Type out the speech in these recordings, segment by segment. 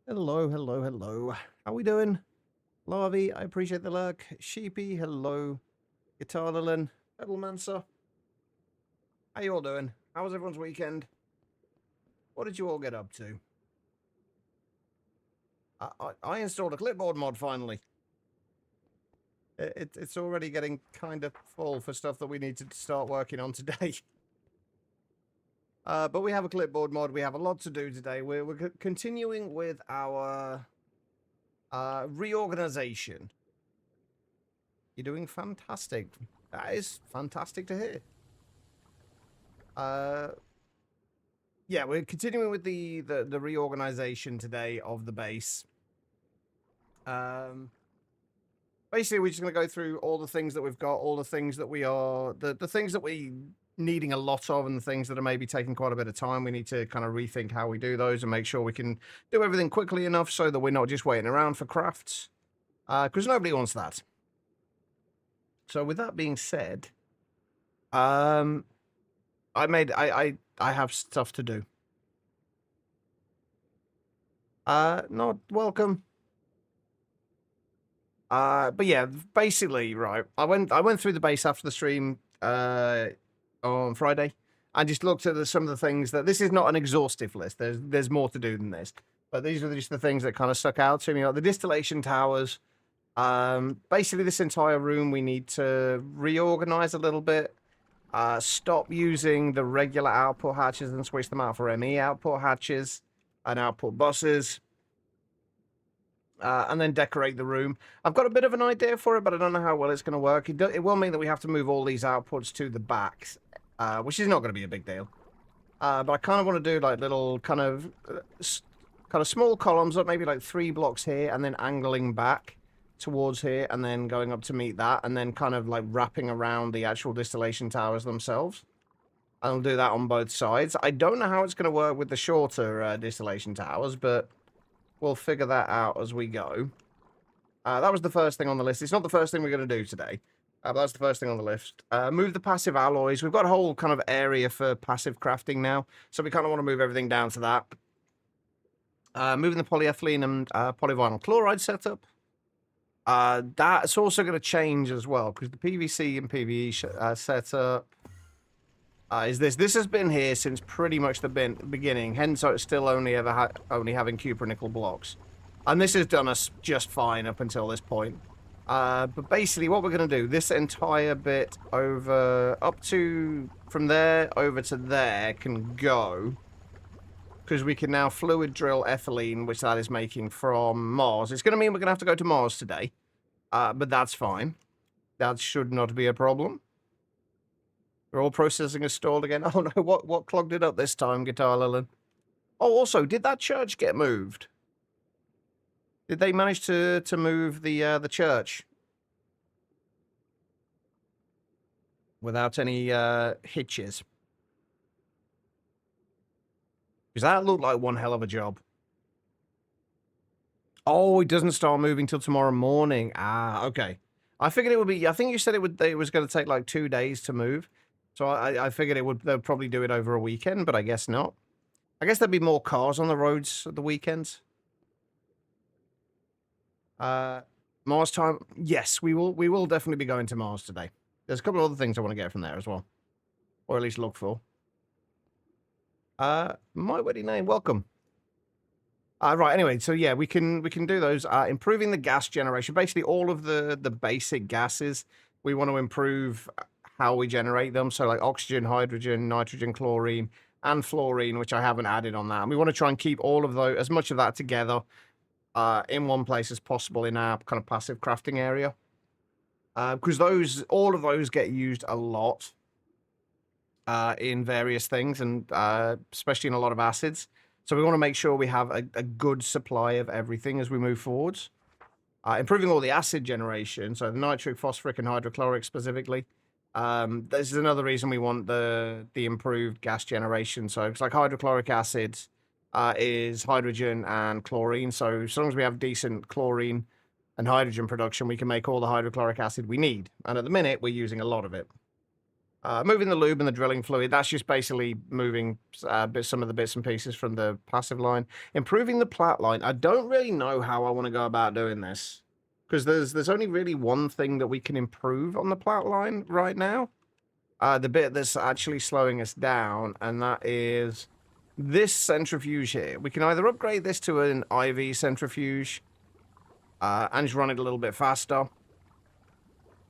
Hello, hello, hello. How we doing? Larvy, I appreciate the lurk. Sheepy, hello. Guitar Lilin, Peddlemancer. How you all doing? How was everyone's weekend? What did you all get up to? I installed a clipboard mod finally. It's already getting kind of full for stuff that we need to start working on today. But we have a clipboard mod. We have a lot to do today. We're continuing with our reorganization. You're doing fantastic. That is fantastic to hear. Yeah, we're continuing with the reorganization today of the base. Basically, we're just going to go through all the things that we've got, all the things that we are, the things that we needing a lot of, and the things that are maybe taking quite a bit of time. We need to kind of rethink how we do those and make sure we can do everything quickly enough so that we're not just waiting around for crafts, because nobody wants that. So with that being said, I have stuff to do. Not welcome. But yeah, basically, right. I went through the base after the stream on Friday and just looked at some of the things that this is not an exhaustive list. There's more to do than this. But these are just the things that kind of stuck out to me. Like the distillation towers. Basically this entire room we need to reorganize a little bit. Stop using the regular output hatches and switch them out for ME output hatches and output buses. And then decorate the room. I've got a bit of an idea for it, but I don't know how well it's going to work. It will mean that we have to move all these outputs to the backs, which is not going to be a big deal. But I kind of want to do like little kind of small columns up, maybe like 3 blocks here, and then angling back towards here, and then going up to meet that, and then kind of like wrapping around the actual distillation towers themselves. I'll do that on both sides. I don't know how it's going to work with the shorter distillation towers, but we'll figure that out as we go. That was the first thing on the list. It's not the first thing we're going to do today. But that's the first thing on the list. Move the passive alloys. We've got a whole kind of area for passive crafting now. So we kind of want to move everything down to that. Moving the polyethylene and polyvinyl chloride setup. That's also going to change as well, because the PVC and PVE setup is this. This has been here since pretty much the beginning, hence it's still only having cupronickel blocks. And this has done us just fine up until this point. But basically what we're going to do, this entire bit from there over to there can go, because we can now fluid drill ethylene, which that is making from Mars. It's going to mean we're going to have to go to Mars today, but that's fine. That should not be a problem. We're all processing is stalled again. Oh no, what clogged it up this time, Guitar Lilin? Oh, also, did that church get moved? Did they manage to move the church without any hitches? Because that looked like one hell of a job. Oh, it doesn't start moving till tomorrow morning. Ah, okay. I figured it would be. I think you said it was going to take like 2 days to move. So I figured they'd probably do it over a weekend, but I guess not. I guess there'd be more cars on the roads at the weekends. Mars time. Yes, we will definitely be going to Mars today. There's a couple of other things I want to get from there as well. Or at least look for. My wedding name, welcome. Right, anyway, so yeah, we can do those. Improving the gas generation. Basically all of the basic gases, we want to improve how we generate them. So like oxygen, hydrogen, nitrogen, chlorine, and fluorine, which I haven't added on that. And we want to try and keep all of those, as much of that together in one place as possible in our kind of passive crafting area. Because all of those get used a lot in various things, and especially in a lot of acids. So we want to make sure we have a good supply of everything as we move forwards. Improving all the acid generation, so the nitric, phosphoric, and hydrochloric specifically. This is another reason we want the improved gas generation. So it's like hydrochloric acid is hydrogen and chlorine. So as long as we have decent chlorine and hydrogen production, we can make all the hydrochloric acid we need. And at the minute, we're using a lot of it. Moving the lube and the drilling fluid, that's just basically moving some of the bits and pieces from the passive line. Improving the plat line, I don't really know how I want to go about doing this. Because there's only really one thing that we can improve on the plat line right now. The bit that's actually slowing us down, and that is this centrifuge here. We can either upgrade this to an IV centrifuge and just run it a little bit faster.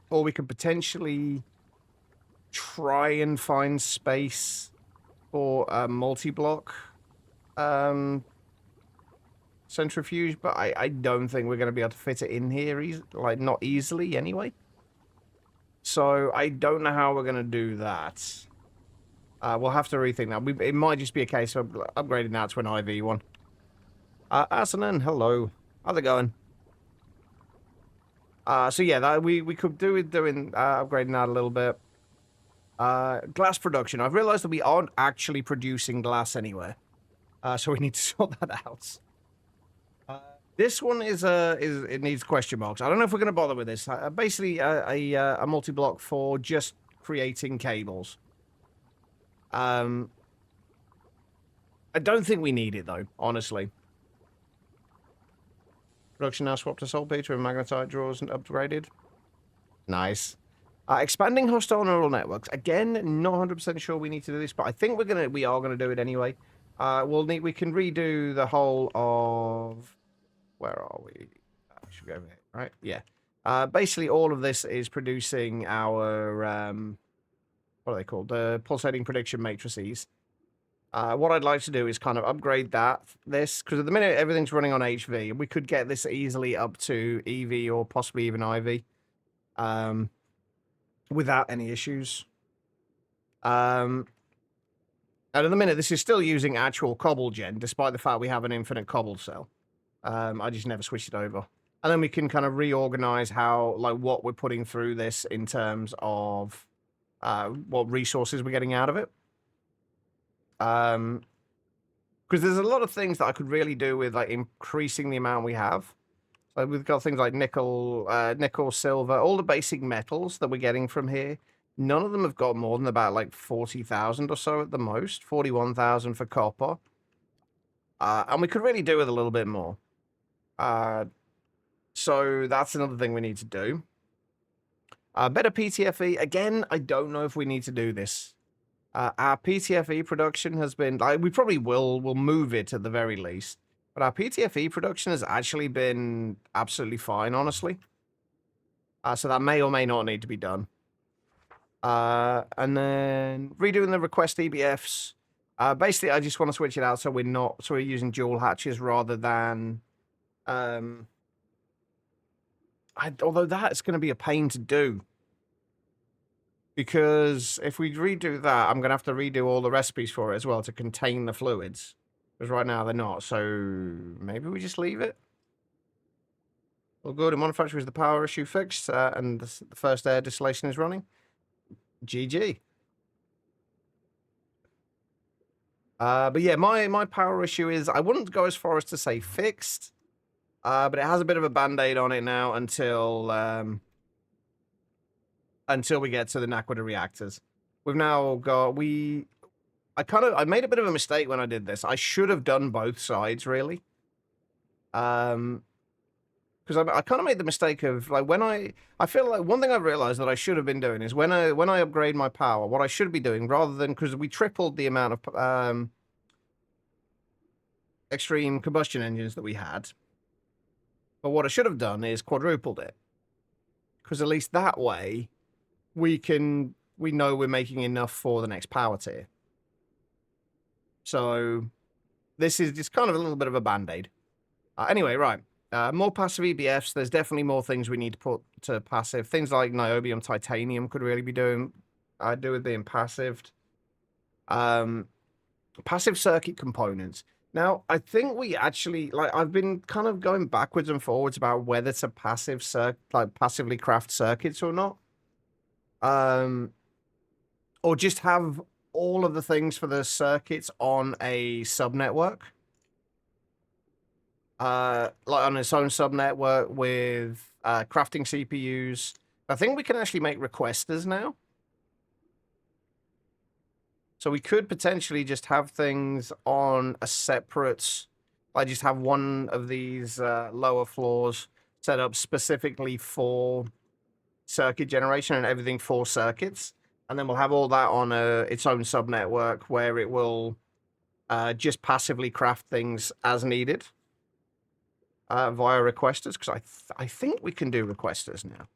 Or we could potentially try and find space for a multi-block centrifuge, but I don't think we're going to be able to fit it in here, like not easily anyway. So I don't know how we're going to do that. We'll have to rethink that. It might just be a case of upgrading that to an IV one. Asanan, hello. How's it going? So yeah, we could do with doing upgrading that a little bit. Glass production. I've realized that we aren't actually producing glass anywhere. So we need to sort that out. This one it needs question marks. I don't know if we're going to bother with this. Basically, a multi-block for just creating cables. I don't think we need it, though, honestly. Production now swapped to saltpeter and magnetite drawers and upgraded. Nice. Expanding hostile neural networks. Again, not 100% sure we need to do this, but I think we are gonna do it anyway. We can redo the whole of... Where are we? Should we go over here, right? Yeah. Basically, all of this is producing our... what are they called? The pulsating prediction matrices. What I'd like to do is kind of upgrade this, because at the minute everything's running on HV. We could get this easily up to EV or possibly even IV without any issues. And at the minute, this is still using actual cobble gen, despite the fact we have an infinite cobble cell. I just never switched it over. And then we can kind of reorganize what we're putting through this in terms of what resources we're getting out of it. Because there's a lot of things that I could really do with like increasing the amount we have. So we've got things like nickel, silver, all the basic metals that we're getting from here. None of them have got more than about like 40,000 or so at the most. 41,000 for copper. And we could really do with a little bit more. So that's another thing we need to do. Better PTFE. Again, I don't know if we need to do this. Our PTFE production has been... we probably will move it at the very least. But our PTFE production has actually been absolutely fine, honestly. So that may or may not need to be done. And then redoing the request EBFs. Basically, I just want to switch it out so we're using dual hatches rather than... although that's going to be a pain to do. Because if we redo that, I'm going to have to redo all the recipes for it as well to contain the fluids. Because right now they're not, so maybe we just leave it. Well, good. In Monifactory is the power issue fixed, and the first air distillation is running. GG. But yeah, my power issue is, I wouldn't go as far as to say fixed, but it has a bit of a band-aid on it now until we get to the Naquita reactors. We've now got, I made a bit of a mistake when I did this. I should have done both sides, really. Because I kind of made the mistake of, like, I feel like one thing I've realized that I should have been doing is when I upgrade my power, what I should be doing, rather than, because we tripled the amount of extreme combustion engines that we had. But what I should have done is quadrupled it. Because at least that way, we know we're making enough for the next power tier. So this is just kind of a little bit of a band-aid. Anyway, right. More passive EBFs. There's definitely more things we need to put to passive. Things like niobium, titanium could really be do with being passived. Passive circuit components. Now, I think we actually, I've been kind of going backwards and forwards about whether to passively craft circuits or not. Or just have all of the things for the circuits on a subnetwork. Like on its own subnetwork with crafting CPUs. I think we can actually make requesters now. So we could potentially just have things on a separate, like just have one of these lower floors set up specifically for circuit generation and everything for circuits. And then we'll have all that on its own subnetwork where it will just passively craft things as needed via requesters. Because I think we can do requesters now.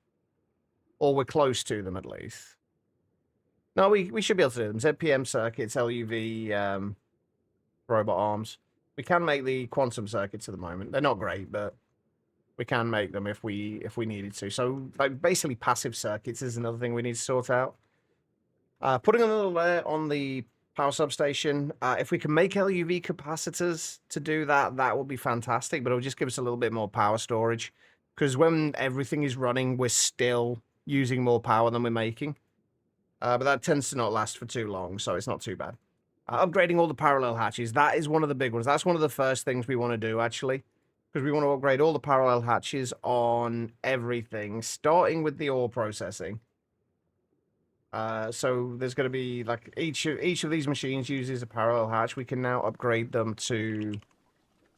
Or we're close to them at least. No, we should be able to do them. ZPM circuits, LUV, robot arms. We can make the quantum circuits at the moment. They're not great, but we can make them if we needed to. So like basically passive circuits is another thing we need to sort out. Putting another layer on the power substation. If we can make LUV capacitors to do that, that would be fantastic, but it'll just give us a little bit more power storage. Because when everything is running, we're still using more power than we're making. But that tends to not last for too long, so it's not too bad. Upgrading all the parallel hatches, that is one of the big ones. That's one of the first things we want to do, actually. Because we want to upgrade all the parallel hatches on everything, starting with the ore processing. So there's going to be, like, each of these machines uses a parallel hatch. We can now upgrade them to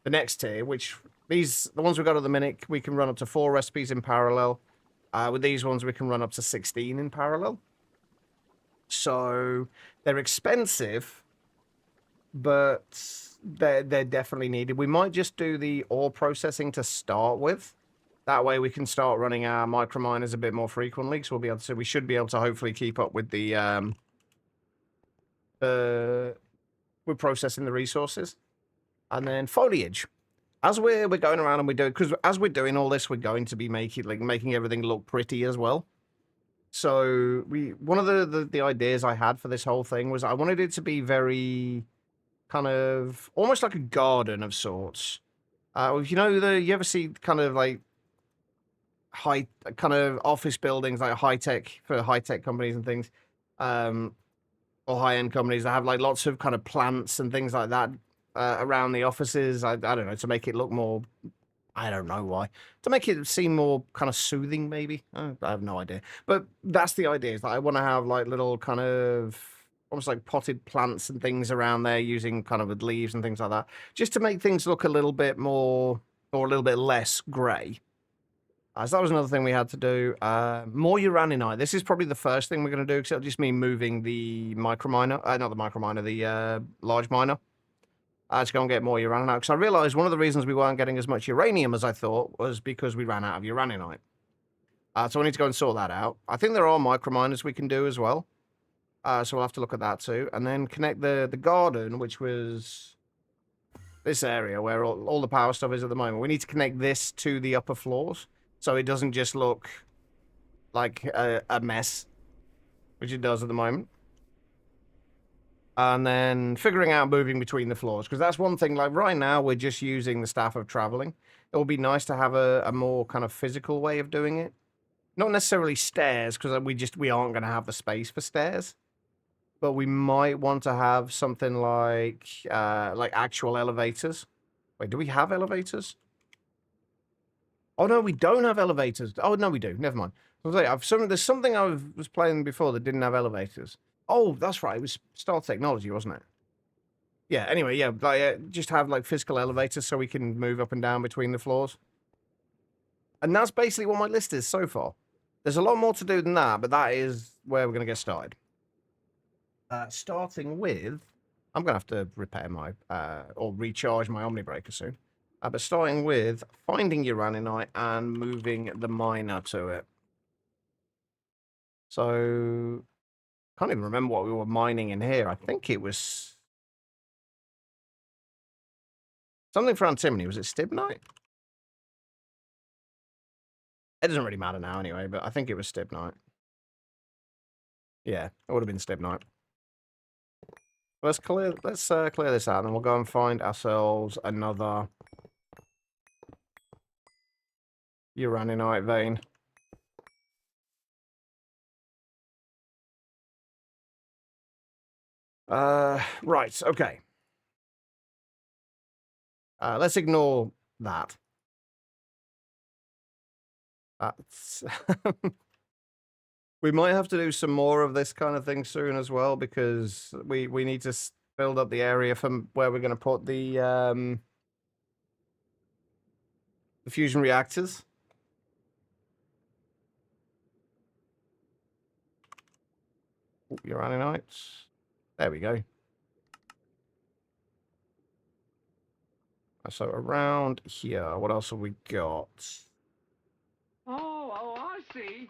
the next tier, which the ones we've got at the minute, we can run up to 4 recipes in parallel. With these ones, we can run up to 16 in parallel. So they're expensive, but they're definitely needed. We might just do the ore processing to start with. That way we can start running our microminers a bit more frequently, because we should be able to hopefully keep up with with processing the resources. And then foliage. As we're going around and because as we're doing all this, we're going to be making everything look pretty as well. So one of the ideas I had for this whole thing was I wanted it to be very kind of almost like a garden of sorts. You ever see kind of like high kind of office buildings, like high tech companies and things, or high end companies that have like lots of kind of plants and things like that around the offices. I don't know, to make it look more. I don't know why. To make it seem more kind of soothing, maybe. I have no idea. But that's the idea, is that I want to have like little kind of almost like potted plants and things around there using kind of leaves and things like that. Just to make things look a little bit more or a little bit less grey. So that was another thing we had to do. More uraninite. This is probably the first thing we're going to do, because it'll just mean moving the microminer. Not the microminer, the large miner. To go and get more uraninite, because I realized one of the reasons we weren't getting as much uranium as I thought was because we ran out of uraninite. So we need to go and sort that out. I think there are microminers we can do as well. So we'll have to look at that too. And then connect the garden, which was this area where all the power stuff is at the moment. We need to connect this to the upper floors, so it doesn't just look like a mess, which it does at the moment. And then figuring out moving between the floors, because that's one thing. Like right now, we're just using the staff of traveling. It would be nice to have a more kind of physical way of doing it. Not necessarily stairs, because we aren't going to have the space for stairs. But we might want to have something like actual elevators. Wait, do we have elevators? Oh no, we don't have elevators. Oh no, we do. Never mind. There's something I was playing before that didn't have elevators. Oh, that's right. It was Star Technology, wasn't it? Yeah, anyway, yeah, just have like physical elevators so we can move up and down between the floors. And that's basically what my list is so far. There's a lot more to do than that, but that is where we're going to get started. Starting with, I'm going to have to repair my, or recharge my Omnibreaker soon. But starting with finding uraninite and moving the miner to it. So, can't even remember what we were mining in here. I think it was something for antimony. Was it stibnite? It doesn't really matter now anyway, but I think it was stibnite. Yeah, it would have been stibnite. Let's clear this out, and then we'll go and find ourselves another uraninite vein. Right, okay. Let's ignore that. That's We might have to do some more of this kind of thing soon as well, because we need to build up the area from where we're going to put the fusion reactors. Ooh, uranites. There we go. So around here, what else have we got? Oh, I see.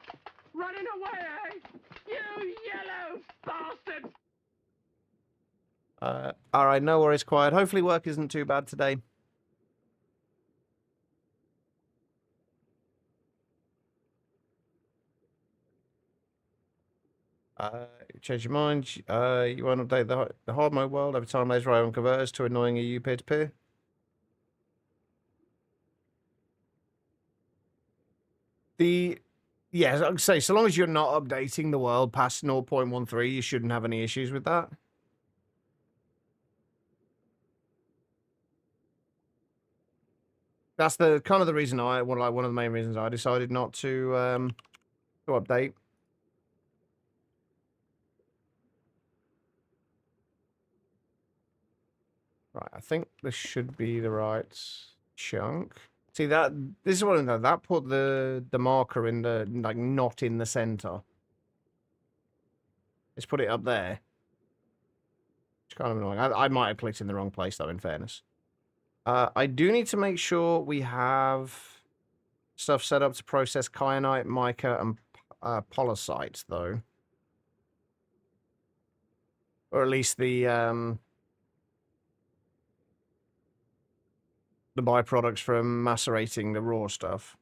Running away, eh? You yellow bastard! All right, no worries, quiet. Hopefully work isn't too bad today. Change your mind. You want to update the hard mode world every time laser ion converters to annoying EU peer-to-peer? Yes, I'd say so long as you're not updating the world past 0.13, you shouldn't have any issues with that. That's the kind of the reason one of the main reasons I decided not to update. Right, I think this should be the right chunk. See this is what I know. That put the marker in the not in the center. Let's put it up there. It's kind of annoying. I might have clicked in the wrong place though, in fairness. I do need to make sure we have stuff set up to process kyanite, mica, and polysite, though. Or at least the byproducts from macerating the raw stuff.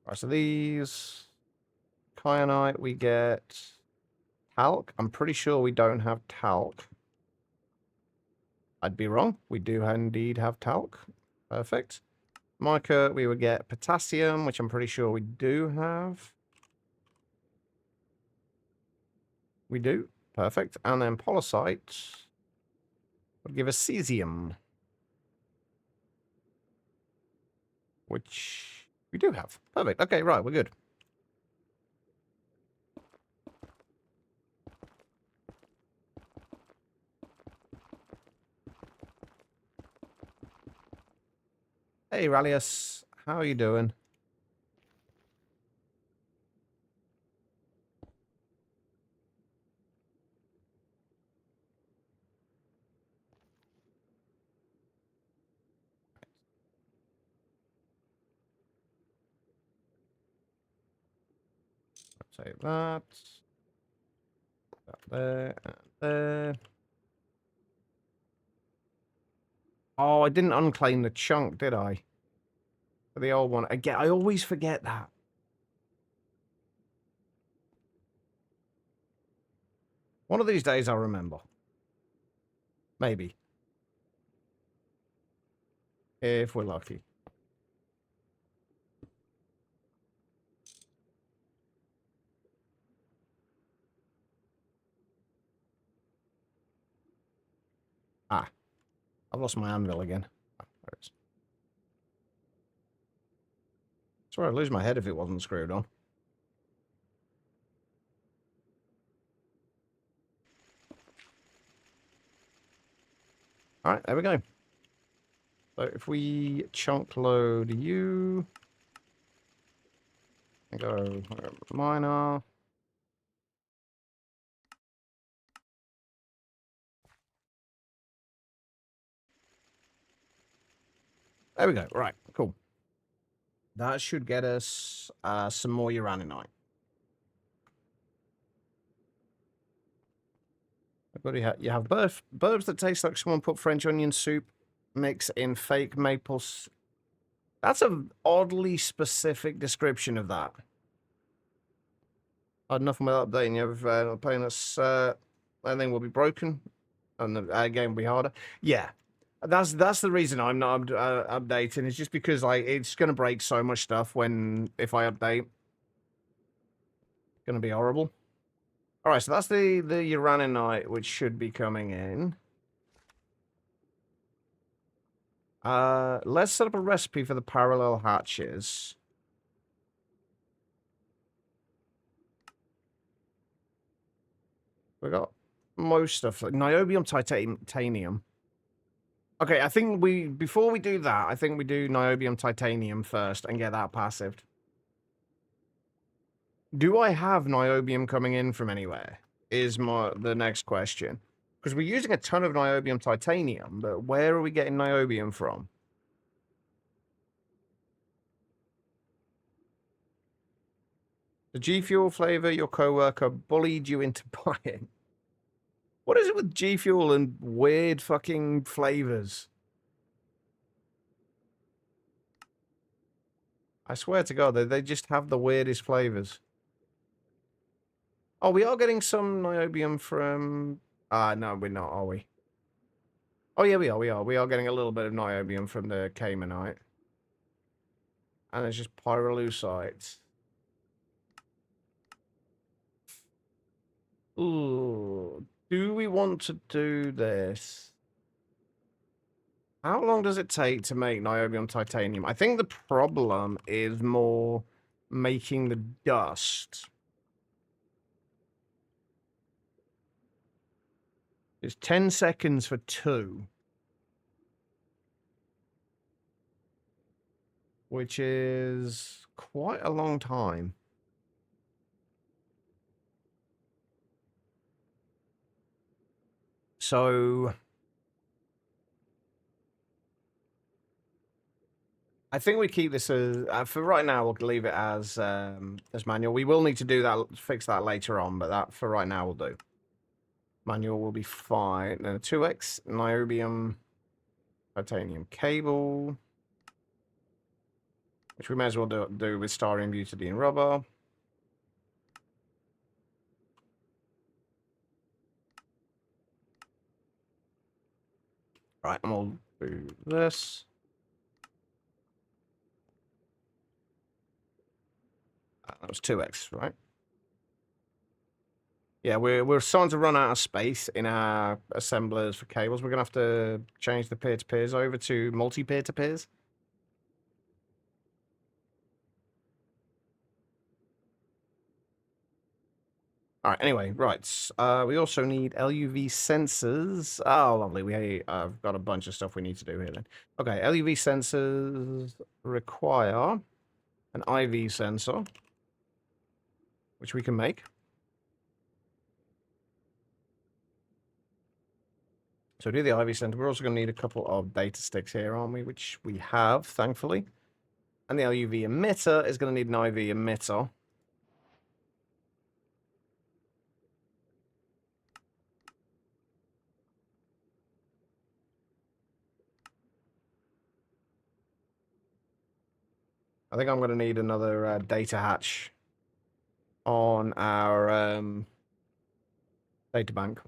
Right, so these kyanite, we get talc. I'm pretty sure we don't have talc. I'd be wrong. We do indeed have talc. Perfect. Mica, we would get potassium, which I'm pretty sure we do have. We do. Perfect. And then polysite would give us cesium, which we do have. Perfect. Okay, right, we're good. Hey, Rallius. How are you doing? Take that. That there. And there. Oh, I didn't unclaim the chunk, did I? For the old one. Again, I always forget that. One of these days I'll remember. Maybe. If we're lucky. Ah. I've lost my anvil again. Oh, there it is. I swear I'd lose my head if it wasn't screwed on. Alright, there we go. So if we chunk load you... and go miner... There we go. Right, cool. That should get us some more uraninite. You have burps that taste like someone put French onion soup mix in fake maple. That's an oddly specific description of that. I had nothing without updating you. Playing us, anything will be broken, and the game will be harder. Yeah, that's the reason I'm not updating. It's just because it's gonna break so much stuff if I update. It's gonna be horrible. All right, so that's the uraninite, which should be coming in. Let's set up a recipe for the parallel hatches. We got most stuff. Like niobium, titanium. Okay, I think before we do that, I think we do niobium, titanium first and get that passived. Do I have niobium coming in from anywhere? Is the next question. Because we're using a ton of niobium, titanium, but where are we getting niobium from? The G Fuel flavor your coworker bullied you into buying. What is it with G Fuel and weird fucking flavors? I swear to God, they just have the weirdest flavors. Oh, we are getting some niobium from... no, we're not, are we? Oh, yeah, we are, we are. We are getting a little bit of niobium from the Caymanite. And it's just pyrolusite. Ooh, do we want to do this? How long does it take to make niobium titanium? I think the problem is more making the dust. It's 10 seconds for 2. Which is quite a long time. So I think we keep this as for right now. We'll leave it as manual. We will need to do that, fix that later on, but that for right now will do. Manual will be fine. Then a 2x niobium titanium cable, which we may as well do with styrene, butadiene rubber. Right, and we'll do this. That was 2x, right? Yeah, we're starting to run out of space in our assemblers for cables. We're gonna have to change the peer-to-peers over to multi-peer-to-peers. All right. Anyway, right. We also need LUV sensors. Oh, lovely. I've got a bunch of stuff we need to do here then. Okay, LUV sensors require an IV sensor, which we can make. So do the IV sensor. We're also going to need a couple of data sticks here, aren't we? Which we have, thankfully. And the LUV emitter is going to need an IV emitter. I think I'm going to need another data hatch on our data bank.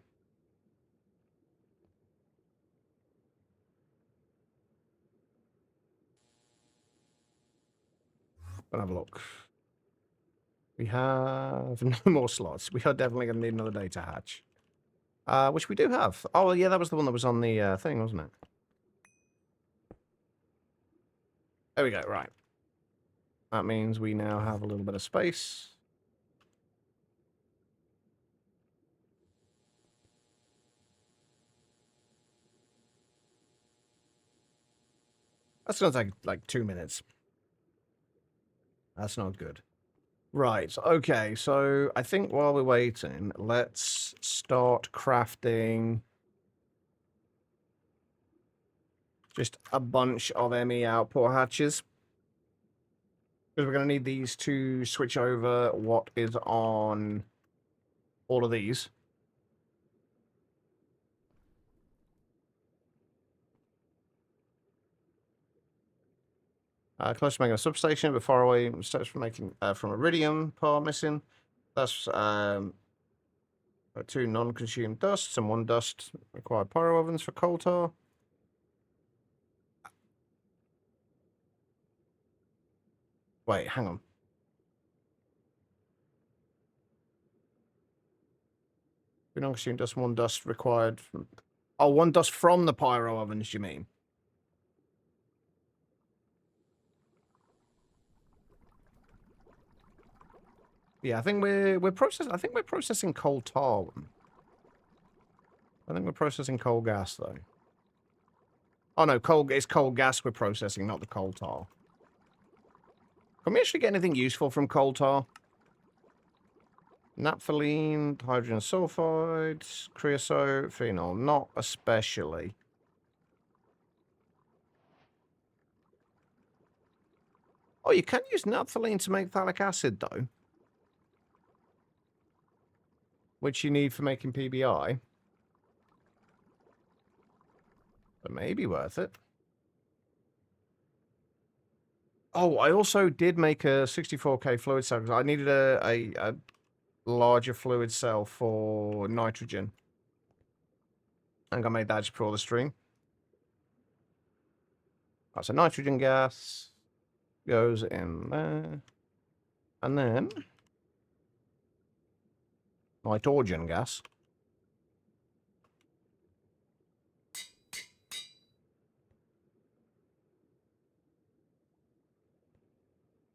Let's have a look. We have no more slots. We are definitely going to need another data hatch. Which we do have. Oh, yeah, that was the one that was on the thing, wasn't it? There we go, right. That means we now have a little bit of space. That's going to take, like, 2 minutes. That's not good. Right, okay, so I think while we're waiting, let's start crafting just a bunch of ME output hatches. Because we're going to need these to switch over what is on all of these. Close to making a substation, but far away steps from making from iridium part missing. That's 2 non-consumed dusts and 1 dust. Required pyro ovens for coal tar. Wait, hang on. 2 non-consumed dust, 1 dust required from... Oh, 1 dust from the pyro ovens, you mean? Yeah, I think we're processing. I think we're processing coal tar. I think we're processing coal gas though. Oh no, it's coal gas we're processing, not the coal tar. Can we actually get anything useful from coal tar? Naphthalene, hydrogen sulfide, creosote, phenol. Not especially. Oh, you can use naphthalene to make phthalic acid, though. Which you need for making PBI. But maybe worth it. Oh, I also did make a 64K fluid cell because I needed a larger fluid cell for nitrogen. I think I made that just before the stream. That's a nitrogen gas. Goes in there. And then nitrogen gas.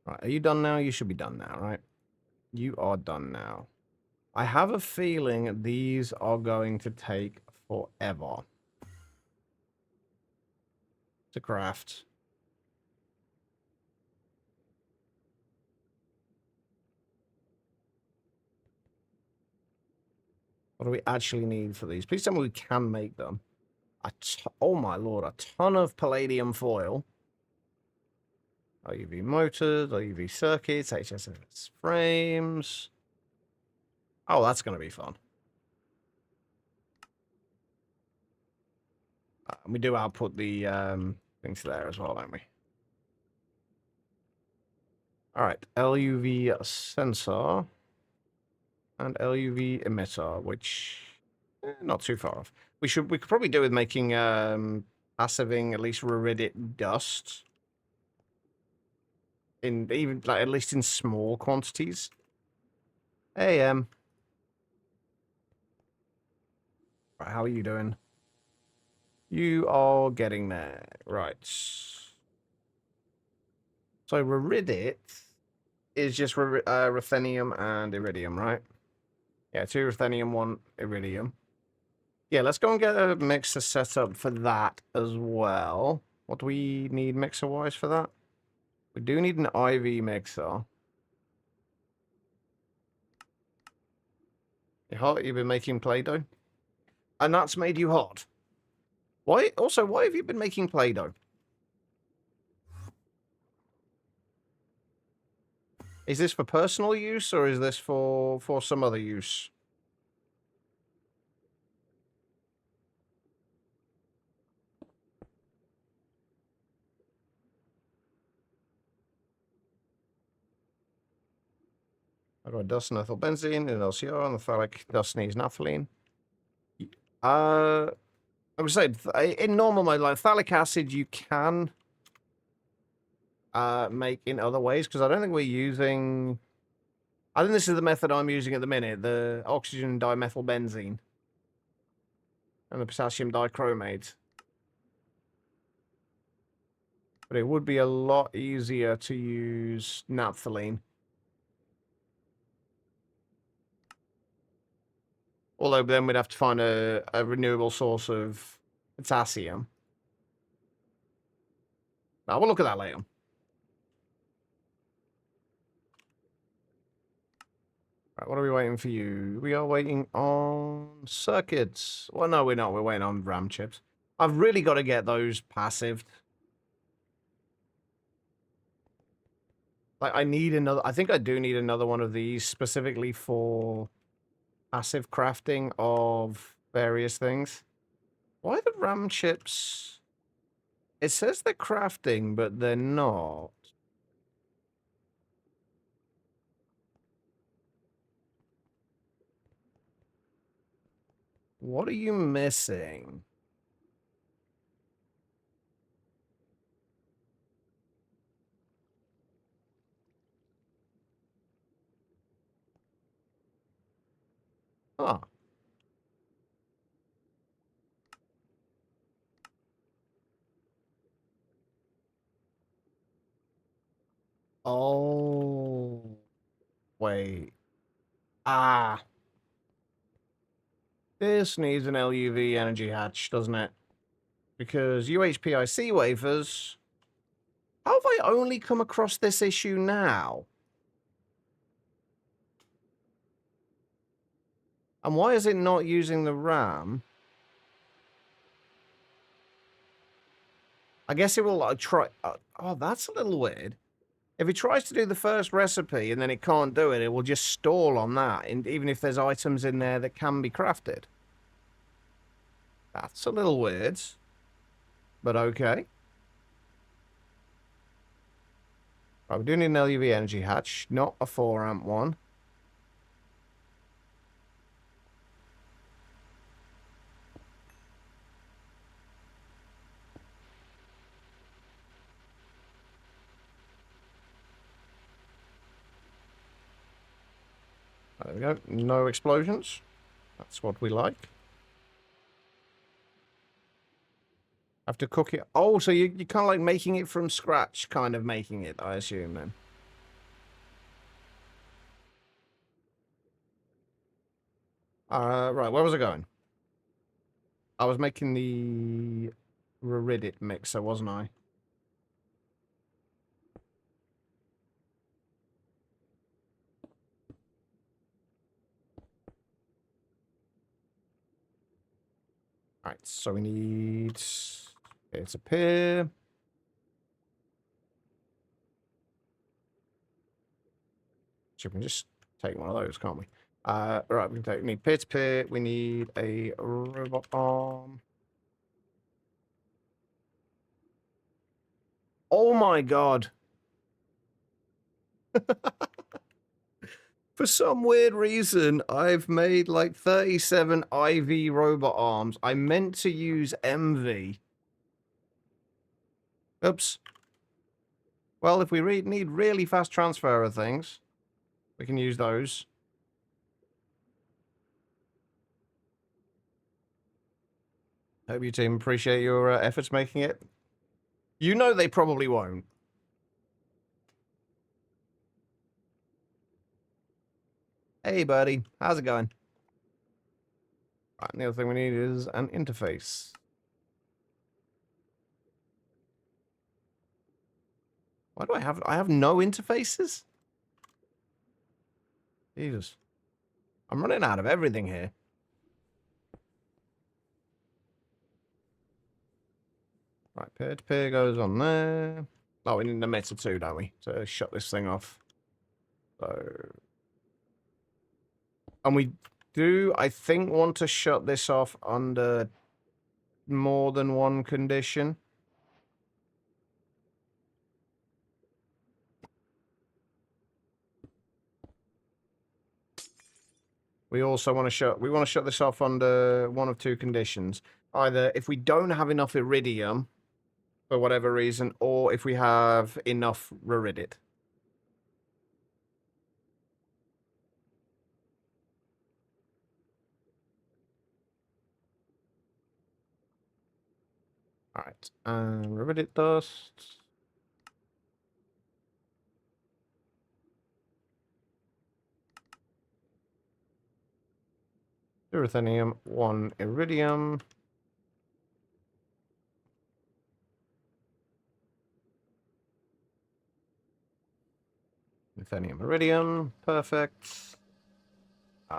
Right, are you done now? You should be done now, right? You are done now. I have a feeling these are going to take forever to craft. What do we actually need for these? Please tell me we can make them. Oh my lord, a ton of palladium foil. OUV motors, OUV circuits, HSS frames. Oh, that's going to be fun. And we do output the things there as well, don't we? All right, LUV sensor and LUV emitter, which not too far off. We could probably do with making passiving at least ruridit dust in even like at least in small quantities. Hey, right, how are you doing? You are getting there, right? So ruridit is just ruthenium and iridium, right? Yeah, 2 ruthenium, 1 iridium. Yeah, let's go and get a mixer set up for that as well. What do we need mixer-wise for that? We do need an IV mixer. You hot? You've been making Play-Doh? And that's made you hot? Why? Also, why have you been making Play-Doh? Is this for personal use, or is this for some other use? I've got dust and ethyl benzene and LCR, and the phthalic dust needs naphthalene. I would say in normal mode, like phthalic acid, you can make in other ways because I don't think we're using. I think this is the method I'm using at the minute: the oxygen dimethylbenzene and the potassium dichromate. But it would be a lot easier to use naphthalene. Although then we'd have to find a renewable source of potassium. Now, we'll look at that later. Right, what are we waiting for you? We are waiting on circuits. Well, no, we're not. We're waiting on RAM chips. I've really got to get those passive. Like, I need another. I think I do need another one of these specifically for passive crafting of various things. Why are the RAM chips? It says they're crafting, but they're not. What are you missing? Huh. Oh. Wait. Ah. This needs an LUV energy hatch, doesn't it? Because UHPIC wafers... How have I only come across this issue now? And why is it not using the RAM? I guess it will try... oh, that's a little weird. If it tries to do the first recipe and then it can't do it, it will just stall on that, even if there's items in there that can be crafted. That's a little weird. But okay. Right, we do need an LUV energy hatch, not a 4 amp one. There we go. No explosions. That's what we like. Have to cook it. Oh, so you're kind of like making it from scratch, kind of making it, I assume, then. Right, where was I going? I was making the Reddit mixer, wasn't I? Alright, so we need... It's a pier. So we can just take one of those, can't we? Right, we need pier to pier. We need a robot arm. Oh my god. For some weird reason, I've made like 37 IV robot arms. I meant to use MV. Oops. Well, if we need really fast transfer of things, we can use those. Hope you team appreciate your efforts making it. You know they probably won't. Hey, buddy. How's it going? Right, the other thing we need is an interface. Why do I have no interfaces? Jesus. I'm running out of everything here. Right, peer-to-peer goes on there. Oh, we need an emitter too, don't we? To shut this thing off. So... And we do, I think, want to shut this off under more than one condition. We also want to shut this off under one of two conditions. Either if we don't have enough iridium for whatever reason, or if we have enough ruridit. Alright, ruridit dust. Ruthenium, 1 iridium. Ruthenium, iridium, perfect.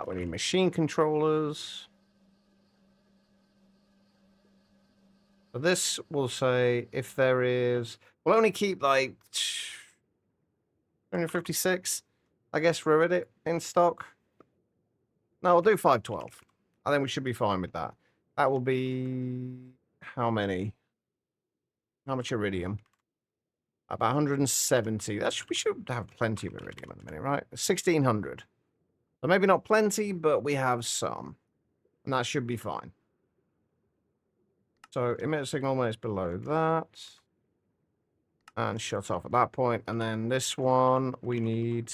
We need machine controllers. So this will say if there is... We'll only keep like 256, I guess, ruridit in stock. No, we'll do 512. I think we should be fine with that. That will be... How many? How much iridium? About 170. We should have plenty of iridium at the minute, right? 1,600. So maybe not plenty, but we have some. And that should be fine. So emit signal when it's below that. And shut off at that point. And then this one, we need...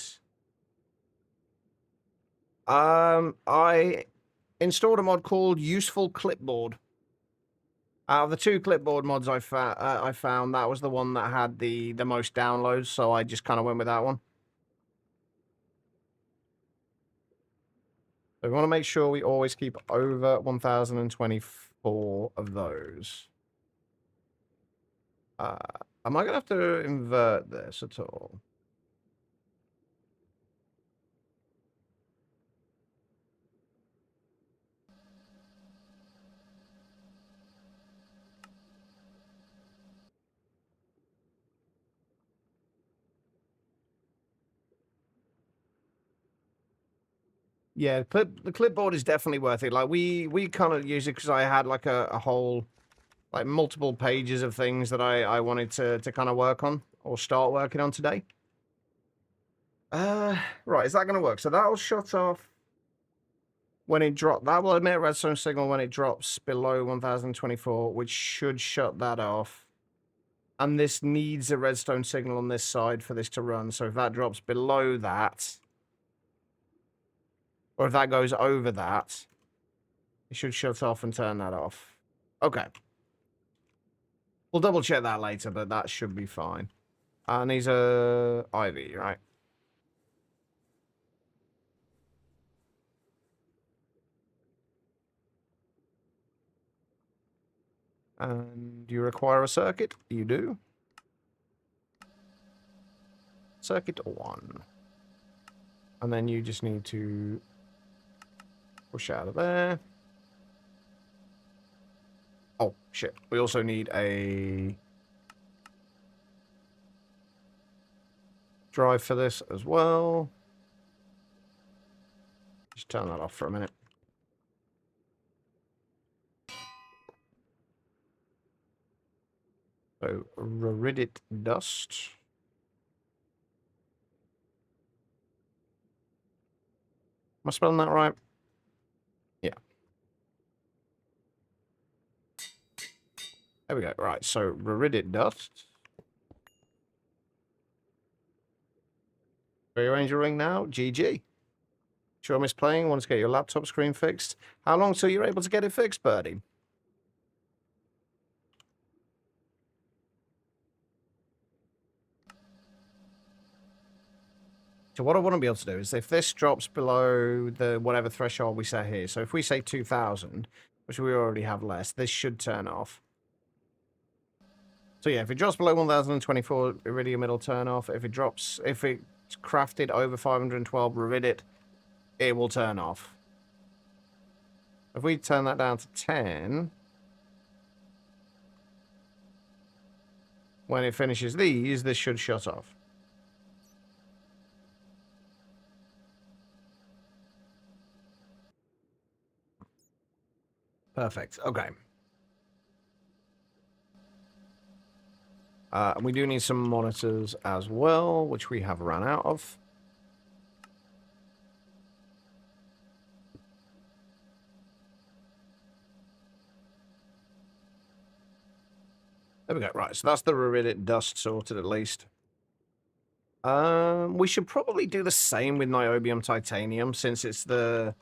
I installed a mod called Useful Clipboard. Out of the 2 clipboard mods I found, that was the one that had the most downloads, so I just kind of went with that one. So we want to make sure we always keep over 1,024 of those. Am I going to have to invert this at all? Yeah, the clipboard is definitely worth it. Like we kind of use it because I had like a whole like multiple pages of things that I wanted to kind of work on or start working on today. Right, is that going to work? So that'll shut off when it drops. That will emit a redstone signal when it drops below 1024, which should shut that off. And this needs a redstone signal on this side for this to run. So if that drops below that, or if that goes over that, it should shut off and turn that off. Okay. We'll double check that later, but that should be fine. And these are ivy, right? And you require a circuit? You do. Circuit 1. And then you just need to push out of there. Oh, shit. We also need a drive for this as well. Just turn that off for a minute. So, Raridit dust. Am I spelling that right? Yeah. There we go. Right, so Raridit dust. Rearrange your ring now. GG. Sure, miss playing. Want to get your laptop screen fixed? How long till you're able to get it fixed, Birdie? So what I want to be able to do is if this drops below the whatever threshold we set here, so if we say 2,000, which we already have less, this should turn off. So yeah, if it drops below 1,024, Iridium, it'll turn off. If it's crafted over 512 Raridit, it will turn off. If we turn that down to 10, when it finishes these, this should shut off. Perfect. Okay. And we do need some monitors as well, which we have run out of. There we go. Right, so that's the Raridit dust sorted at least. We should probably do the same with niobium titanium since it's the...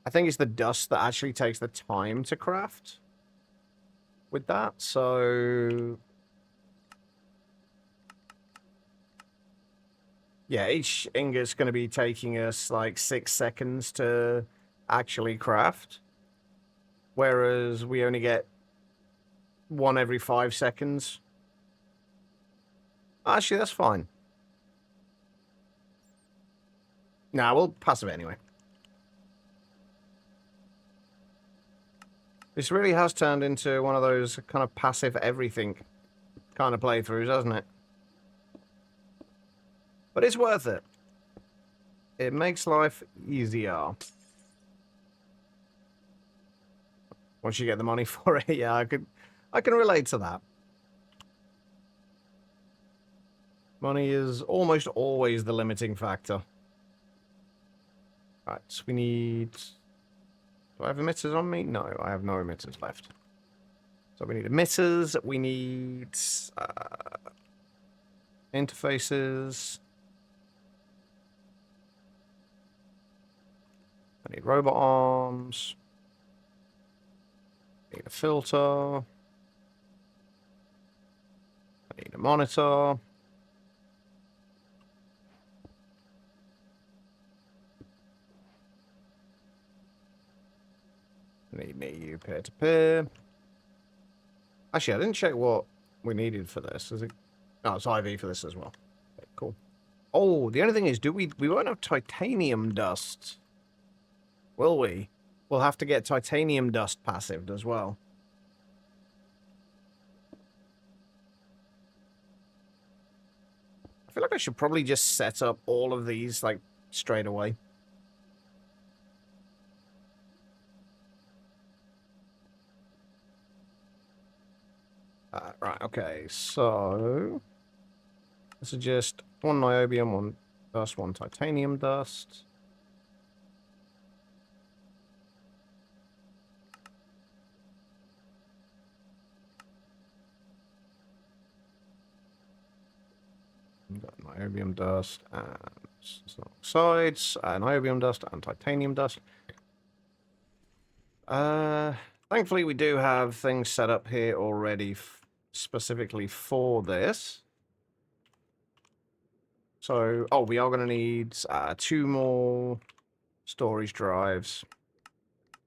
I think it's the dust that actually takes the time to craft with that, so... Yeah, each ingot's going to be taking us like 6 seconds to actually craft. Whereas we only get one every 5 seconds. Actually, that's fine. Nah, we'll pass it anyway. This really has turned into one of those kind of passive everything kind of playthroughs, hasn't it? But it's worth it. It makes life easier. Once you get the money for it, yeah, I can relate to that. Money is almost always the limiting factor. Right, so we need... Do I have emitters on me? No, I have no emitters left. So we need emitters, we need interfaces. I need robot arms. I need a filter. I need a monitor. Need you peer-to-peer. Actually, I didn't check what we needed for this. Is it? Oh, it's IV for this as well. Okay, cool. Oh, the only thing is, we won't have titanium dust, will we? We'll have to get titanium dust passived as well. I feel like I should probably just set up all of these, like, straight away. Right, okay, so... This is just one niobium, one dust, one titanium dust. We've got niobium dust and oxides, niobium dust and titanium dust. Thankfully, we do have things set up here already specifically for this. So, oh, we are going to need 2 more storage drives,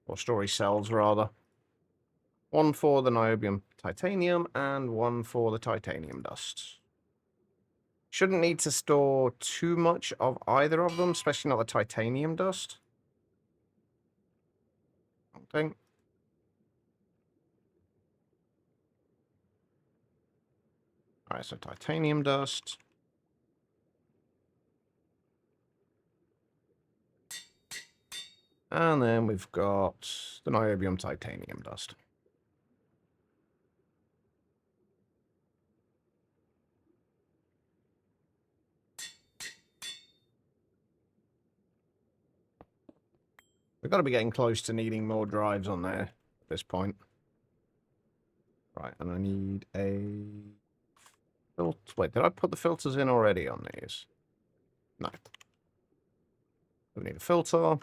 or storage cells, rather. 1 for the niobium titanium, and 1 for the titanium dust. Shouldn't need to store too much of either of them, especially not the titanium dust. I don't think. Alright, so titanium dust. And then we've got the niobium titanium dust. We've got to be getting close to needing more drives on there at this point. Right, and I need a filter. Wait, did I put the filters in already on these? No. We need a filter.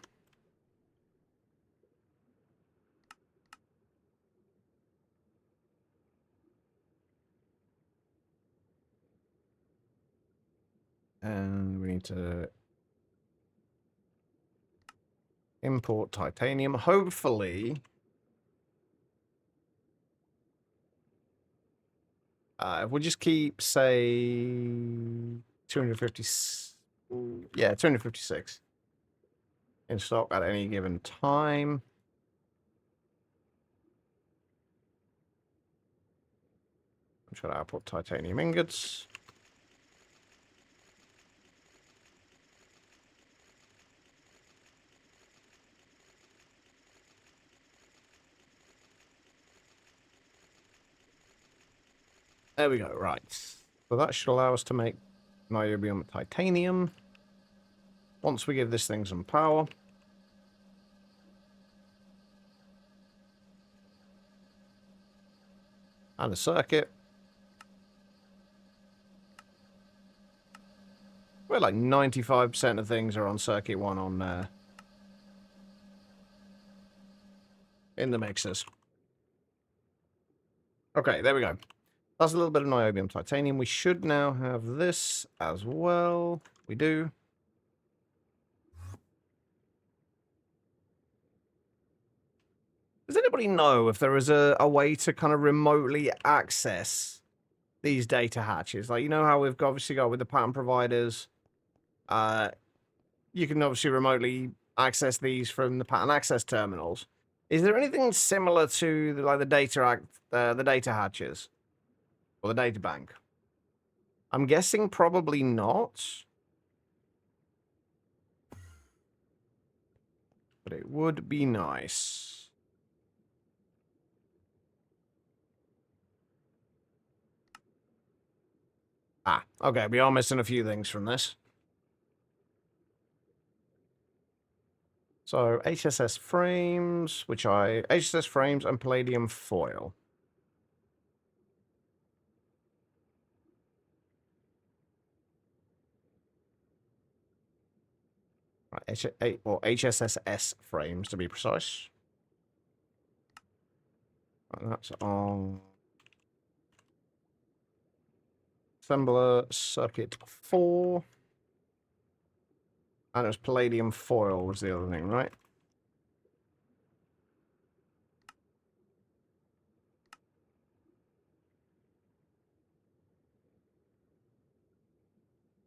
And we need to import titanium. Hopefully, if we just keep, say, 250, yeah, 256 in stock at any given time. I'm trying to output titanium ingots. There we go, right. So that should allow us to make niobium titanium. Once we give this thing some power. And a circuit. We're like 95% of things are on circuit 1 on in the mixers. Okay, there we go. That's a little bit of niobium titanium. We should now have this as well. We do. Does anybody know if there is a way to kind of remotely access these data hatches? Like, you know how we've obviously got with the pattern providers, you can obviously remotely access these from the pattern access terminals. Is there anything similar to like the data hatches or the data bank? I'm guessing probably not. But it would be nice. Ah, okay, we are missing a few things from this. So, HSS frames, HSS frames and palladium foil. Right, or HSSS frames, to be precise. Right, that's on assembler circuit 4. And it was palladium foil was the other thing, right?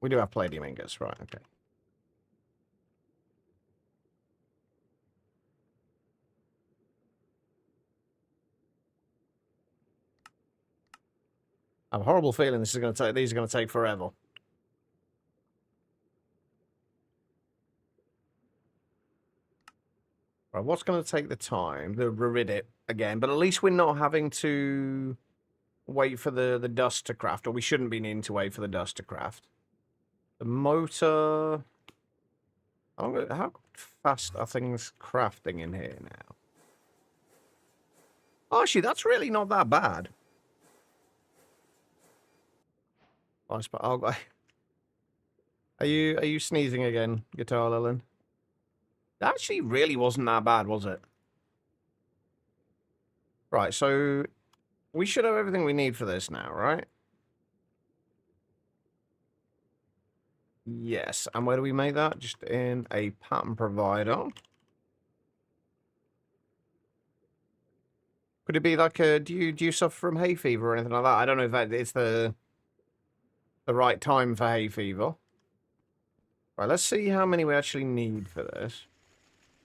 We do have palladium ingots, right, okay. I have a horrible feeling these are going to take forever. Right, what's going to take the time? The Reridit again, but at least we're not having to wait for the dust to craft, or we shouldn't be needing to wait for the dust to craft. The motor... How fast are things crafting in here now? Oh, actually, that's really not that bad. Are you sneezing again, Guitar Lilin? That actually really wasn't that bad, was it? Right, so we should have everything we need for this now, right? Yes, and where do we make that? Just in a pattern provider. Could it be like a, do you suffer from hay fever or anything like that? I don't know if that it's the right time for hay fever. Right, let's see how many we actually need for this.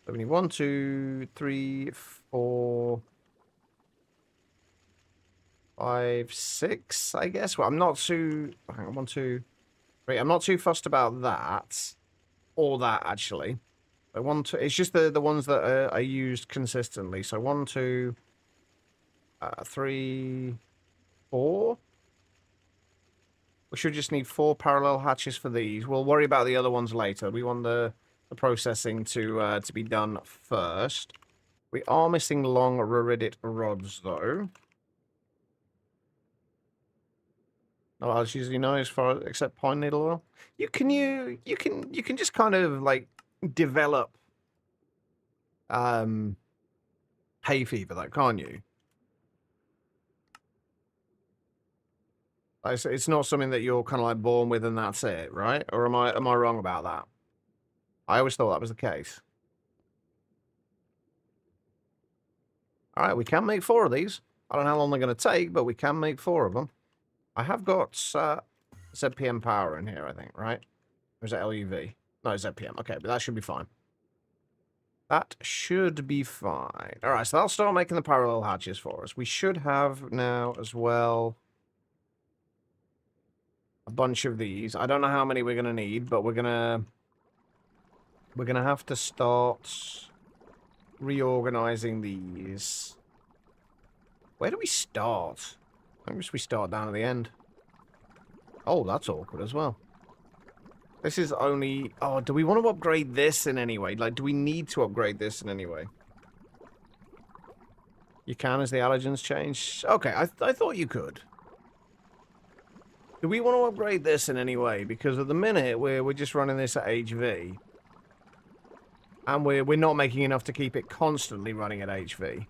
So we need 1, 2, 3, 4, 5, 6, I guess. Well, I'm not too... Hang on, 1, 2, 3. I'm not too fussed about that. Or that, actually. So 1, 2... It's just the ones that are used consistently. So 1, 2, 3, 4. We should just need 4 parallel hatches for these. We'll worry about the other ones later. We want the processing to be done first. We are missing long Reridit rods, though. No else usually know as far except pine needle oil. You can just kind of like develop hay fever, that can't you? Like, it's not something that you're kind of like born with and that's it, right? Or am I wrong about that? I always thought that was the case. All right, we can make 4 of these. I don't know how long they're going to take, but we can make 4 of them. I have got ZPM power in here, I think, right? Or is it LUV? No, ZPM. Okay, but that should be fine. That should be fine. All right, so that'll start making the parallel hatches for us. We should have now as well a bunch of these. I don't know how many we're going to need, but we're going to have to start reorganizing these. Where do we start? I guess we start down at the end. Oh, that's awkward as well. This is only... Oh, do we want to upgrade this in any way? Like, do we need to upgrade this in any way? You can as the allergens change? Okay, I thought you could. Do we want to upgrade this in any way? Because at the minute, we're just running this at HV. And we're not making enough to keep it constantly running at HV.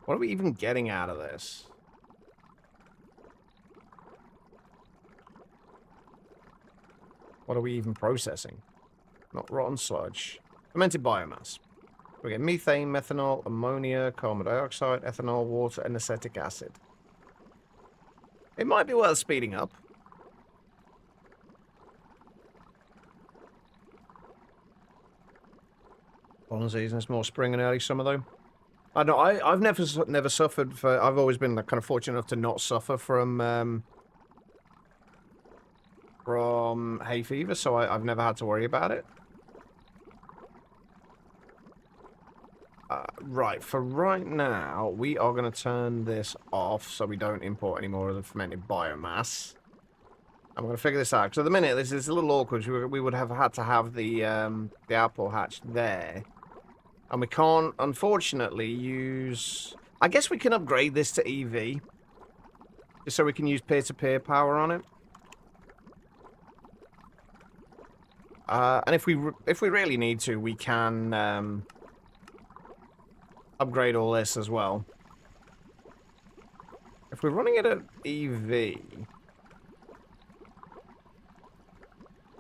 What are we even getting out of this? What are we even processing? Not rotten sludge. Fermented biomass. We get methane, methanol, ammonia, carbon dioxide, ethanol, water, and acetic acid. It might be worth speeding up. Pollen season is more spring and early summer, though. I know I've never suffered for. I've always been kind of fortunate enough to not suffer from hay fever, so I've never had to worry about it. Right, for right now, we are going to turn this off so we don't import any more of the fermented biomass. I'm going to figure this out, because at the minute, this is a little awkward. We would have had to have the output hatch there. And we can't, unfortunately, use... I guess we can upgrade this to EV. Just so we can use peer-to-peer power on it. And if we really need to, we can... upgrade all this as well. If we're running it at EV,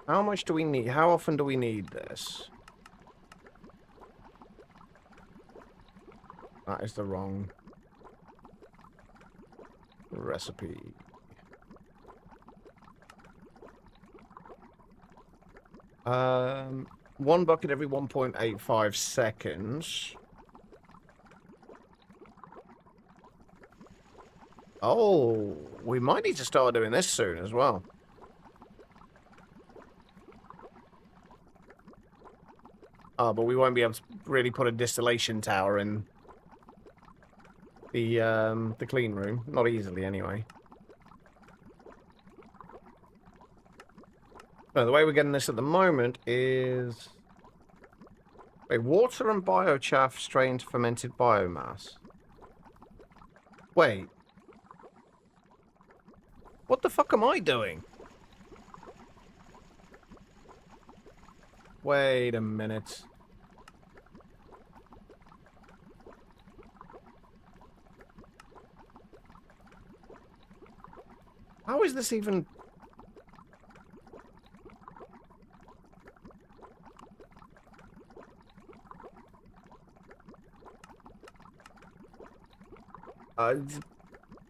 how much do we need? How often do we need this? That is the wrong. Recipe. One bucket every 1.85 seconds. Oh, we might need to start doing this soon as well. Oh, but we won't be able to really put a distillation tower in the clean room. Not easily, anyway. No, the way we're getting this at the moment is... Wait, water and biochaff strained fermented biomass. Wait. What the fuck am I doing? Wait a minute. How is this even...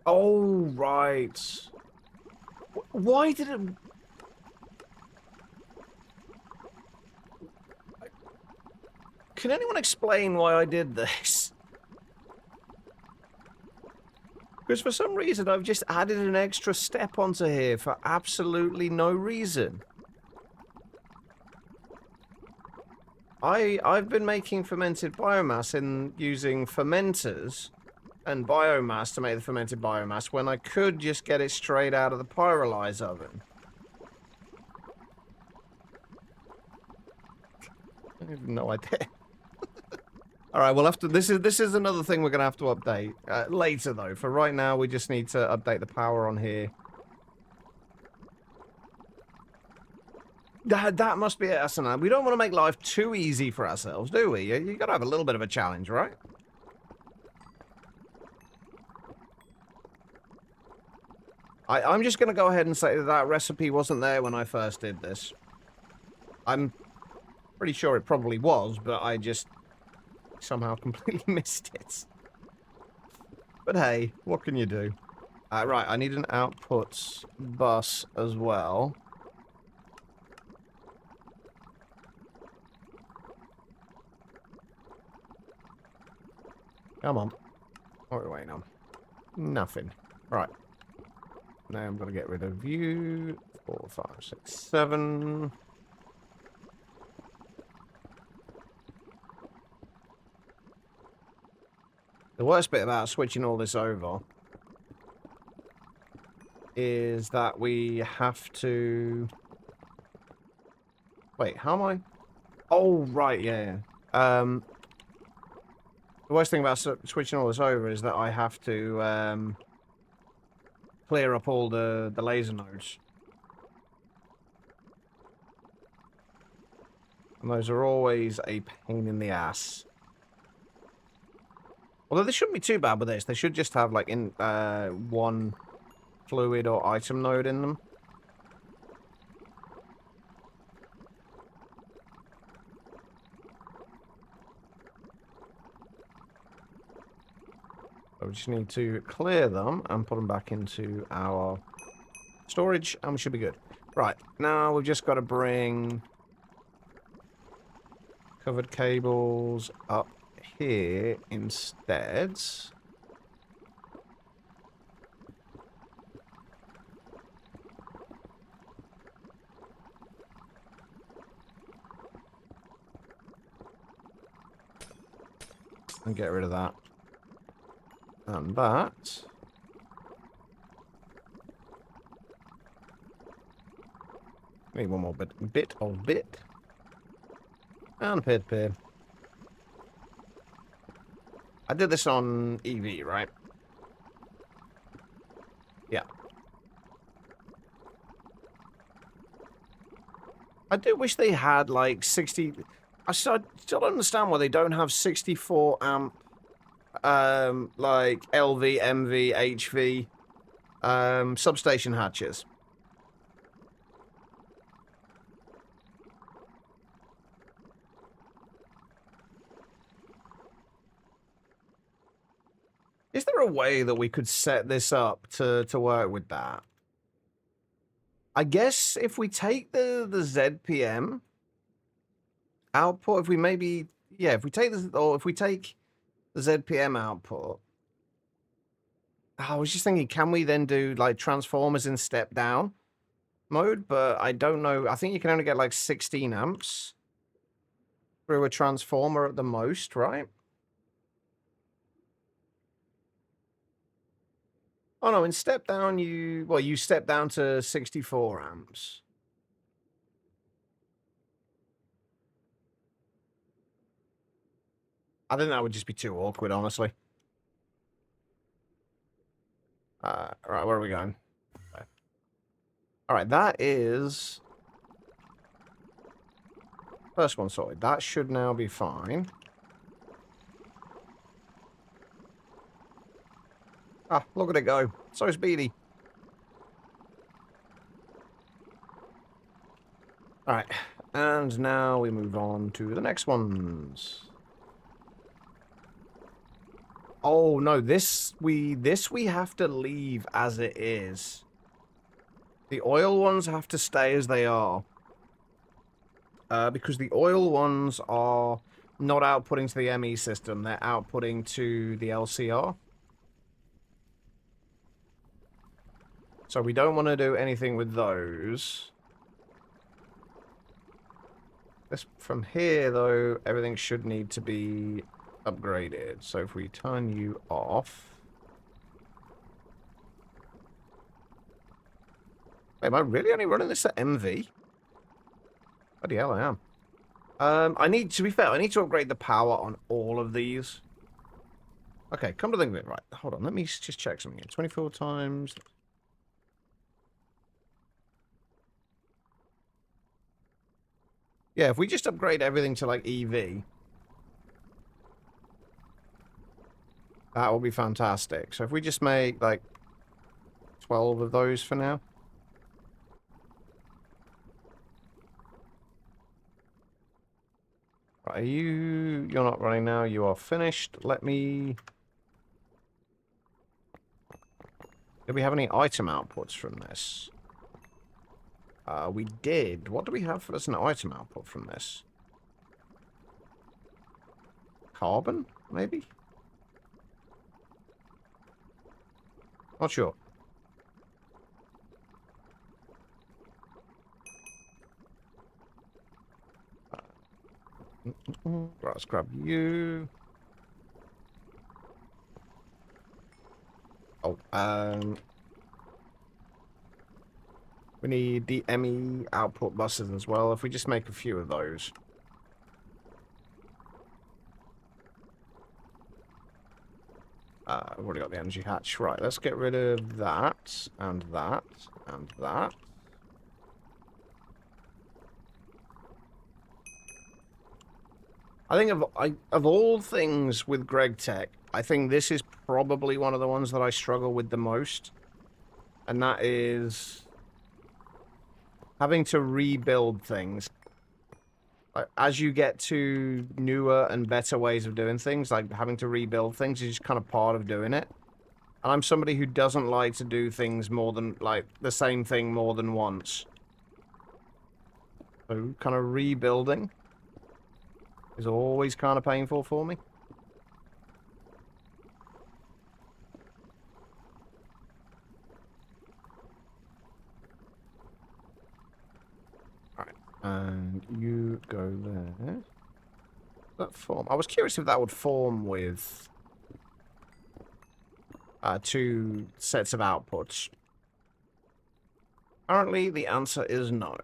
oh, right. Why did it... Can anyone explain why I did this? Because for some reason I've just added an extra step onto here for absolutely no reason. I've been making fermented biomass in using fermenters and biomass to make the fermented biomass when I could just get it straight out of the pyrolyze oven. I have no idea. All right, we'll have to. This is another thing we're gonna have to update later, though. For right now, we just need to update the power on here. That must be it, Asana. We don't want to make life too easy for ourselves, do we? You gotta have a little bit of a challenge, right? I'm just gonna go ahead and say that that recipe wasn't there when I first did this. I'm pretty sure it probably was, but I just somehow completely missed it. But hey, what can you do? Right, I need an output bus as well. Come on. What are we waiting on? Nothing. Right. Now I'm going to get rid of you. 4, 5, 6, 7. The worst bit about switching all this over is that we have to... Wait, how am I... Oh, right, yeah. The worst thing about switching all this over is that I have to clear up all the laser nodes. And those are always a pain in the ass. Although they shouldn't be too bad with this. They should just have, like, one fluid or item node in them. So we just need to clear them and put them back into our storage, and we should be good. Right, now we've just got to bring covered cables up here instead. And get rid of that. And that. Need one more bit of bit. And a pair. I did this on EV, right? Yeah. I do wish they had, like, 60... I still don't understand why they don't have 64 amp, like, LV, MV, HV, substation hatches. Is there a way that we could set this up to work with that? I guess if we take the ZPM output, if we maybe, yeah, if we take this, or if we take the ZPM output, I was just thinking, can we then do like transformers in step down mode? But I don't know. I think you can only get like 16 amps through a transformer at the most, right? Oh no, in step down you step down to 64 amps. I think that would just be too awkward, honestly. Right, where are we going? Okay. All right, that is first one sorted. That should now be fine. Ah, look at it go. So speedy. All right, and now we move on to the next ones. Oh no, this we have to leave as it is. The oil ones have to stay as they are. Because the oil ones are not outputting to the ME system, they're outputting to the LCR. So we don't want to do anything with those. This, from here, though, everything should need to be upgraded. So if we turn you off... Wait, am I really only running this at MV? Bloody hell, I am. I need, to be fair, I need to upgrade the power on all of these. Okay, come to think of it, right. Hold on, let me just check something here. 24 times... Yeah, if we just upgrade everything to, like, EV... That will be fantastic. So if we just make, like, 12 of those for now... Right, you're not running now, you are finished. Let me... Do we have any item outputs from this? We did. What do we have as an item output from this? Carbon, maybe? Not sure. Right, let's grab you. Oh, we need the ME output buses as well. If we just make a few of those. I've already got the energy hatch. Right, let's get rid of that, and that, and that. I think of all things with Greg Tech, I think this is probably one of the ones that I struggle with the most. And that is having to rebuild things. As you get to newer and better ways of doing things, like having to rebuild things is just kind of part of doing it. And I'm somebody who doesn't like to do things more than, like, the same thing more than once. So, kind of rebuilding is always kind of painful for me. Alright, and you go there. That form. I was curious if that would form with two sets of outputs. Apparently, the answer is no.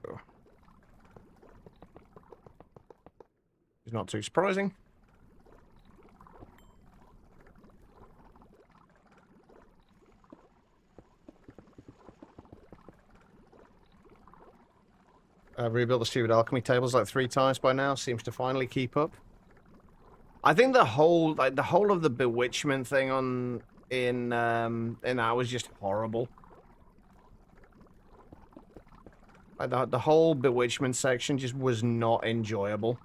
It's not too surprising. I've rebuilt the stupid alchemy tables like 3 times by now. Seems to finally keep up. I think the whole of the bewitchment thing in that was just horrible. Like the whole bewitchment section just was not enjoyable.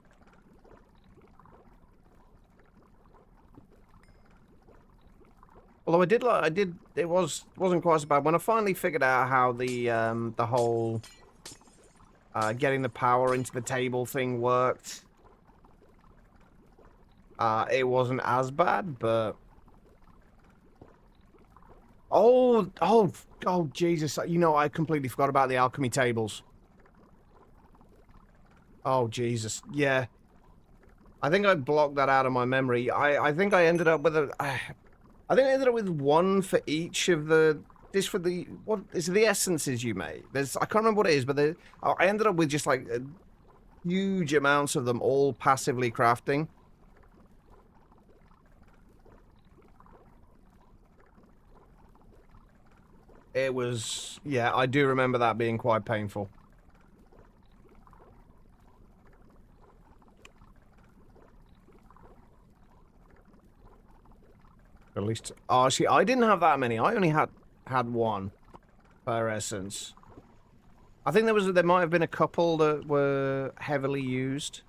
Although it wasn't quite so bad. When I finally figured out how the whole getting the power into the table thing worked, it wasn't as bad, but... Oh, Jesus. You know, I completely forgot about the alchemy tables. Oh, Jesus. Yeah. I think I blocked that out of my memory. I think I ended up with I think I ended up with one for each of the... This for the... What is it, the essences you made? There's... I can't remember what it is, but I ended up with just, like, huge amounts of them all passively crafting. It was... Yeah, I do remember that being quite painful. At least... Oh, see, I didn't have that many. I only had one per essence. I think there might have been a couple that were heavily used.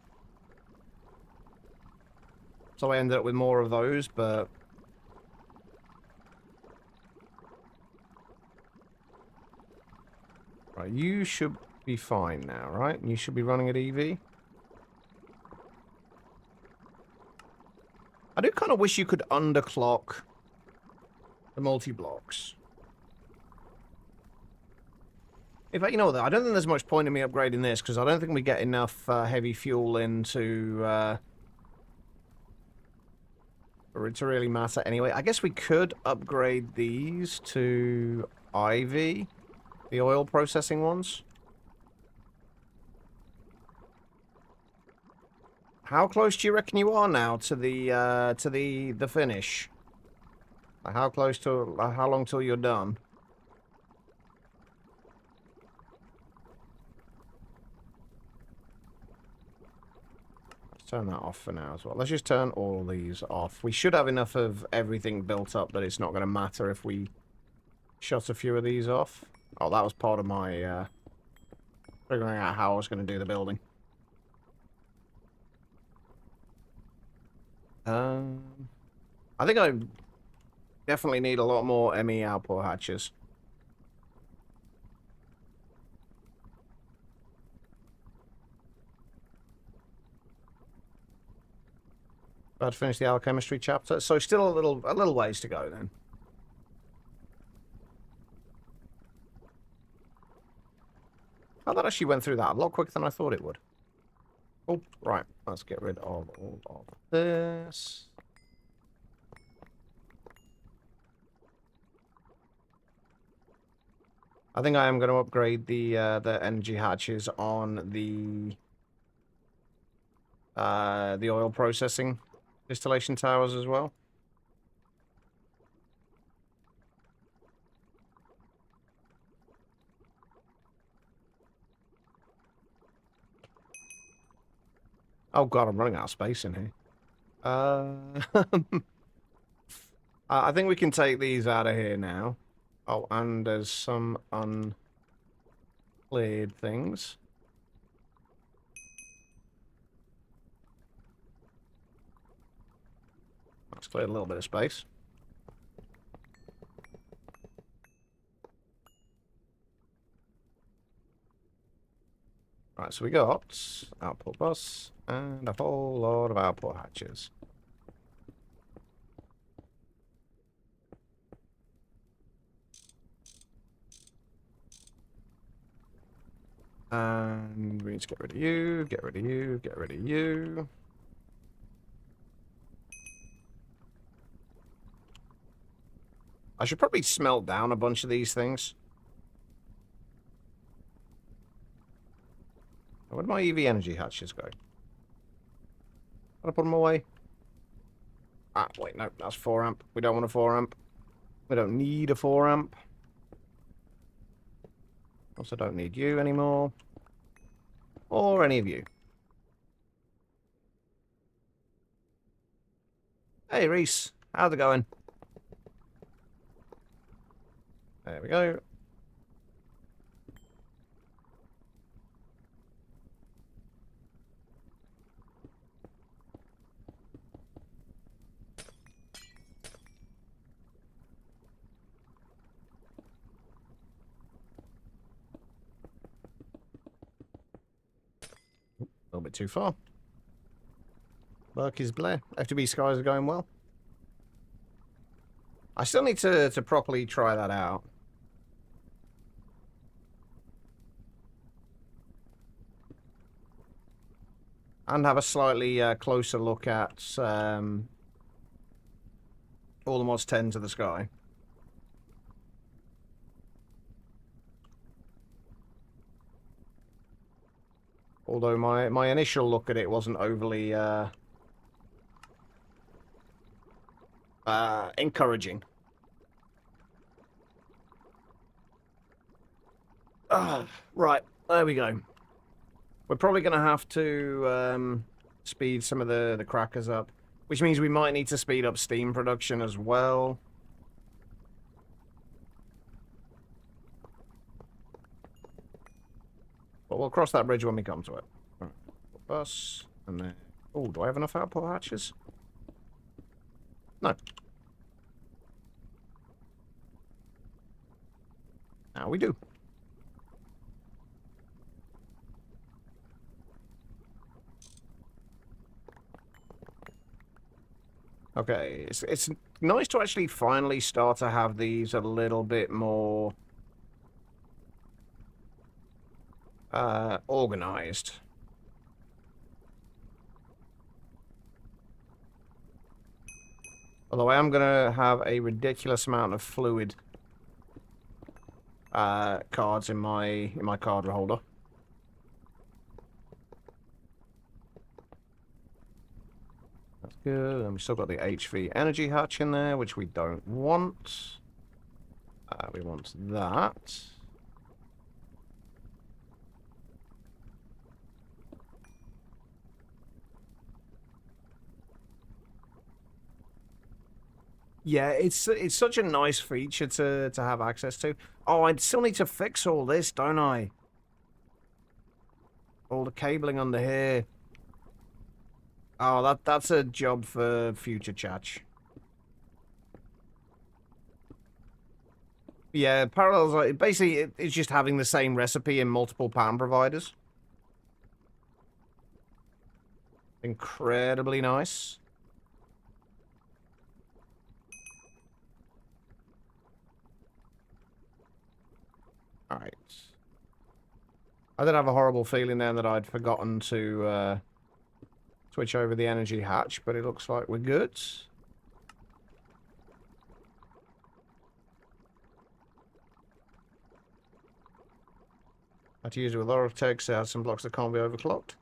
So I ended up with more of those, but... Right, you should be fine now, right? You should be running at EV. I do kind of wish you could underclock the multi-blocks. In fact, you know what, I don't think there's much point in me upgrading this, because I don't think we get enough heavy fuel in for it to really matter anyway. I guess we could upgrade these to Ivy, the oil processing ones. How close do you reckon you are now to the finish? Like how close to how long till you're done? Let's turn that off for now as well. Let's just turn all these off. We should have enough of everything built up that it's not going to matter if we shut a few of these off. Oh, that was part of my figuring out how I was going to do the building. I think I definitely need a lot more ME output hatches. About to finish the alchemistry chapter, so still a little ways to go then. Oh, that actually went through that a lot quicker than I thought it would. Oh, right. Let's get rid of all of this. I think I am going to upgrade the energy hatches on the oil processing distillation towers as well. Oh god, I'm running out of space in here. I think we can take these out of here now. Oh, and there's some uncleared things. That's cleared a little bit of space. Right, so we got output bus and a whole lot of output hatches. And we need to get rid of you, get rid of you, get rid of you. I should probably smelt down a bunch of these things. Where'd my EV energy hatches go? Did I put them away? Ah, wait, no, that's 4 amp. We don't want a 4 amp. We don't need a 4 amp. Also don't need you anymore. Or any of you. Hey, Reese. How's it going? There we go. bit too far. Burke's Blair. FTB skies are going well. I still need to properly try that out. And have a slightly closer look at all the mods 10 to the sky. Although my initial look at it wasn't overly encouraging. Right, there we go. We're probably going to have to speed some of the crackers up, which means we might need to speed up steam production as well. But we'll cross that bridge when we come to it. Right. Bus, and then... Oh, do I have enough output hatches? No. Now we do. Okay, it's nice to actually finally start to have these a little bit more organized. Although I am going to have a ridiculous amount of fluid cards in my card holder. That's good. And we've still got the HV energy hatch in there, which we don't want. We want that. Yeah, it's such a nice feature to have access to. Oh, I still need to fix all this, don't I? All the cabling under here. Oh, that's a job for future chat. Yeah, Parallels, basically, it's just having the same recipe in multiple pan providers. Incredibly nice. Alright. I did have a horrible feeling then that I'd forgotten to switch over the energy hatch, but it looks like we're good. I had to use it with Ortex. It has some blocks that can't be overclocked.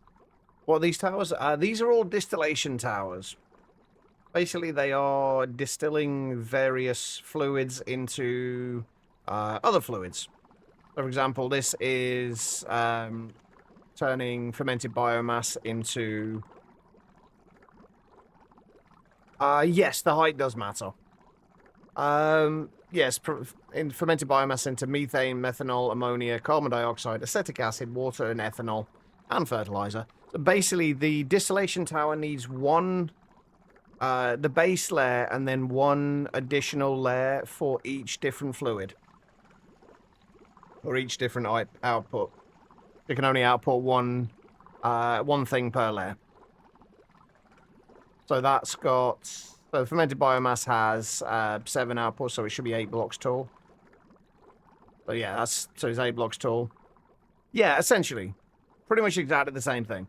What are these towers? These are all distillation towers. Basically, they are distilling various fluids into other fluids. For example, this is turning fermented biomass into... yes, the height does matter. Yes, in fermented biomass into methane, methanol, ammonia, carbon dioxide, acetic acid, water, and ethanol, and fertilizer. So basically, the distillation tower needs one, the base layer, and then one additional layer for each different fluid. Or each different output. You can only output one thing per layer. So that's got... So fermented biomass has 7 outputs, so it should be 8 blocks tall. But yeah, so it's 8 blocks tall. Yeah, essentially. Pretty much exactly the same thing.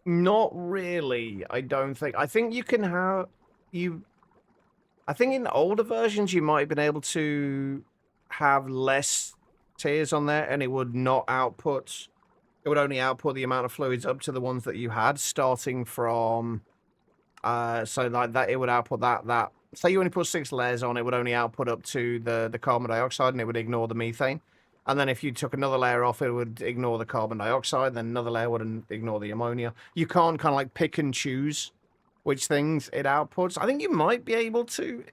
Not really, I don't think. I think you can have... I think in older versions you might have been able to have less tiers on there, and it would not output... It would only output the amount of fluids up to the ones that you had, starting from... so like that, it would output that... Say you only put 6 layers on, it would only output up to the carbon dioxide, and it would ignore the methane. And then if you took another layer off, it would ignore the carbon dioxide, then another layer would ignore the ammonia. You can't kind of like pick and choose which things it outputs. I think you might be able to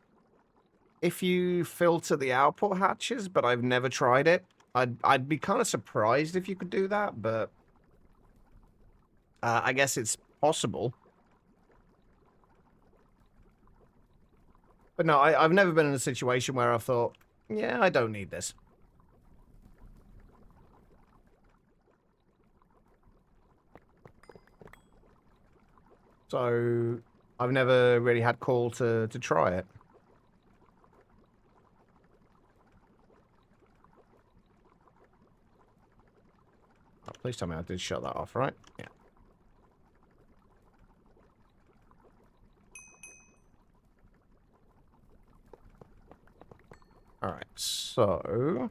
if you filter the output hatches, but I've never tried it. I'd be kind of surprised if you could do that, but I guess it's possible. But no, I've never been in a situation where I thought, Yeah, I don't need this. So, I've never really had call to try it. Oh, please tell me I did shut that off, right? Yeah. Alright, so...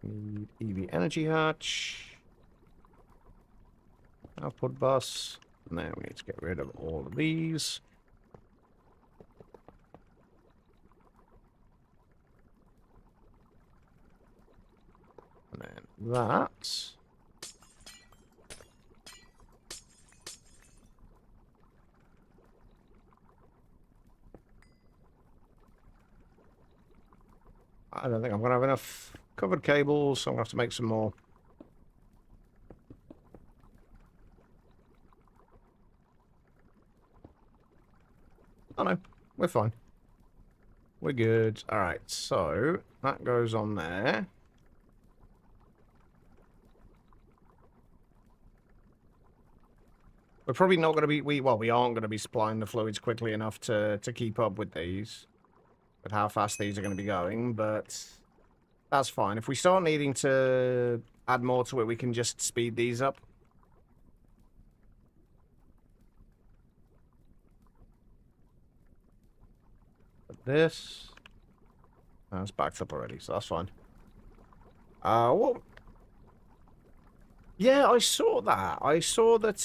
Need EV energy hatch. Output bus. And then we need to get rid of all of these. And then that. I don't think I'm going to have enough covered cables, so I'm going to have to make some more. Oh no, we're fine. We're good. Alright, so that goes on there. We're probably not going to be, we aren't going to be supplying the fluids quickly enough to keep up with these, with how fast these are going to be going, but that's fine. If we start needing to add more to it, we can just speed these up. But this, oh, it's backed up already, so that's fine. What? Yeah, I saw that. I saw that,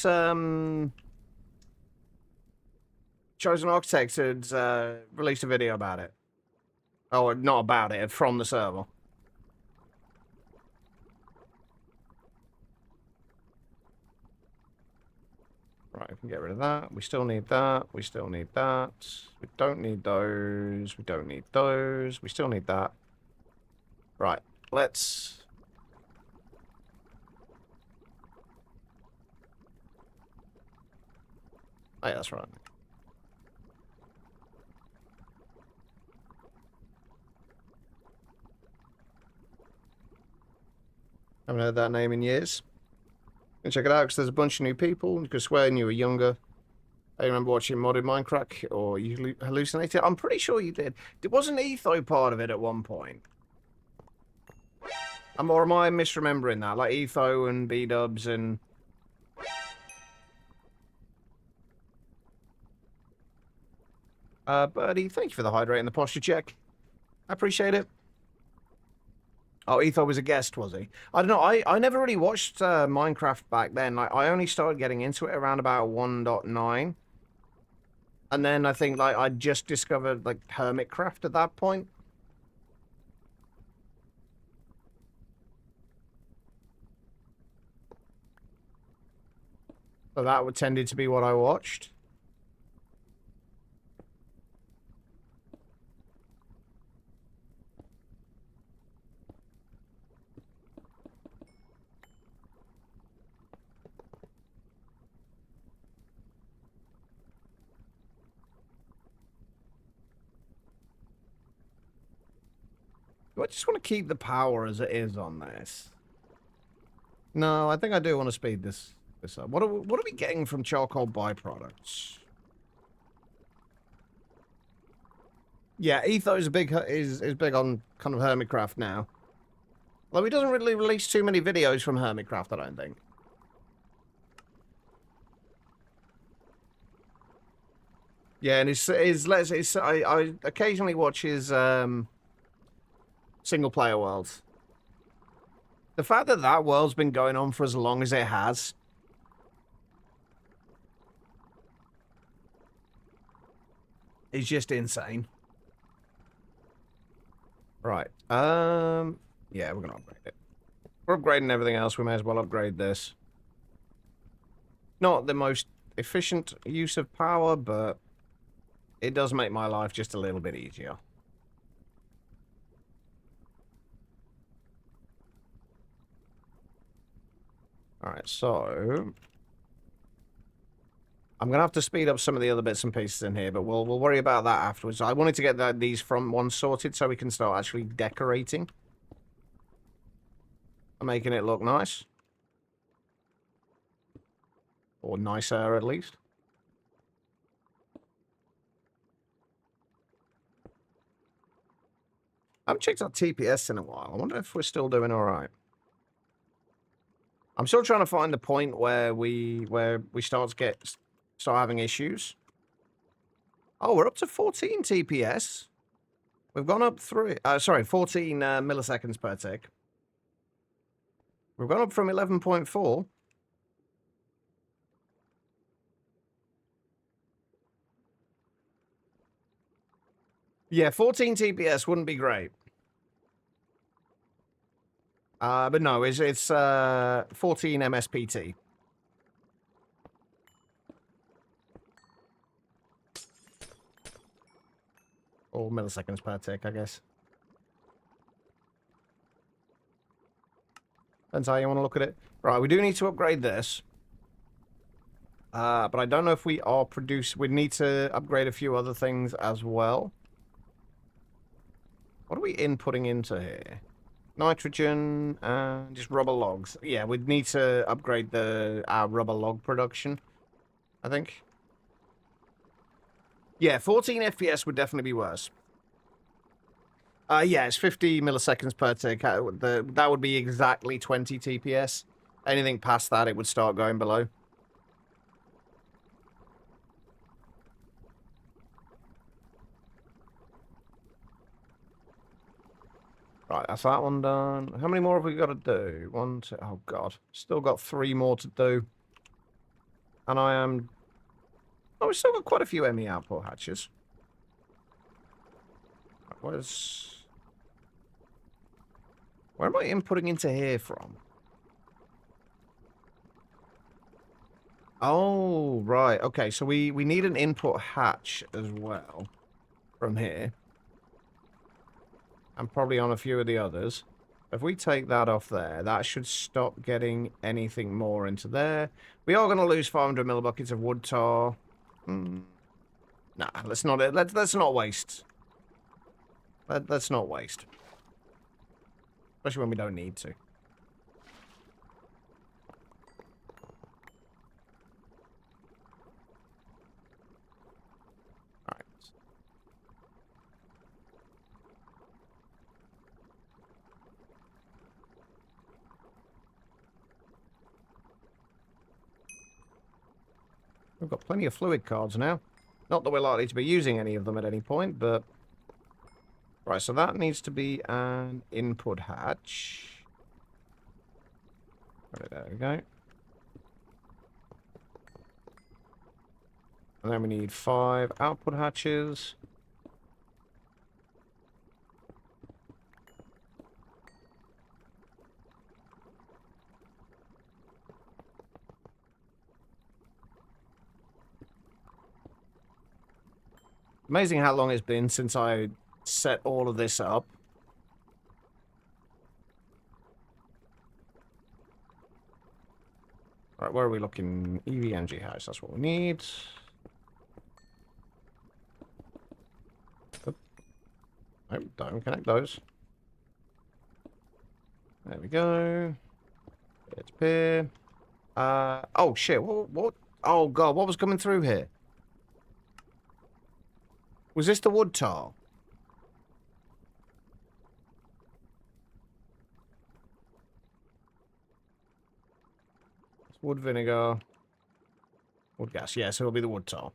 Chosen Architect had released a video about it. Oh, not about it, from the server. Right, we can get rid of that. We still need that. We still need that. We don't need those. We don't need those. We still need that. Right, let's... Oh, yeah, that's right. Haven't heard that name in years. Go check it out, because there's a bunch of new people. You could swear when you were younger. I remember watching modded Minecraft, or you hallucinated. I'm pretty sure you did. Wasn't Etho part of it at one point? Or am I misremembering that? Like Etho and B-dubs and... Birdie, thank you for the hydrate and the posture check. I appreciate it. Oh, Etho was a guest, was he? I don't know. I never really watched Minecraft back then. Like, I only started getting into it around about 1.9. And then I think, like, I just discovered, like, Hermitcraft at that point. So that would tended to be what I watched. Do I just want to keep the power as it is on this? No, I think I do want to speed this up. What are we getting from charcoal byproducts? Yeah, Etho is big on kind of Hermitcraft now. Though he doesn't really release too many videos from Hermitcraft, I don't think. Yeah, and I occasionally watch his single player worlds. The fact that that world's been going on for as long as it has is just insane. Right. Yeah, we're gonna upgrade it. We're upgrading everything else. We may as well upgrade this. Not the most efficient use of power, but it does make my life just a little bit easier. Alright, so... I'm going to have to speed up some of the other bits and pieces in here, but we'll worry about that afterwards. I wanted to get these front ones sorted so we can start actually decorating. And making it look nice. Or nicer, at least. I haven't checked our TPS in a while. I wonder if we're still doing alright. I'm still trying to find the point where we start having issues. Oh, we're up to 14 TPS. We've gone up 14 milliseconds per tick. We've gone up from 11.4. Yeah, 14 TPS wouldn't be great. But no, it's 14 MSPT. Or milliseconds per tick, I guess. Depends how you want to look at it. Right, we do need to upgrade this. But I don't know if we are we need to upgrade a few other things as well. What are we inputting into here? Nitrogen and just rubber logs. Yeah, we'd need to upgrade our rubber log production, I think. Yeah, 14 FPS would definitely be worse. Yeah, it's 50 milliseconds per tick. That would be exactly 20 TPS. Anything past that, it would start going below. Right, that's that one done. How many more have we got to do? One, two, oh god. Still got 3 more to do. And I am... Oh, we've still got quite a few ME output hatches. Where's... Where am I inputting into here from? Oh, right. Okay, so we need an input hatch as well from here. And probably on a few of the others. If we take that off there, that should stop getting anything more into there. We are going to lose 500 millibuckets of wood tar. Nah, let's not waste. Let's not waste. Especially when we don't need to. Alright. We've got plenty of fluid cards now. Not that we're likely to be using any of them at any point, but... Right, so that needs to be an input hatch. Right, there we go. And then we need 5 output hatches. Amazing how long it's been since I set all of this up. Right, where are we looking? EV energy house, that's what we need. Oop. Nope, don't connect those. There we go. It's here. Oh shit, what? Oh god, what was coming through here? Was this the wood tar? It's wood vinegar. Wood gas, yeah, so it'll be the wood tar.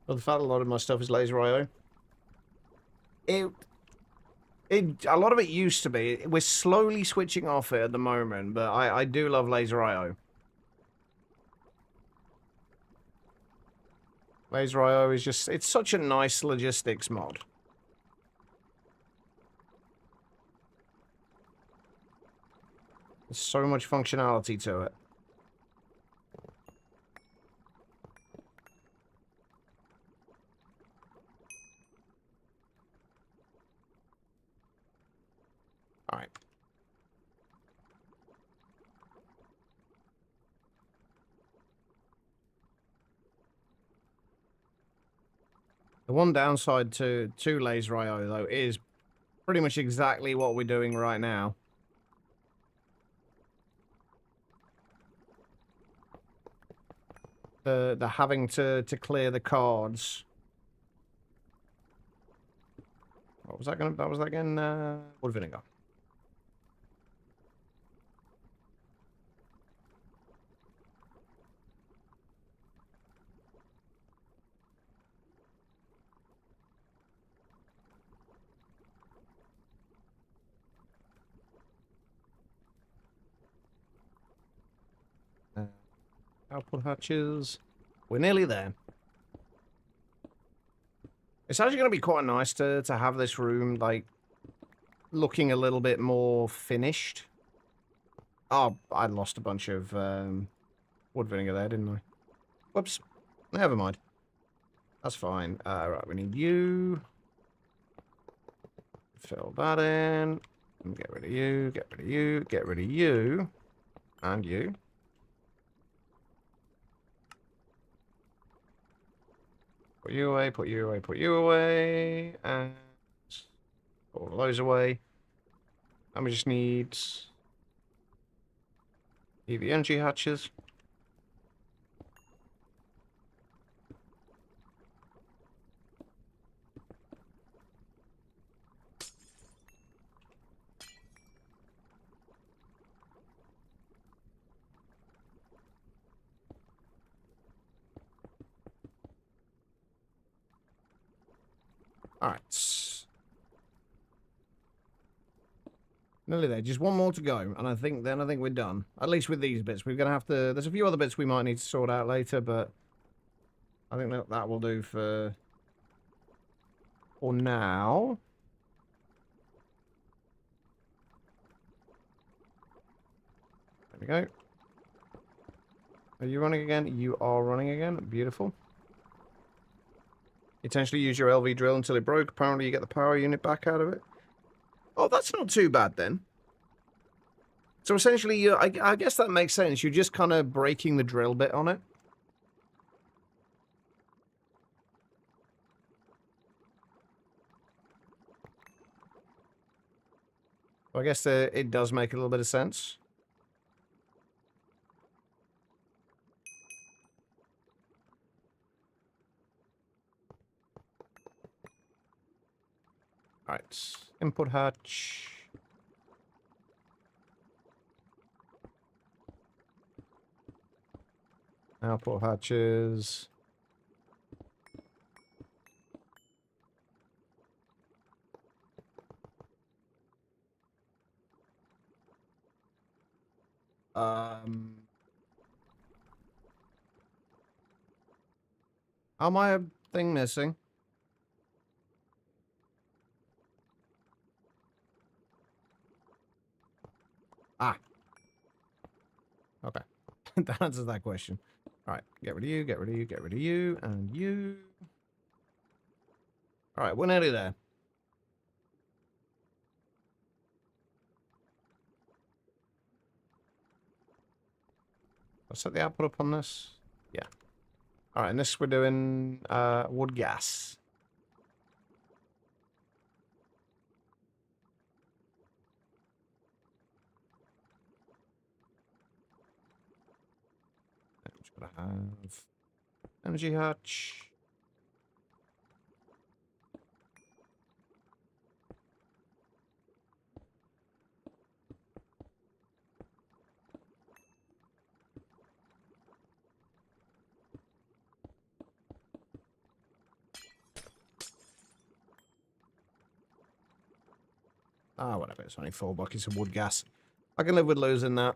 Well, the fact a lot of my stuff is laser IO. A lot of it used to be. We're slowly switching off it at the moment, but I do love laser IO. Laser IO is just, it's such a nice logistics mod. There's so much functionality to it. All right. The one downside to laser IO, though, is pretty much exactly what we're doing right now. The having to clear the cards. What was that gonna? That was that again. Wood vinegar. Output hatches. We're nearly there. It's actually going to be quite nice to have this room, like, looking a little bit more finished. Oh, I lost a bunch of wood vinegar there, didn't I? Whoops. Never mind. That's fine. Right, we need you. Fill that in. Get rid of you, get rid of you, get rid of you. And you. Put you away, put you away, put you away. And put all those away. And we just need EV energy hatches. Alright. Nearly there. Just one more to go. And I think we're done. At least with these bits. We're going to have to... There's a few other bits we might need to sort out later, but... I think that will do for now. There we go. Are you running again? You are running again. Beautiful. Essentially use your LV drill until it broke. Apparently you get the power unit back out of it. Oh, that's not too bad then. So essentially, I guess that makes sense. You're just kind of breaking the drill bit on it. I guess it does make a little bit of sense. Alright. Input hatch. Output hatches. How am I a thing missing? Ah. Okay. That answers that question. Alright, get rid of you, get rid of you, get rid of you, and you. Alright, we're nearly there. I'll set the output up on this. Yeah. Alright, and this we're doing wood gas. Just gotta have energy hatch. Ah, whatever. It's only 4 buckets of wood gas. I can live with losing that.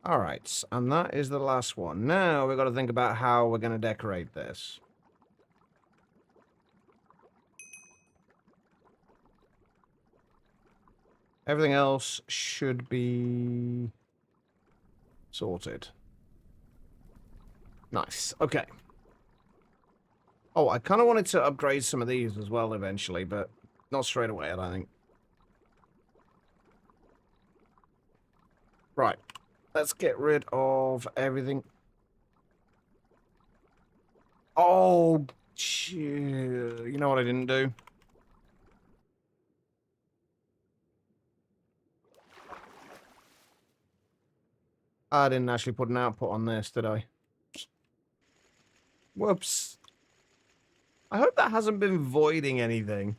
All right, and that is the last one. Now we've got to think about how we're going to decorate this. Everything else should be sorted. Nice. Okay. Oh, I kind of wanted to upgrade some of these as well eventually, but not straight away, I don't think. Right. Let's get rid of everything. Oh, you know what I didn't do? I didn't actually put an output on this, did I? Whoops. I hope that hasn't been voiding anything.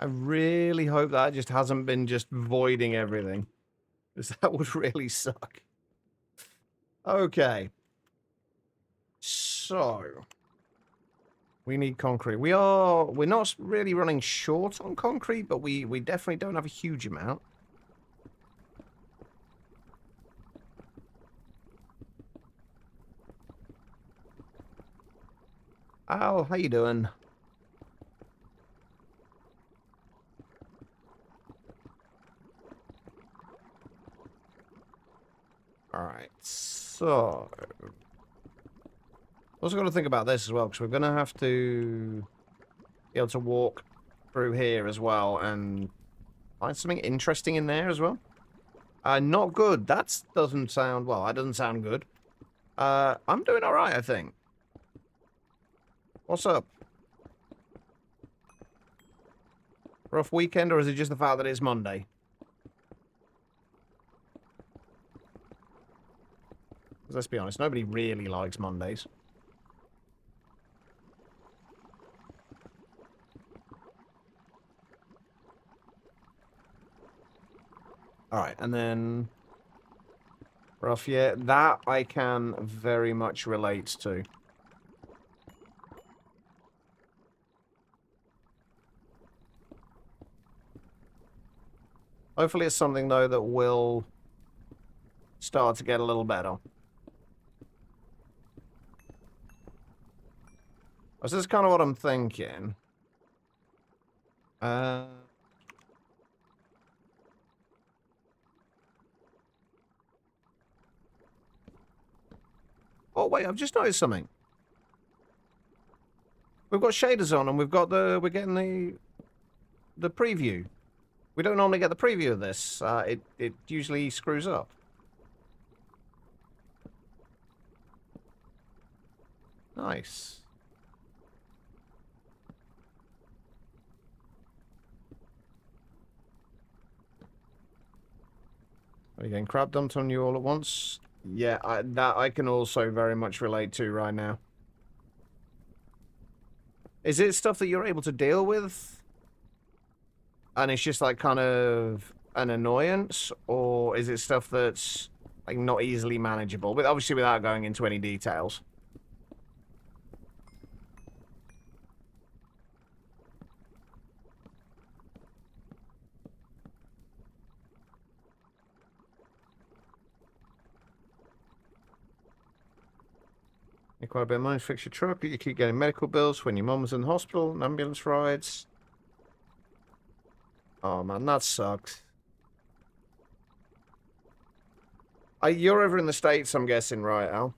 I really hope that just hasn't been just voiding everything. Because that would really suck. Okay. So. We need concrete. We're not really running short on concrete, but we definitely don't have a huge amount. Al, how you doing? Alright, so... Also got to think about this as well, because we're going to have to be able to walk through here as well, and find something interesting in there as well. Not good. That doesn't sound... Well, that doesn't sound good. I'm doing alright, I think. What's up? Rough weekend, or is it just the fact that it's Monday? Let's be honest, nobody really likes Mondays. Alright, and then... Rough, yeah, that I can very much relate to. Hopefully it's something, though, that will start to get a little better. This is kind of what I'm thinking. Oh, wait, I've just noticed something. We've got shaders on and we're getting the preview. We don't normally get the preview of this. It usually screws up. Nice. Are you getting crap dumped on you all at once? Yeah, that I can also very much relate to right now. Is it stuff that you're able to deal with? And it's just like kind of an annoyance? Or is it stuff that's like not easily manageable? But obviously without going into any details. You quite a bit of money to fix your truck, but you keep getting medical bills when your mum was in the hospital and ambulance rides. Oh man, that sucks. You're over in the States, I'm guessing, right, Al?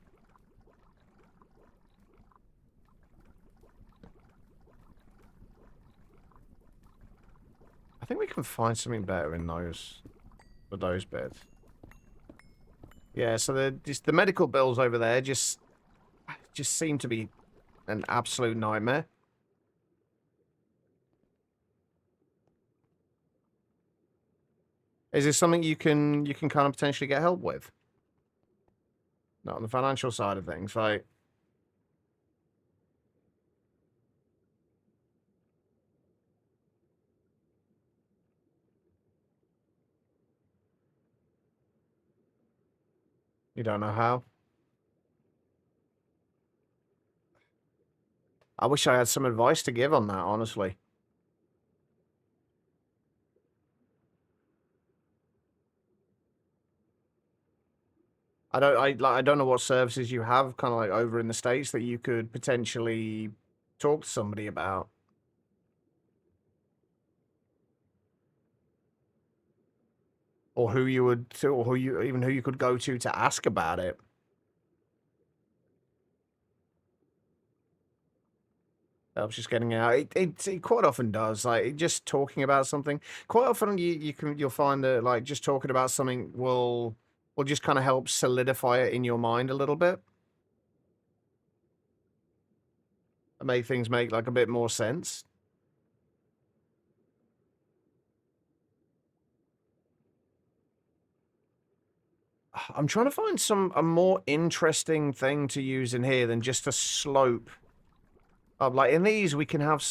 I think we can find something better in those, for those bits. Yeah, so the medical bills over there just seem to be an absolute nightmare. Is this something you can kind of potentially get help with? Not on the financial side of things, like... You don't know how? I wish I had some advice to give on that, honestly. I don't know what services you have kind of like over in the States that you could potentially talk to somebody about. Or who you would, or who you could go to ask about it. Helps just getting out. It quite often does. Like just talking about something. Quite often you'll find that like just talking about something will just kind of help solidify it in your mind a little bit. And make things make like a bit more sense. I'm trying to find a more interesting thing to use in here than just a slope. Like in these we can have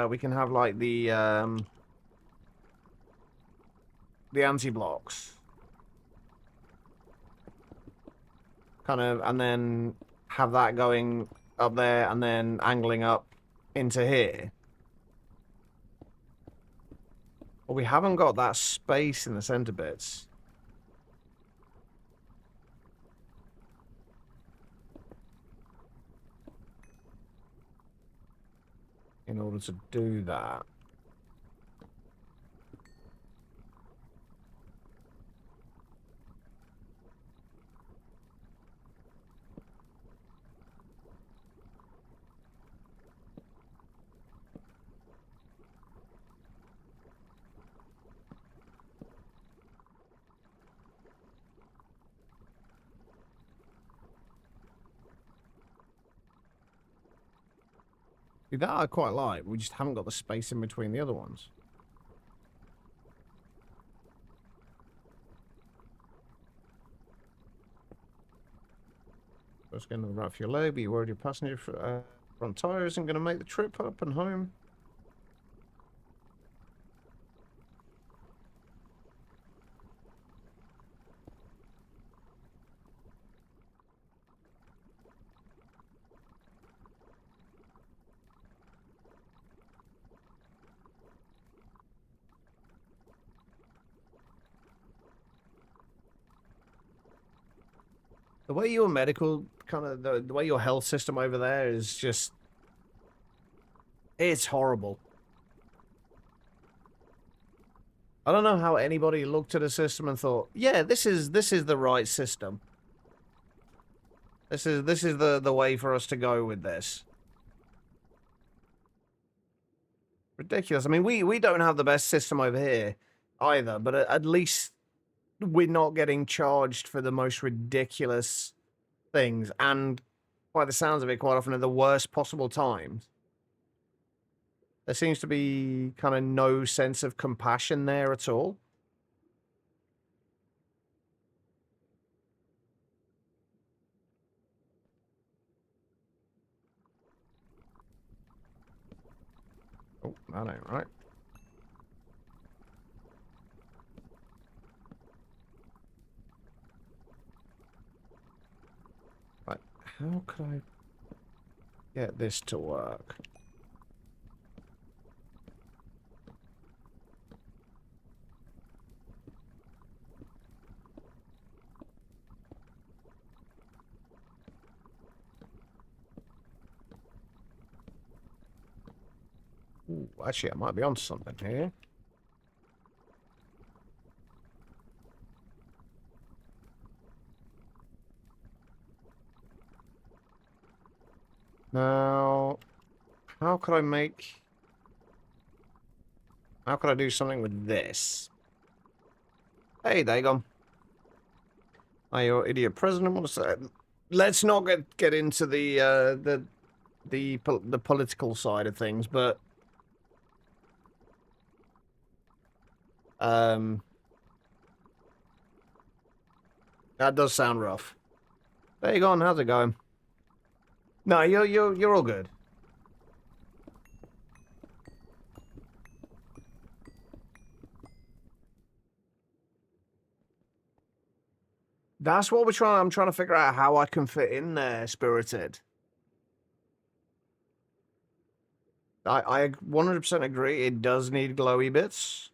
we can have like the anti-blocks. Kind of, and then have that going up there and then angling up into here. But we haven't got that space in the center bits. In order to do that. See, that I quite like. We just haven't got the space in between the other ones. First getting the right for your leg, but you're worried your passenger front tire isn't going to make the trip up and home. The way your medical, kind of, the way your health system over there is just... It's horrible. I don't know how anybody looked at a system and thought, yeah, this is the right system. This is the way for us to go with this. Ridiculous. I mean, we don't have the best system over here either, but at least we're not getting charged for the most ridiculous things, and by the sounds of it, quite often at the worst possible times. There seems to be kind of no sense of compassion there at all. Oh, that ain't right. Right, how could I get this to work? Ooh, actually, I might be onto something here. Now, how could I make... How could I do something with this? Hey, there you go. Hi, your idiot president. What's that? Let's not get into the political side of things, but that does sound rough. There you go. How's it going? No, you're all good. That's what I'm trying to figure out how I can fit in there, Spirited. I 100% agree. It does need glowy bits.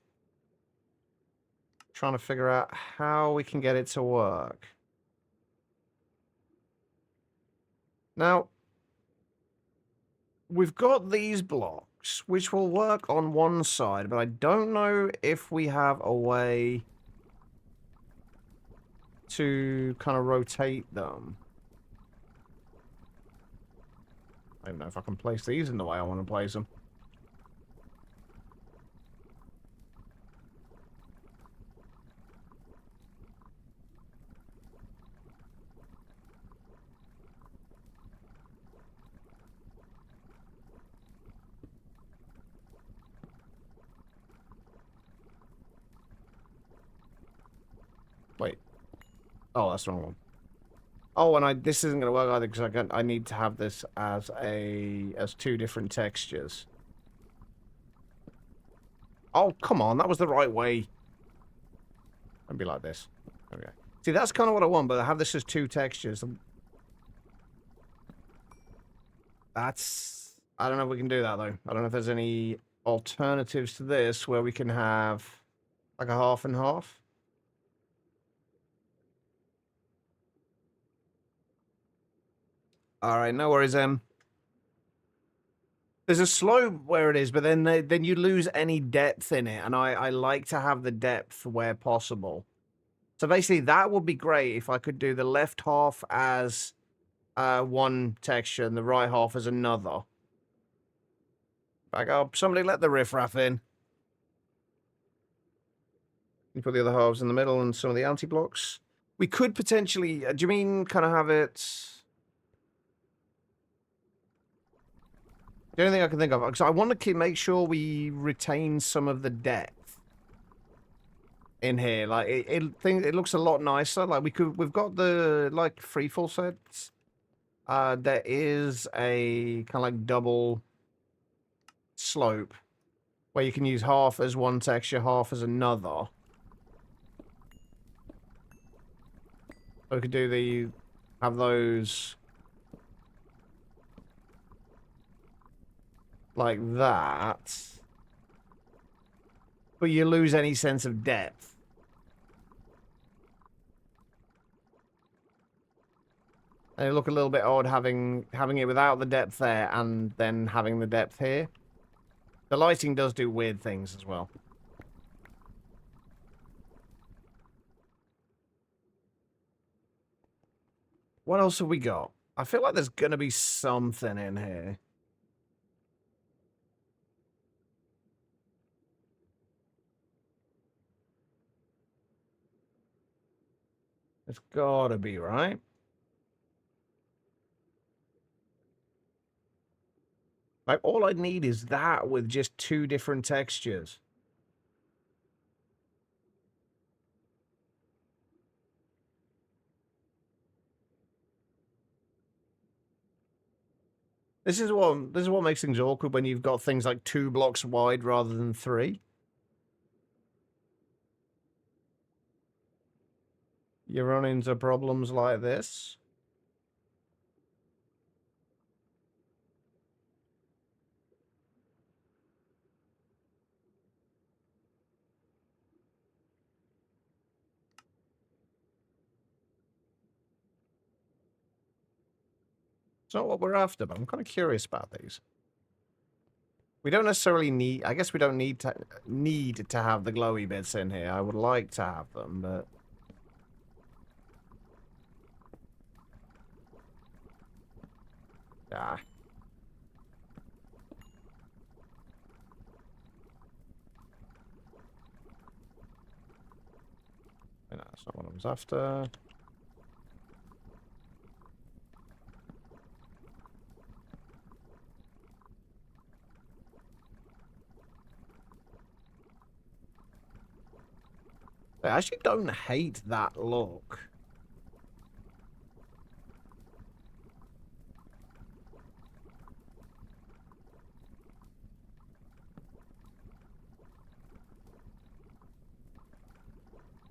Trying to figure out how we can get it to work. Now, we've got these blocks, which will work on one side, but I don't know if we have a way to kind of rotate them. I don't know if I can place these in the way I want to place them. Wait. Oh, that's the wrong one. Oh, and this isn't going to work either because I need to have this as two different textures. Oh, come on, that was the right way. It'd be like this. Okay. See, that's kind of what I want, but I have this as two textures. That's... I don't know if we can do that, though. I don't know if there's any alternatives to this where we can have like a half and half. All right, no worries, There's a slope where it is, but then you lose any depth in it, and I like to have the depth where possible. So basically, that would be great if I could do the left half as one texture and the right half as another. Back up. Somebody let the riffraff in. You put the other halves in the middle and some of the anti-blocks. We could potentially... do you mean kind of have it... The only thing I can think of, because I want to make sure we retain some of the depth in here. Like it looks a lot nicer. Like we've got the like freefall sets. There is a kind of like double slope where you can use half as one texture, half as another. So we could do have those like that, but you lose any sense of depth. And it look a little bit odd having it without the depth there and then having the depth here. The lighting does do weird things as well. What else have we got? I feel like there's gonna be something in here. It's gotta be, right? Like, all I need is that with just two different textures. This is what makes things awkward when you've got things like 2 blocks wide rather than 3. You run into problems like this. It's not what we're after, but I'm kind of curious about these. We don't necessarily need... I guess we don't need to have the glowy bits in here. I would like to have them, but... Ah. No, that's not what I was after. I actually don't hate that look.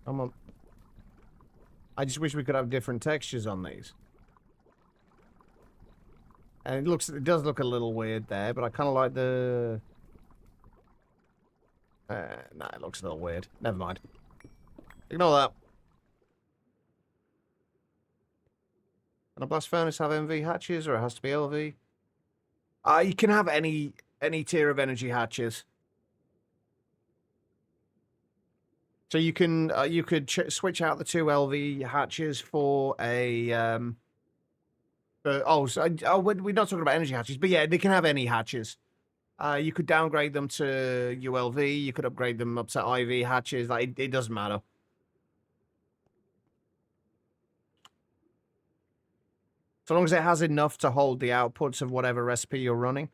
Come on. I just wish we could have different textures on these. And it does look a little weird there, but I kind of like the... nah, it looks a little weird. Never mind. Ignore that. Can a blast furnace have MV hatches, or it has to be LV? You can have any tier of energy hatches. So you can you could switch out the 2 LV hatches for a we're not talking about energy hatches, but yeah, they can have any hatches. You could downgrade them to ULV. You could upgrade them up to IV hatches. Like it doesn't matter. So long as it has enough to hold the outputs of whatever recipe you're running,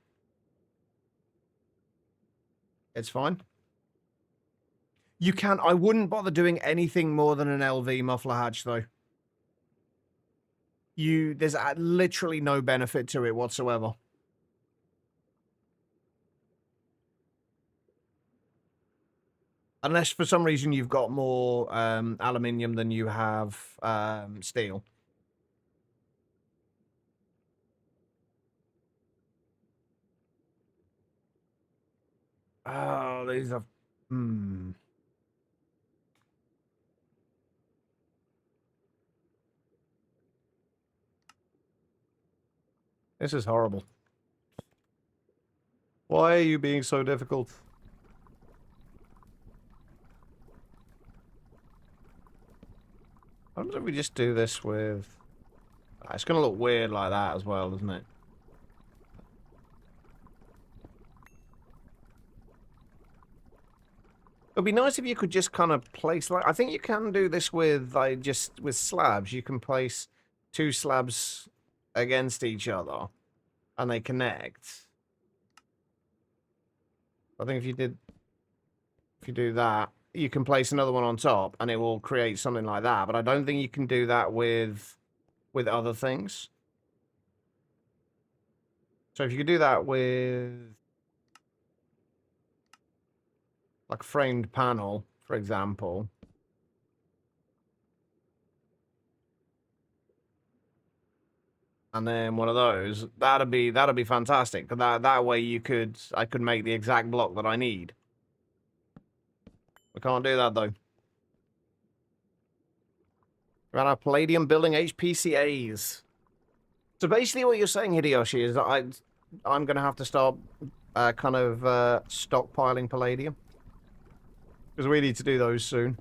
it's fine. You can. I wouldn't bother doing anything more than an LV muffler hatch, though. There's literally no benefit to it whatsoever. Unless for some reason you've got more aluminium than you have steel. Oh, these are... This is horrible. Why are you being so difficult? What happens if we just do this with... It's going to look weird like that as well, isn't it? It'd be nice if you could just kind of place... like I think you can do this with just with slabs. You can place 2 slabs against each other and they connect. I think if you do that, you can place another one on top and it will create something like that. But I don't think you can do that with other things. So if you could do that with like a framed panel, for example. And then one of those, that'd be fantastic. That way I could make the exact block that I need. We can't do that though. Ran out of palladium building HPCAs. So basically what you're saying, Hideyoshi, is that I'm going to have to start stockpiling palladium. Because we need to do those soon.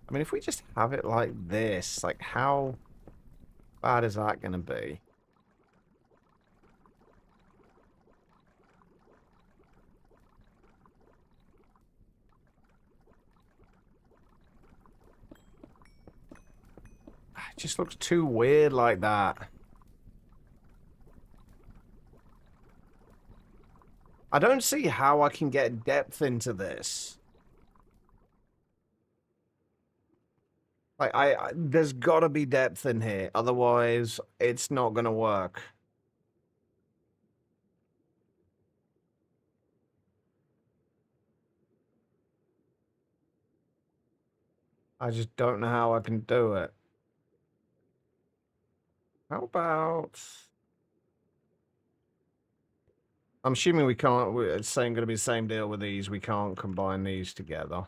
I mean, if we just have it like this, like how bad is that going to be? It just looks too weird like that. I don't see how I can get depth into this. Like, there's got to be depth in here. Otherwise, it's not going to work. I just don't know how I can do it. How about... I'm assuming we can't... It's going to be the same deal with these. We can't combine these together.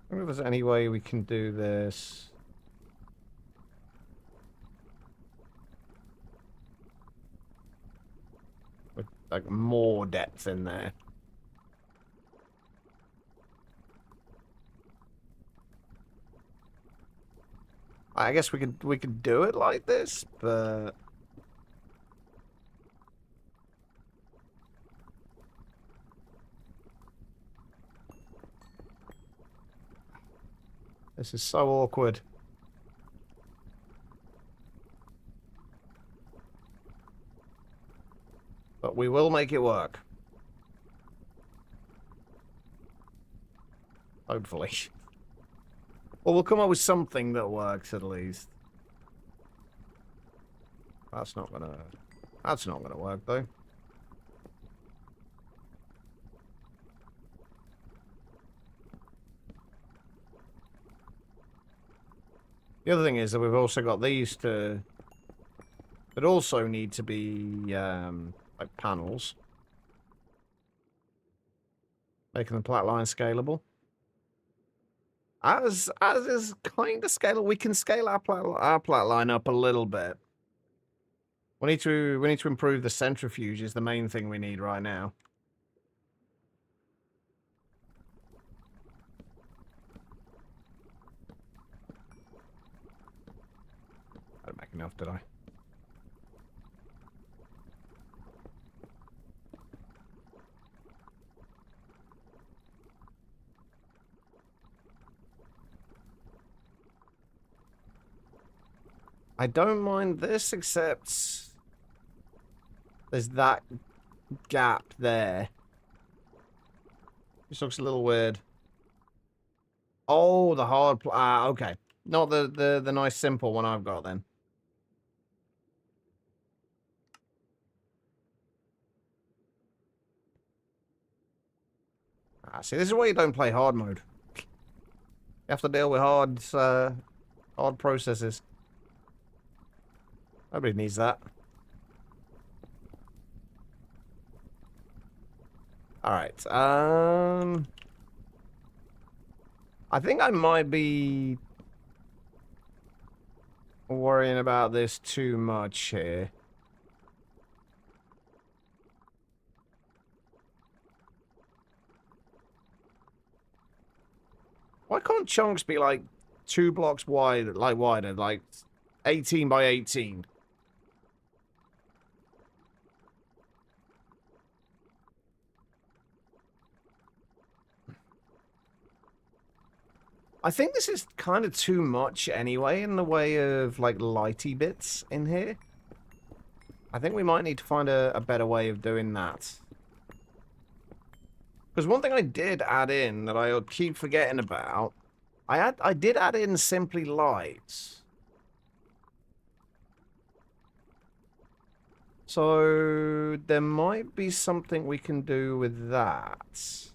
I wonder if there's any way we can do this. With, like, more depth in there. I guess we could do it like this, but... This is so awkward. But we will make it work. Hopefully. Well, we'll come up with something that works at least. That's not gonna work though. The other thing is that we've also got these that also need to be like panels, making the plat line scalable. As is kind of scalable, we can scale our plat line up a little bit. We need to improve the centrifuge is the main thing we need right now. I didn't make enough, did I? I don't mind this, except there's that gap there. This looks a little weird. Oh, the hard okay. Not the nice simple one I've got then. See, this is why you don't play hard mode. You have to deal with hard processes. Nobody needs that. Alright, I think I might be worrying about this too much here. Why can't chunks be like 2 blocks wide, like wider, like 18 by 18? I think this is kind of too much anyway in the way of like lighty bits in here. I think we might need to find a better way of doing that. Because one thing I did add in that I keep forgetting about, I did add in simply lights. So there might be something we can do with that.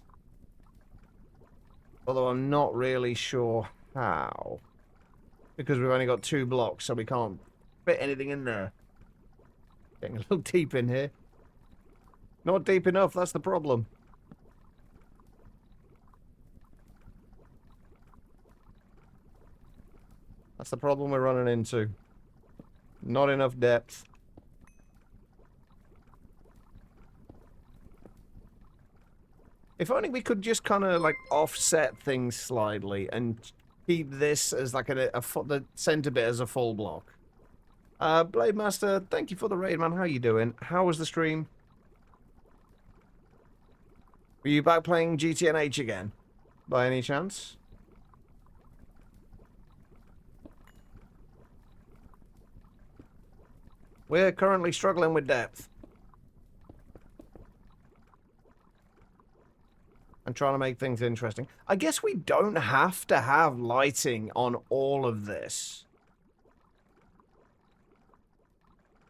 Although I'm not really sure how. Because we've only got 2 blocks, so we can't fit anything in there. Getting a little deep in here. Not deep enough, that's the problem. That's the problem we're running into. Not enough depth. If only we could just kind of like offset things slightly and keep this as like the center bit as a full block. Blade Master, thank you for the raid, man. How you doing? How was the stream? Were you back playing GTNH again? By any chance? We're currently struggling with depth. And trying to make things interesting. I guess we don't have to have lighting on all of this.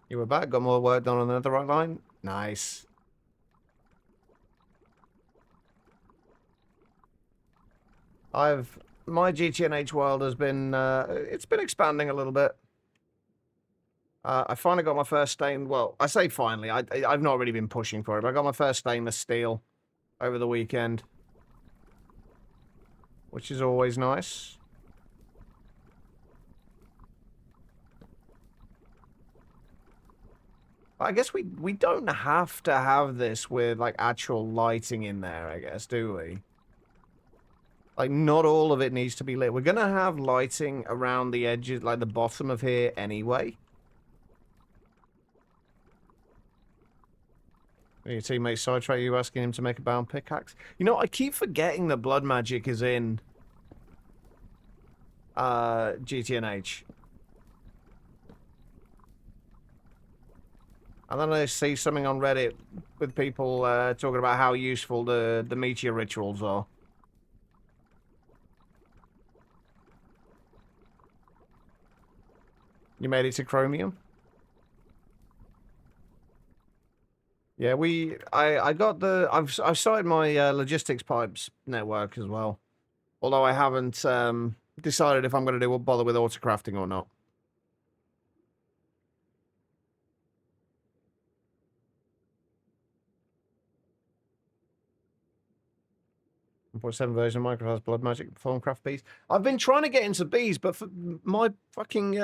You were back, got more work done on the right line? Nice. My GTNH world has been, it's been expanding a little bit. I finally got my first stain, well, I say finally, I've not really been pushing for it, but I got my first stainless steel over the weekend, which is always nice. I guess we don't have to have this with like actual lighting in there, I guess, do we? Like, not all of it needs to be lit. We're gonna have lighting around the edges, like the bottom of here anyway. Your teammate sidetrack you asking him to make a bound pickaxe? You know, I keep forgetting that blood magic is in GTNH. And then I see something on Reddit with people talking about how useful the meteor rituals are. You made it to Chromium? Yeah, I've started my logistics pipes network as well. Although I haven't decided if I'm going to bother with autocrafting or not. 1.7 version of Minecraft has blood magic Formcraft bees. I've been trying to get into bees, but for my fucking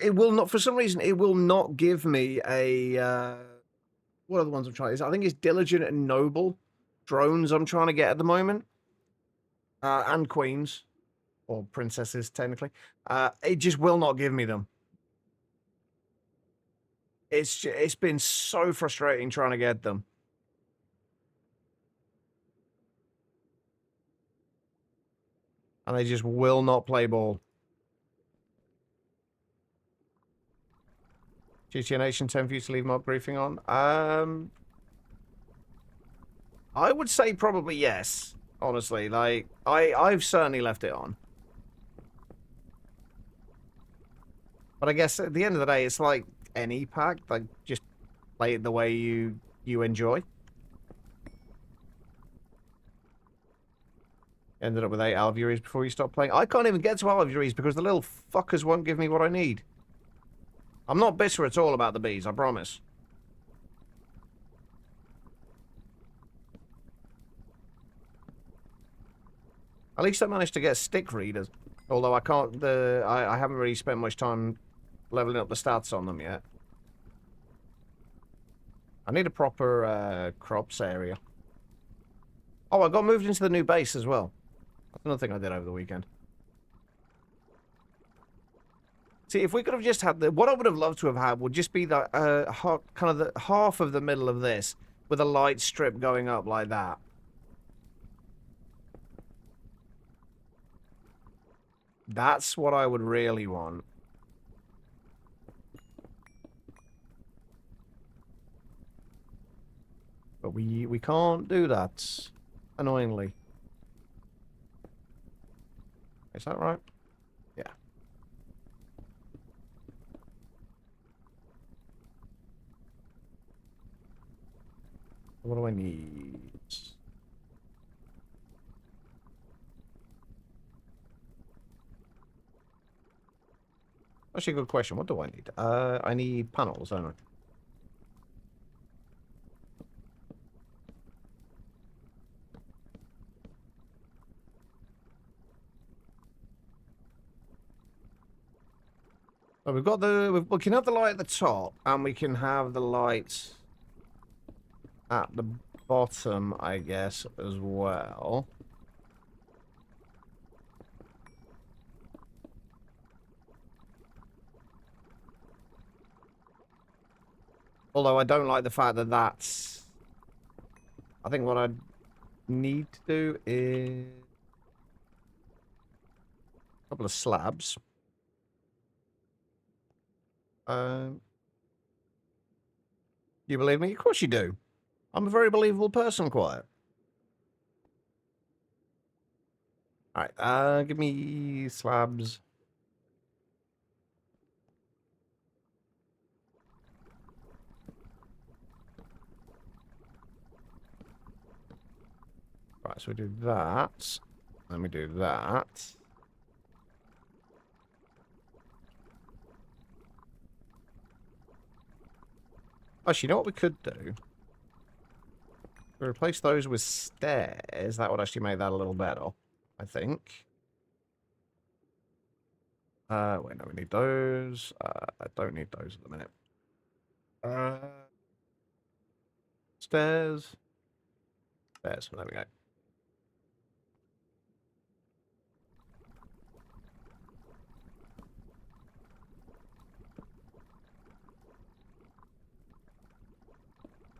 it will not, for some reason it will not give me a what are the ones I'm trying? I think it's diligent and noble drones I'm trying to get at the moment, and queens or princesses technically. It just will not give me them. It's been so frustrating trying to get them. And they just will not play ball. GTA Nation 10 for you to leave mob briefing on. I would say probably yes. Honestly, like I've certainly left it on. But I guess at the end of the day, it's like any pack. Like just play it the way you enjoy. Ended up with 8 alvearies before you stop playing. I can't even get to alvearies because the little fuckers won't give me what I need. I'm not bitter at all about the bees, I promise. At least I managed to get stick readers. Although I can't, I haven't really spent much time leveling up the stats on them yet. I need a proper crops area. Oh, I got moved into the new base as well. That's another thing I did over the weekend. See, if we could have just had what I would have loved to have had would just be the kind of the half of the middle of this with a light strip going up like that. That's what I would really want. But we can't do that, annoyingly. Is that right? Yeah. What do I need? Actually, a good question. What do I need? I need panels, don't I? So we've got we can have the light at the top, and we can have the light at the bottom, I guess, as well. Although I don't like the fact that that's... I think what I need to do is... a couple of slabs. You believe me? Of course you do. I'm a very believable person, Quiet. Alright, give me slabs. Right, so we do that. Then we do that. Actually, you know what we could do? We replace those with stairs. That would actually make that a little better, I think. Wait, no, we need those. I don't need those at the minute. Stairs. Stairs. There we go.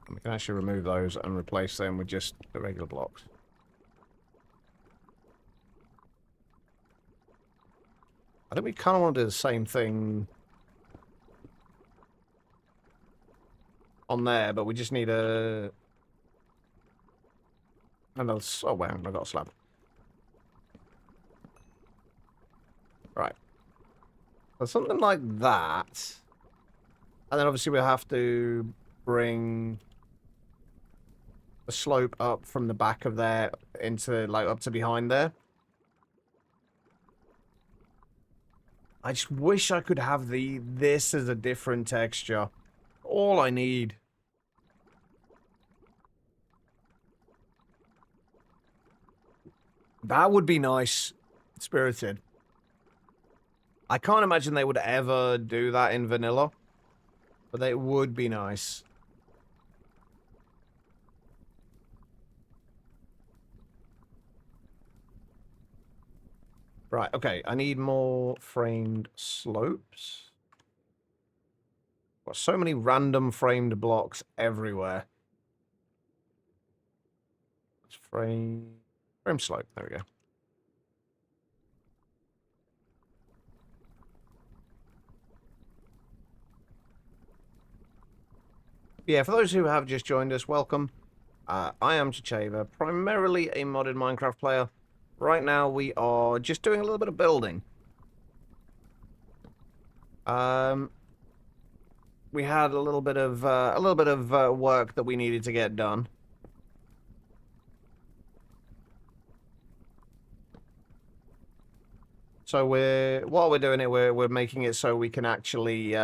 And we can actually remove those and replace them with just the regular blocks. I think we kind of want to do the same thing on there, but we just need a... another... oh, wow, I got a slab. Right. So something like that. And then obviously we'll have to bring the slope up from the back of there into, like, up to behind there. I just wish I could have this as a different texture. All I need. That would be nice. Spirited. I can't imagine they would ever do that in vanilla. But they would be nice. Right, okay. I need more framed slopes. Got so many random framed blocks everywhere. Let's frame slope. There we go. Yeah, for those who have just joined us, welcome. I am Chicheva, primarily a modded Minecraft player. Right now, we are just doing a little bit of building. We had a little bit of work that we needed to get done. So while we're doing it, we're making it so we can actually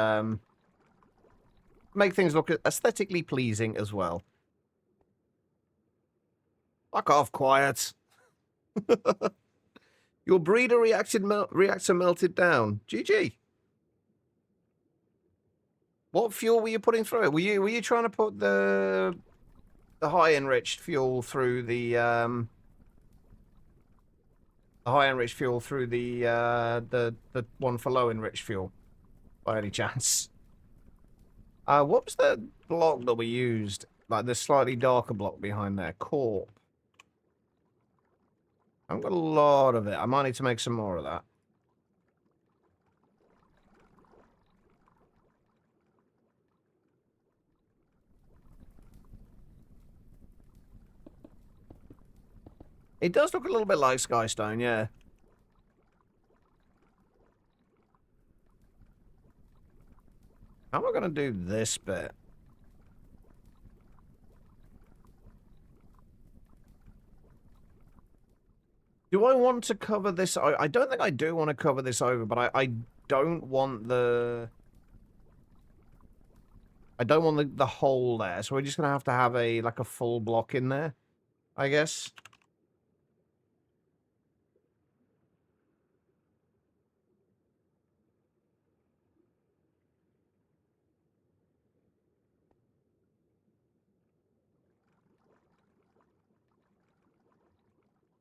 make things look aesthetically pleasing as well. Fuck off, quiet. Your breeder reactor melted down. GG. What fuel were you putting through it? Were you trying to put the high enriched fuel through the high enriched fuel through the one for low enriched fuel by any chance? What was the block that we used? Like the slightly darker block behind there. Corp. I've got a lot of it. I might need to make some more of that. It does look a little bit like Skystone, yeah. How am I going to do this bit? Do I want to cover this? I don't think I do want to cover this over, but I don't want the... I don't want the hole there, so we're just going to have a, like a full block in there, I guess.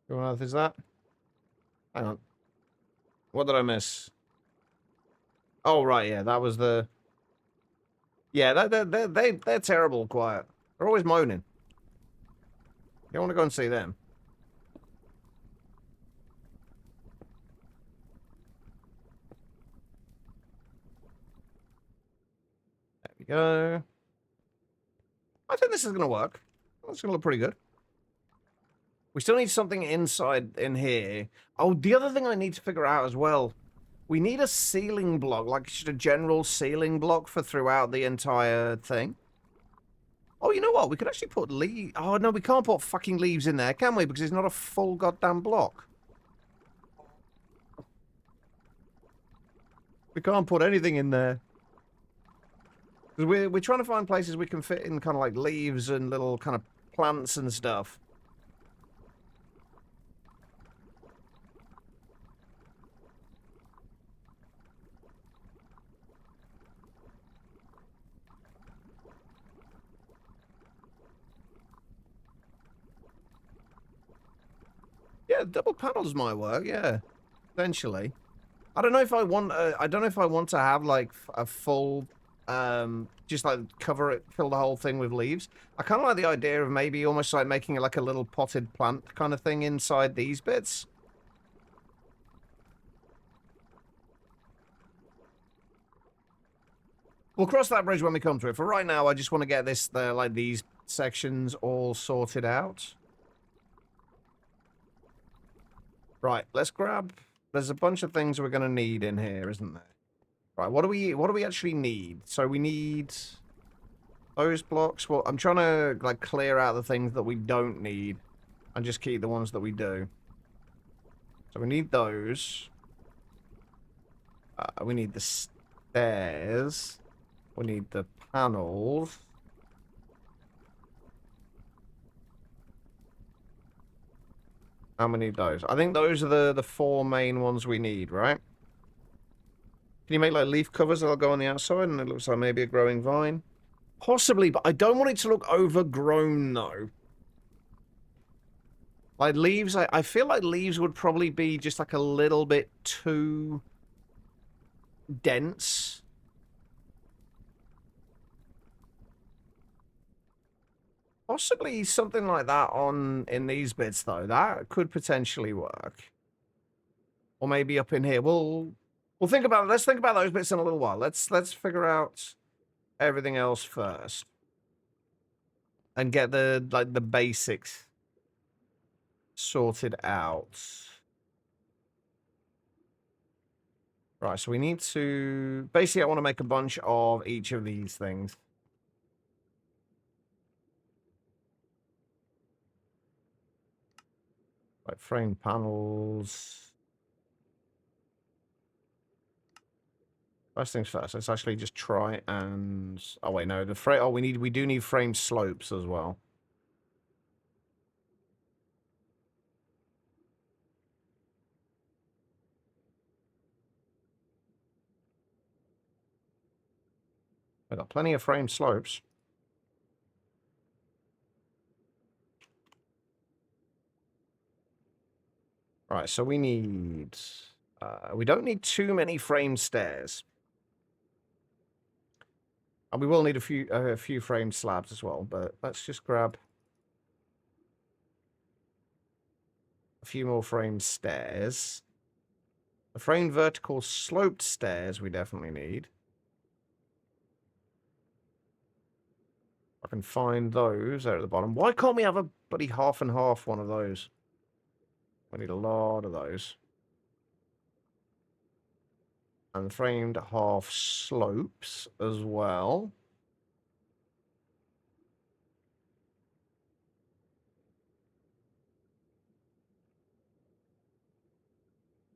What on earth is that? Hang on. What did I miss? Oh, right, yeah, that was the... Yeah, they're terrible quiet. They're always moaning. You don't want to go and see them. There we go. I think this is going to work. It's going to look pretty good. We still need something inside in here. Oh, the other thing I need to figure out as well. We need a ceiling block, like just a general ceiling block for throughout the entire thing. Oh, you know what? We could actually put leaves. Oh, no, we can't put fucking leaves in there, can we? Because it's not a full goddamn block. We can't put anything in there. Because we're trying to find places we can fit in kind of like leaves and little kind of plants and stuff. Yeah, double panels might work. Yeah, eventually. I don't know if I want. I don't know if I want to have like a full, just like cover it, fill the whole thing with leaves. I kind of like the idea of maybe almost like making it like a little potted plant kind of thing inside these bits. We'll cross that bridge when we come to it. For right now, I just want to get this, like these sections all sorted out. Right, let's grab... There's a bunch of things we're going to need in here, isn't there? Right, what do we actually need? So we need those blocks. Well, I'm trying to like clear out the things that we don't need and just keep the ones that we do. So we need those. We need the stairs. We need the panels. And we need those. I think those are the four main ones we need, right? Can you make like leaf covers that'll go on the outside and it looks like maybe a growing vine? Possibly, but I don't want it to look overgrown though. Like leaves, I feel like leaves would probably be just like a little bit too dense. Possibly something like that in these bits though. That could potentially work. Or maybe up in here. We'll think about it. Let's think about those bits in a little while. Let's figure out everything else first. And get the basics sorted out. Right, so we need to... Basically, I want to make a bunch of each of these things. Like frame panels. First things first, let's actually just try and... Oh, wait, no. We do need frame slopes as well. I've got plenty of frame slopes. Right, so we need... we don't need too many frame stairs. And we will need a few frame slabs as well, but let's just grab a few more frame stairs. The frame vertical sloped stairs we definitely need. I can find those there at the bottom. Why can't we have a bloody half and half one of those? We need a lot of those. And framed half slopes as well.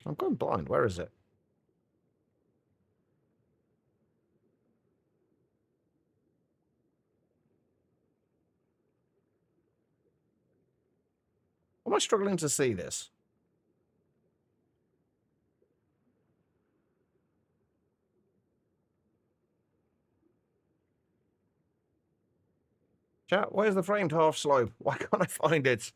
I'm going blind. Where is it? Am I struggling to see this? Chat, where's the framed half slope? Why can't I find it?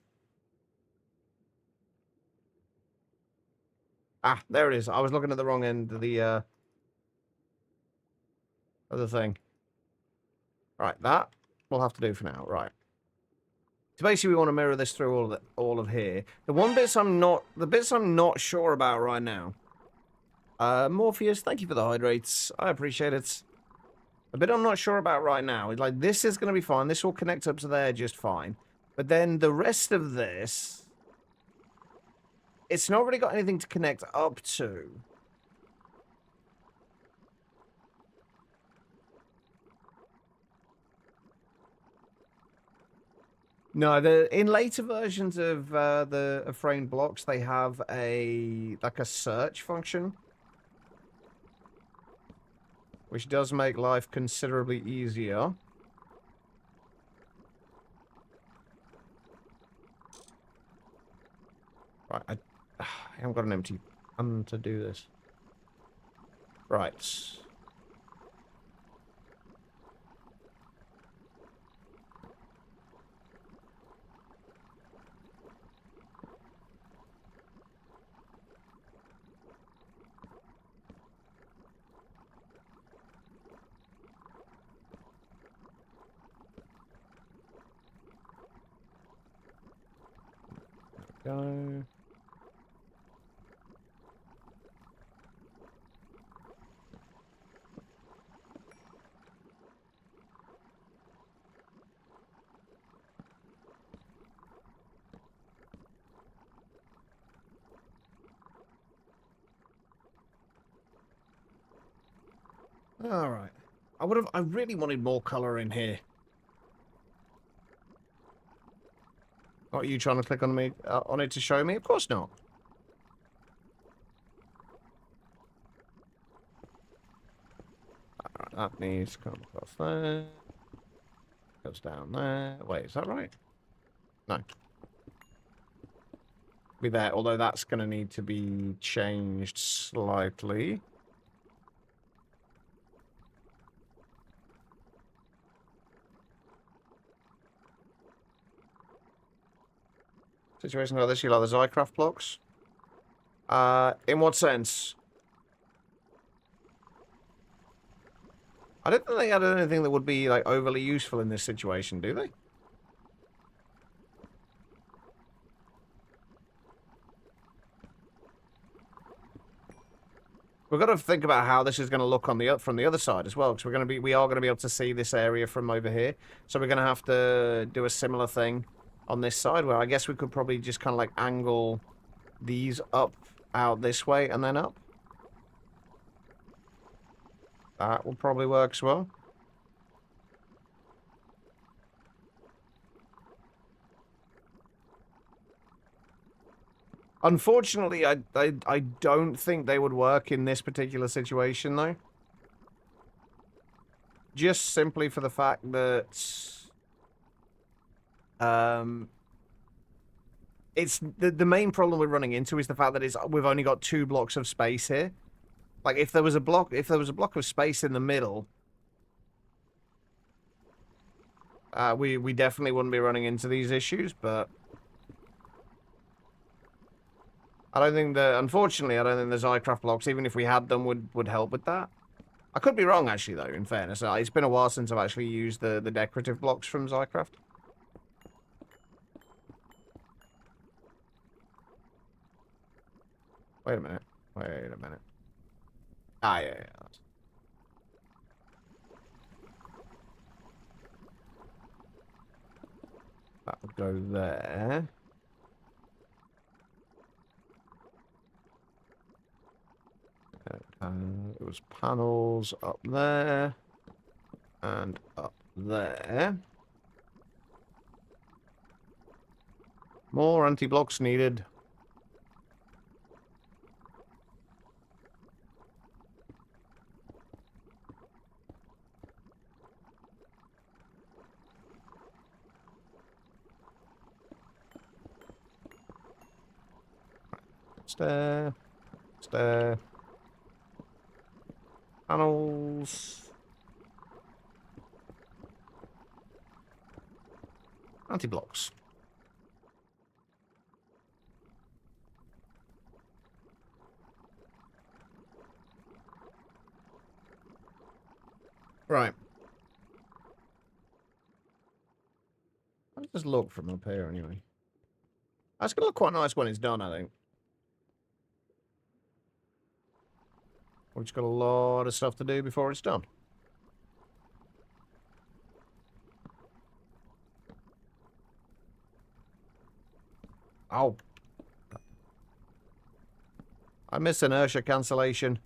Ah, there it is. I was looking at the wrong end of the thing. Right, that we'll have to do for now. Right. So basically, we want to mirror this through all of here. The bits I'm not sure about right now. Morpheus, thank you for the hydrates. I appreciate it. The bit I'm not sure about right now is like this is going to be fine. This will connect up to there just fine. But then the rest of this, it's not really got anything to connect up to. No, in later versions of the framed blocks, they have a search function, which does make life considerably easier. Right, I haven't got an empty pan to do this. Right. Go. All right. I really wanted more color in here. Not you trying to click on me on it to show me? Of course not. that needs to come across there. Goes down there. Wait, is that right? No. Be there, although that's going to need to be changed slightly. Situation like this, you like the Zycraft blocks? In what sense? I don't think they had anything that would be, like, overly useful in this situation, do they? We've got to think about how this is going to look on the from the other side as well, because we are going to be able to see this area from over here. So we're going to have to do a similar thing on this side, where I guess we could probably just kind of like angle these up out this way and then up. That will probably work as well. Unfortunately, I don't think they would work in this particular situation, though. Just simply for the fact that... it's the main problem we're running into is the fact that we've only got 2 blocks of space here. Like, if there was a block of space in the middle, we definitely wouldn't be running into these issues, but I don't think unfortunately, I don't think the Zycraft blocks, even if we had them, would help with that. I could be wrong, actually, though, in fairness. It's been a while since I've actually used the decorative blocks from Zycraft. Wait a minute. Wait a minute. Ah, yeah. That would go there. It was panels up there. And up there. More anti-blocks needed. Stair. Stair. Panels. Anti-blocks. Right. Let's just look from up here anyway. That's going to look quite nice when it's done, I think. We've just got a lot of stuff to do before it's done. Oh. I missed inertia cancellation.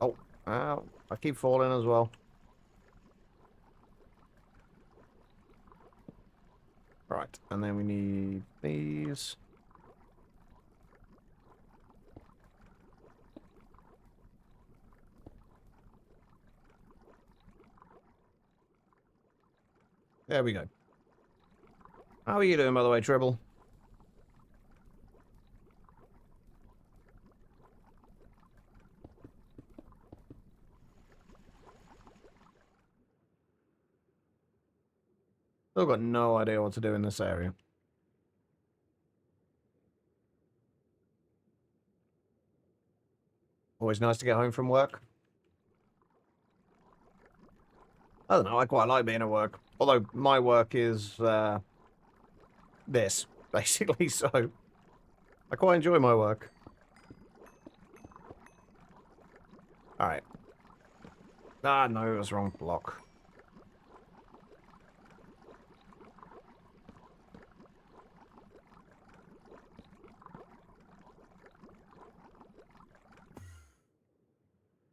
Oh. Ow. I keep falling as well. Right. And then we need these. There we go. How are you doing, by the way, Tribble? Still got no idea what to do in this area. Always nice to get home from work. I don't know, I quite like being at work. Although my work is this, basically, so I quite enjoy my work. Alright. Ah, no, it was wrong block.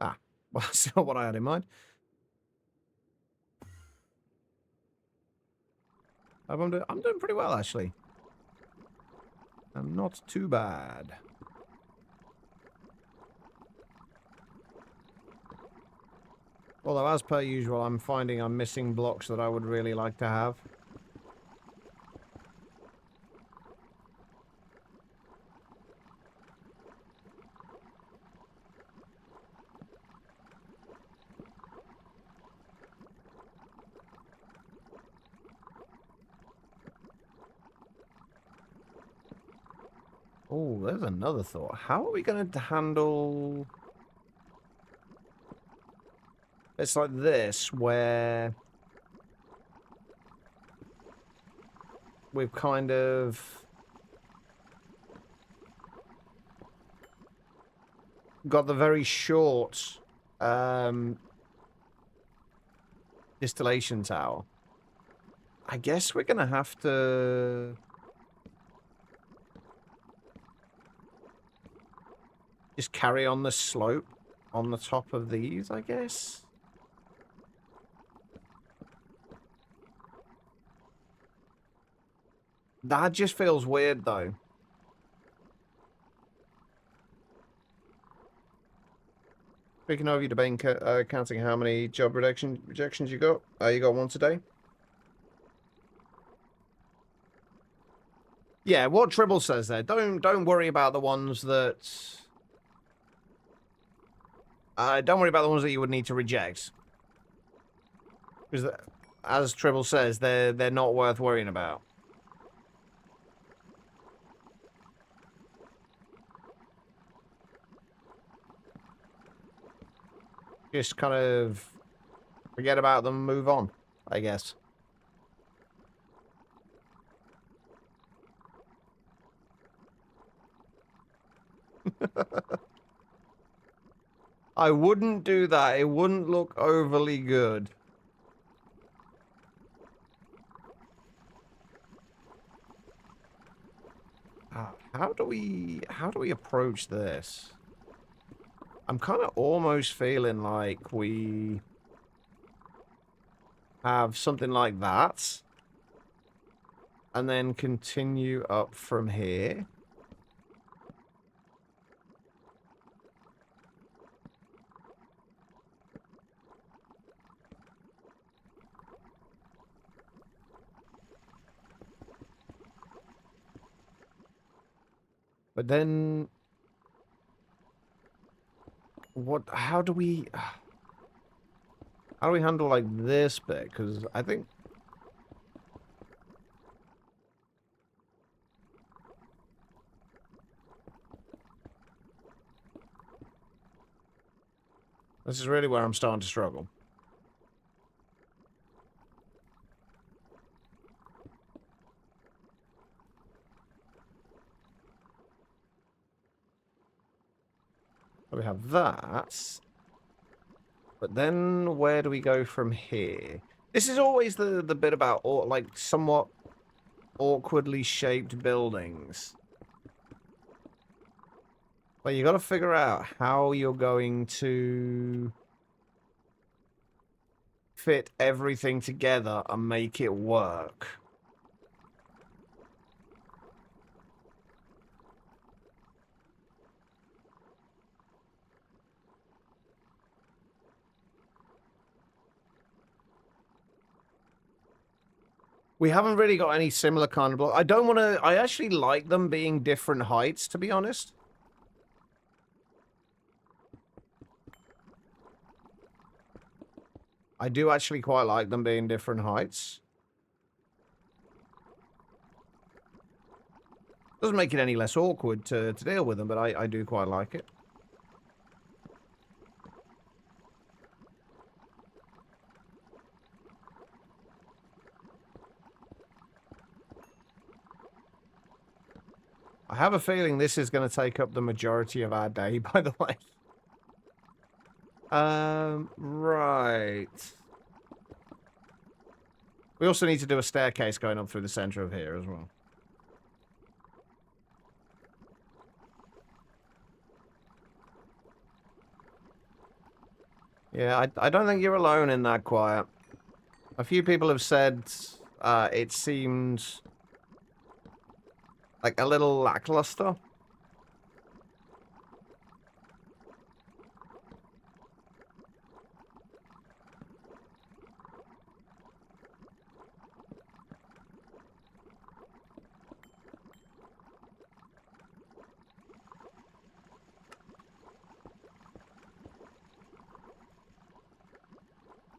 Ah, well, that's not what I had in mind. I'm doing pretty well, actually. I'm not too bad. Although, as per usual, I'm finding I'm missing blocks that I would really like to have. Oh, there's another thought. How are we going to handle... It's like this, where... we've kind of... got the very short... distillation tower. I guess we're going to have to... just carry on the slope on the top of these, I guess. That just feels weird, though. Speaking of, you debating counting how many job rejections you got. You got one today. Yeah, what Tribble says there. Don't worry about the ones that. Don't worry about the ones that you would need to reject. Because, as Tribble says, they're not worth worrying about. Just kind of forget about them, move on, I guess. I wouldn't do that. It wouldn't look overly good. How do we approach this? I'm kind of almost feeling like we have something like that. And then continue up from here. But then... how do we handle, like, this bit? Because I think... this is really where I'm starting to struggle. We have that. But then where do we go from here? This is always the bit about, like, somewhat awkwardly shaped buildings. But you got to figure out how you're going to fit everything together and make it work. We haven't really got any similar kind of block. I don't want to... I actually like them being different heights, to be honest. I do actually quite like them being different heights. Doesn't make it any less awkward to deal with them, but I do quite like it. I have a feeling this is going to take up the majority of our day, by the way. Right. We also need to do a staircase going up through the center of here as well. Yeah, I don't think you're alone in that, Quiet. A few people have said it seemed like a little lackluster.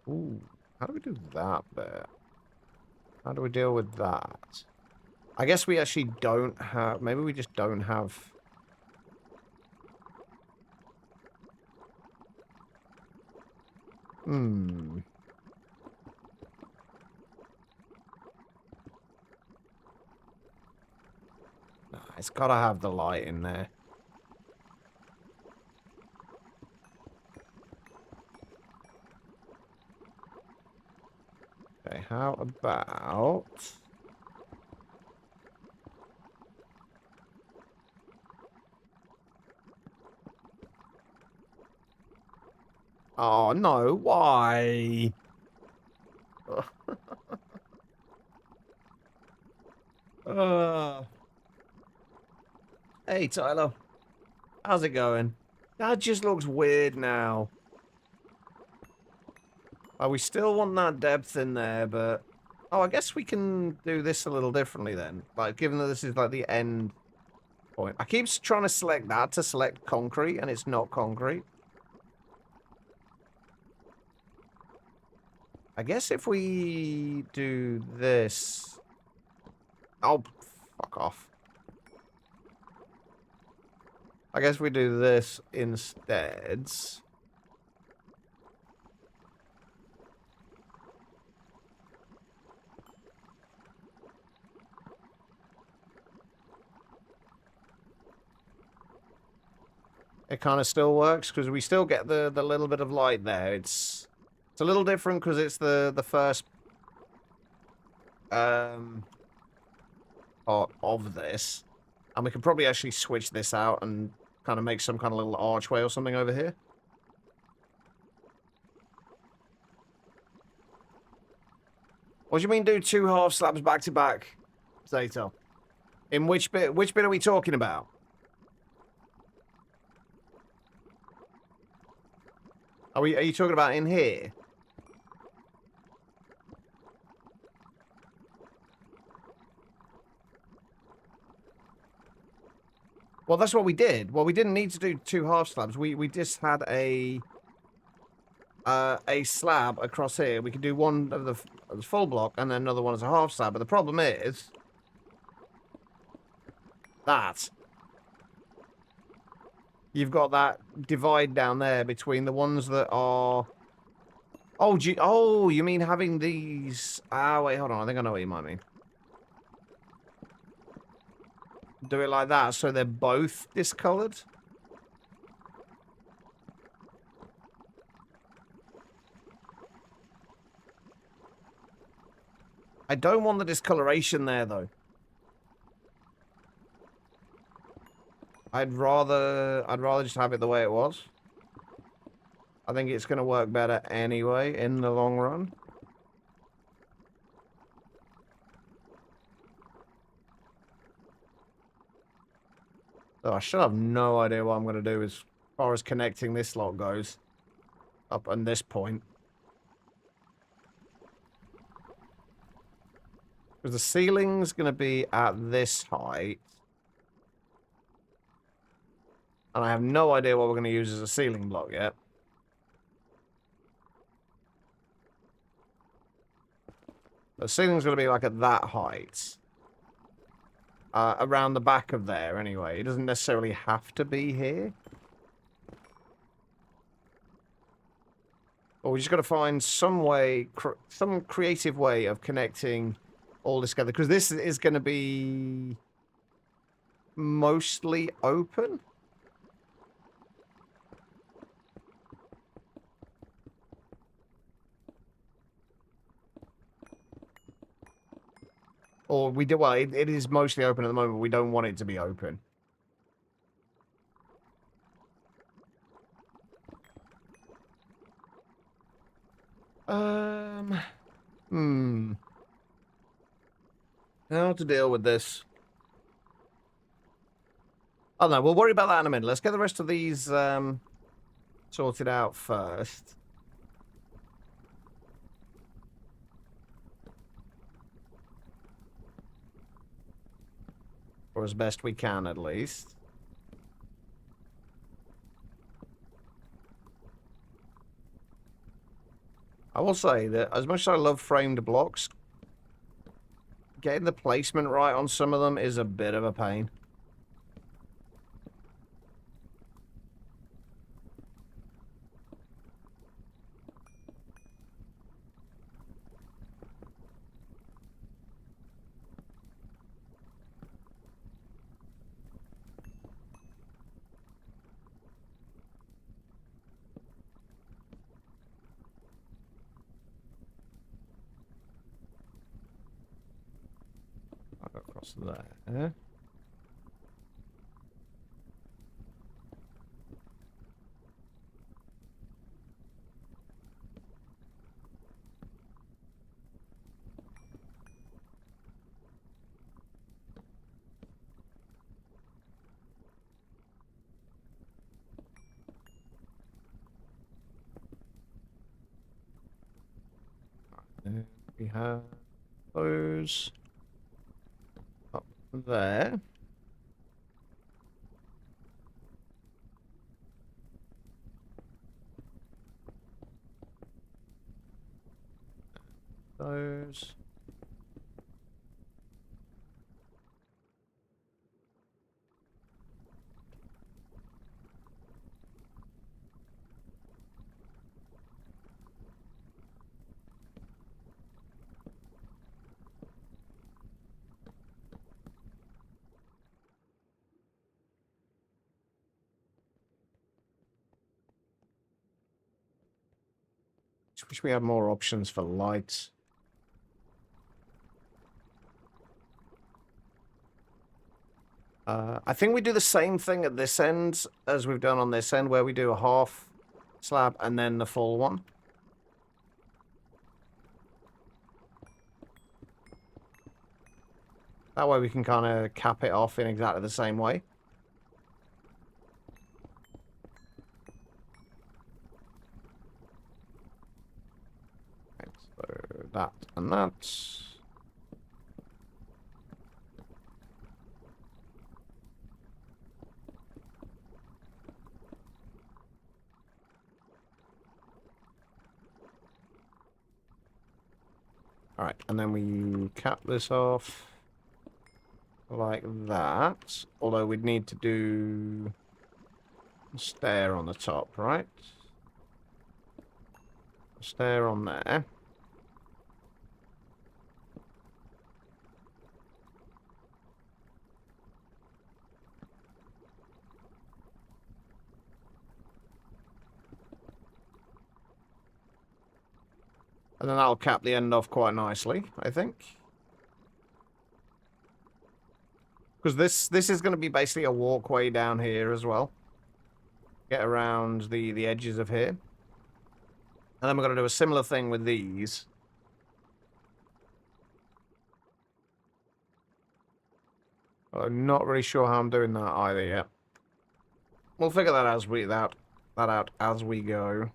Ooh, how do we do that bit? How do we deal with that? I guess we actually don't have... Maybe we just don't have... Hmm. Nah, it's gotta have the light in there. Okay, how about... Oh, no, why? uh, hey, Tyler. How's it going? That just looks weird now. Oh, we still want that depth in there, but... Oh, I guess we can do this a little differently then. Like, given that this is like the end point. I keep trying to select that to select concrete, and it's not concrete. I guess if we do this... Oh, fuck off. I guess we do this instead. It kind of still works because we still get the little bit of light there. It's a little different because it's the first part of this, and we could probably actually switch this out and kind of make some kind of little archway or something over here. What do you mean do two half slabs back to back, Zeta? In which bit? Which bit are we talking about? Are you talking about in here? Well, that's what we did. Well, we didn't need to do two half slabs. We just had a slab across here. We could do one of the full block and then another one as a half slab. But the problem is that you've got that divide down there between the ones that are... Oh, oh, you mean having these... Ah, wait, hold on. I think I know what you might mean. Do it like that so they're both discolored? I don't want the discoloration there, though. I'd rather just have it the way it was. I think it's going to work better anyway in the long run. So I should have no idea what I'm going to do as far as connecting this lot goes. Up on this point. Because the ceiling's going to be at this height. And I have no idea what we're going to use as a ceiling block yet. The ceiling's going to be like at that height. Around the back of there, anyway. It doesn't necessarily have to be here. But we just got to find some way, some creative way of connecting all this together. Because this is going to be mostly open. Or we do, well, it is mostly open at the moment. We don't want it to be open. How to deal with this? Oh no, we'll worry about that in a minute. Let's get the rest of these sorted out first. Or as best we can, at least. I will say that as much as I love framed blocks, getting the placement right on some of them is a bit of a pain. I'll go across there. And we have those up there. Those. Just wish we had more options for lights. I think we do the same thing at this end as we've done on this end, where we do a half slab and then the full one. That way we can kind of cap it off in exactly the same way. Okay, so that and that. Alright, and then we cap this off like that. Although we'd need to do a stair on the top, right? A stair on there. And then that'll cap the end off quite nicely, I think. Because this is going to be basically a walkway down here as well. Get around the edges of here. And then we're going to do a similar thing with these. I'm not really sure how I'm doing that either yet. We'll figure that out as we go.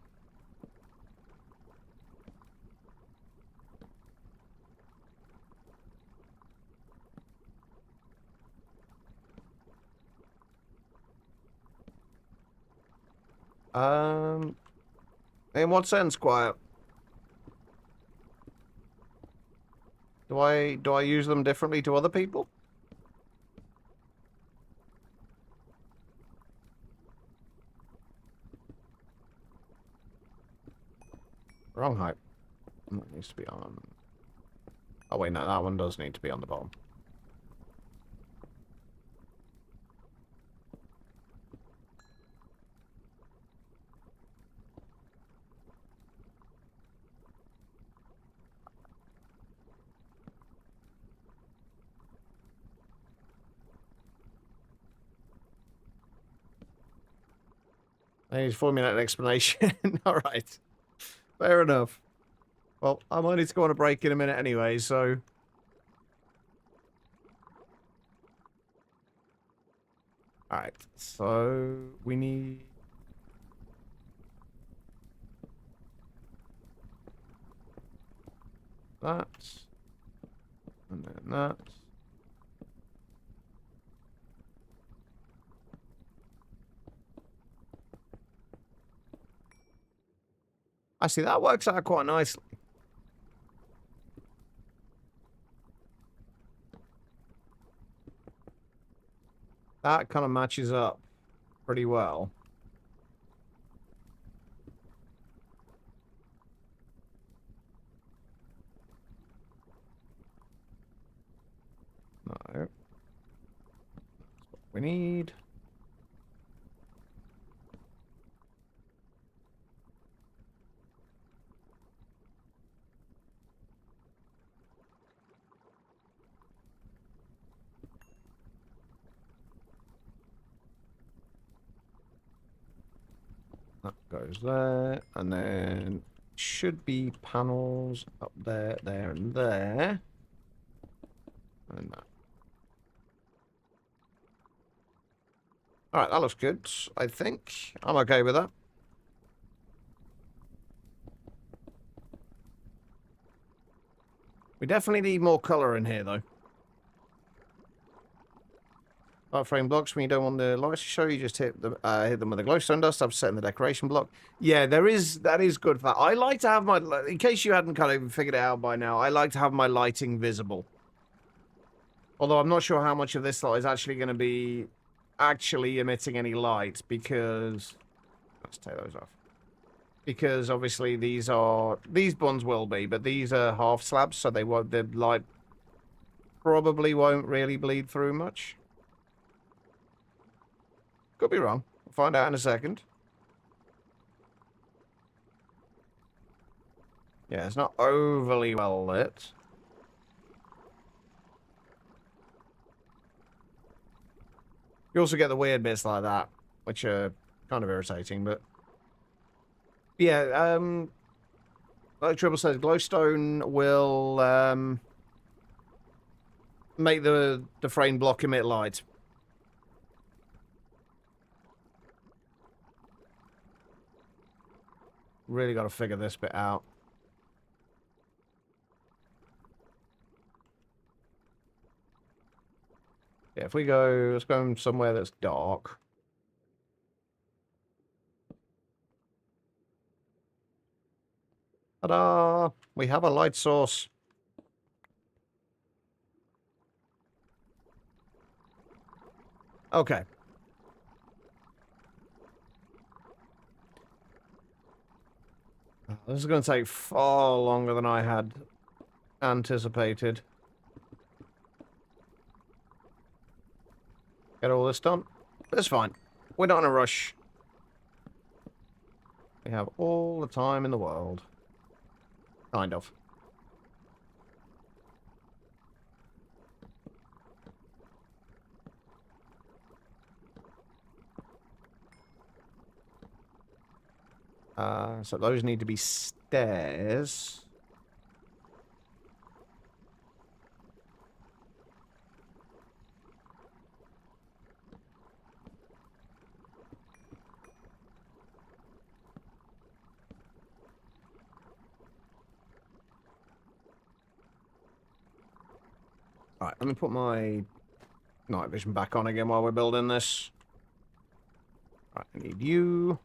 In what sense, Quiet? Do I use them differently to other people? Wrong height. That needs to be on. Oh wait, no, that one does need to be on the bottom. I need to formulate an explanation. All right. Fair enough. Well, I might need to go on a break in a minute anyway, so... Alright, so we need... that. And then that. I see, that works out quite nicely. That kind of matches up pretty well. No. That's what we need. That goes there, and then should be panels up there, there, and there. And that. Alright, that looks good, I think. I'm okay with that. We definitely need more colour in here, though. Light frame blocks, when you don't want the lights to show, you just hit them with a glowstone dust after setting the decoration block. Yeah, that is good for that. I like to have my, in case you hadn't kind of figured it out by now, I like to have my lighting visible. Although I'm not sure how much of this light is actually going to be actually emitting any light, because let's take those off. Because obviously these buns will be, but these are half slabs, so they won't, the light probably won't really bleed through much. Could be wrong. We'll find out in a second. Yeah, it's not overly well lit. You also get the weird bits like that, which are kind of irritating, but yeah, like Triple says, glowstone will make the frame block emit light. Really got to figure this bit out. Yeah, if we go, let's go somewhere that's dark. Ta-da! We have a light source. Okay. This is going to take far longer than I had anticipated. Get all this done. That's fine. We're not in a rush. We have all the time in the world. Kind of. So those need to be stairs. Alright, let me put my night vision back on again while we're building this. Alright, I need you.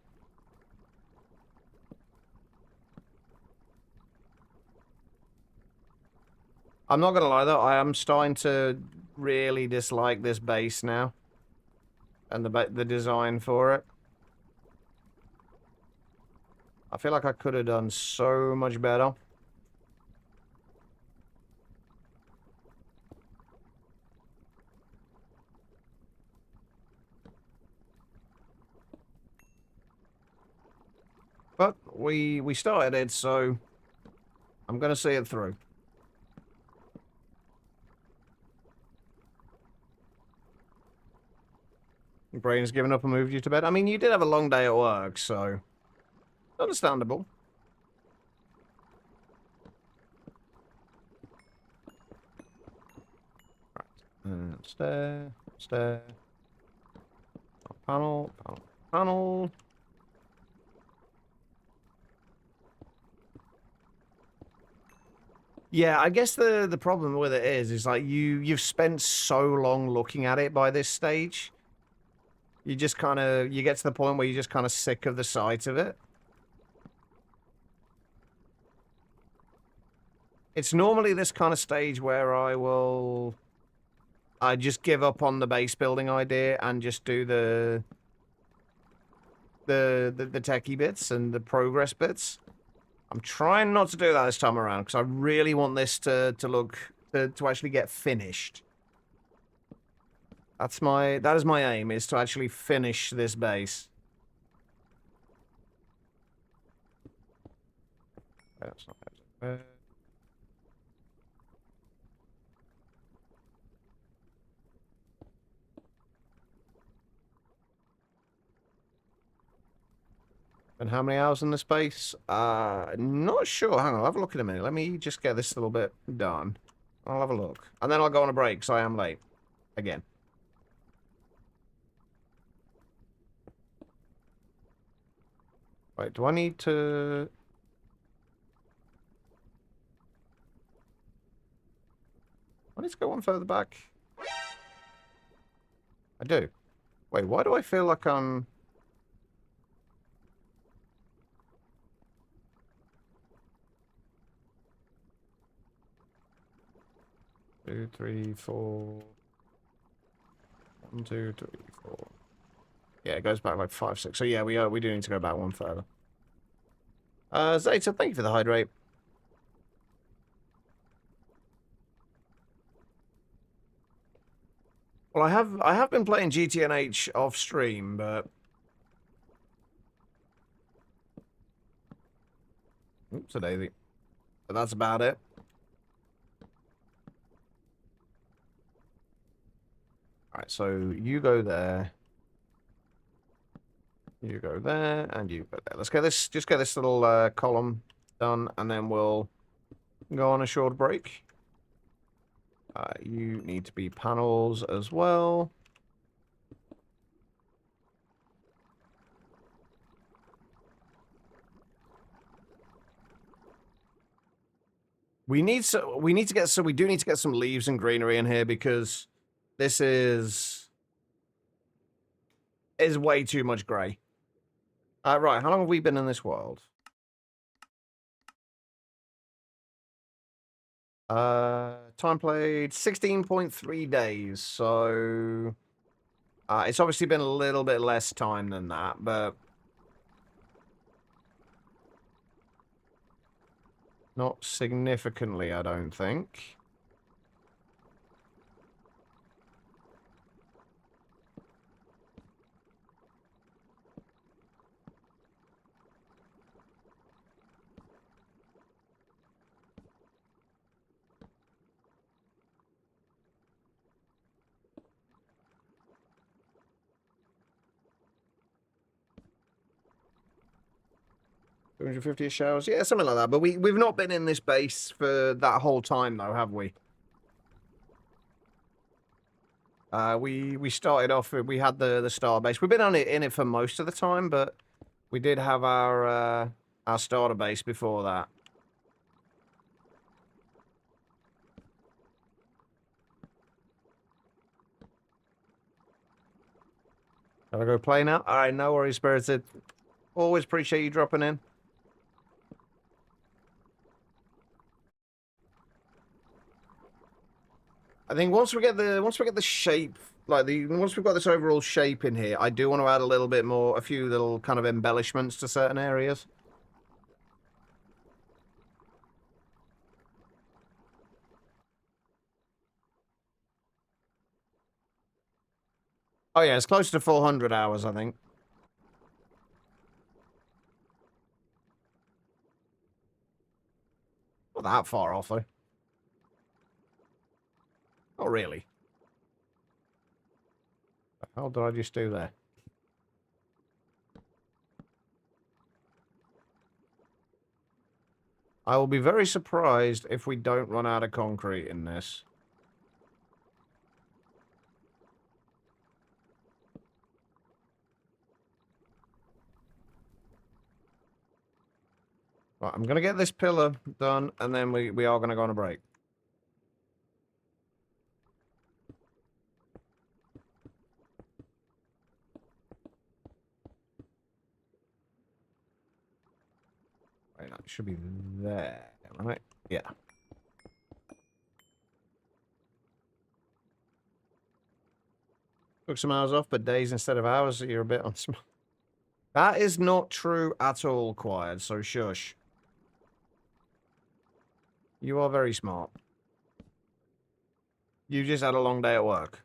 I'm not gonna lie though, I am starting to really dislike this base now. And the design for it. I feel like I could have done so much better. But we started it, so I'm gonna see it through. Your brain's given up and moved you to bed. I mean, you did have a long day at work, so understandable. Right. Stair, stair. Panel, panel, panel. Yeah, I guess the problem with it is like you've spent so long looking at it by this stage. You just kind of, you get to the point where you're just kind of sick of the sight of it. It's normally this kind of stage where I just give up on the base building idea and just do the techie bits and the progress bits. I'm trying not to do that this time around because I really want this to actually get finished. That is my aim, is to actually finish this base. That's not bad. And how many hours in the space? Not sure. Hang on, I'll have a look in a minute. Let me just get this little bit done. I'll have a look. And then I'll go on a break, because I am late. Again. Wait, do I need to... I need to go one further back. I do. Wait, why do I feel like I'm... 2, 3, 4... 1, 2, 3, 4... Yeah, it goes back like 5, 6. So yeah, we do need to go back one further. Zeta, thank you for the hydrate. Well, I have been playing GTNH off stream, but oops, a daisy. But that's about it. Alright, so you go there. You go there, and you go there. Let's get this, just get this little column done, and then we'll go on a short break. You need to be panels as well. We do need to get some leaves and greenery in here because this is way too much grey. Right, how long have we been in this world? Time played 16.3 days, so it's obviously been a little bit less time than that, but not significantly, I don't think. $250 showers, yeah, something like that. But we've not been in this base for that whole time, though, have we? We started off. We had the star base. We've been in it for most of the time, but we did have our starter base before that. Gotta go play now. All right, no worries, Spirited. Always appreciate you dropping in. I think once we get the shape, once we've got this overall shape in here, I do want to add a few little kind of embellishments to certain areas. Oh yeah, it's close to 400 hours, I think. Not that far off, though. Not really. What the hell did I just do there? I will be very surprised if we don't run out of concrete in this. Right, I'm going to get this pillar done, and then we are going to go on a break. Wait, that should be there, right? Yeah. Took some hours off, but days instead of hours, so you're a bit on smart. That is not true at all, Quiet, so shush. You are very smart. You just had a long day at work.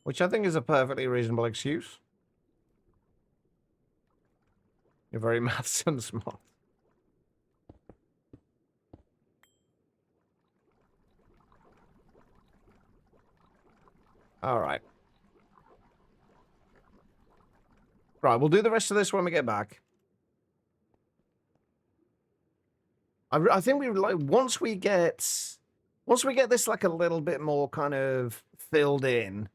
Which I think is a perfectly reasonable excuse. You're very maths and smart. Alright. Right, we'll do the rest of this when we get back. I think we like once we get this like a little bit more kind of filled in,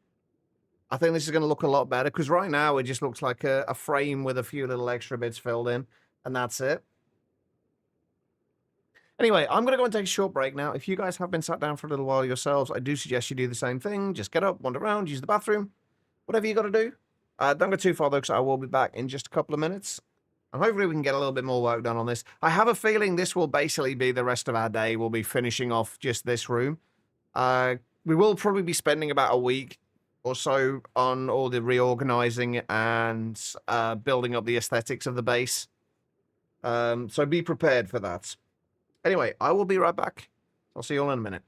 I think this is going to look a lot better because right now it just looks like a frame with a few little extra bits filled in, and that's it. Anyway, I'm going to go and take a short break now. If you guys have been sat down for a little while yourselves, I do suggest you do the same thing. Just get up, wander around, use the bathroom, whatever you got to do. Don't go too far though, because I will be back in just a couple of minutes. And hopefully we can get a little bit more work done on this. I have a feeling this will basically be the rest of our day. We'll be finishing off just this room. We will probably be spending about a week or so on all the reorganizing and building up the aesthetics of the base. So be prepared for that. Anyway, I will be right back. I'll see you all in a minute.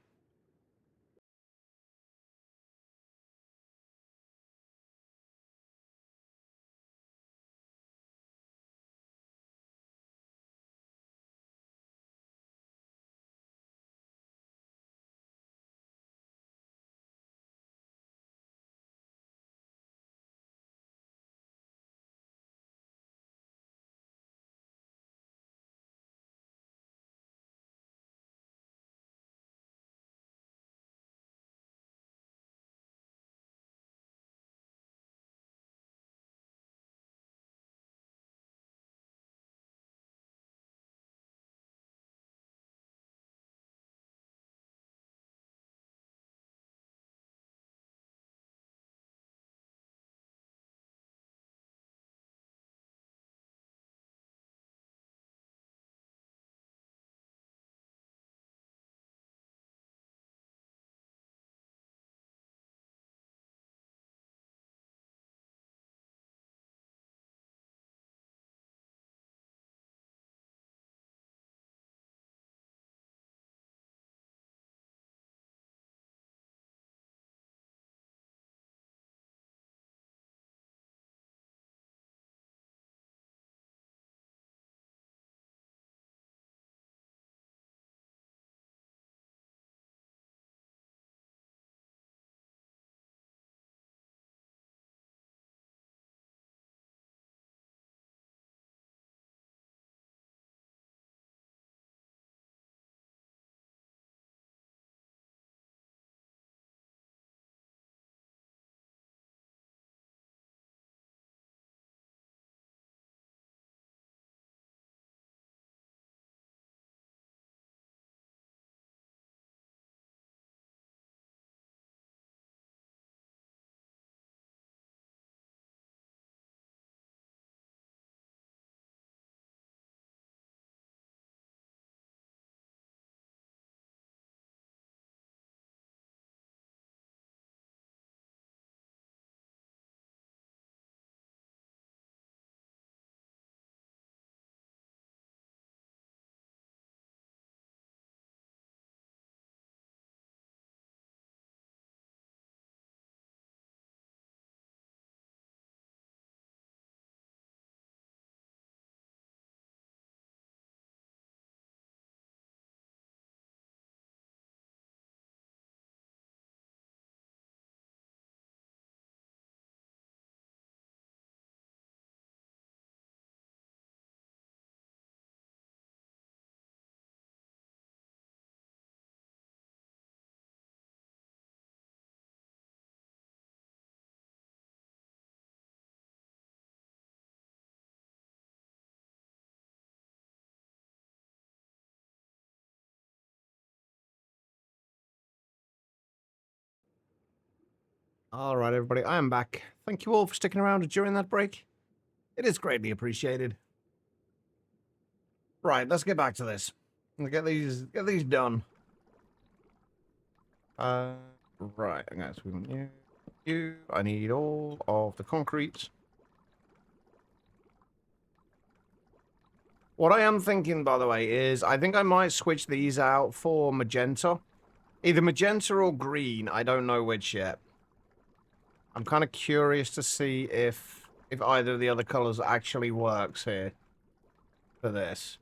All right, everybody, I am back. Thank you all for sticking around during that break. It is greatly appreciated. Right, let's get back to this. Let's get these done. Right, I'm gonna swim you. I need all of the concrete. What I am thinking, by the way, is I think I might switch these out for magenta. Either magenta or green. I don't know which yet. I'm kind of curious to see if either of the other colors actually works here for this.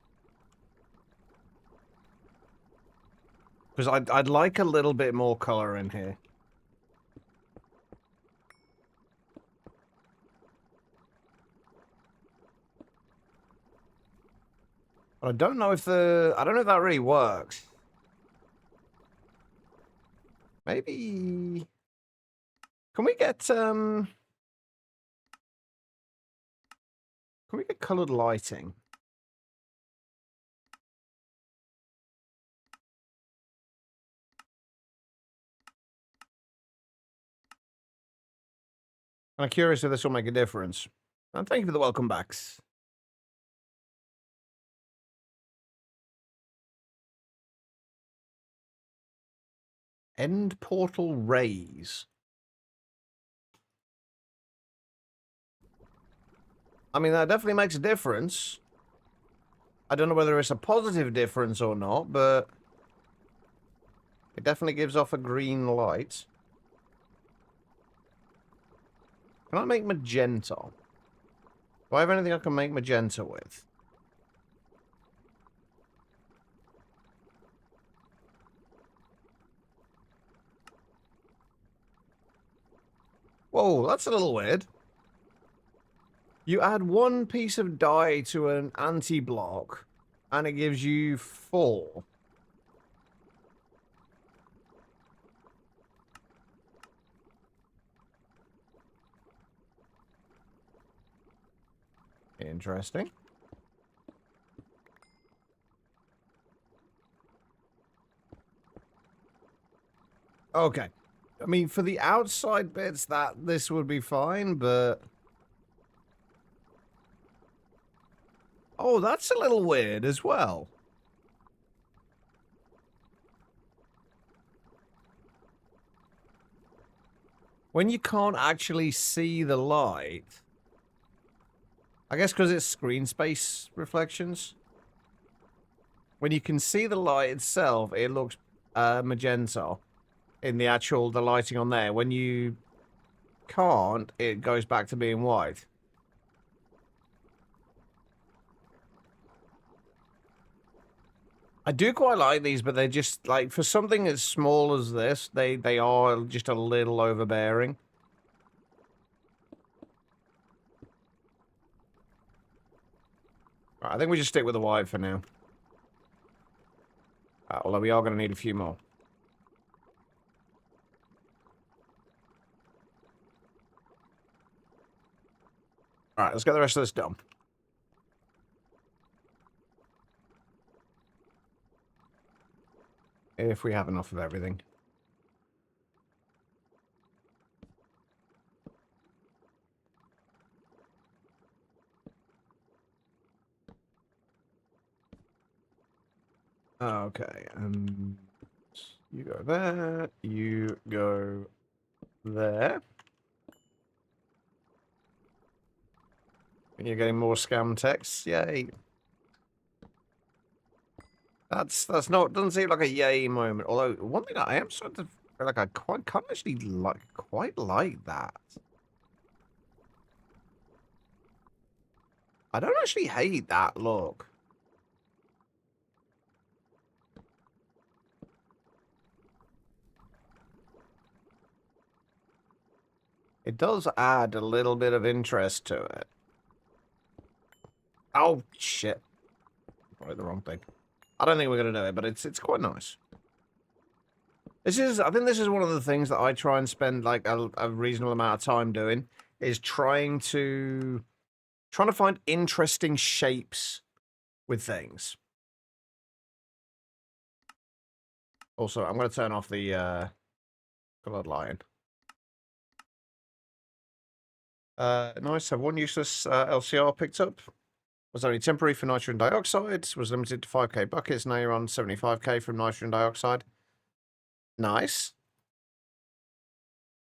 Because I'd like a little bit more color in here. But I don't know if that really works. Maybe can we get colored lighting? I'm curious if this will make a difference. And thank you for the welcome backs. End portal rays. I mean, that definitely makes a difference. I don't know whether it's a positive difference or not, but it definitely gives off a green light. Can I make magenta? Do I have anything I can make magenta with? Whoa, that's a little weird. You add one piece of dye to an anti-block, and it gives you 4. Interesting. Okay. I mean, for the outside bits, this would be fine, but... Oh, that's a little weird as well. When you can't actually see the light... I guess because it's screen space reflections. When you can see the light itself, it looks magenta in the lighting on there. When you can't, it goes back to being white. I do quite like these, but they're just, like, for something as small as this, they are just a little overbearing. Right, I think we just stick with the white for now. Although we are going to need a few more. Alright, let's get the rest of this done. If we have enough of everything. Okay, you go there, you go there. And you're getting more scam texts, yay. That's not, doesn't seem like a yay moment. Although, one thing I am starting to feel like I quite actually quite like that. I don't actually hate that look. It does add a little bit of interest to it. Oh, shit. Probably the wrong thing. I don't think we're going to do it, but it's quite nice. I think this is one of the things that I try and spend, like, a reasonable amount of time doing, is trying to find interesting shapes with things. Also, I'm going to turn off the, colored line. Nice. Have one useless LCR picked up. Was only temporary for nitrogen dioxide. Was limited to 5k buckets. Now you're on 75k from nitrogen dioxide. Nice.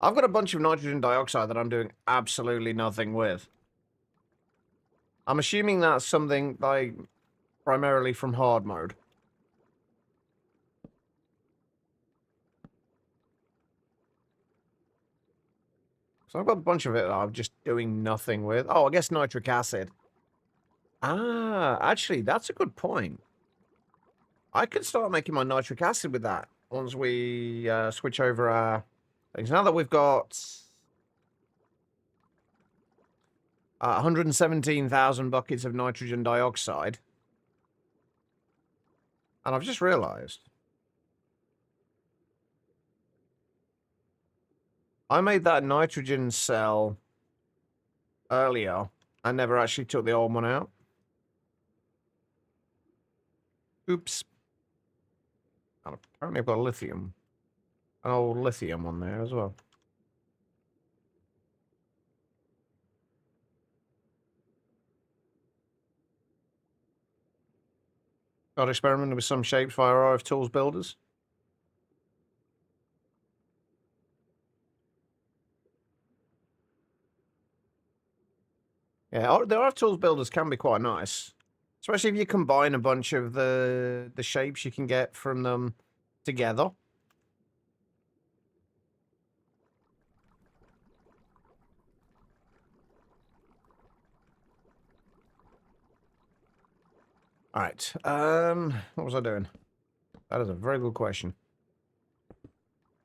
I've got a bunch of nitrogen dioxide that I'm doing absolutely nothing with. I'm assuming that's something like primarily from hard mode. So I've got a bunch of it that I'm just doing nothing with. Oh, I guess nitric acid. Ah, actually, that's a good point. I could start making my nitric acid with that once we switch over our things. Now that we've got 117,000 buckets of nitrogen dioxide, and I've just realized I made that nitrogen cell earlier. I never actually took the old one out. Oops. And apparently I've got lithium. An old lithium on there as well. Got experimented with some shapes via RF Tools builders. Yeah, the RF Tools builders can be quite nice. Especially if you combine a bunch of the shapes you can get from them together. Alright, what was I doing? That is a very good question.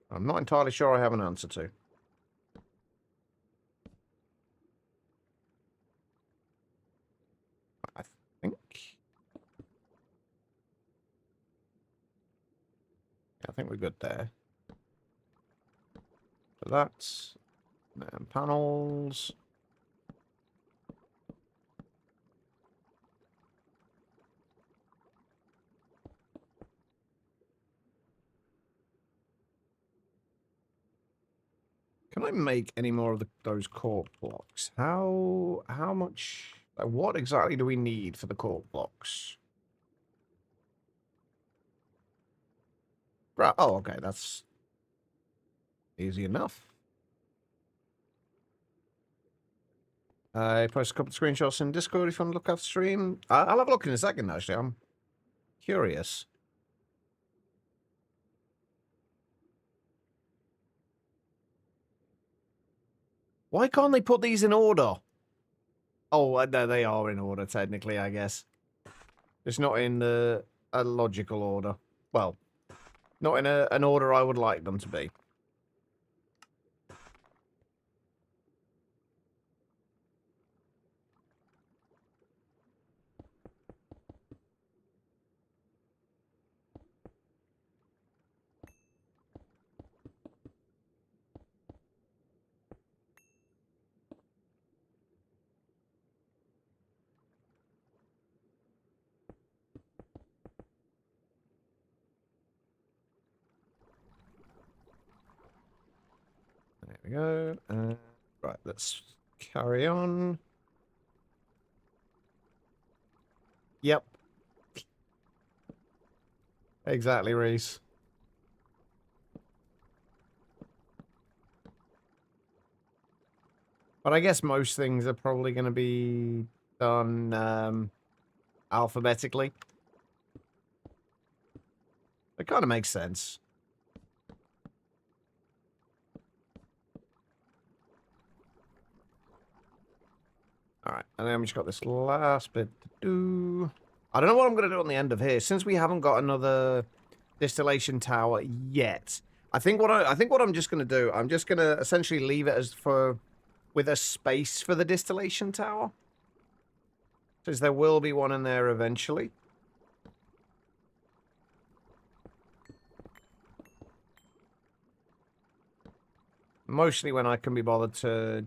I'm not entirely sure I have an answer to. I think... Yeah, I think we're good there. So that's... And panels... Can I make any more of those cork blocks? How much... what exactly do we need for the cork blocks? Right. Oh, okay. That's easy enough. I post a couple of screenshots in Discord if you want to look up the stream. I'll have a look in a second, actually. I'm curious. Why can't they put these in order? Oh, no, they are in order, technically, I guess. It's not in a logical order. Well, not in an order I would like them to be. There we go. Right, let's carry on. Yep. Exactly, Reese. But I guess most things are probably going to be done alphabetically. It kind of makes sense. Alright, and then we just got this last bit to do. I don't know what I'm going to do on the end of here. Since we haven't got another distillation tower yet, I think what I'm just going to do, I'm just going to essentially leave it as with a space for the distillation tower. Because there will be one in there eventually. Mostly when I can be bothered to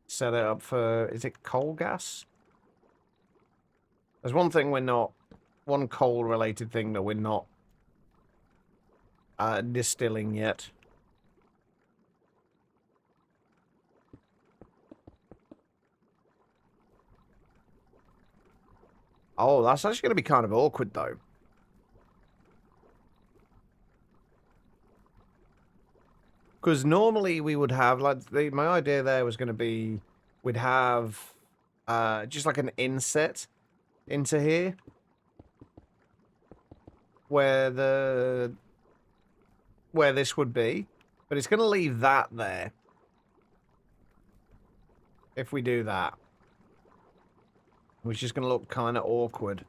set it up for, is it coal gas? There's one thing one coal related thing that we're not distilling yet. Oh, that's actually going to be kind of awkward, though. Because normally we would have, like, my idea there was going to be, we'd have just like an inset into here. Where this would be. But it's going to leave that there. If we do that. Which is going to look kind of awkward.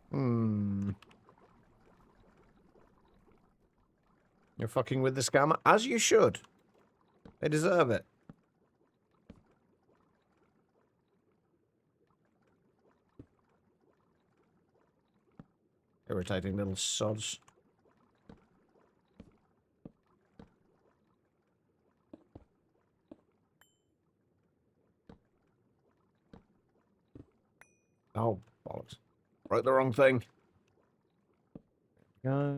Hmm. You're fucking with the scammer? As you should. They deserve it. Irritating little sods. Oh, bollocks. Wrote the wrong thing. Go.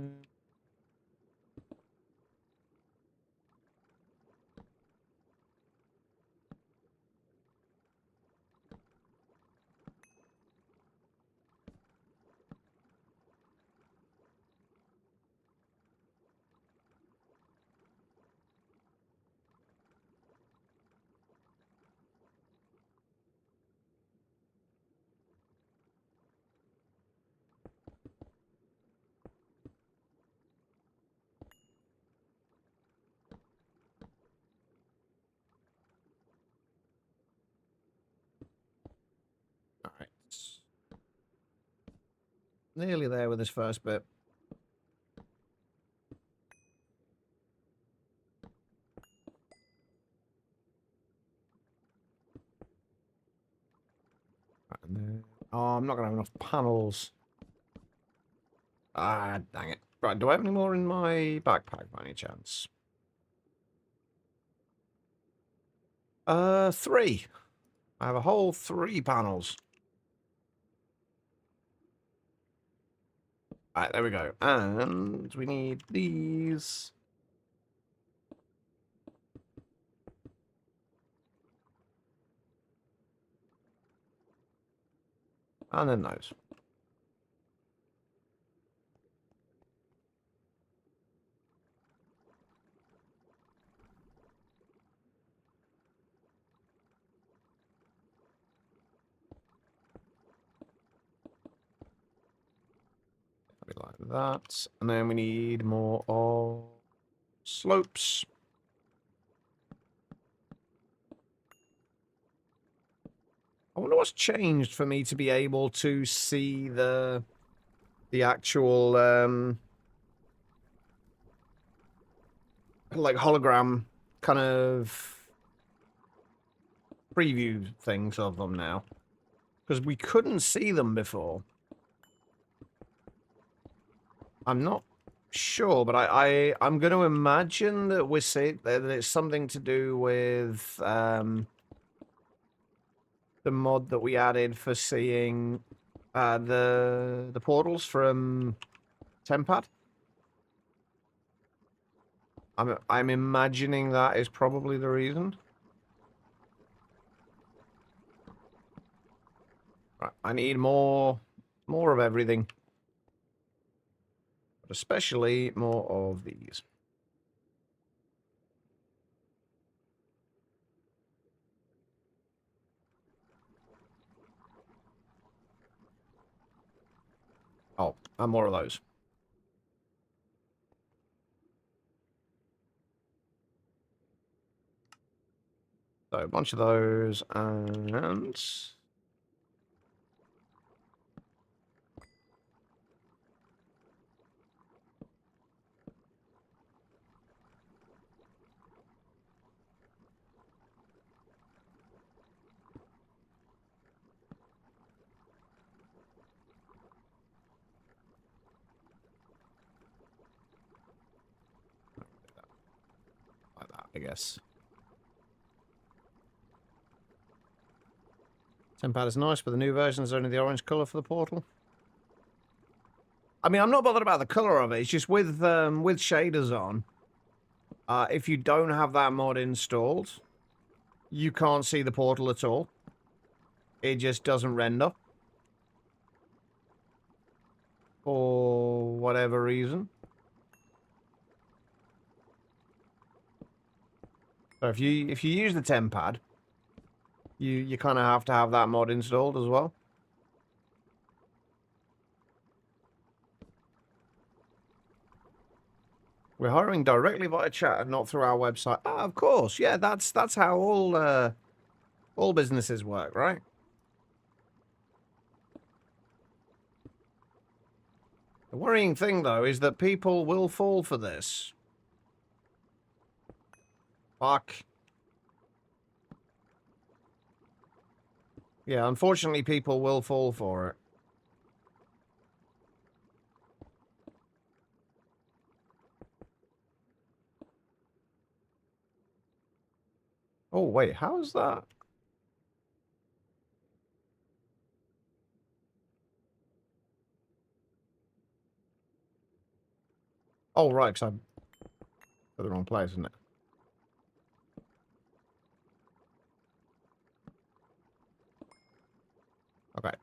Alright. Nearly there with this first bit. Oh, I'm not going to have enough panels. Ah, dang it. Right, do I have any more in my backpack by any chance? 3. I have a whole 3 panels. Alright, there we go. And we need these. And then those. Like that. And then we need more of slopes. I wonder what's changed for me to be able to see the actual like hologram kind of preview things of them now. Because we couldn't see them before. I'm not sure, but I'm going to imagine that that it's something to do with the mod that we added for seeing the portals from Tempad. I'm imagining that is probably the reason. Right, I need more of everything. But especially more of these. Oh, and more of those. So a bunch of those and like that, I guess. Tempad is nice, but the new version is only the orange colour for the portal. I mean, I'm not bothered about the color of it. It's just with shaders on. If you don't have that mod installed, you can't see the portal at all. It just doesn't render. For whatever reason. So if you use the tempad, you kind of have to have that mod installed as well. We're hiring directly via chat and not through our website. Ah, of course, yeah, that's how all businesses work, right? The worrying thing, though, is that people will fall for this. Fuck. Yeah, unfortunately, people will fall for it. Oh, wait, how is that? Oh, right, because I'm at the wrong place, isn't it? Okay.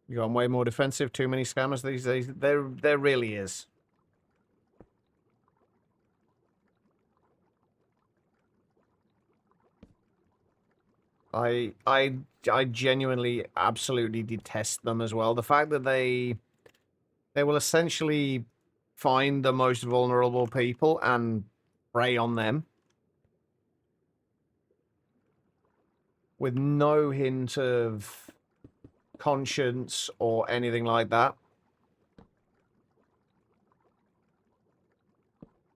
You gone way more defensive, too many scammers these days. There really is. I genuinely absolutely detest them as well. The fact that they will essentially find the most vulnerable people and prey on them with no hint of conscience or anything like that.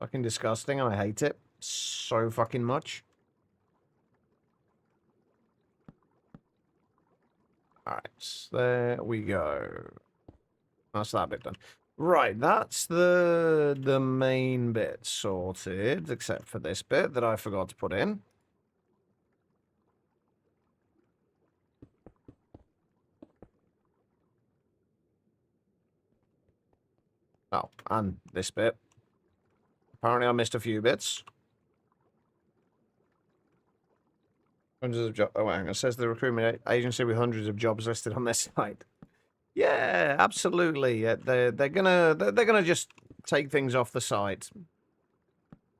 Fucking disgusting. I hate it so fucking much. Alright, there we go. That's that bit done. Right, that's the main bit sorted, except for this bit that I forgot to put in. Oh, and this bit. Apparently I missed a few bits. Hundreds of jobs. Oh, hang on. It says the recruitment agency with hundreds of jobs listed on their site. Yeah, absolutely. Yeah, they're gonna just take things off the site.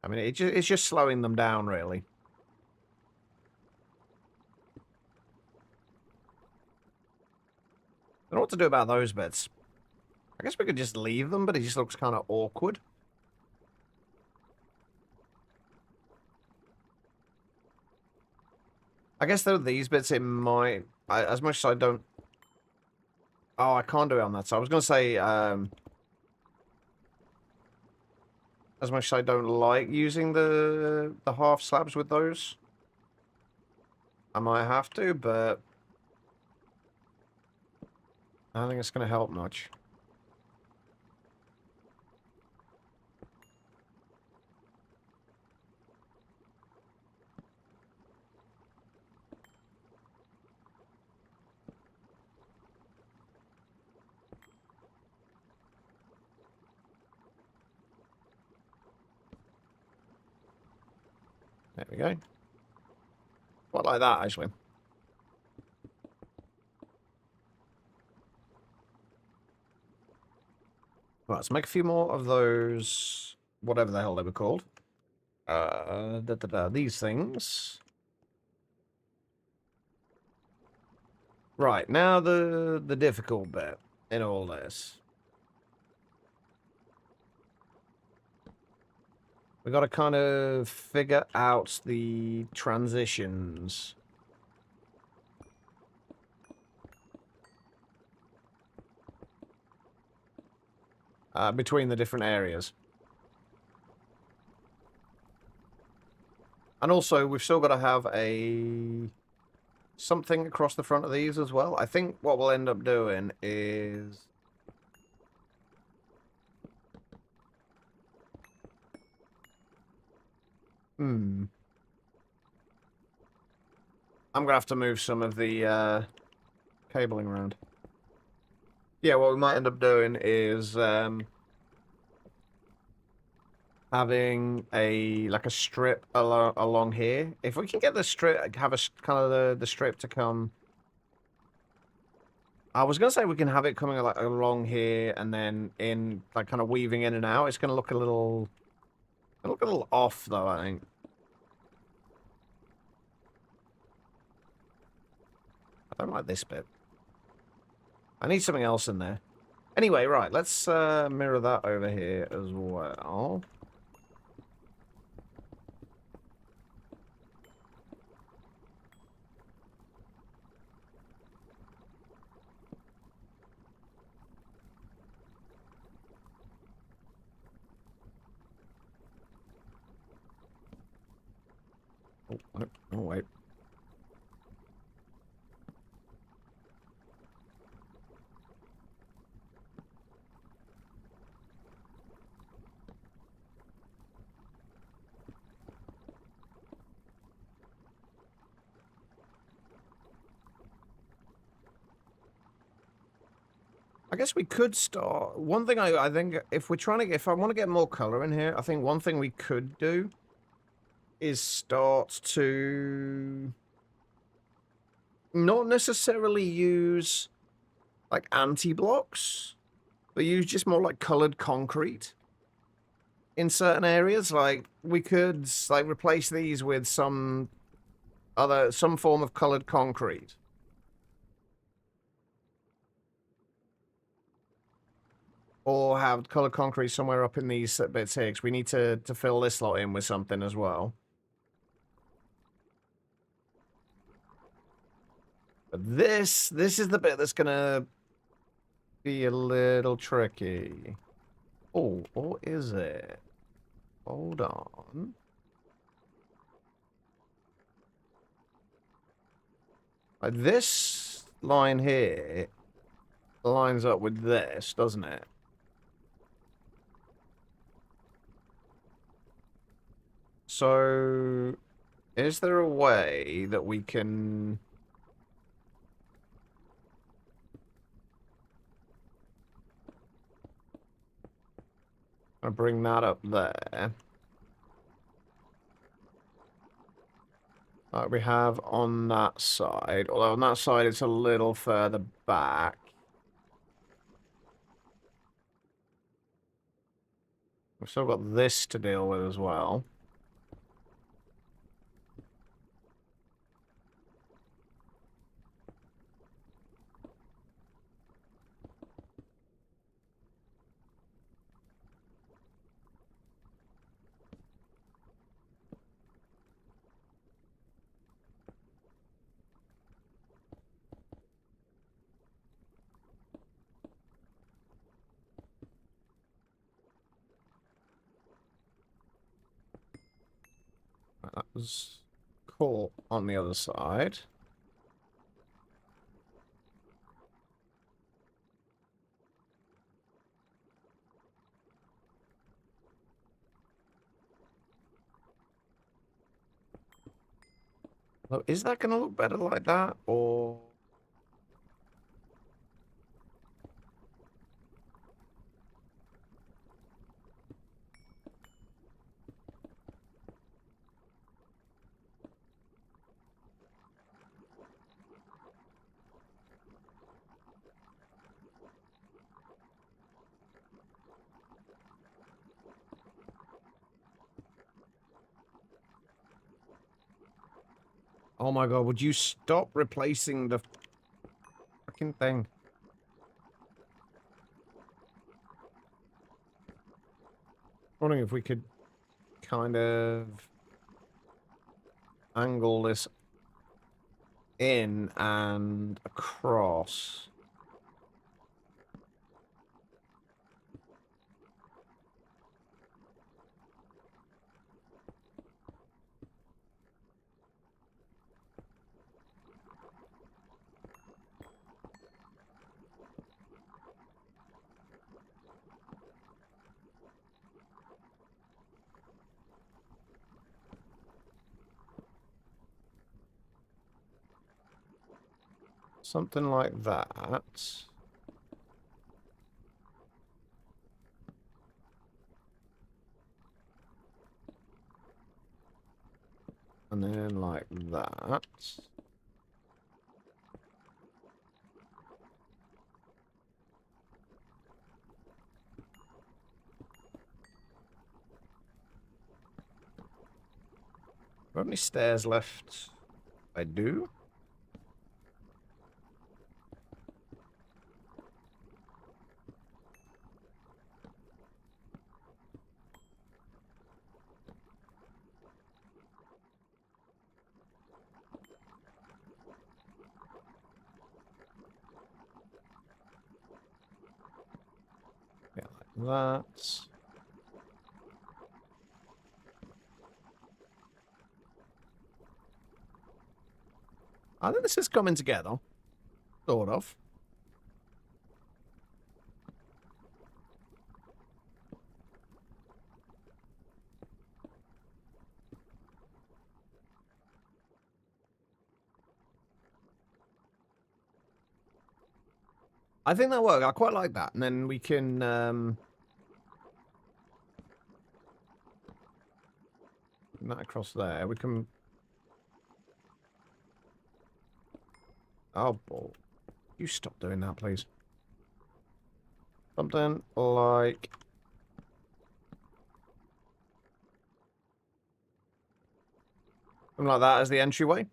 I mean, it's just slowing them down, really. I don't know what to do about those bits. I guess we could just leave them, but it just looks kind of awkward. I guess though these bits, it might. As much as I don't. Oh, I can't do it on that side. I was gonna say, as much as I don't like using the half slabs with those, I might have to, but I don't think it's gonna help much. There we go. Quite like that, actually. Right, let's make a few more of those, whatever the hell they were called. These things. Right, now the difficult bit in all this. We got to kind of figure out the transitions. Between the different areas. And also, we've still got to have something across the front of these as well. I think what we'll end up doing is... I'm going to have to move some of the cabling around. Yeah, what we might end up doing is having like a strip along here. If we can get the strip, have a kind of the strip to come. I was gonna say we can have it coming like along here and then in like kind of weaving in and out. It's gonna look a little off though, I think. I don't like this bit. I need something else in there. Anyway, right, let's mirror that over here as well. Oh, wait. I guess we could start. One thing I think if we're trying to if I want to get more color in here, I think one thing we could do is start to not necessarily use like anti-blocks, but use just more like colored concrete in certain areas. Like we could like replace these with some form of colored concrete. Or have colored concrete somewhere up in these bits here, because we need to fill this lot in with something as well. But this is the bit that's gonna be a little tricky. Oh, or is it? Hold on. Like this line here lines up with this, doesn't it? So, is there a way that we can bring that up there? Like we have on that side, although on that side it's a little further back. We've still got this to deal with as well. That was cool on the other side. Oh, is that going to look better like that, or... Oh my god, would you stop replacing the fucking thing? Wondering if we could kind of angle this in and across. Something like that. And then like that. Do I have any stairs left? I do. Yeah, like that. I think this is coming together. Sort of. I think that'll work. I quite like that. And then we can that across there. We can. Oh, boy. You stop doing that, please. Something like. Something like that as the entryway.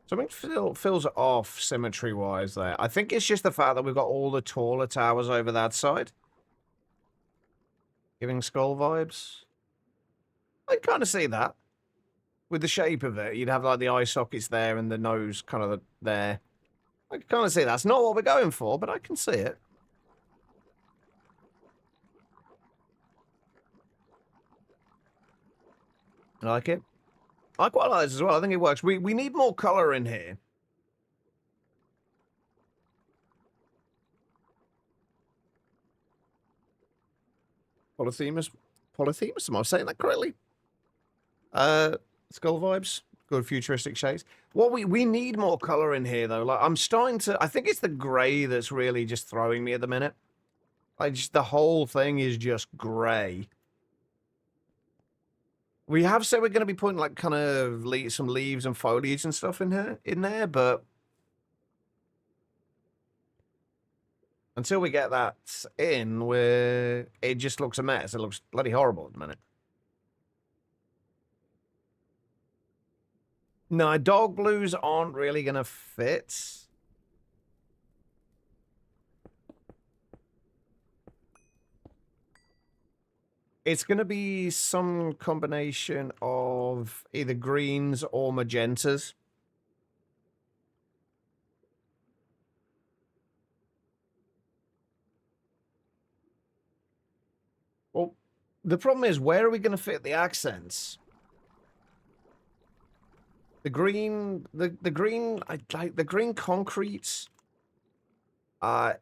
Something feels off symmetry-wise there. I think it's just the fact that we've got all the taller towers over that side. Giving skull vibes. I kind of see that. With the shape of it, you'd have like the eye sockets there and the nose kind of there. I can kind of see that's not what we're going for, but I can see it. I like it. I quite like this as well. I think it works. We need more colour in here. Polyphemus? Polyphemus? Am I saying that correctly? Skull vibes. Good futuristic shades. What we need more colour in here, though. Like, I'm starting to... I think it's the grey that's really just throwing me at the minute. Like, just the whole thing is just grey. We have said we're going to be putting, like, kind of some leaves and foliage and stuff in there, but... Until we get that in, it just looks a mess. It looks bloody horrible at the minute. No, dog blues aren't really going to fit. It's going to be some combination of either greens or magentas. Well, the problem is, where are we going to fit the accents? The green, the green, I like the green concrete.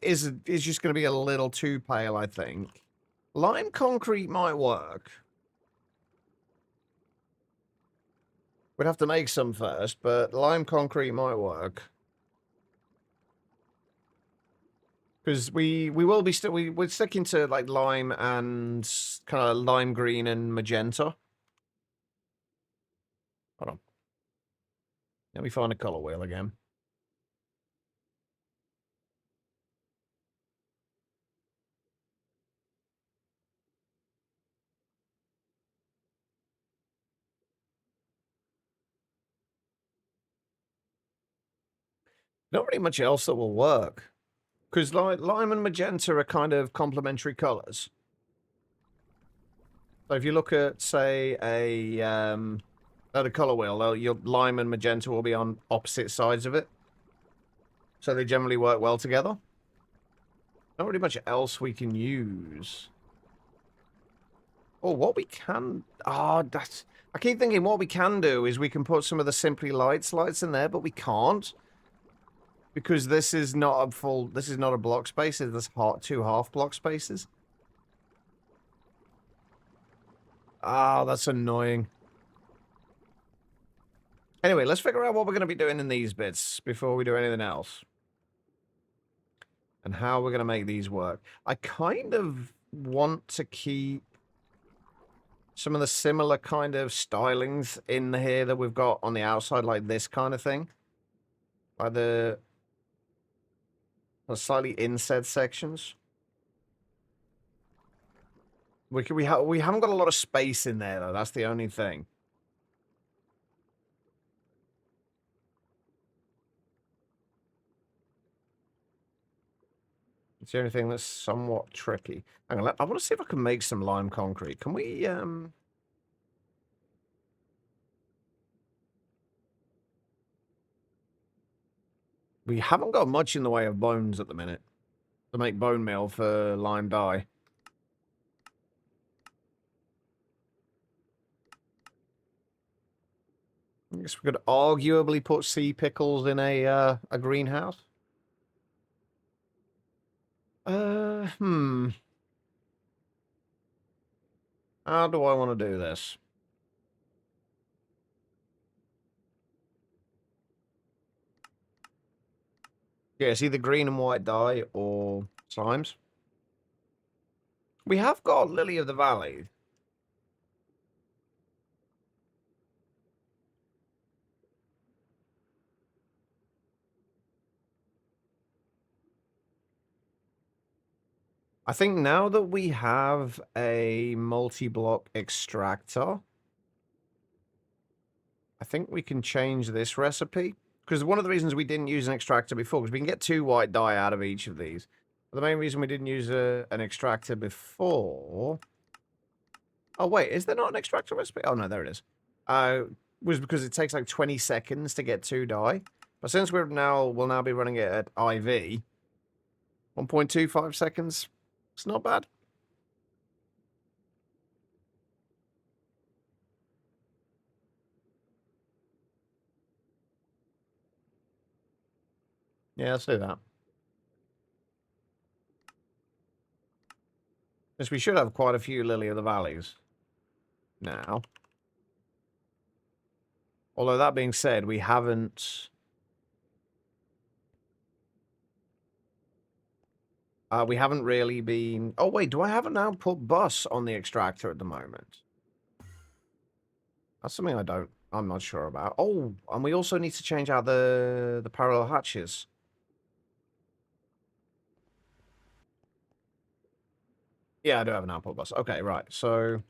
Is just going to be a little too pale, I think. Lime concrete might work. We'd have to make some first, but lime concrete might work. Because we will be we're sticking to like lime and kind of lime green and magenta. Hold on. Let me find a color wheel again. Not really much else that will work. Because lime and magenta are kind of complementary colors. So if you look at, say, the color wheel, your lime and magenta will be on opposite sides of it. So they generally work well together. Not really much else we can use. Oh, what we can... that's... I keep thinking what we can do is we can put some of the Simply lights in there, but we can't. Because this is not a full... This is not a block space. It's two half block spaces. Oh, that's annoying. Anyway, let's figure out what we're going to be doing in these bits before we do anything else. And how we're going to make these work. I kind of want to keep some of the similar kind of stylings in here that we've got on the outside, like this kind of thing. Like the slightly inset sections. We haven't got a lot of space in there, though. That's the only thing. It's the only thing that's somewhat tricky. Hang on, I want to see if I can make some lime concrete. Can we, We haven't got much in the way of bones at the minute to make bone meal for lime dye. I guess we could arguably put sea pickles in a greenhouse. Hmm. How do I want to do this? Yeah, it's either green and white dye or slimes. We have got Lily of the Valley. I think now that we have a multi-block extractor, I think we can change this recipe. Because one of the reasons we didn't use an extractor before, because we can get 2 white dye out of each of these. But the main reason we didn't use an extractor before... Oh, wait, is there not an extractor recipe? Oh, no, there it is. Was because it takes like 20 seconds to get 2 dye. But since we'll now be running it at IV, 1.25 seconds. It's not bad. Yeah, let's do that. Because we should have quite a few Lily of the Valleys now. Although that being said, we haven't... we haven't really been... Oh, wait, do I have an output bus on the extractor at the moment? That's something I'm not sure about. Oh, and we also need to change out the parallel hatches. Yeah, I do have an output bus. Okay, right, so...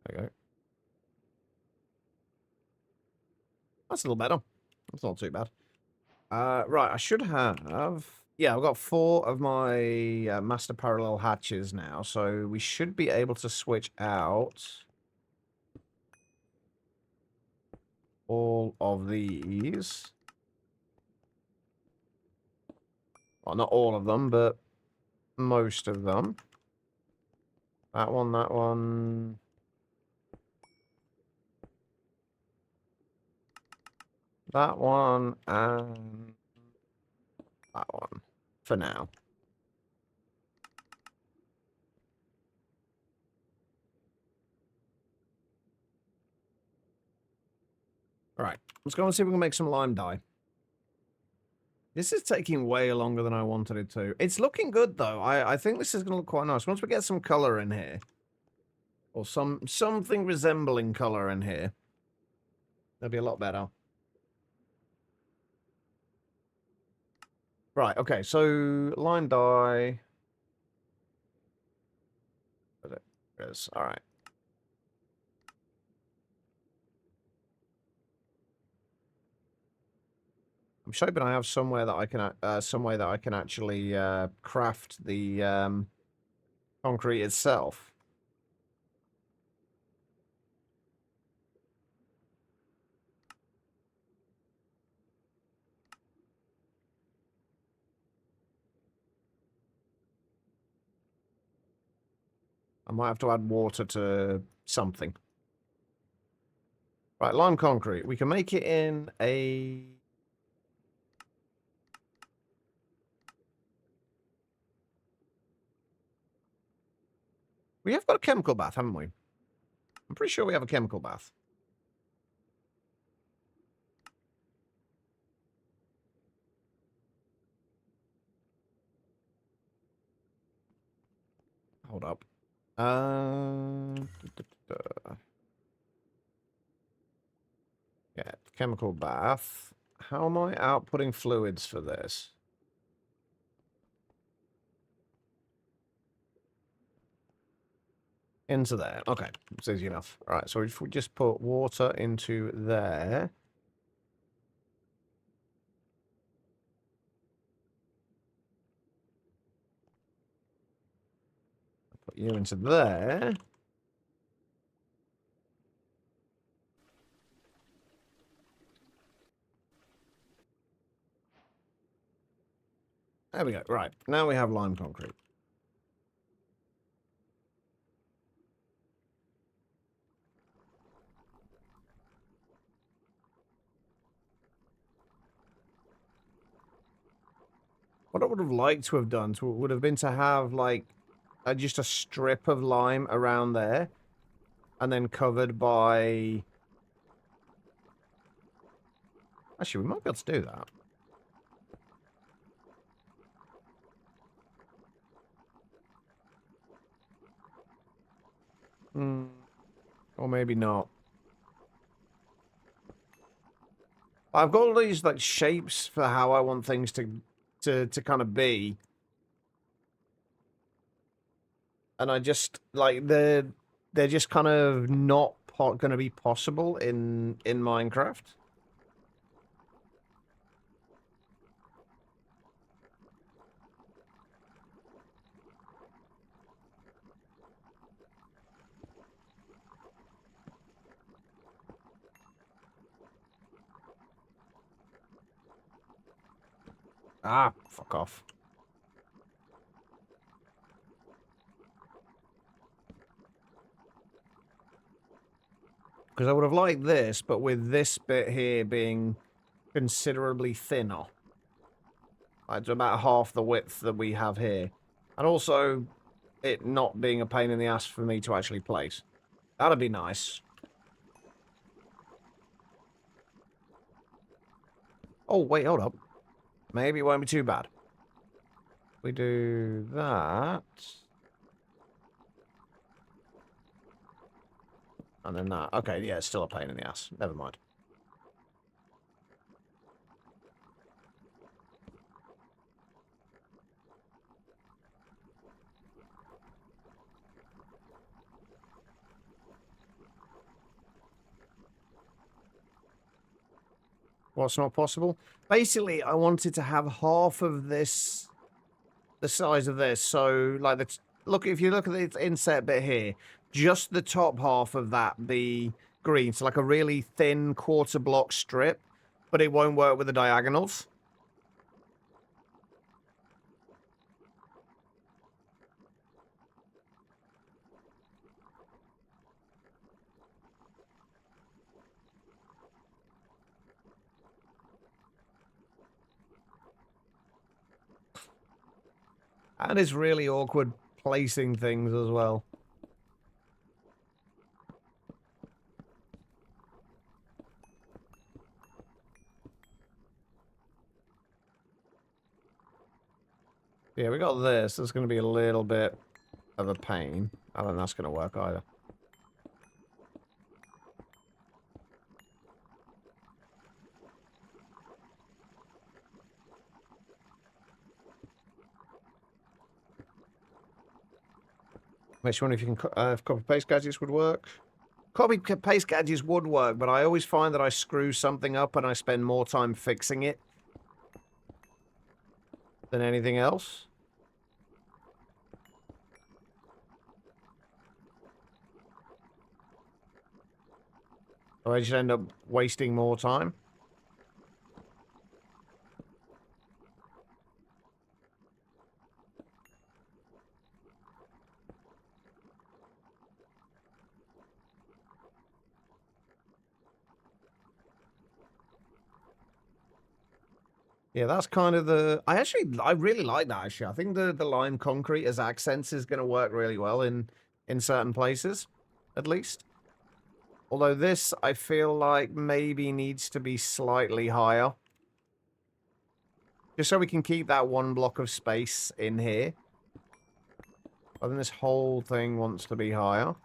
There you go. That's a little better. That's not too bad. Right, I should have... Yeah, I've got 4 of my master parallel hatches now, so we should be able to switch out all of these. Well, not all of them, but most of them. That one, that one. That one, and that one. For now. Alright, let's go and see if we can make some lime dye. This is taking way longer than I wanted it to. It's looking good, though. I think this is going to look quite nice. Once we get some colour in here, or something resembling colour in here, that'll be a lot better. Right, okay, so lime dye. There it is. Alright. I'm hoping I have somewhere that I can some way that I can actually craft the concrete itself. I might have to add water to something. Right, lime concrete. We can make it in a... We have got a chemical bath, haven't we? I'm pretty sure we have a chemical bath. Hold up. Yeah, chemical bath. How am I outputting fluids for this? Into there. Okay, it's easy enough. All right, so if we just put water into there. Put you into there. There we go. Right, now we have lime concrete. What I would have liked to have done would have been to have, like, just a strip of lime around there. And then covered by... Actually, we might be able to do that. Or maybe not. I've got all these, like, shapes for how I want things to kind of be. And I just, like, they're just kind of not going to be possible in Minecraft. Ah, fuck off. Because I would have liked this, but with this bit here being considerably thinner. It's about half the width that we have here. And also, it not being a pain in the ass for me to actually place. That'd be nice. Oh, wait, hold up. Maybe it won't be too bad. We do that. And then that. Okay, yeah, it's still a pain in the ass. Never mind. What's not possible? Basically, I wanted to have half of this, the size of this. So, like, look, if you look at the inset bit here, just the top half of that be green. So, like a really thin quarter block strip, but it won't work with the diagonals. And it's really awkward placing things as well. Yeah, we got this. It's going to be a little bit of a pain. I don't think that's going to work either. Which one, if you can, if copy paste gadgets would work? Copy paste gadgets would work, but I always find that I screw something up and I spend more time fixing it than anything else. Or I just end up wasting more time. Yeah, that's kind of the... I really like that, actually. I think the lime concrete as accents is going to work really well in certain places, at least. Although this, I feel like, maybe needs to be slightly higher. Just so we can keep that one block of space in here. I think this whole thing wants to be higher.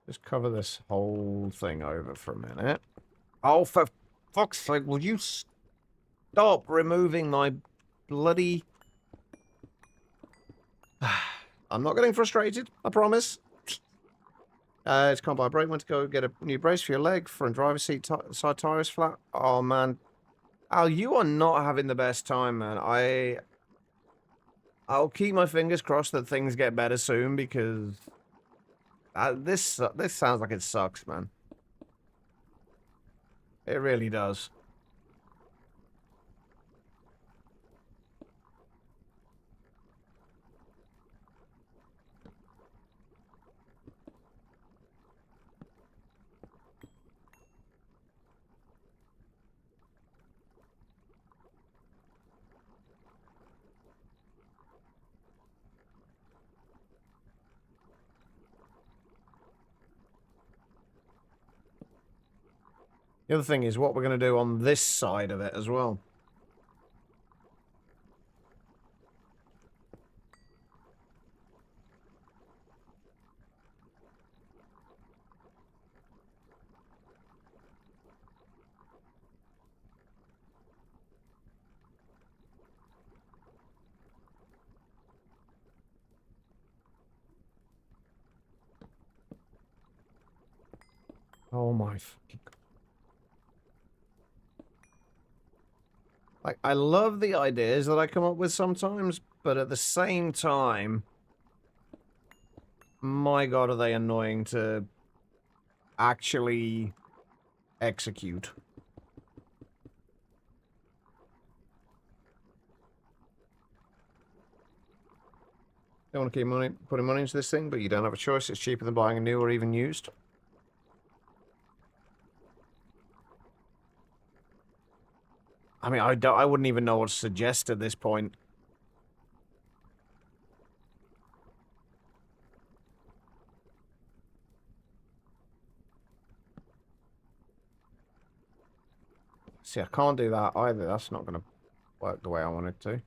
Just cover this whole thing over for a minute. Oh, for fuck's sake, will you stop removing my bloody... I'm not getting frustrated, I promise. It's can't buy a brake. Went to go get a new brace for your leg. Front driver's seat side tire is flat. Oh, man. Al, you are not having the best time, man. I'll keep my fingers crossed that things get better soon, because this sounds like it sucks, man. It really does. The other thing is what we're going to do on this side of it as well. Oh my fucking... Like, I love the ideas that I come up with sometimes, but at the same time, my God, are they annoying to actually execute. Don't want to keep putting money into this thing, but you don't have a choice. It's cheaper than buying a new or even used. I mean, I wouldn't even know what to suggest at this point. See, I can't do that either. That's not going to work the way I want it to.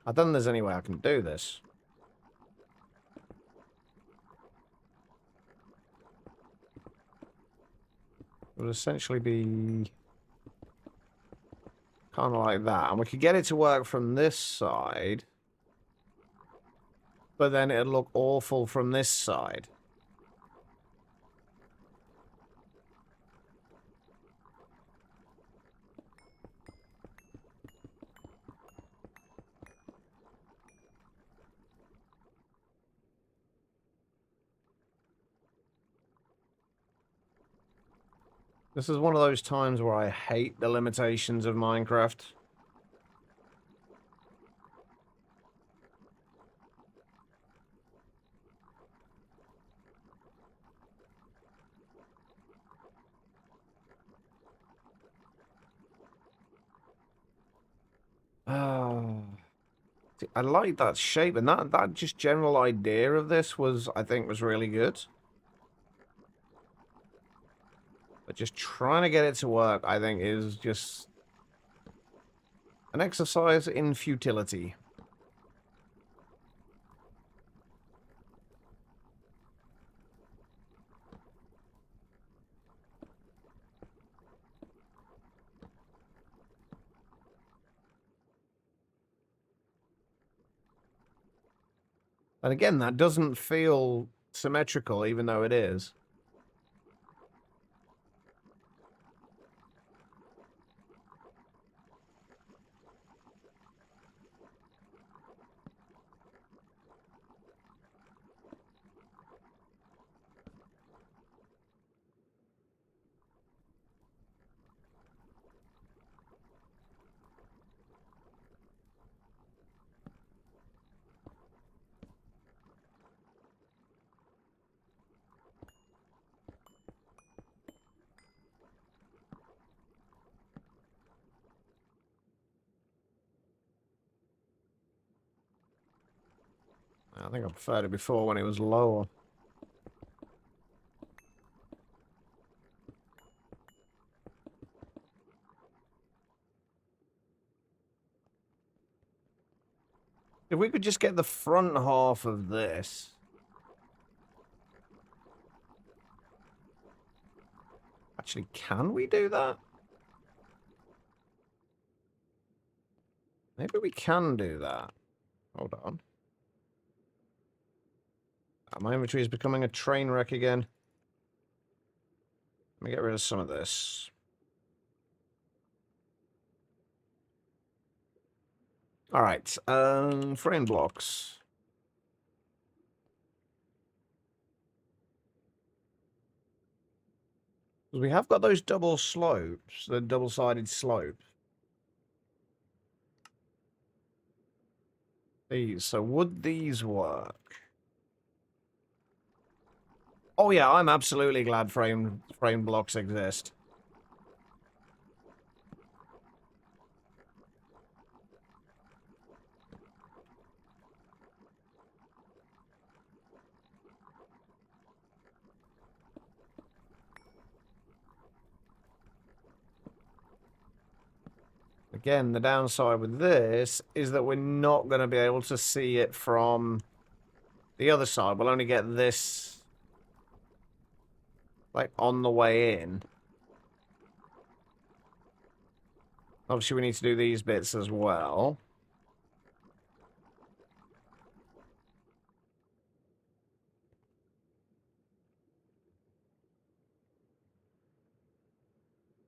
I don't think there's any way I can do this. It would essentially be kind of like that. And we could get it to work from this side. But then it'd look awful from this side. This is one of those times where I hate the limitations of Minecraft. Oh, I like that shape, and that just general idea of this was, I think, was really good. But just trying to get it to work, I think, is just an exercise in futility. And again, that doesn't feel symmetrical, even though it is. I think I preferred it before when it was lower. If we could just get the front half of this. Actually, can we do that? Maybe we can do that. Hold on. My inventory is becoming a train wreck again. Let me get rid of some of this. Alright, frame blocks. We have got those double slopes, the double-sided slope. These, so would these work? Oh yeah, I'm absolutely glad frame blocks exist. Again, the downside with this is that we're not going to be able to see it from the other side. We'll only get this, like, on the way in. Obviously, we need to do these bits as well.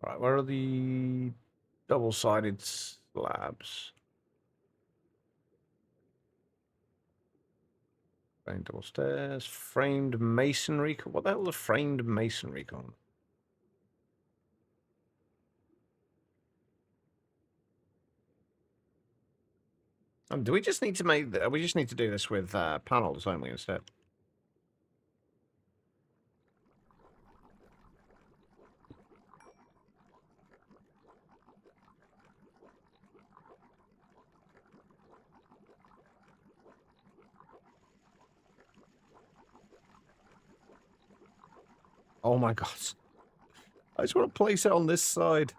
Right, where are the double-sided slabs? Framed double stairs, framed masonry. What the hell is a framed masonry con? Do we just need to make? We just need to do this with panels only instead. Oh my god! I just want to place it on this side.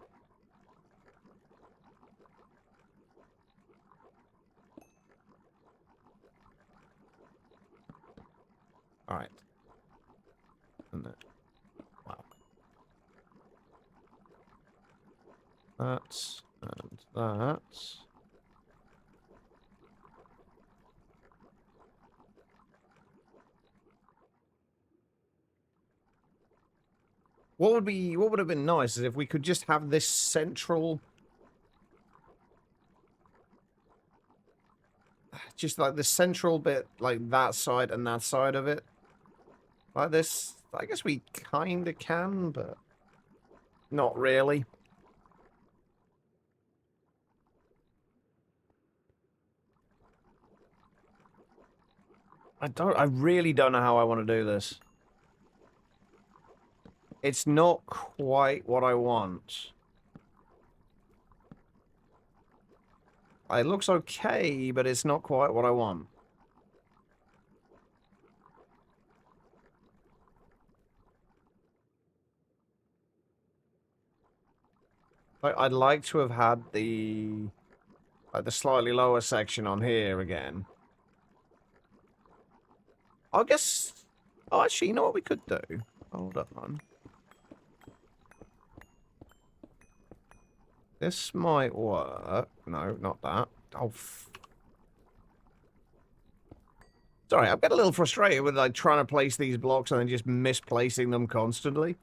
All right. And that. Wow. That and that. What would have been nice is if we could just have this central, just like the central bit, like that side and that side of it. Like this. I guess we kind of can, but not really. I really don't know how I want to do this. It's not quite what I want. It looks okay, but it's not quite what I want. I'd like to have had the slightly lower section on here again. I guess. Oh, actually, you know what we could do? Hold on. This might work. No, not that. Oh. Sorry, I'm getting a little frustrated with like trying to place these blocks and then just misplacing them constantly.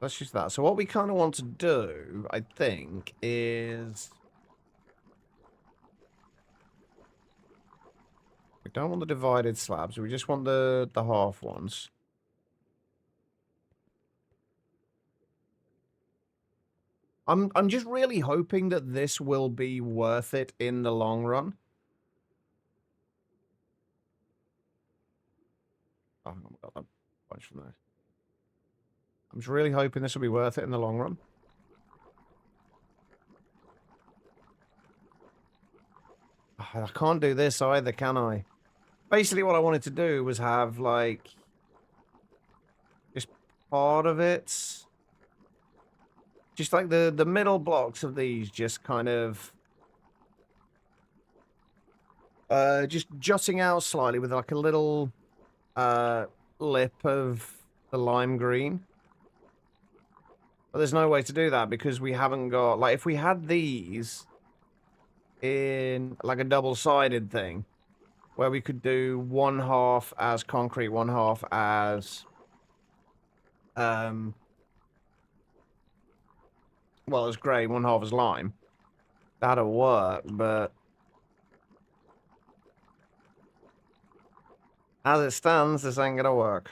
Let's use that. So what we kind of want to do, I think, is... We don't want the divided slabs. We just want the half ones. I'm just really hoping that this will be worth it in the long run. Oh, I got that bunch from there. I'm just really hoping this will be worth it in the long run. I can't do this either, can I? Basically, what I wanted to do was have, like, just part of it. Just like the middle blocks of these just kind of... just jutting out slightly with, like, a little lip of the lime green. But there's no way to do that because we haven't got... Like, if we had these in, like, a double-sided thing, where we could do one half as concrete, one half as... well, as grey, one half as lime. That'll work, but... as it stands, this ain't gonna work.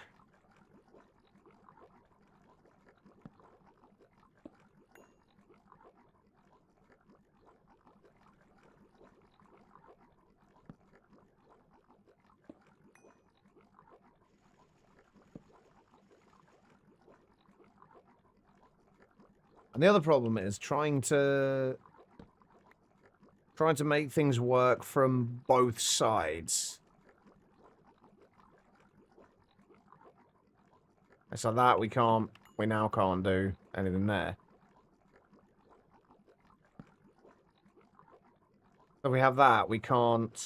And the other problem is trying to make things work from both sides. So that we now can't do anything there. So we have that, we can't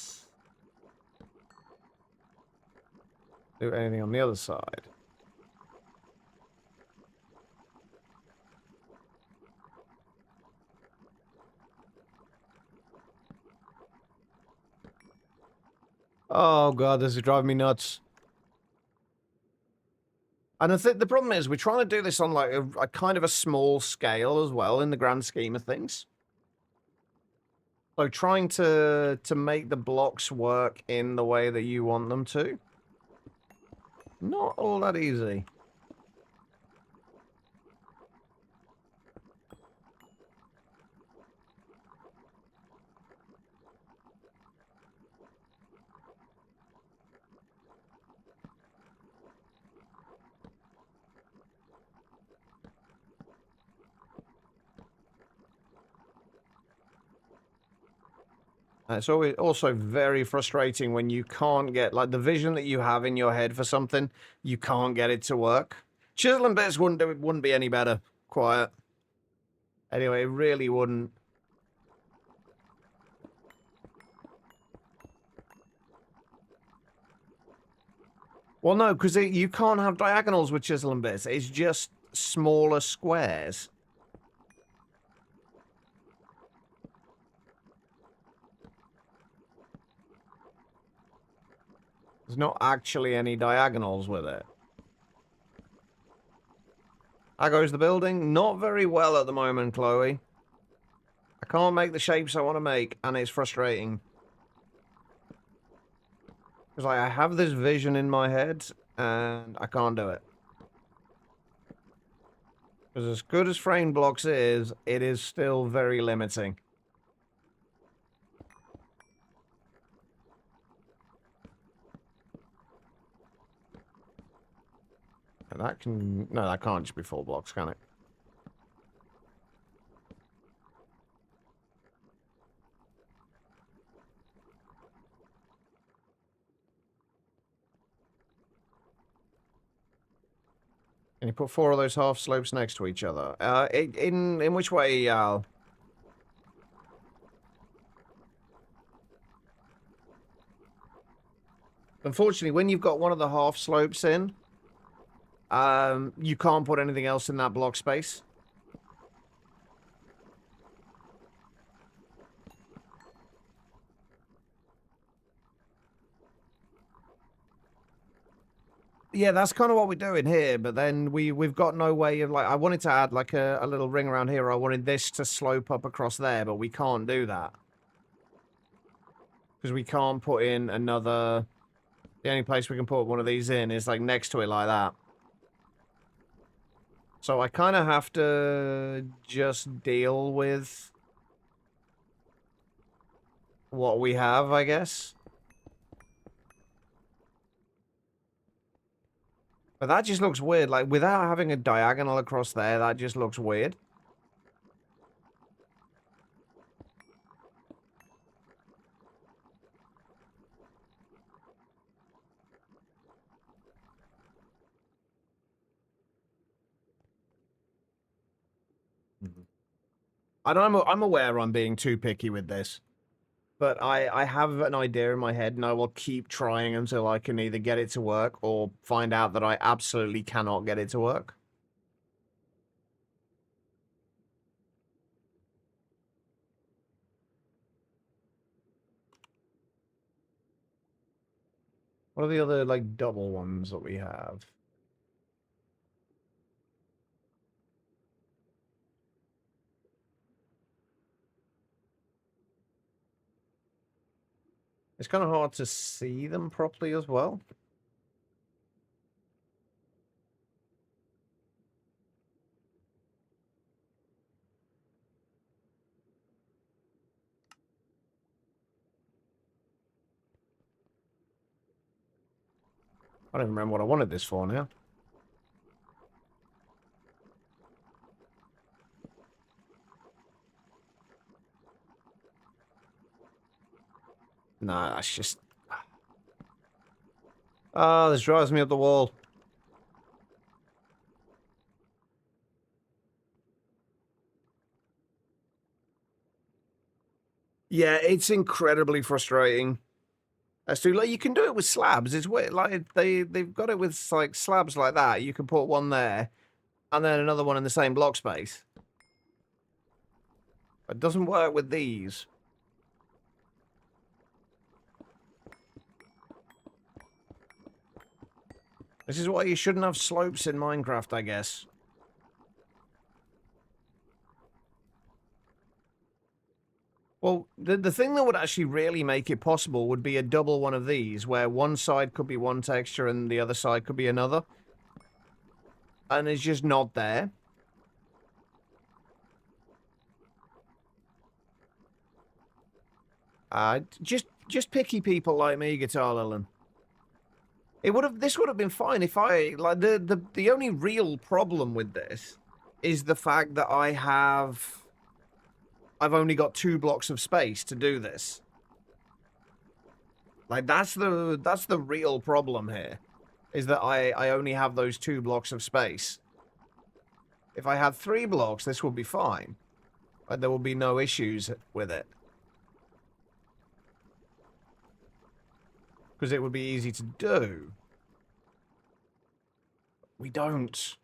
do anything on the other side. Oh god, this is driving me nuts. And the problem is, we're trying to do this on like a kind of a small scale as well in the grand scheme of things. So trying to make the blocks work in the way that you want them to, not all that easy. It's always also very frustrating when you can't get, like, the vision that you have in your head for something, you can't get it to work. Chisel and bits wouldn't be any better. Quiet. Anyway, it really wouldn't. Well, no, because you can't have diagonals with chisel and bits. It's just smaller squares. There's not actually any diagonals with it. How goes the building? Not very well at the moment, Chloe. I can't make the shapes I want to make, and it's frustrating. Because like, I have this vision in my head, and I can't do it. Because as good as frame blocks is, it is still very limiting. And that can... no, that can't just be full blocks, can it? Can you put 4 of those half slopes next to each other? In which way, Al? Unfortunately, when you've got one of the half slopes in, you can't put anything else in that block space. Yeah, that's kind of what we're doing here, but then we've got no way of, like, I wanted to add like a little ring around here. I wanted this to slope up across there, but we can't do that. Because we can't put in another... the only place we can put one of these in is like next to it like that. So I kind of have to just deal with what we have, I guess. But that just looks weird. Like, without having a diagonal across there, that just looks weird. And I'm aware I'm being too picky with this. But I have an idea in my head, and I will keep trying until I can either get it to work or find out that I absolutely cannot get it to work. What are the other, like, double ones that we have? It's kind of hard to see them properly as well. I don't remember what I wanted this for now. Nah, that's just... Ah, this drives me up the wall. Yeah, it's incredibly frustrating. As to, like, you can do it with slabs. It's weird, like, they've got it with, like, slabs like that. You can put one there, and then another one in the same block space. It doesn't work with these. This is why you shouldn't have slopes in Minecraft, I guess. Well, the thing that would actually really make it possible would be a double one of these, where one side could be one texture and the other side could be another. And it's just not there. Just picky people like me, Guitar Lilin. This would have been fine if like, the only real problem with this is the fact that I've only got 2 blocks of space to do this. Like, that's the real problem here, is that I only have those 2 blocks of space. If I had 3 blocks, this would be fine. Like, there would be no issues with it. Because it would be easy to do. We don't.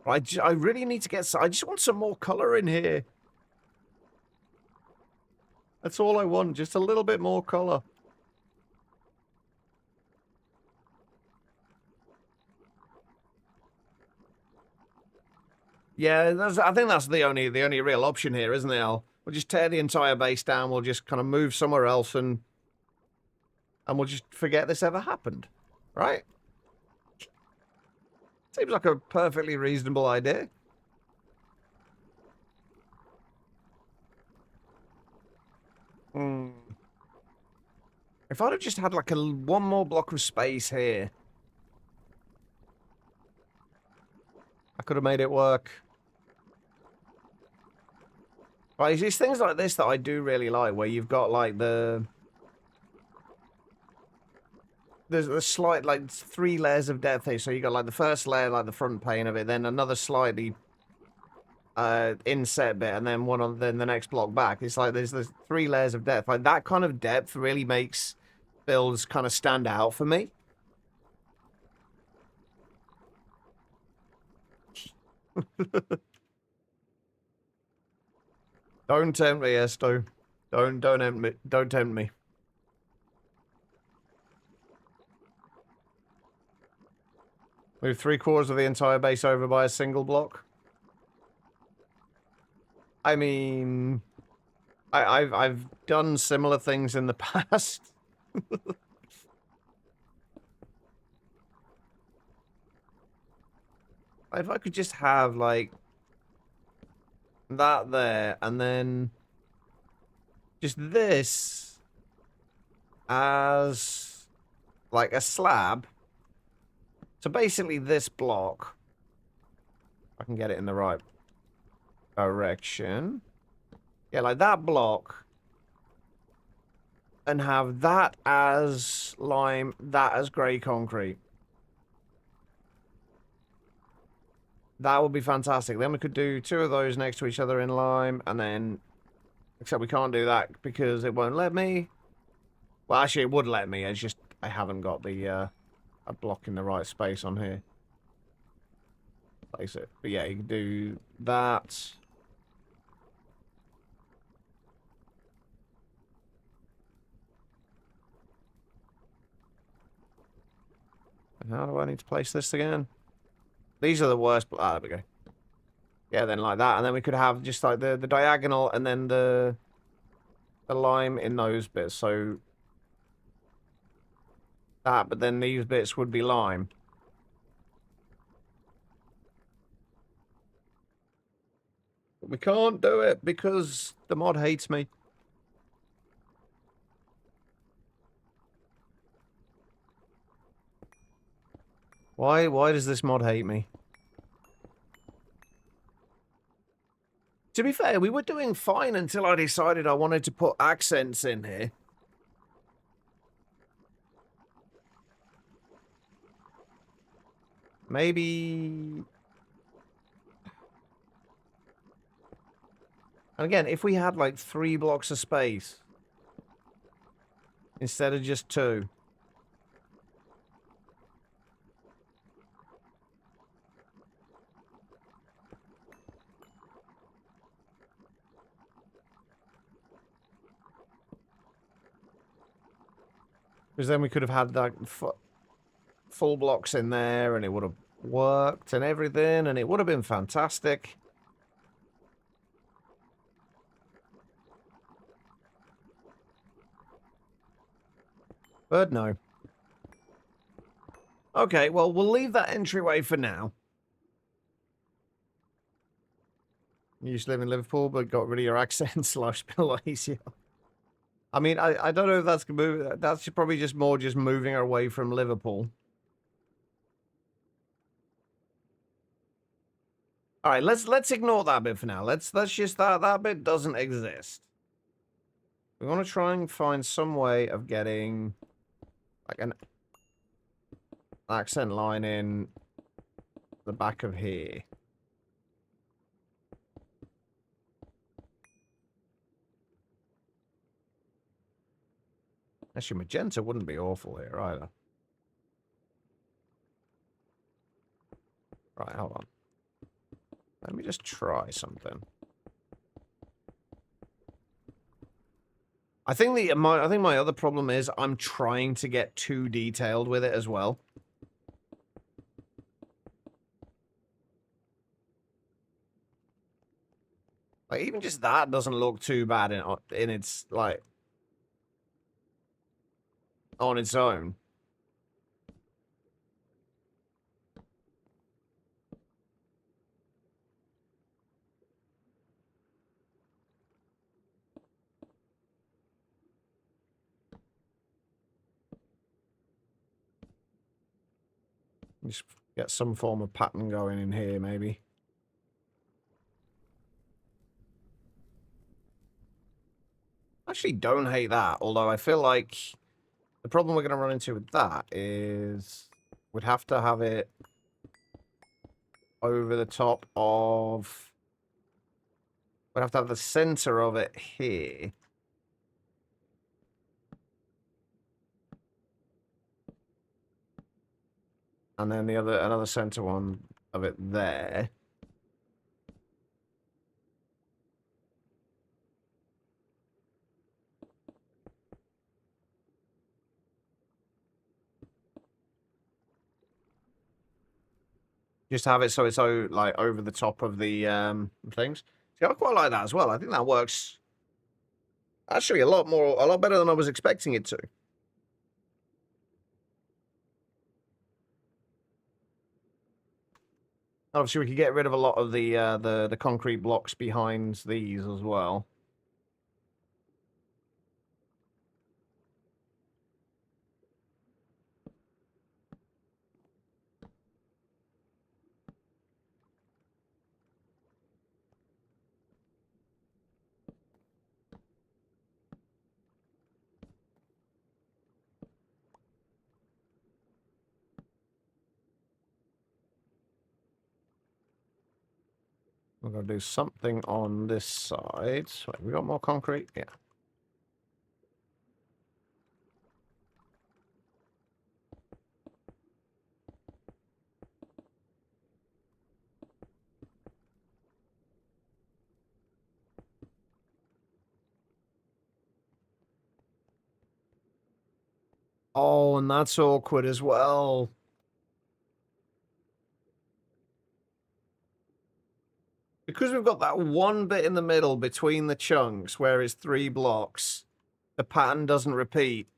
I really need to get... I just want some more colour in here. That's all I want. Just a little bit more colour. Yeah, I think that's the only real option here, isn't it, Al? We'll just tear the entire base down. We'll just kind of move somewhere else and we'll just forget this ever happened. Right? Seems like a perfectly reasonable idea. If I'd have just had like one more block of space here, I could have made it work. Right, it's things like this that I do really like, where you've got like there's a slight, like, 3 layers of depth here. So you got like the first layer, like the front pane of it, then another slightly inset bit, and then then the next block back. It's like there's 3 layers of depth. Like, that kind of depth really makes builds kind of stand out for me. Don't tempt me, Esto. Don't tempt me. Don't tempt me. Move 3/4 of the entire base over by a single block. I mean, I've done similar things in the past. If I could just have, like, that there, and then just this as, like, a slab. So basically this block, I can get it in the right direction. Yeah, like that block. And have that as lime, that as grey concrete. That would be fantastic. Then we could do 2 of those next to each other in lime, and then... Except we can't do that because it won't let me. Well, actually, it would let me. It's just I haven't got the a block in the right space on here. Place it. But yeah, you can do that. And how do I need to place this again? These are the worst. Ah, there we go. Yeah, then like that, and then we could have just like the diagonal, and then the lime in those bits. So that, but then these bits would be lime. But we can't do it because the mod hates me. Why does this mod hate me? To be fair, we were doing fine until I decided I wanted to put accents in here. Maybe... And again, if we had like 3 blocks of space instead of just 2. Because then we could have had like full blocks in there and it would have worked and everything and it would have been fantastic. But no. Okay, well, we'll leave that entryway for now. You used to live in Liverpool, but got rid of your accent slash bit a lot easier. I mean, I don't know if that's move. That's probably just more just moving away from Liverpool. All right, let's ignore that bit for now. Let's just that bit doesn't exist. We want to try and find some way of getting like an accent line in the back of here. Actually, magenta wouldn't be awful here either. Right, hold on. Let me just try something. I think my other problem is I'm trying to get too detailed with it as well. Like even just that doesn't look too bad in its like on its own. Just get some form of pattern going in here, maybe. Actually, don't hate that. Although I feel like the problem we're going to run into with that is we'd have to have it over the top of... We'd have to have the center of it here. And then another center one of it there. Just have it so it's like over the top of the things. See, I quite like that as well. I think that works actually a lot better than I was expecting it to. Obviously, we could get rid of a lot of the concrete blocks behind these as well. We're going to do something on this side. Wait, we got more concrete? Yeah. Oh, and that's awkward as well. Because we've got that one bit in the middle between the chunks where it's 3 blocks, the pattern doesn't repeat.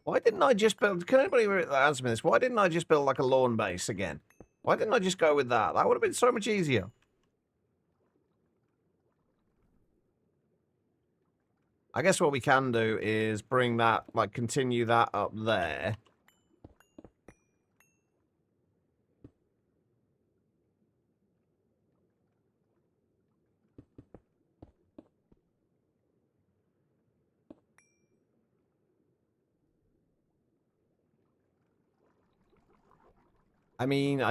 Why didn't I just build... Can anybody answer me this? Why didn't I just build like a lawn base again? Why didn't I just go with that? That would have been so much easier. I guess what we can do is bring that, like, continue that up there. I mean,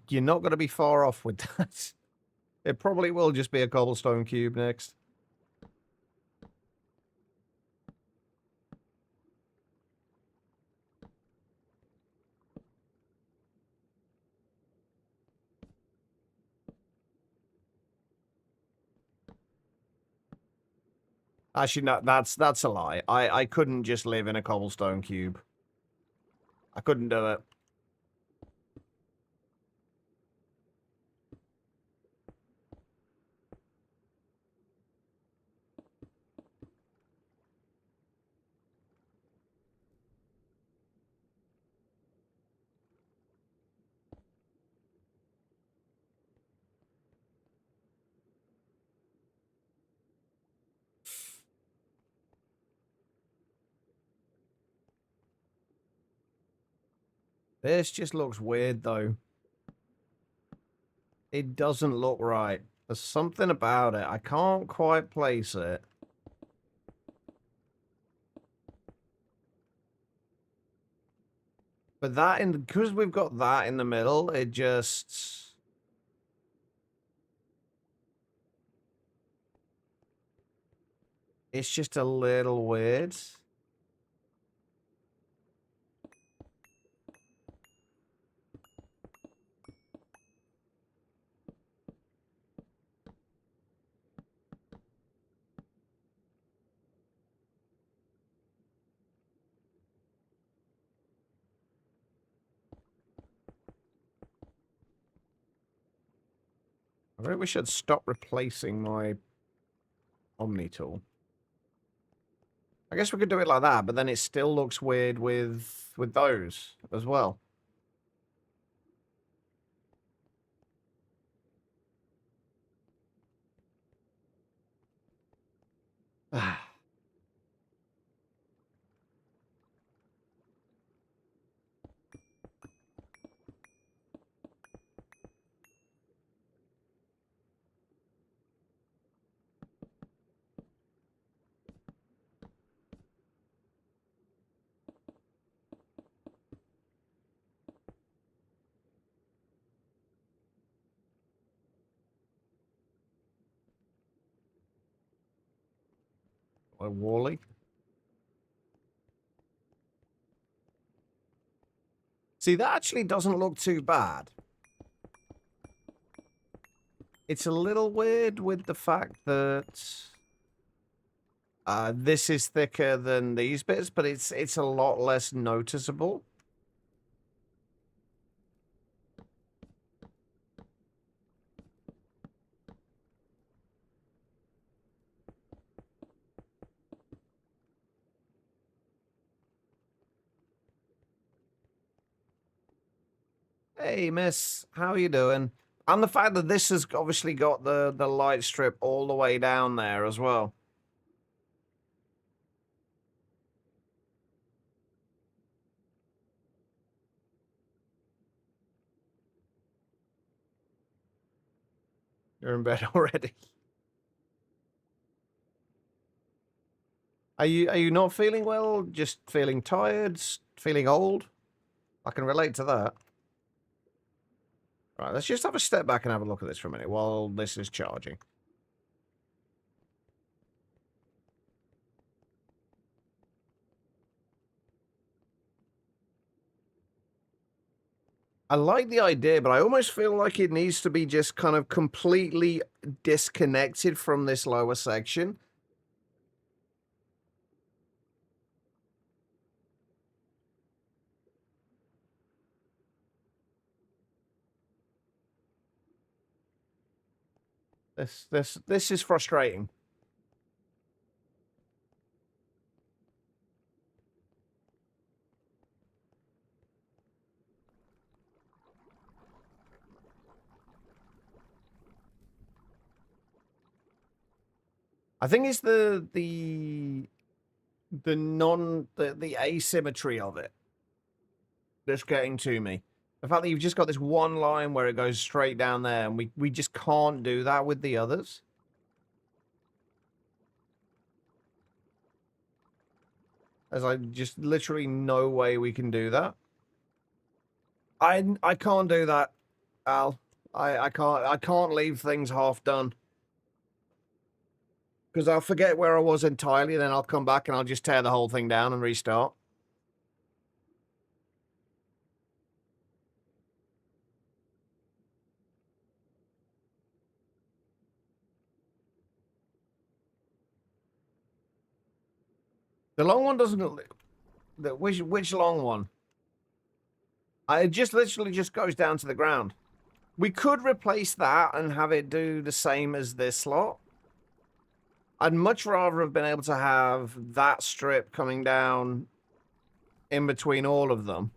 you're not going to be far off with that. It probably will just be a cobblestone cube next. Actually, no, that's a lie. I couldn't just live in a cobblestone cube. I couldn't do it. This just looks weird, though. It doesn't look right. There's something about it. I can't quite place it. But that because we've got that in the middle, it just... It's just a little weird. I think we should stop replacing my Omni tool. I guess we could do it like that, but then it still looks weird with those as well. Like Wally. See, that actually doesn't look too bad. It's a little weird with the fact that this is thicker than these bits, but it's a lot less noticeable. Hey, miss, how you doing? And the fact that this has obviously got the light strip all the way down there as well. You're in bed already. Are you not feeling well? Just feeling tired? Feeling old? I can relate to that. Right, let's just have a step back and have a look at this for a minute while this is charging. I like the idea, but I almost feel like it needs to be just kind of completely disconnected from this lower section. This is frustrating. I think it's the asymmetry of it that's getting to me. The fact that you've just got this one line where it goes straight down there, and we just can't do that with the others. There's like just literally no way we can do that. I can't do that, Al. I can't leave things half done. Because I'll forget where I was entirely, then I'll come back and I'll just tear the whole thing down and restart. The long one doesn't. Which long one? It just literally just goes down to the ground. We could replace that and have it do the same as this slot. I'd much rather have been able to have that strip coming down in between all of them.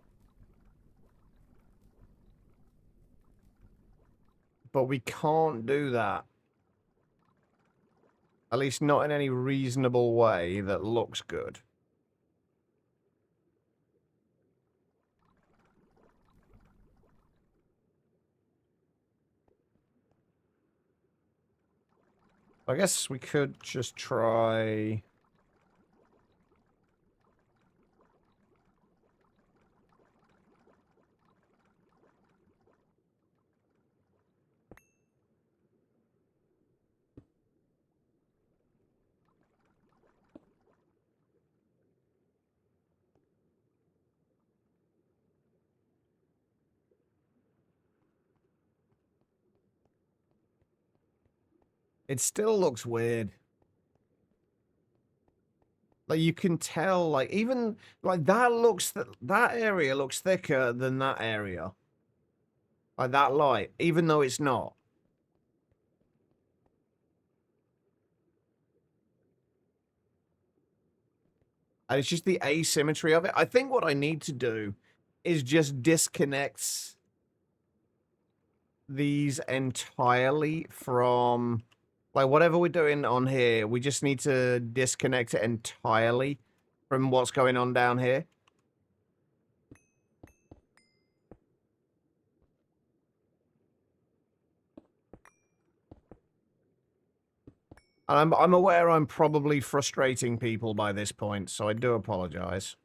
But we can't do that. At least not in any reasonable way that looks good. I guess we could just try... It still looks weird. Like, you can tell, like, even, like, that area looks thicker than that area. Like, that light, even though it's not. And it's just the asymmetry of it. I think what I need to do is just disconnect these entirely from, like, whatever we're doing on here, we just need to disconnect it entirely from what's going on down here. And I'm aware I'm probably frustrating people by this point, so I do apologize.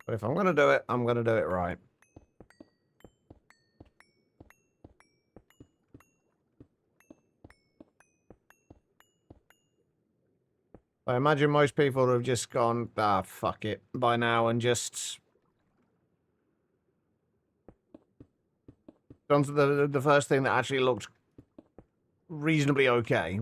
But if I'm going to do it, I'm going to do it right. I imagine most people would have just gone, ah, fuck it, by now, and just gone to the first thing that actually looked reasonably okay.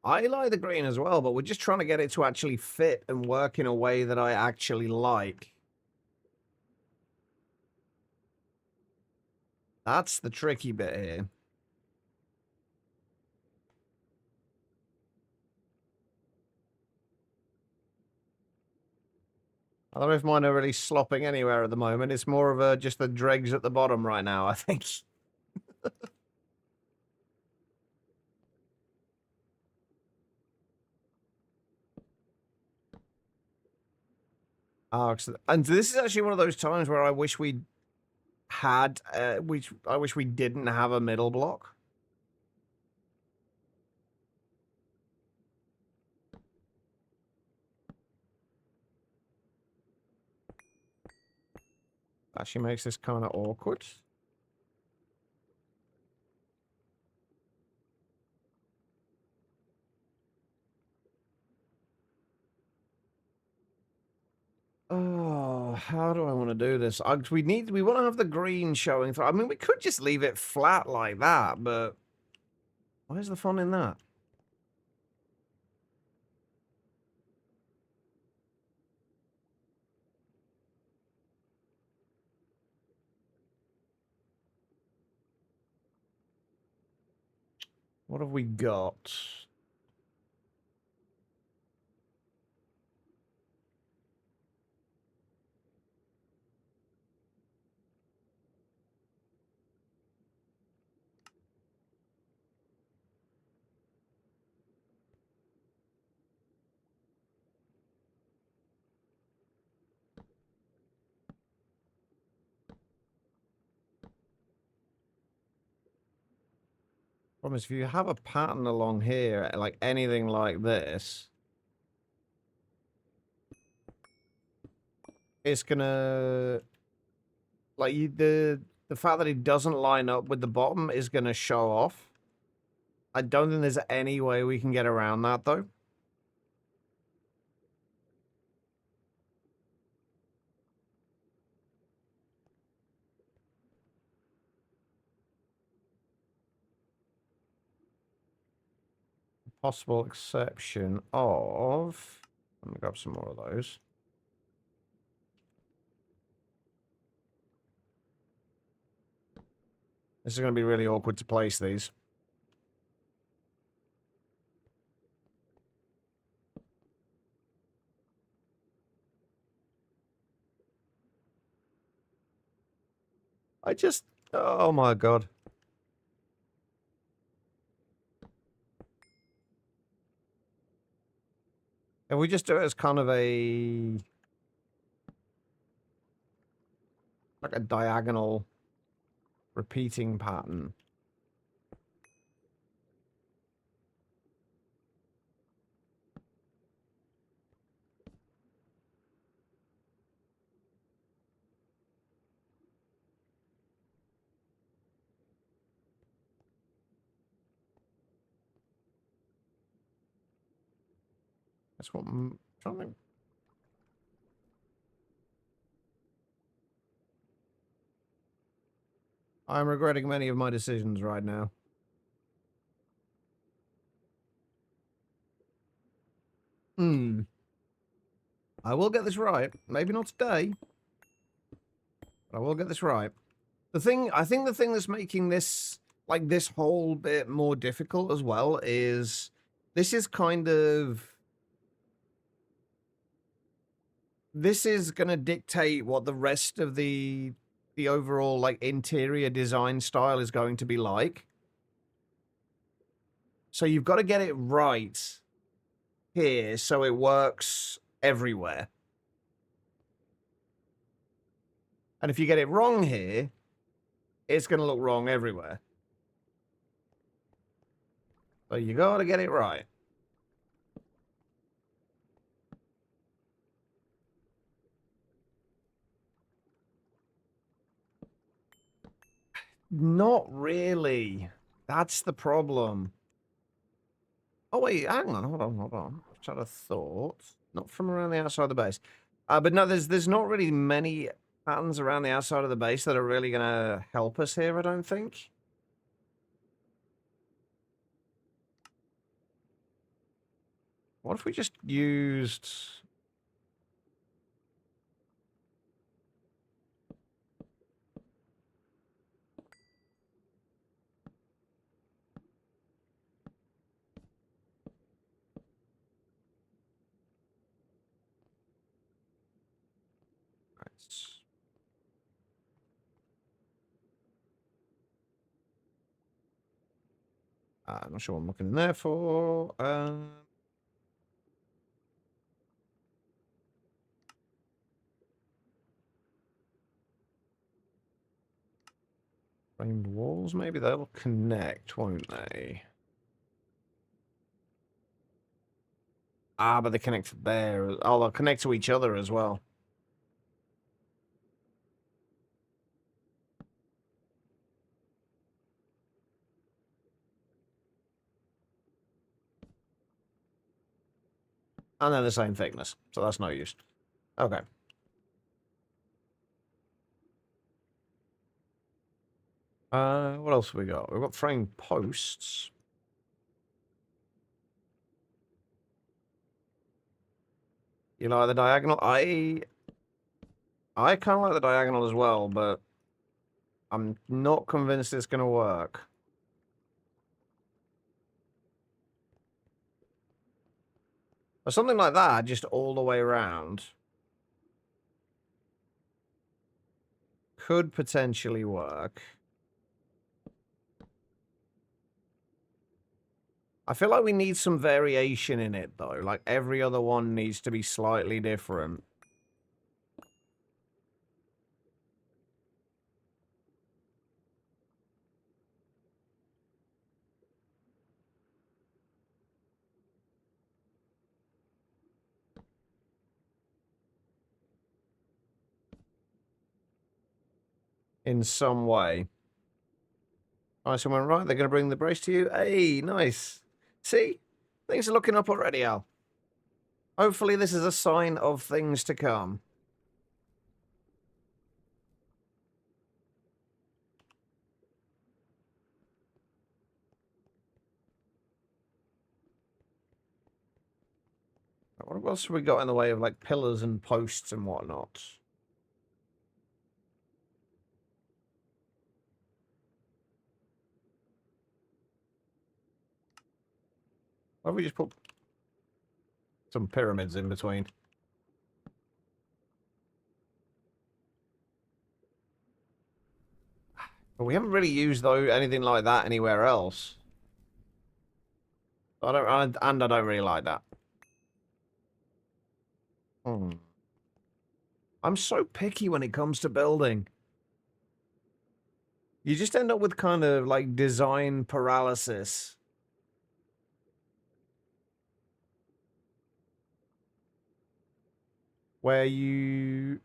I like the green as well, but we're just trying to get it to actually fit and work in a way that I actually like. That's the tricky bit here. I don't know if mine are really slopping anywhere at the moment. It's more of a just the dregs at the bottom right now, I think. Oh, and this is actually one of those times where I wish we had, I wish we didn't have a middle block. Actually makes this kind of awkward. Oh, how do I want to do this? We want to have the green showing through. I mean, we could just leave it flat like that, but where's the fun in that? What have we got? Problem is, if you have a pattern along here, like anything like this, it's gonna like the fact that it doesn't line up with the bottom is gonna show off. I don't think there's any way we can get around that though. Possible exception of. Let me grab some more of those. This is going to be really awkward to place these. Oh my god. And we just do it as kind of like a diagonal repeating pattern. That's what I'm trying to think. I'm regretting many of my decisions right now. I will get this right. Maybe not today, but I will get this right. I think the thing that's making this, like, this whole bit more difficult as well is this is kind of, this is going to dictate what the rest of the overall, like, interior design style is going to be like. So you've got to get it right here so it works everywhere. And if you get it wrong here, it's going to look wrong everywhere. So you got to get it right. Not really. That's the problem. Oh, wait, hang on, hold on. I've tried a thought. Not from around the outside of the base. But no, there's not really many patterns around the outside of the base that are really going to help us here, I don't think. What if we just used... I'm not sure what I'm looking in there for. Framed walls, maybe they'll connect, won't they? Ah, but they connect there. Oh, they'll connect to each other as well. And they're the same thickness, so that's no use. Okay. What else have we got? We've got framed posts. You like the diagonal? I kind of like the diagonal as well, but I'm not convinced it's going to work. Or something like that, just all the way around, could potentially work. I feel like we need some variation in it, though. Like, every other one needs to be slightly different. In some way. Alright, someone right. They're going to bring the brace to you. Hey, nice. See? Things are looking up already, Al. Hopefully this is a sign of things to come. What else have we got in the way of, like, pillars and posts and whatnot? Why don't we just put some pyramids in between? But we haven't really used, though, anything like that anywhere else. I don't really like that. Hmm. I'm so picky when it comes to building. You just end up with kind of, like, design paralysis. Where you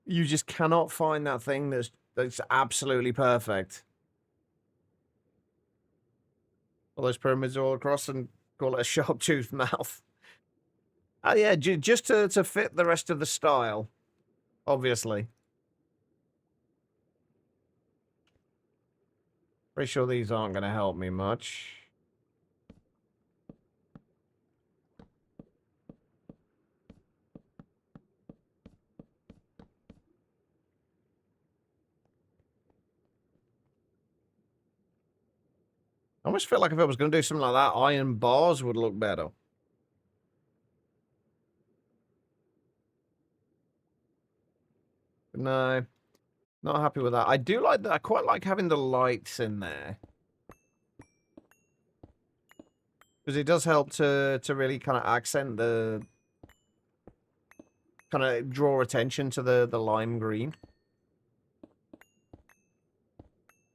just cannot find that thing that's absolutely perfect. All those pyramids all across and call it a sharp-toothed mouth. Oh yeah, just to fit the rest of the style, obviously. Pretty sure these aren't going to help me much. I almost feel like if I was going to do something like that, iron bars would look better. But no, not happy with that. I do like that. I quite like having the lights in there. Because it does help to really kind of accent the... kind of draw attention to the lime green.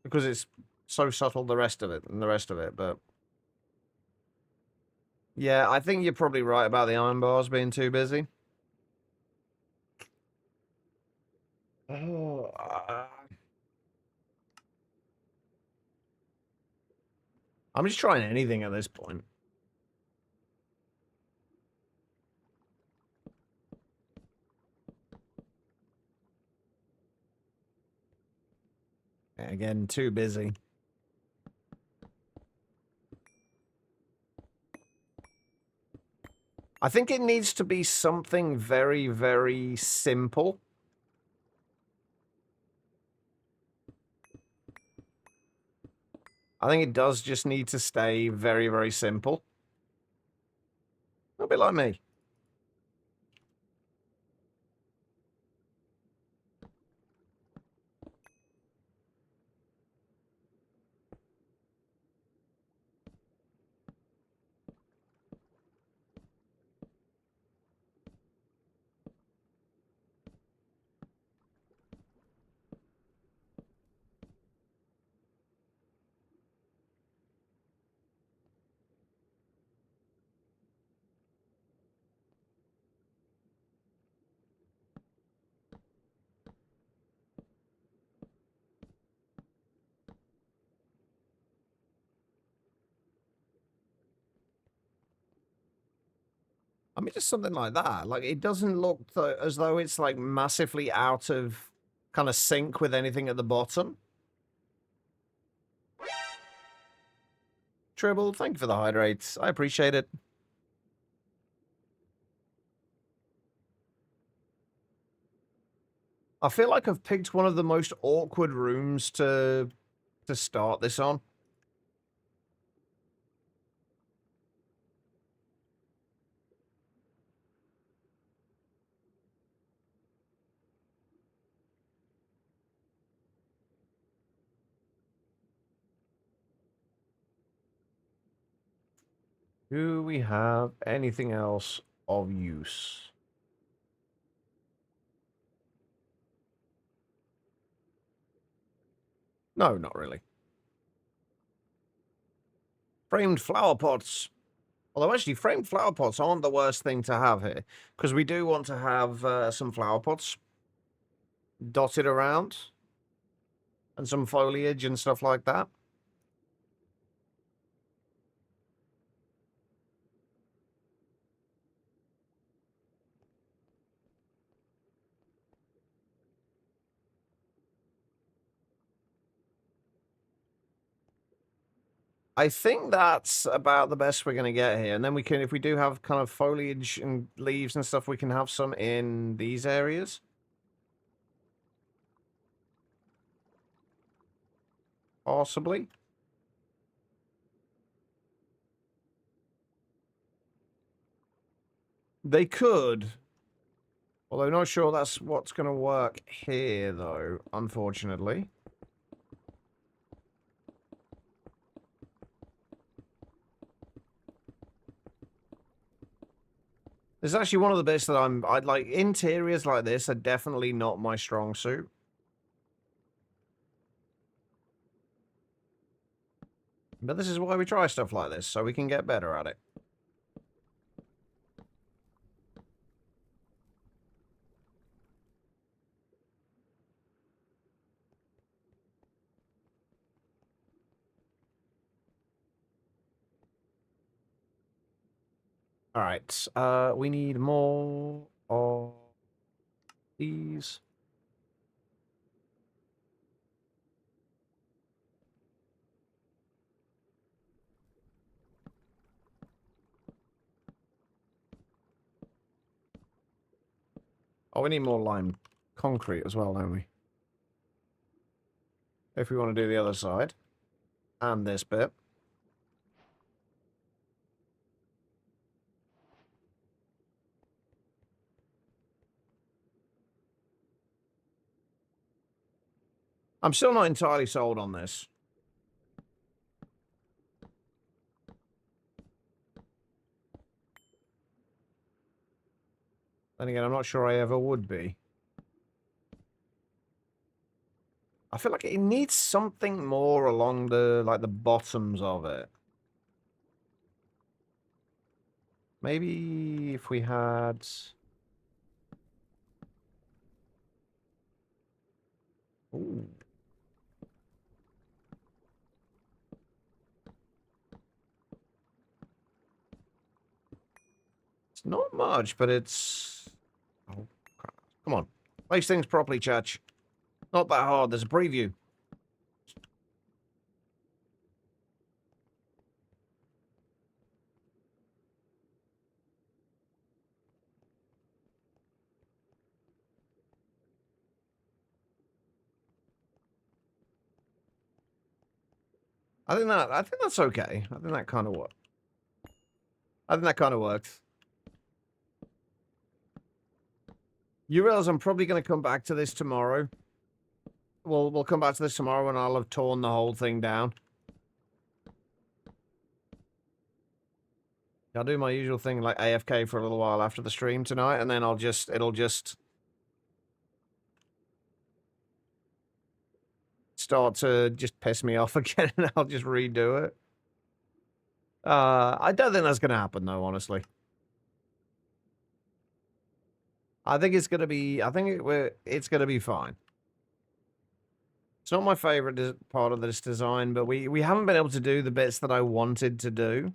Because it's so subtle, the rest of it, but... Yeah, I think you're probably right about the iron bars being too busy. Oh, I'm just trying anything at this point. Again, too busy. I think it needs to be something very, very simple. I think it does just need to stay very, very simple. A bit like me. I mean, just something like that. Like, it doesn't look as though it's, like, massively out of kind of sync with anything at the bottom. Tribble, thank you for the hydrates. I appreciate it. I feel like I've picked one of the most awkward rooms to start this on. Do we have anything else of use? No, not really. Framed flower pots. Although, actually, framed flower pots aren't the worst thing to have here. Because we do want to have some flower pots dotted around. And some foliage and stuff like that. I think that's about the best we're going to get here. And then we can, if we do have kind of foliage and leaves and stuff, we can have some in these areas. Possibly. They could. Although not sure that's what's going to work here, though, unfortunately. This is actually one of the bits that I'd like. Interiors like this are definitely not my strong suit. But this is why we try stuff like this, so we can get better at it. All right, we need more of these. Oh, we need more lime concrete as well, don't we? If we want to do the other side. And this bit. I'm still not entirely sold on this. Then again, I'm not sure I ever would be. I feel like it needs something more along the, like, the bottoms of it. Maybe if we had... Ooh. It's not much, but it's... Oh, crap. Come on. Place things properly, Church. Not that hard. There's a preview. I think that's okay. I think that kind of works. I think that kind of works. You realize I'm probably going to come back to this tomorrow. We'll come back to this tomorrow and I'll have torn the whole thing down. I'll do my usual thing like AFK for a little while after the stream tonight, and then it'll just start to just piss me off again, and I'll just redo it. I don't think that's gonna happen though, honestly. I think it's gonna be. It's gonna be fine. It's not my favorite part of this design, but we haven't been able to do the bits that I wanted to do.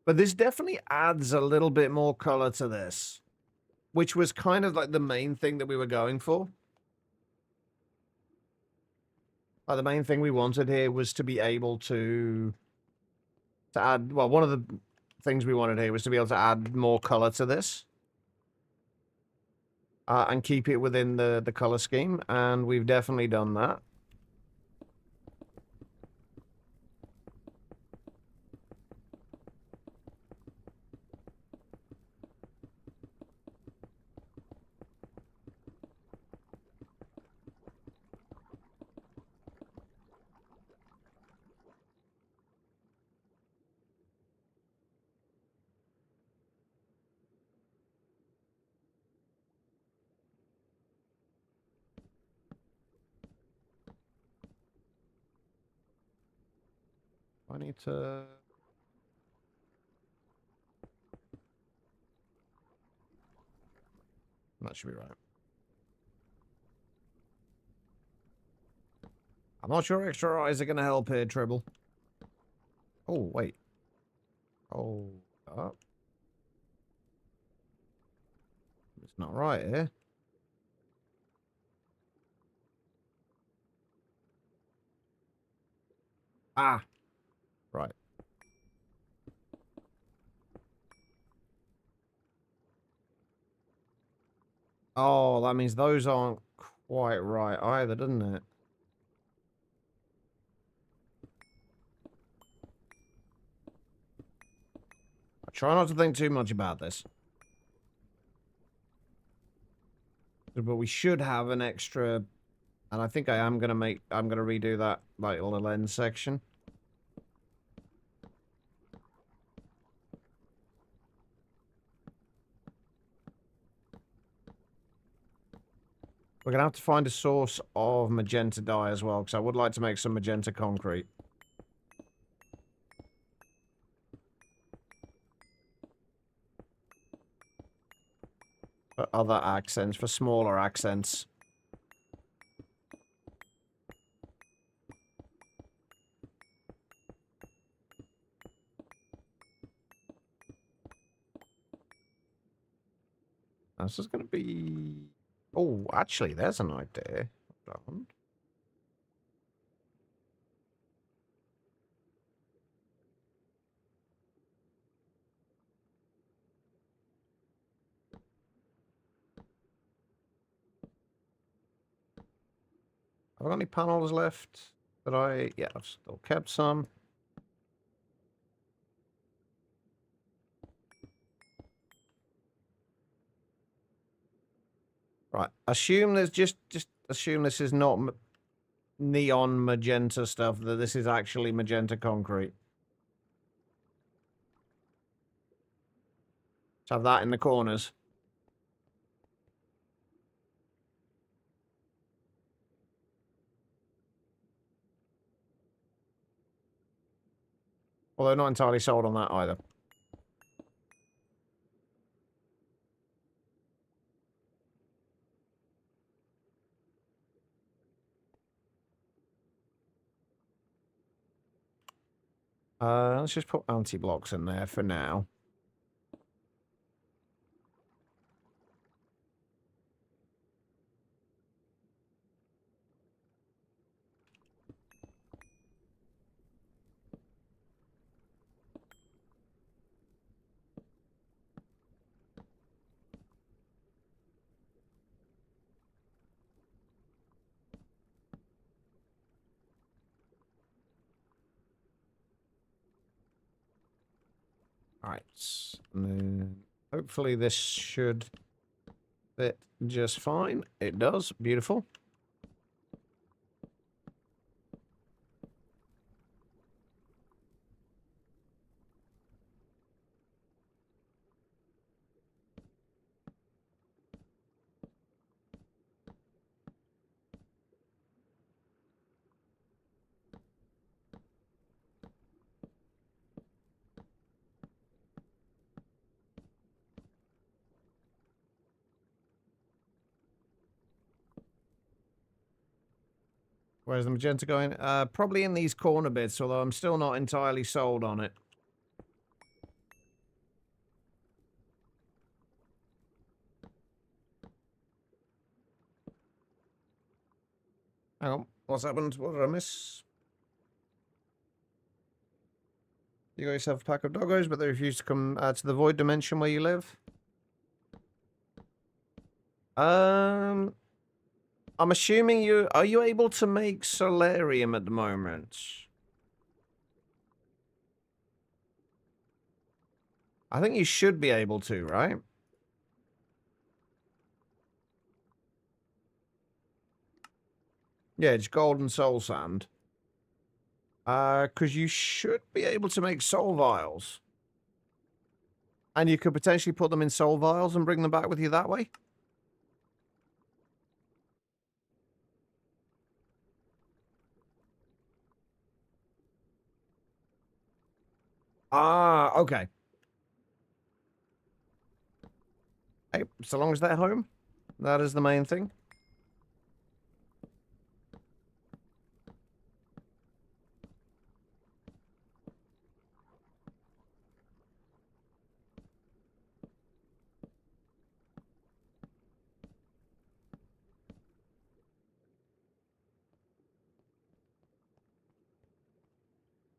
But this definitely adds a little bit more color to this, which was kind of like the main thing that we were going for. The main thing we wanted here was to be able to add, well, one of the things we wanted here was to be able to add more color to this. And keep it within the color scheme, and we've definitely done that. I need to... That should be right. I'm not sure extra eyes are going to help here, Tribble. Oh, wait. Oh, up. It's not right here. Ah. Right. Oh, that means those aren't quite right either, doesn't it? I try not to think too much about this. But we should have an extra... And I think I'm going to redo that, like, little lens section. We're going to have to find a source of magenta dye as well, because I would like to make some magenta concrete. For other accents, for smaller accents. This is going to be... Oh, actually, there's an idea. Hold on. Have I got any panels left? Yeah, I've still kept some. Right, assume there's just assume this is not neon magenta stuff, that this is actually magenta concrete. Let's have that in the corners. Although not entirely sold on that either. Let's just put anti-blocks in there for now. All right. And then hopefully this should fit just fine. It does. Beautiful. Where's the magenta going? Probably in these corner bits, although I'm still not entirely sold on it. Hang on. What's happened? What did I miss? You got yourself a pack of doggos, but they refuse to come to the void dimension where you live? I'm assuming you... Are you able to make solarium at the moment? I think you should be able to, right? Yeah, it's gold and soul sand. Because you should be able to make soul vials. And you could potentially put them in soul vials and bring them back with you that way? Ah, okay. Hey, so long as they're home, that is the main thing.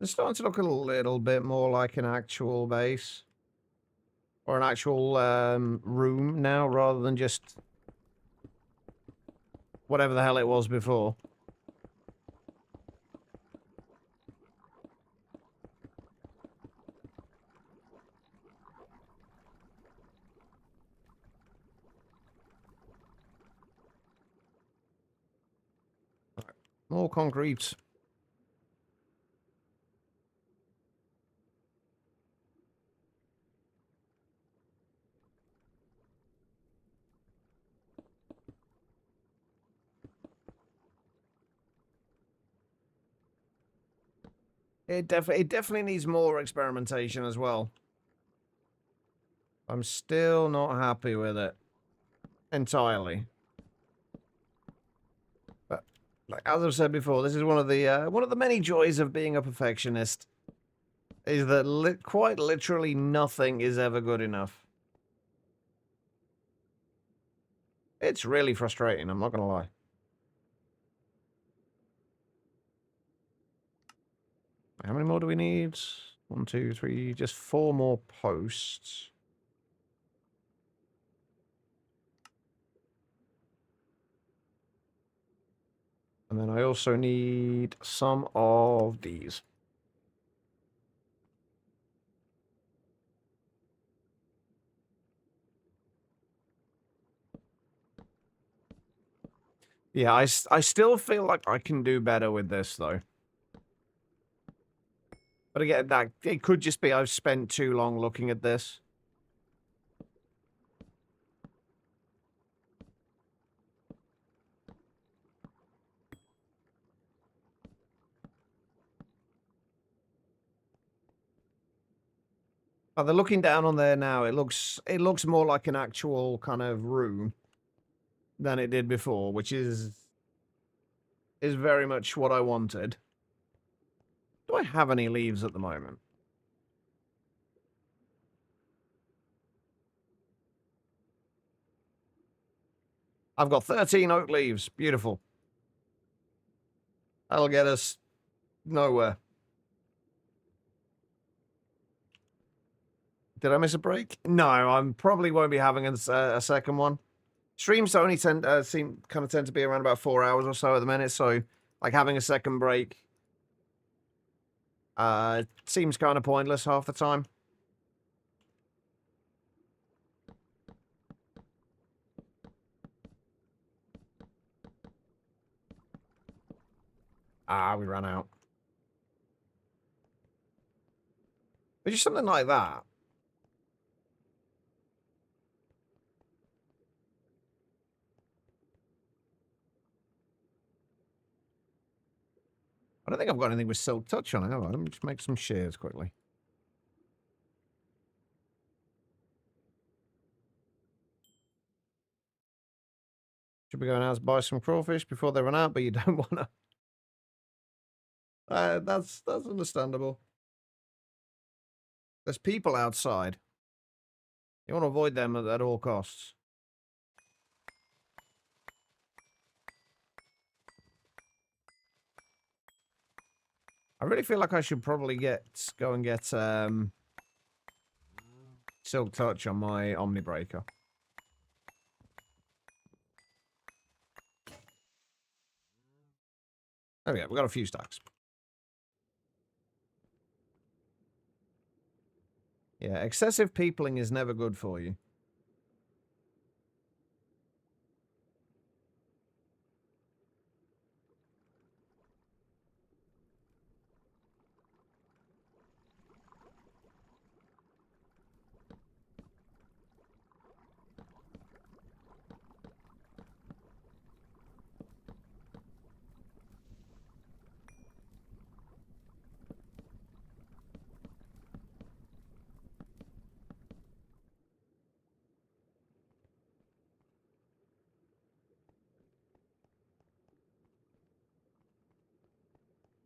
It's starting to look a little bit more like an actual base. Or an actual room now, rather than just whatever the hell it was before. More concrete. It definitely needs more experimentation as well. I'm still not happy with it entirely. But like as I've said before, this is one of the many joys of being a perfectionist. Is that quite literally nothing is ever good enough. It's really frustrating, I'm not gonna lie. How many more do we need? 1, 2, 3, just 4 more posts. And then I also need some of these. Yeah, I still feel like I can do better with this, though. But again, that it could just be I've spent too long looking at this. Oh, they're looking down on there now. It looks more like an actual kind of room than it did before, which is very much what I wanted. Do I have any leaves at the moment? I've got 13 oak leaves. Beautiful. That'll get us nowhere. Did I miss a break? No, I probably won't be having a second one. Streams only tend to be around about 4 hours or so at the minute, so like having a second break seems kind of pointless half the time. Ah, we ran out. But just something like that. I don't think I've got anything with silk touch on it, have I? Let me just make some shears quickly. Should be going out to buy some crawfish before they run out, but you don't want to. That's understandable. There's people outside. You want to avoid them at all costs. I really feel like I should probably go and get silk touch on my Omni Breaker. There we go. We've got a few stacks. Yeah, excessive peopling is never good for you.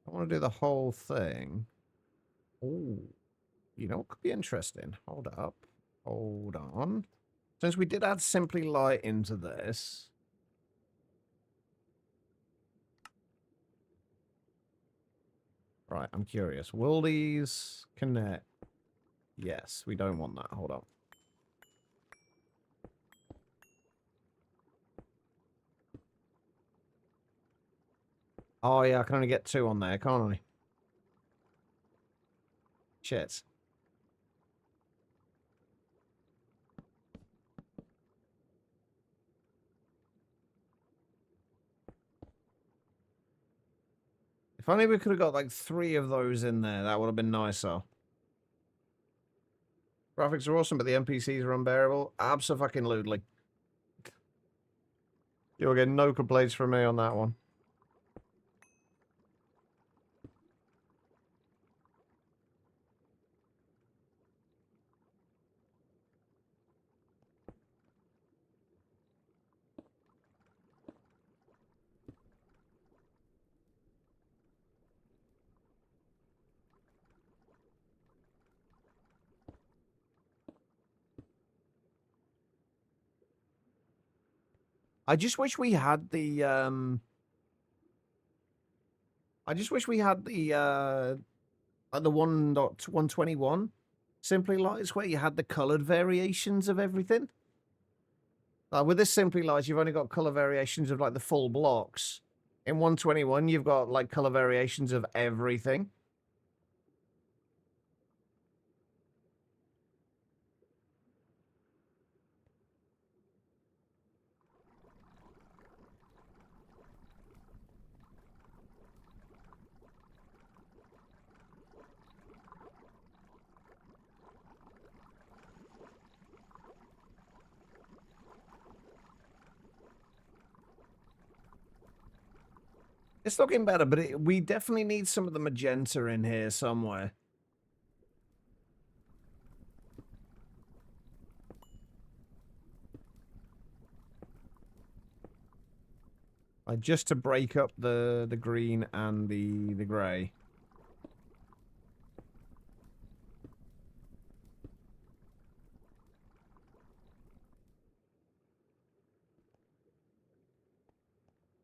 I want to do the whole thing. Oh, you know what could be interesting? Hold up. Hold on. Since we did add Simply Light into this. Right, I'm curious. Will these connect? Yes, we don't want that. Hold on. Oh, yeah, I can only get 2 on there, can't I? Shit. If only we could have got like 3 of those in there, that would have been nicer. Graphics are awesome, but the NPCs are unbearable. Abso-fucking-lutely. You'll get no complaints from me on that one. I just wish we had the I just wish we had the 1.121 Simply Lights where you had the coloured variations of everything. With this Simply Lights, you've only got colour variations of like the full blocks. In 121, you've got like colour variations of everything. It's looking better, but we definitely need some of the magenta in here somewhere. Just to break up the green and the grey.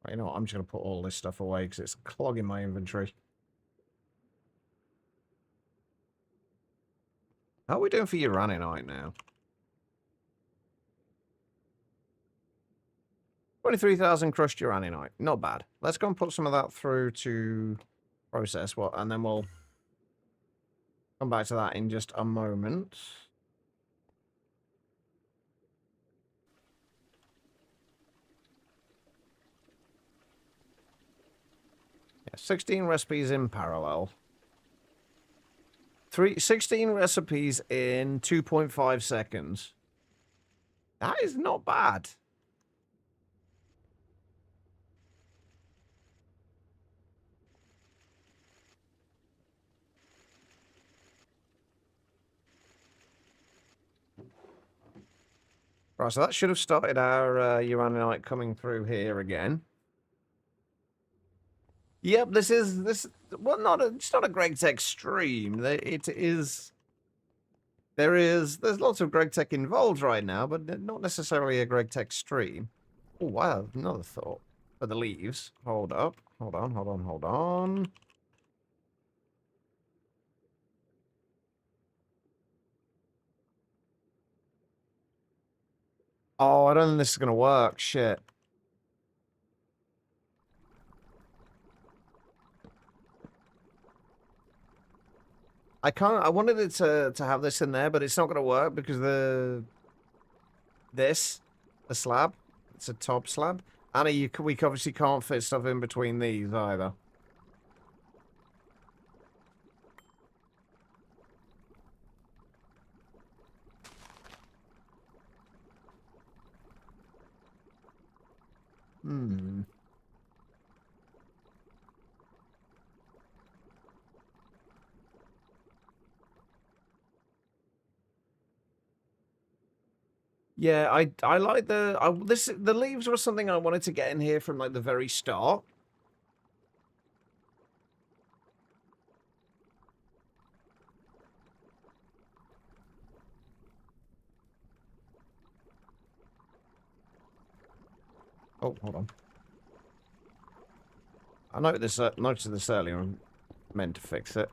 Right, you know what? I'm just going to put all this stuff away because it's clogging my inventory. How are we doing for Uranite now? 23,000 crushed Uranite. Not bad. Let's go and put some of that through to process, and then we'll come back to that in just a moment. Yeah, 16 recipes in parallel. 16 recipes in 2.5 seconds. That is not bad. Right, so that should have started our uranite coming through here again. Yep, well, it's not a Greg Tech stream. There's lots of Greg Tech involved right now, but not necessarily a Greg Tech stream. Oh, wow, another thought. For the leaves. Hold up. Hold on. Oh, I don't think this is gonna work. Shit. I wanted it to have this in there, but it's not gonna work because the slab, it's a top slab. And we obviously can't fit stuff in between these either. Hmm. Yeah, I like the leaves were something I wanted to get in here from like the very start. Oh, hold on. I noticed this earlier. I meant to fix it.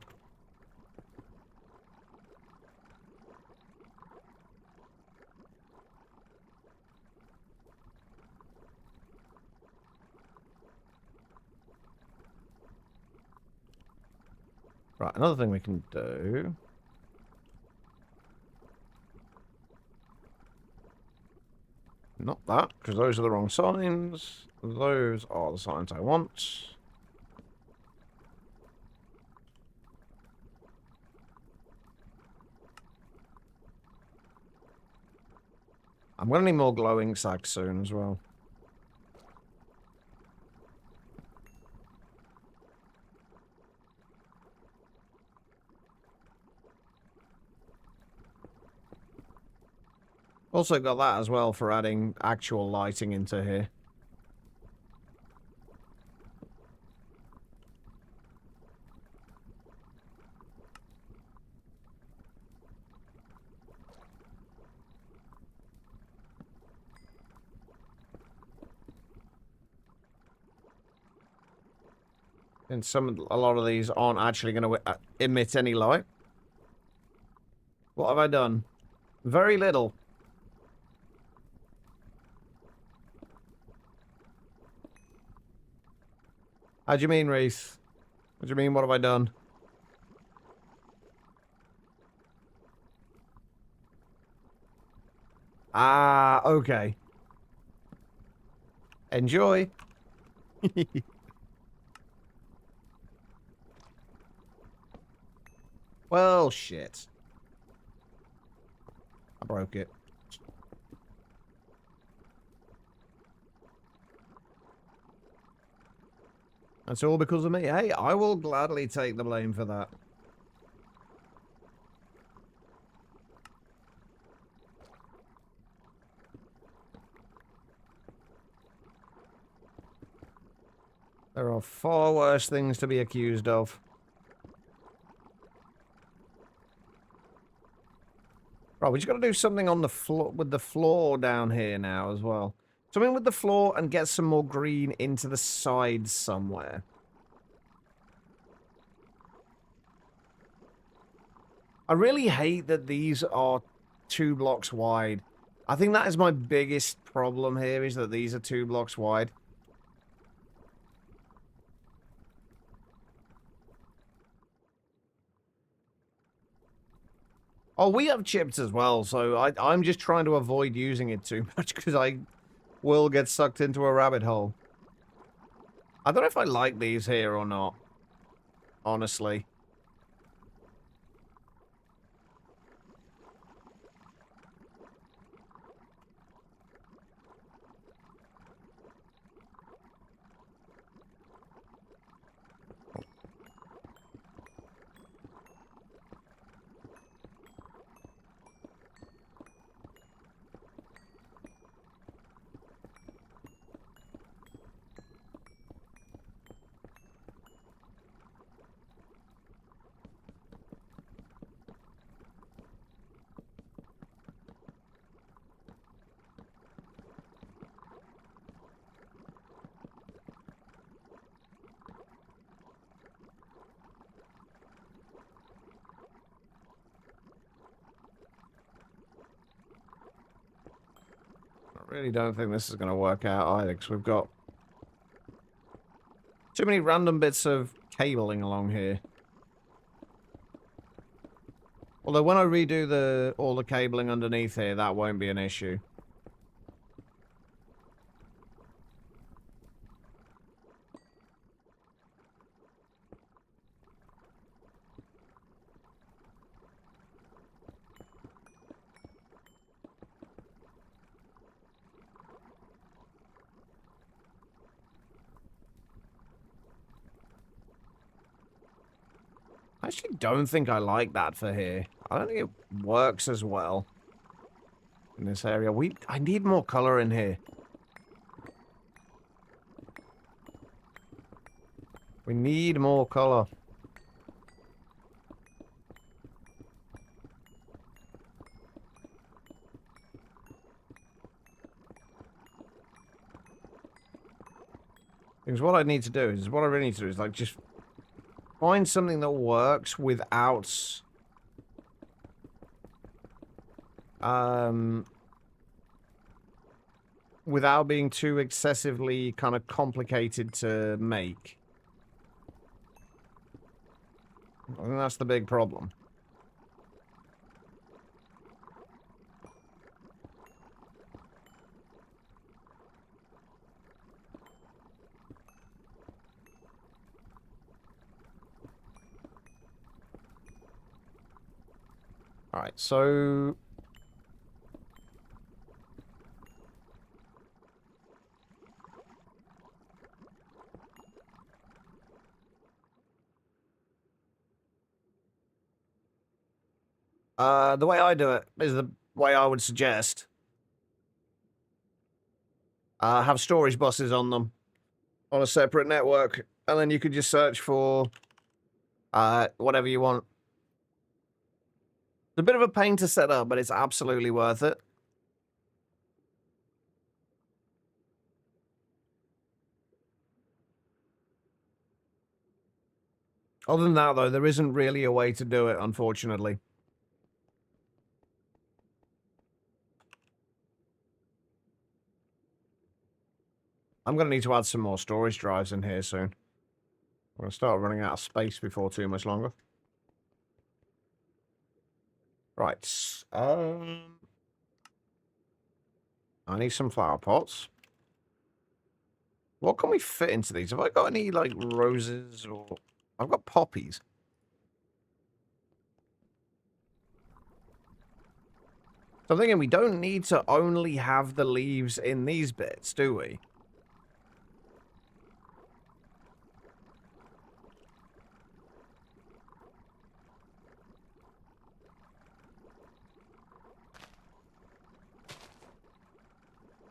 Right, another thing we can do. Not that, because those are the wrong signs. Those are the signs I want. I'm going to need more glowing sacks soon as well. Also got that as well for adding actual lighting into here. And a lot of these aren't actually going to emit any light. What have I done? Very little. How do you mean, Reese? What do you mean, what have I done? Ah, okay. Enjoy. Well, shit. I broke it. That's all because of me. Hey, I will gladly take the blame for that. There are far worse things to be accused of. Right, we just got to do something on the floor with the floor down here now as well. Something with the floor and get some more green into the sides somewhere. I really hate that these are 2 blocks wide. I think that is my biggest problem here, is that these are 2 blocks wide. Oh, we have chips as well, so I'm just trying to avoid using it too much because I will get sucked into a rabbit hole. I don't know if I like these here or not. honestly. I really don't think this is going to work out either, because we've got too many random bits of cabling along here. Although when I redo all the cabling underneath here, that won't be an issue. I actually don't think I like that for here. I don't think it works as well in this area. I need more color in here. We need more color. Because what I need to do is, what I really need to do is, like, just find something that works without... without being too excessively kind of complicated to make. I think that's the big problem. Alright, so... the way I do it is the way I would suggest. Have storage buses on them on a separate network, and then you could just search for whatever you want. It's a bit of a pain to set up, but it's absolutely worth it. Other than that, though, there isn't really a way to do it, unfortunately. I'm going to need to add some more storage drives in here soon. I'm going to start running out of space before too much longer. Right. I need some flower pots. What can we fit into these? Have I got any, like, roses or... I've got poppies. So I'm thinking we don't need to only have the leaves in these bits, do we?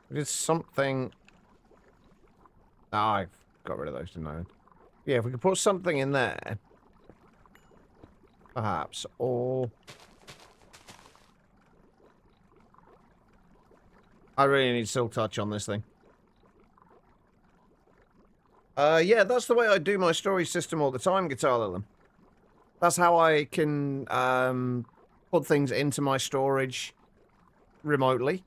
It's something... Oh, I got rid of those, didn't I? Yeah, if we could put something in there. Perhaps. Or... I really need silk touch on this thing. Yeah, that's the way I do my storage system all the time, Guitar Lilum. That's how I can, put things into my storage remotely.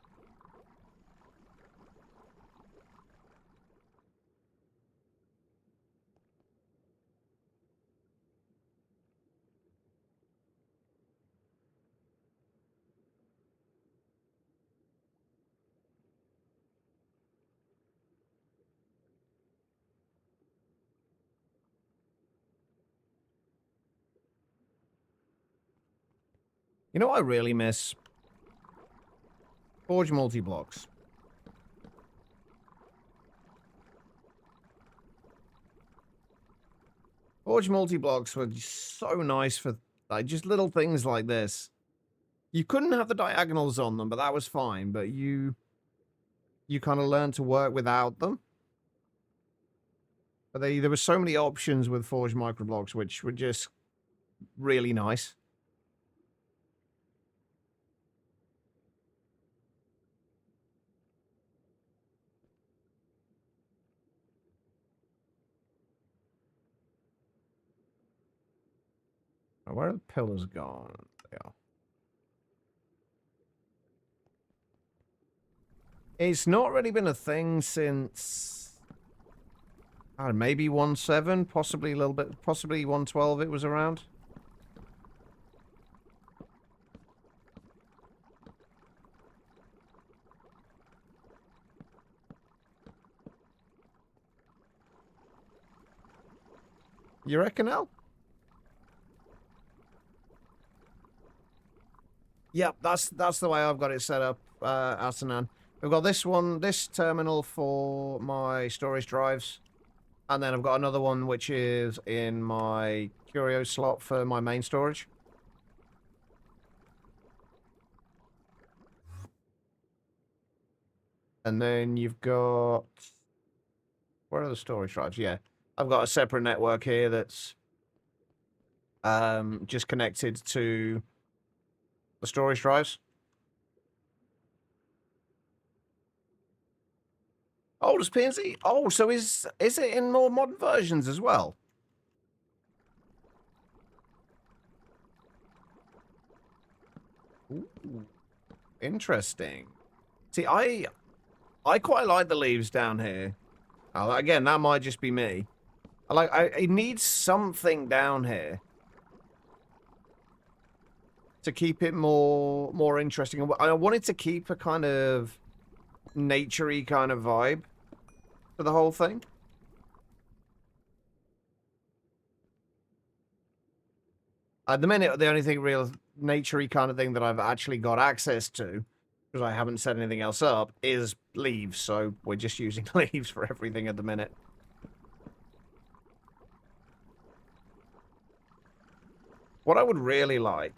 You know what I really miss? Forge multi-blocks. Forge multi-blocks were just so nice for like just little things like this. You couldn't have the diagonals on them, but that was fine. But you kind of learned to work without them. But there were so many options with Forge microblocks, which were just really nice. Where are the pillars gone? They are. It's not really been a thing since I don't know, maybe 1.7, possibly a little bit, possibly 1.12 it was around. You reckon, Al? Yep, that's the way I've got it set up, Asanan. We've got this terminal for my storage drives, and then I've got another one which is in my curio slot for my main storage. And then you've got... Where are the storage drives? Yeah. I've got a separate network here that's just connected to the storage drives. Oh, does PNC? Oh, so is it in more modern versions as well? Ooh, interesting. See, I quite like the leaves down here. Again, that might just be me. It needs something down here to keep it more interesting. I wanted to keep a kind of naturey kind of vibe for the whole thing. At the minute, the only thing real naturey kind of thing that I've actually got access to, because I haven't set anything else up, is leaves. So we're just using leaves for everything at the minute. What I would really like,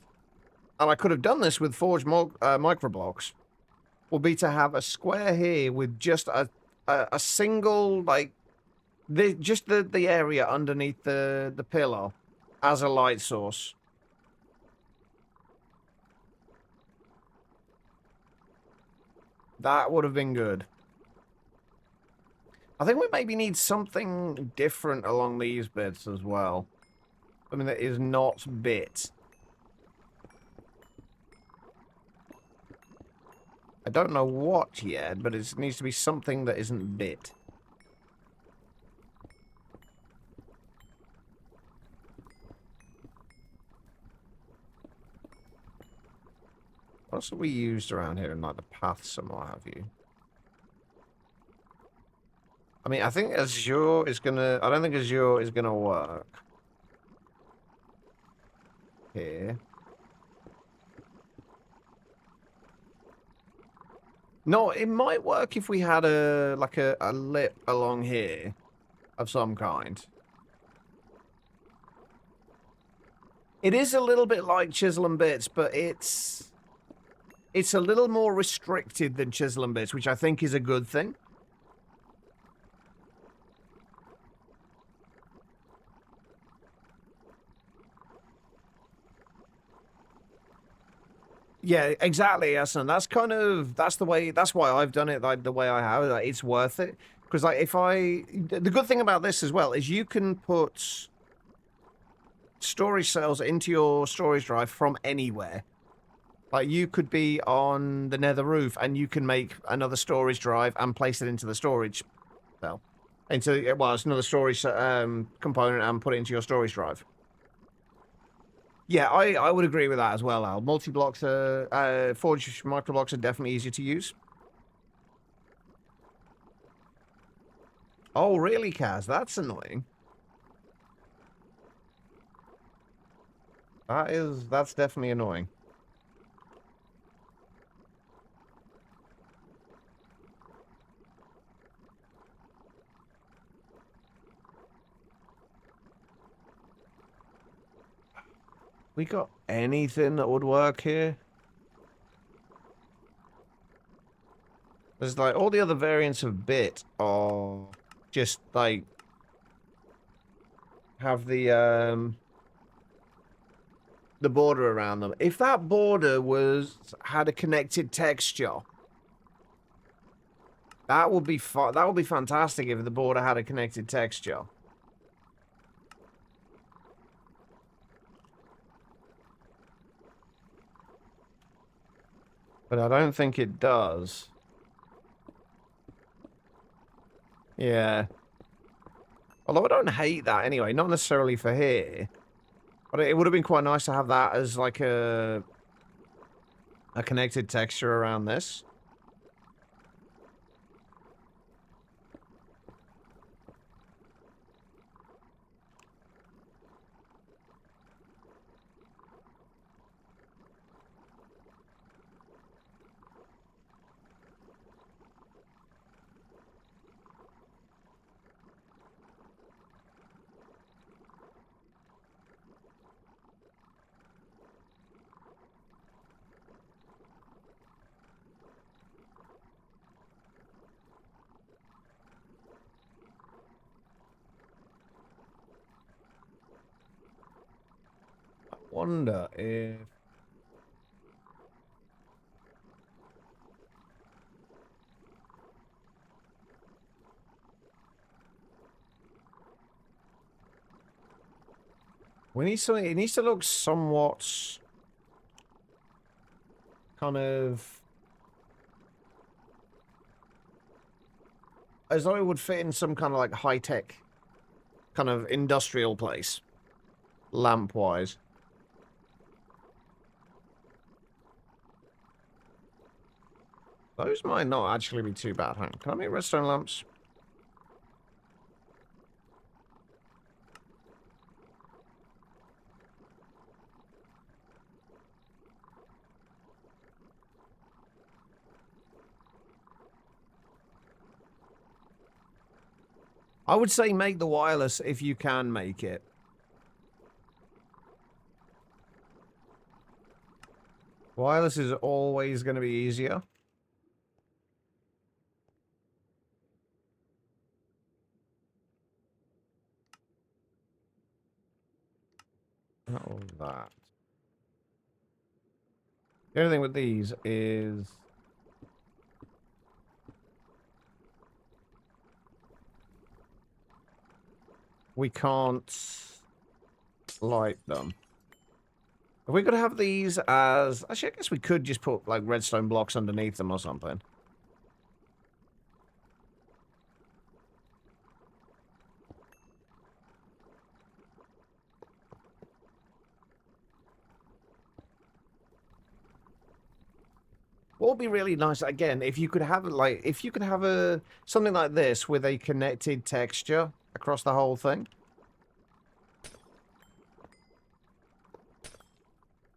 and I could have done this with Forge microblocks, would be to have a square here with just a single, like, just the area underneath the pillar as a light source. That would have been good. I think we maybe need something different along these bits as well. I mean, that is not bit. I don't know what yet, but it needs to be something that isn't bit. What else have we used around here in, like, the paths and what have you? I mean, I think Azure is gonna... I don't think Azure is gonna work. Here. No, it might work if we had a lip along here of some kind. It is a little bit like Chisel and Bits, but it's a little more restricted than Chisel and Bits, which I think is a good thing. Yeah, exactly, Asan. That's why I've done it like the way I have. Like, it's worth it. Because like the good thing about this as well is you can put storage cells into your storage drive from anywhere. Like, you could be on the nether roof and you can make another storage drive and place it into the storage cell. It's another storage component and put it into your storage drive. Yeah, I would agree with that as well, Al. Multi-blocks Forge microblocks are definitely easier to use. Oh, really, Kaz? That's annoying. That's definitely annoying. We got anything that would work here? There's like all the other variants of bit are just like have the border around them. If that border had a connected texture, that would be that would be fantastic if the border had a connected texture. But I don't think it does. Yeah. Although I don't hate that anyway, not necessarily for here. But it would have been quite nice to have that as like a connected texture around this. I wonder if... We need something... It needs to look somewhat... kind of... as though it would fit in some kind of like high-tech kind of industrial place. Lamp-wise. Those might not actually be too bad. Hang on. Can I make redstone lamps? I would say make the wireless if you can make it. Wireless is always going to be easier. Not all that. The only thing with these is... we can't light them. If we could have these as... actually, I guess we could just put, like, redstone blocks underneath them or something. What would be really nice, again, if you could have, like, if you could have a... something like this with a connected texture across the whole thing.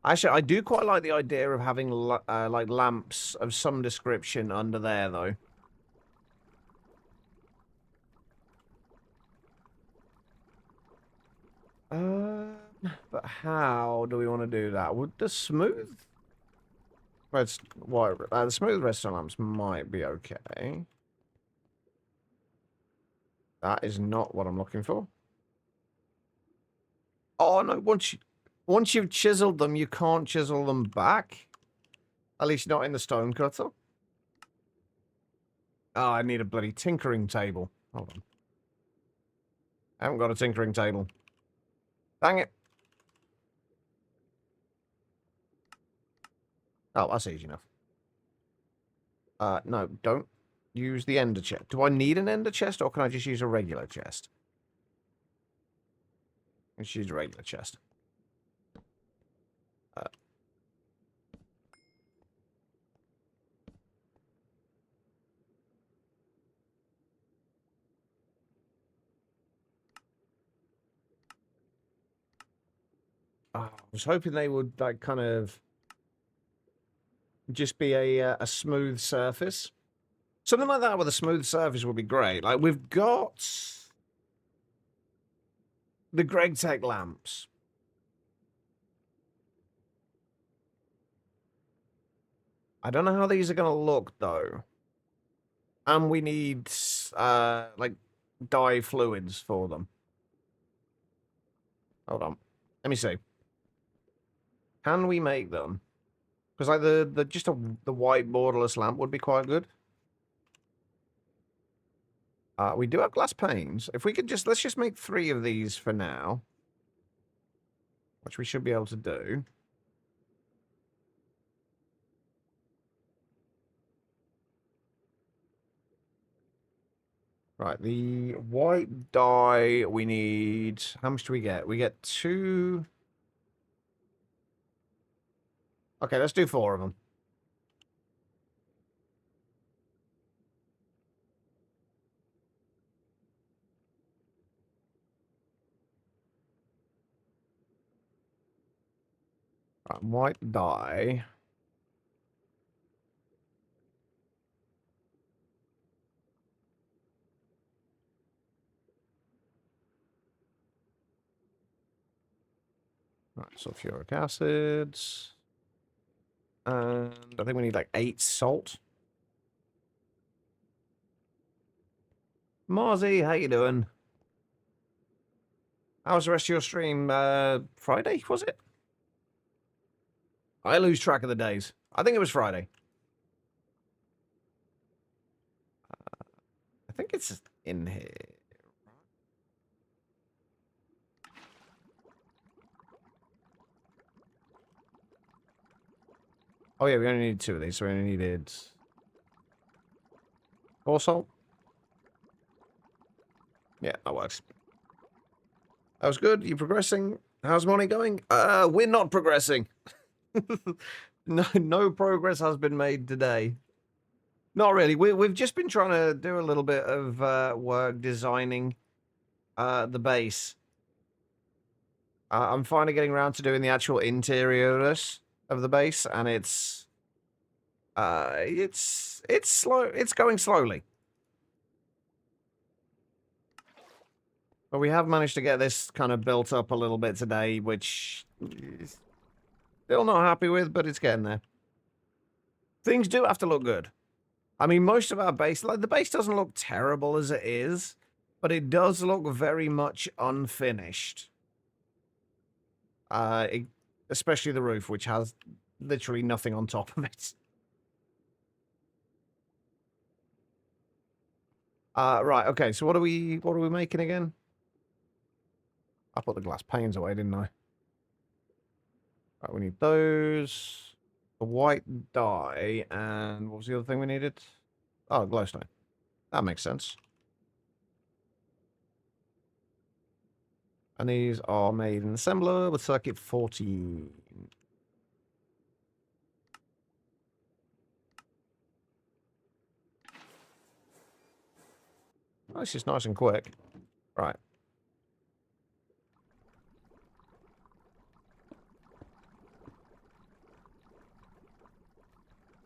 Actually, I do quite like the idea of having, like, lamps of some description under there, though. But how do we want to do that? Would the smooth... the smooth redstone lamps might be okay. That is not what I'm looking for. Oh, no, once you've chiseled them, you can't chisel them back. At least not in the stone cutter. Oh, I need a bloody tinkering table. Hold on. I haven't got a tinkering table. Dang it. Oh, that's easy enough. No, don't use the ender chest. Do I need an ender chest, or can I just use a regular chest? Let's use a regular chest. I was hoping they would, like, kind of just be a smooth surface. Something like that with a smooth surface would be great. Like, we've got the Greg Tech lamps. I don't know how these are going to look, though. And we need, like, dye fluids for them. Hold on. Let me see. Can we make them? Because, like, the white borderless lamp would be quite good. We do have glass panes. If we could let's just make 3 of these for now. Which we should be able to do. Right, the white dye we need... How much do we get? We get 2... Okay, let's do 4 of them. Right, white dye. Right, sulfuric acids. And I think we need like 8 salt. Marzi, how you doing? How was the rest of your stream? Friday, was it? I lose track of the days. I think it was Friday. I think it's in here. Oh yeah, we only needed 2 of these, so we only needed 4 salt. Yeah, that works. That was good. You progressing? How's morning going? We're not progressing. No progress has been made today. Not really. We've just been trying to do a little bit of work designing the base. I'm finally getting around to doing the actual interior of the base, and it's slow. It's going slowly. But we have managed to get this kind of built up a little bit today, which is still not happy with, but it's getting there. Things do have to look good. I mean, most of our base, like the base doesn't look terrible as it is, but it does look very much unfinished. Especially the roof, which has literally nothing on top of it. Right, okay, so what are we making again? I put the glass panes away, didn't I? Right, we need those. The white dye, and what was the other thing we needed? Oh, glowstone. That makes sense. And these are made in assembler with circuit 14. Oh, this is nice and quick. Right.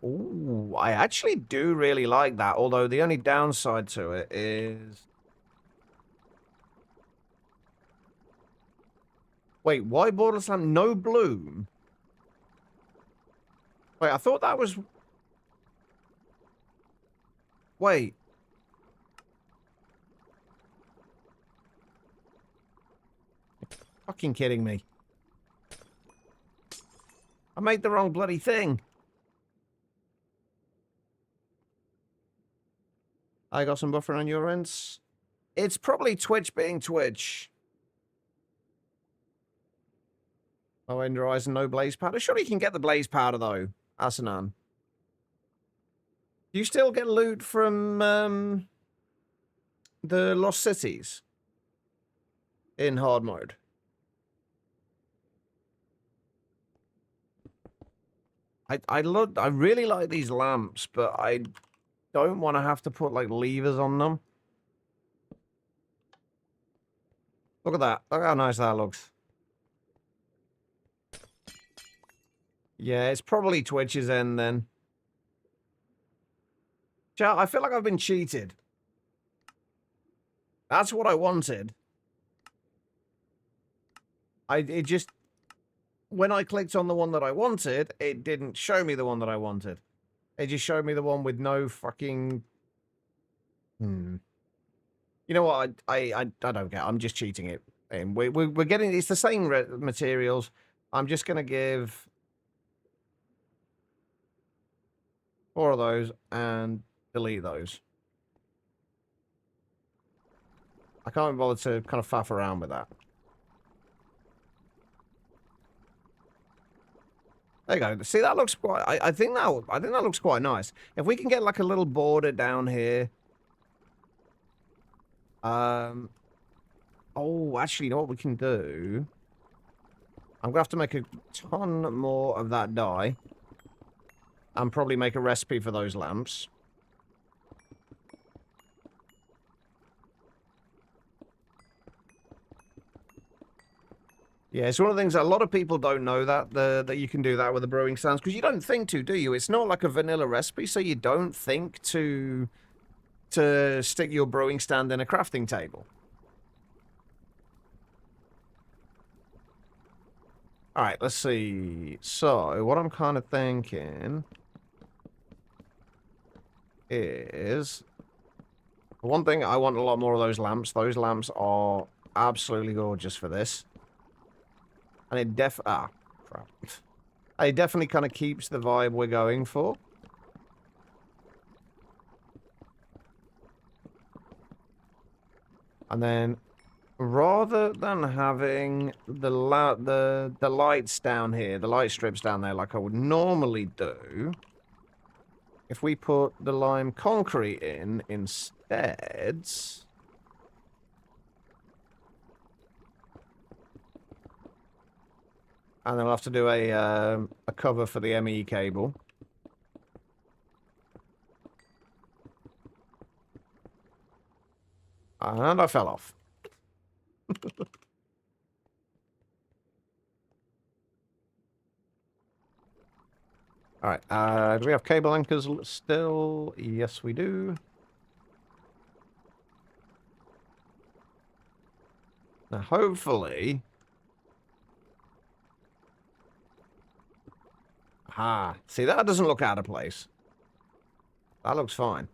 Ooh, I actually do really like that, although the only downside to it is... Wait, white borderless lamp, no bloom? Wait, I thought that was... Wait. You're fucking kidding me. I made the wrong bloody thing. I got some buffering on your ends. It's probably Twitch being Twitch. Oh, Ender Eyes and no blaze powder. Surely you can get the blaze powder, though, Asanan. Do you still get loot from the Lost Cities in hard mode? I really like these lamps, but I don't want to have to put like levers on them. Look at that. Look how nice that looks. Yeah, it's probably Twitch's end then. Chat, I feel like I've been cheated. That's what I wanted. It just... When I clicked on the one that I wanted, it didn't show me the one that I wanted. They just showed me the one with no fucking... You know what? I don't care. I'm just cheating it. And we're getting... It's the same materials. I'm just going to give 4 of those and delete those. I can't be bothered to kind of faff around with that. There you go. See, that looks quite... I think that looks quite nice. If we can get like a little border down here. Oh, actually, you know what we can do? I'm gonna have to make a ton more of that dye. And probably make a recipe for those lamps. Yeah, it's one of the things that a lot of people don't know that you can do that with the brewing stands, because you don't think to, do you? It's not like a vanilla recipe, so you don't think to stick your brewing stand in a crafting table. All right, let's see. So, what I'm kind of thinking is... One thing, I want a lot more of those lamps. Those lamps are absolutely gorgeous for this. And it crap. It definitely kind of keeps the vibe we're going for. And then, rather than having the lights down here, the light strips down there like I would normally do, if we put the lime concrete in instead... And then we'll have to do a cover for the ME cable. And I fell off. Alright, do we have cable anchors still? Yes, we do. Now, hopefully... Ah, see, that doesn't look out of place. That looks fine.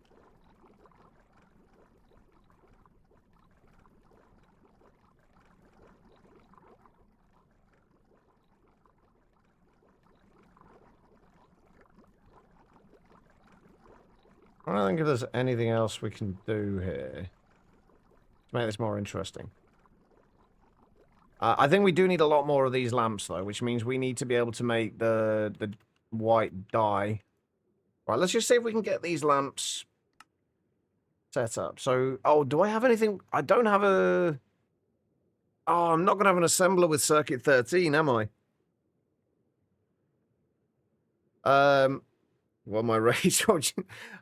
I don't think if there's anything else we can do here to make this more interesting. I think we do need a lot more of these lamps, though, which means we need to be able to make the white dye. Right, let's just see if we can get these lamps set up. So, oh, do I have anything? I don't have a... Oh, I'm not going to have an assembler with circuit 13, am I? Well, my rage...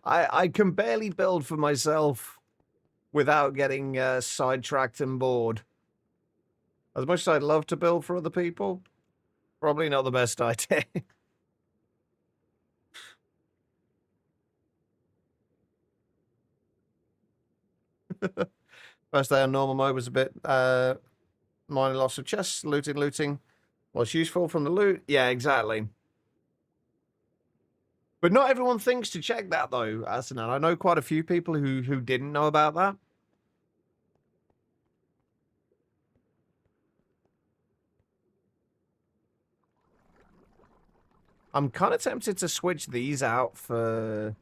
I can barely build for myself without getting sidetracked and bored. As much as I'd love to build for other people, probably not the best idea. First day on normal mode was a bit minor loss of chests, looting. What's useful from the loot? Yeah, exactly. But not everyone thinks to check that, though, Arsenal. I know quite a few people who didn't know about that. I'm kind of tempted to switch these out for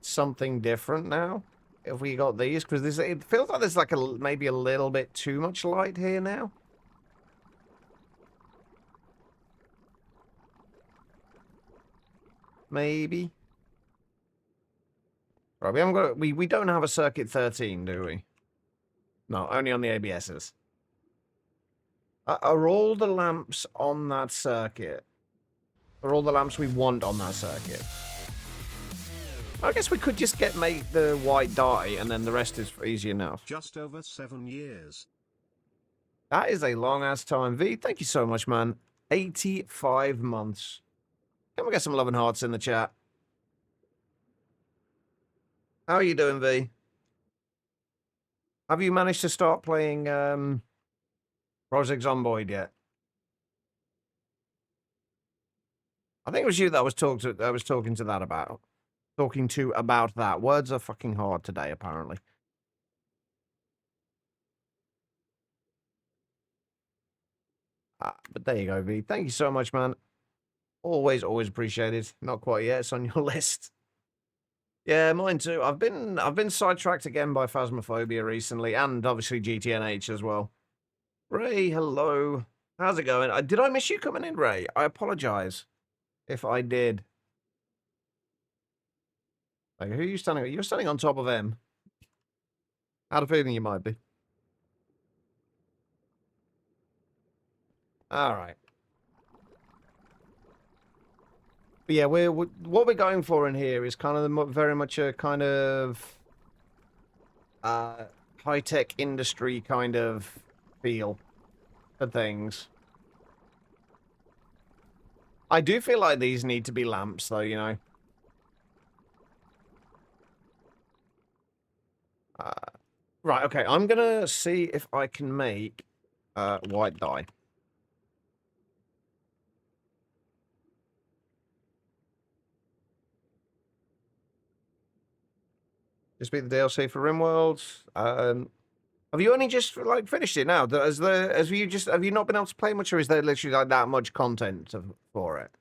something different now. If we got these, because it feels like there's like maybe a little bit too much light here now. Maybe. Right, we haven't got we don't have a circuit 13, do we? No, only on the ABSs. Are all the lamps on that circuit? Are all the lamps we want on that circuit? I guess we could just make the white dye, and then the rest is easy enough. Just over 7 years. That is a long-ass time. V, thank you so much, man. 85 months. Can we get some love and hearts in the chat? How are you doing, V? Have you managed to start playing Project Zomboid yet? I think it was you that I was talking to that about. Talking to about that. Words are fucking hard today, apparently. But there you go, V. Thank you so much, man. Always, always appreciated. Not quite yet. It's on your list. Yeah, mine too. I've been sidetracked again by Phasmophobia recently, and obviously GTNH as well. Ray, hello. How's it going? Did I miss you coming in, Ray? I apologize if I did. Like, who are you standing? You're standing on top of him. I had a feeling you might be. All right. But yeah, what we're going for in here is kind of very much a kind of high-tech industry kind of feel for things. I do feel like these need to be lamps, though, you know. Right, okay, I'm gonna see if I can make white dye. Just beat the DLC for RimWorld. Have you only just like finished it now? Have you not been able to play much, or is there literally like that much content for it?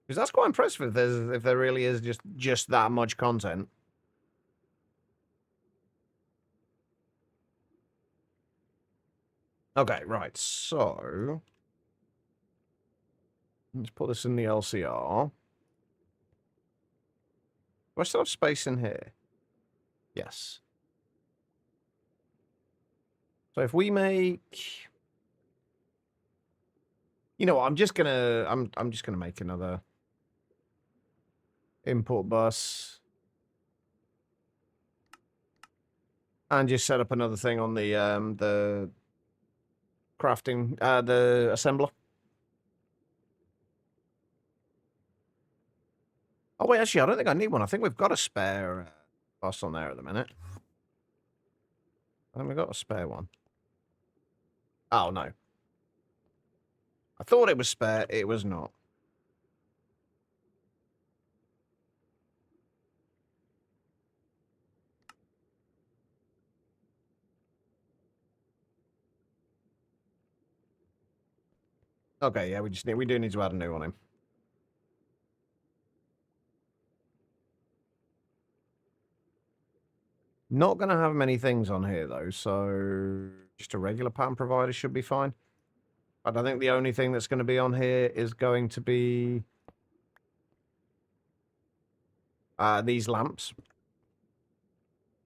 Because that's quite impressive if there really is just that much content. Okay, right. So let's put this in the LCR. Do I still have space in here? Yes. So if we make, you know what, I'm just gonna make another import bus and just set up another thing on the crafting the assembler. Oh wait, actually, I don't think I need one. I think we've got a spare bus on there at the minute. I think we've got a spare one. Oh no. I thought it was spare, it was not. Okay, yeah, we do need to add a new one in. Not gonna have many things on here though, so just a regular pattern provider should be fine. I don't think the only thing that's going to be on here is going to be these lamps.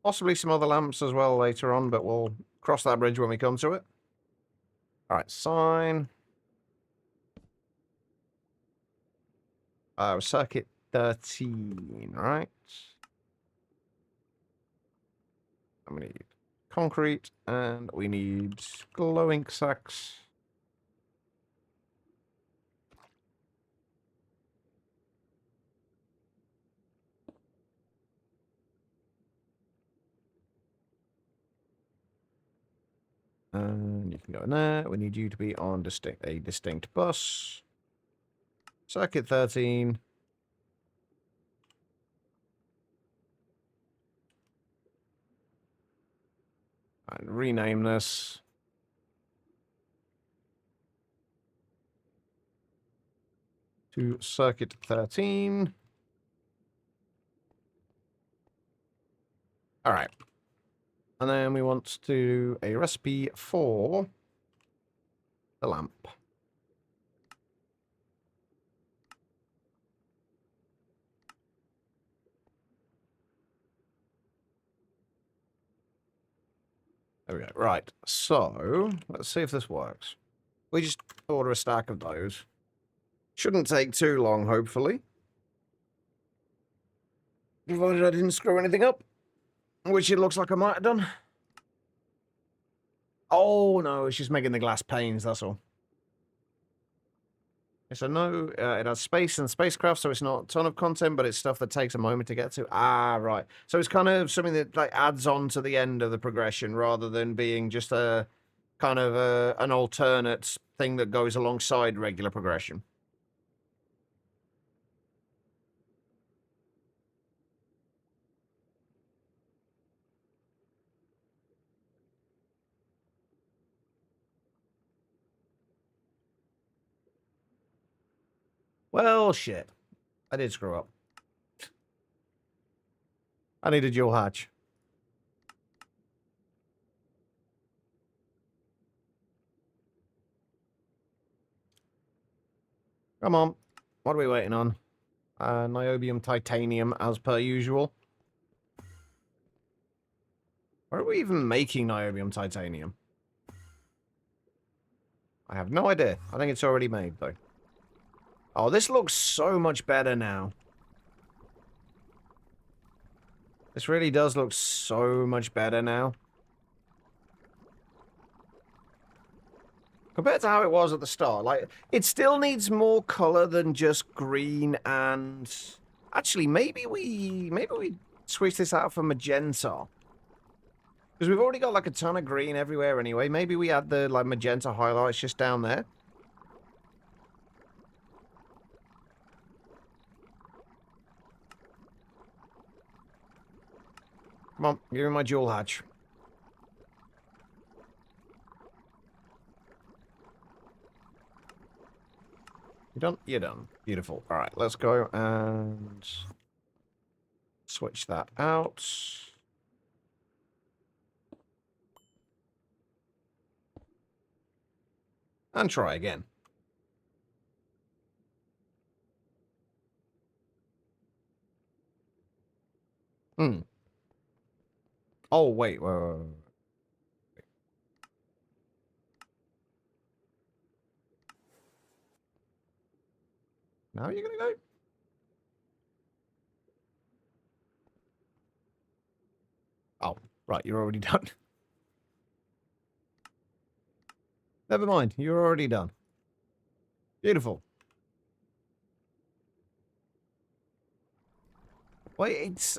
Possibly some other lamps as well later on, but we'll cross that bridge when we come to it. All right, sign. Circuit 13, all right. And we need concrete, and we need glow ink sacks. And you can go in there. We need you to be on a distinct bus. Circuit 13. And rename this. To circuit 13. All right. And then we want to do a recipe for the lamp. There we go. Right. So let's see if this works. We just order a stack of those. Shouldn't take too long, hopefully. Provided I didn't screw anything up. Which it looks like I might have done. Oh, no, it's just making the glass panes, that's all. So no, it has space and spacecraft, so it's not a ton of content, but it's stuff that takes a moment to get to. Ah, right. So it's kind of something that like adds on to the end of the progression rather than being just a kind of an alternate thing that goes alongside regular progression. Well, shit. I did screw up. I need a dual hatch. Come on. What are we waiting on? Niobium titanium, as per usual. Where are we even making niobium titanium? I have no idea. I think it's already made, though. Oh, this looks so much better now. This really does look so much better now. Compared to how it was at the start. Like, it still needs more color than just green and... Actually, maybe we switch this out for magenta. Because we've already got, like, a ton of green everywhere anyway. Maybe we add the, like, magenta highlights just down there. Come on, give me my dual hatch. You done? You're done. Beautiful. All right, let's go and switch that out. And try again. Hmm. Oh, wait. Now you're gonna go? Oh, right, you're already done. Never mind, you're already done. Beautiful. Wait, it's...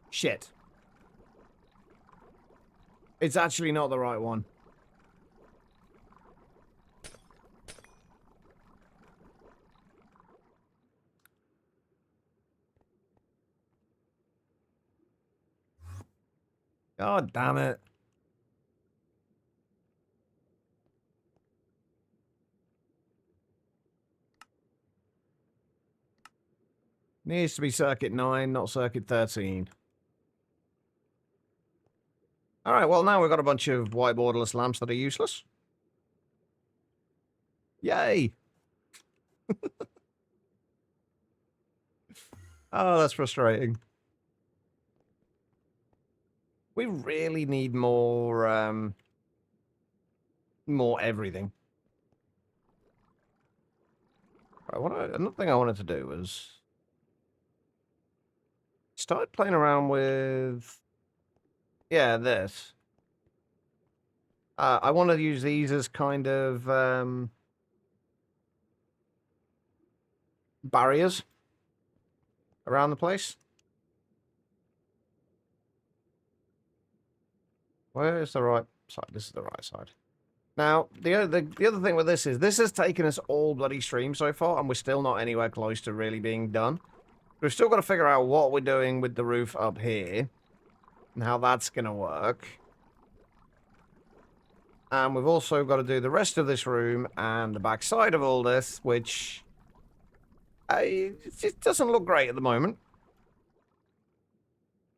Shit. It's actually not the right one. God damn it. Needs to be circuit 9, not circuit 13. Alright, well now we've got a bunch of white borderless lamps that are useless. Yay! Oh, that's frustrating. We really need more, more everything. Another thing I wanted to do was... start playing around with... yeah, this. I want to use these as kind of, barriers around the place. Where is the right side? This is the right side. Now, the other thing with this is, this has taken us all bloody stream so far, and we're still not anywhere close to really being done. We've still got to figure out what we're doing with the roof up here, and how that's going to work. And we've also got to do the rest of this room and the back side of all this, which... it just doesn't look great at the moment.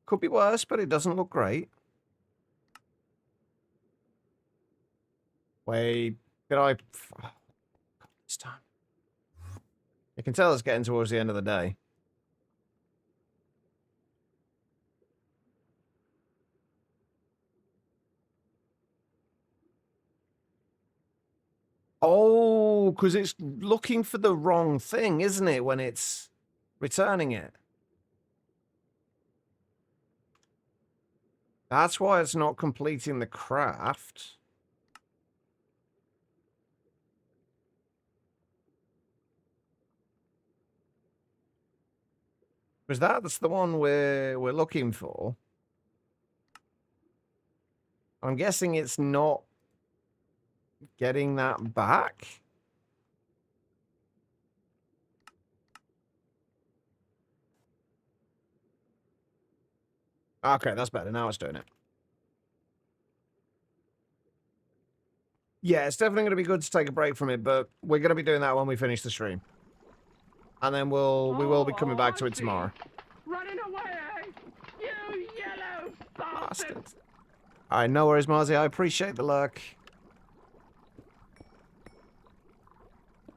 Could be worse, but it doesn't look great. Wait, did I... it's time. You can tell it's getting towards the end of the day. Oh, because it's looking for the wrong thing, isn't it, when it's returning it? That's why it's not completing the craft. Because that's the one we're looking for. I'm guessing it's not getting that back. Okay, that's better. Now it's doing it. Yeah, it's definitely going to be good to take a break from it, but we're going to be doing that when we finish the stream. And then we will be coming back to it tomorrow. Running away, you yellow bastard! Bastards. Alright, no worries, Marzi. I appreciate the lurk.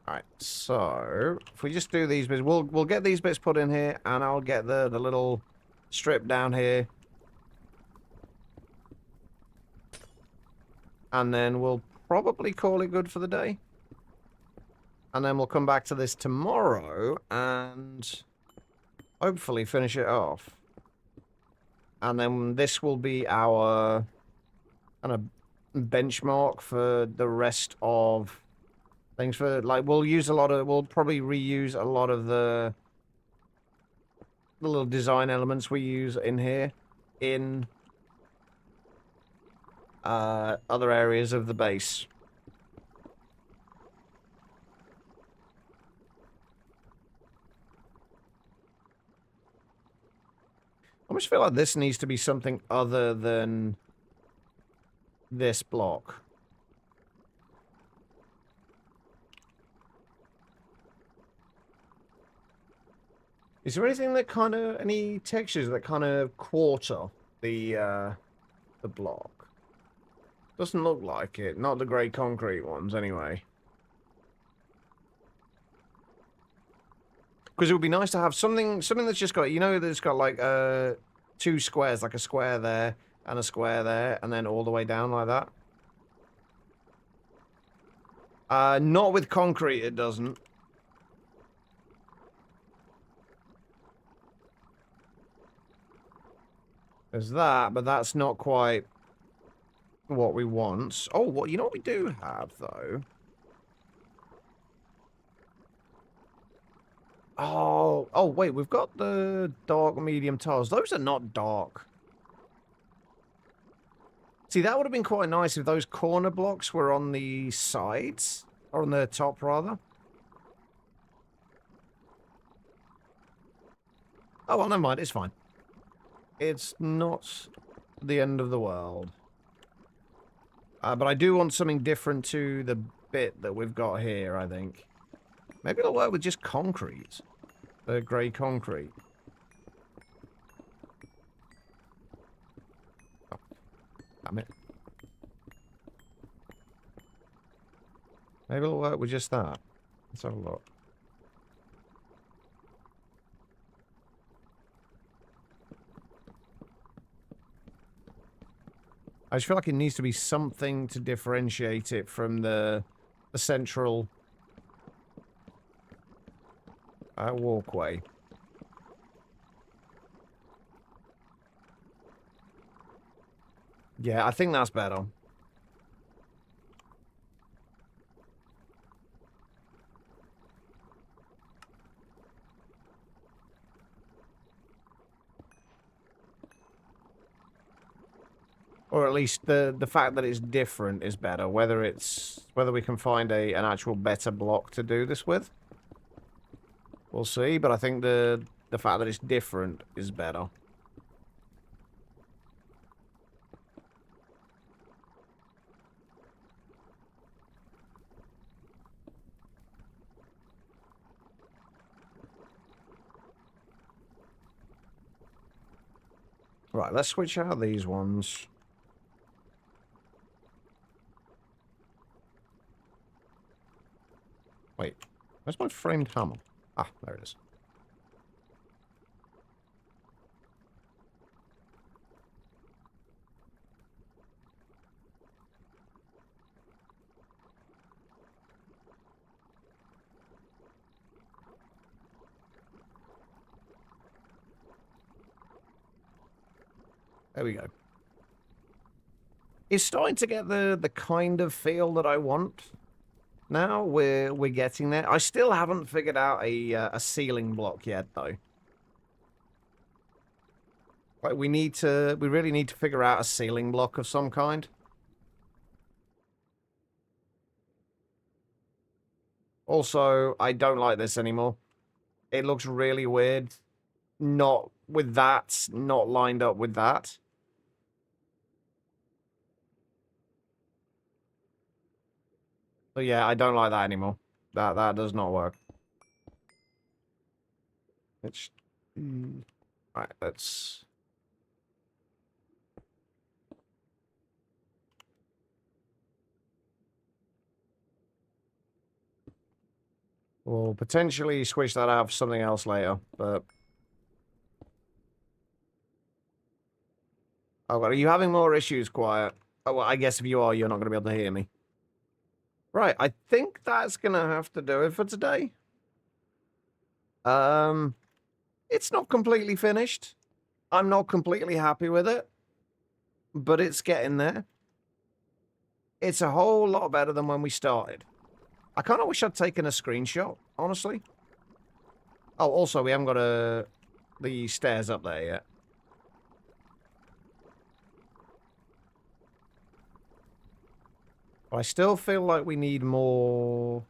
Alright, so if we just do these bits, we'll get these bits put in here, and I'll get the little strip down here. And then we'll probably call it good for the day. And then we'll come back to this tomorrow and hopefully finish it off. And then this will be our kind of benchmark for the rest of things. For like, we'll probably reuse a lot of the little design elements we use in here in other areas of the base. I almost feel like this needs to be something other than this block. Is there anything that any textures that kind of quarter the block? Doesn't look like it. Not the grey concrete ones, anyway. Because it would be nice to have something that's just got, that's got like two squares, like a square there and a square there, and then all the way down like that. Not with concrete, it doesn't. There's that, but that's not quite what we want. Oh, you know what we do have, though? Oh, wait, we've got the dark medium tiles. Those are not dark. See, that would have been quite nice if those corner blocks were on the sides. Or on the top, rather. Oh, well, never mind. It's fine. It's not the end of the world. But I do want something different to the bit that we've got here, I think. Maybe it'll work with just concrete. The grey concrete. Oh, damn it. Maybe it'll work with just that. Let's have a look. I just feel like it needs to be something to differentiate it from the central walkway. Yeah, I think that's better. Or at least the fact that it's different is better. Whether we can find an actual better block to do this with, we'll see. But I think the fact that it's different is better. Right, let's switch out these ones. Wait, where's my framed hammer? Ah, there it is. There we go. It's starting to get the kind of feel that I want. Now we're getting there. I still haven't figured out a ceiling block yet, though. Like we really need to figure out a ceiling block of some kind. Also, I don't like this anymore. It looks really weird. Not with that, not lined up with that. So yeah, I don't like that anymore. That does not work. It's right, let's we'll potentially switch that out for something else later, but oh god, are you having more issues, Quiet? Oh well, I guess if you are, you're not gonna be able to hear me. Right, I think that's gonna have to do it for today. It's not completely finished. I'm not completely happy with it, but it's getting there. It's a whole lot better than when we started. I kind of wish I'd taken a screenshot, honestly. Oh, also, we haven't got the stairs up there yet. I still feel like we need more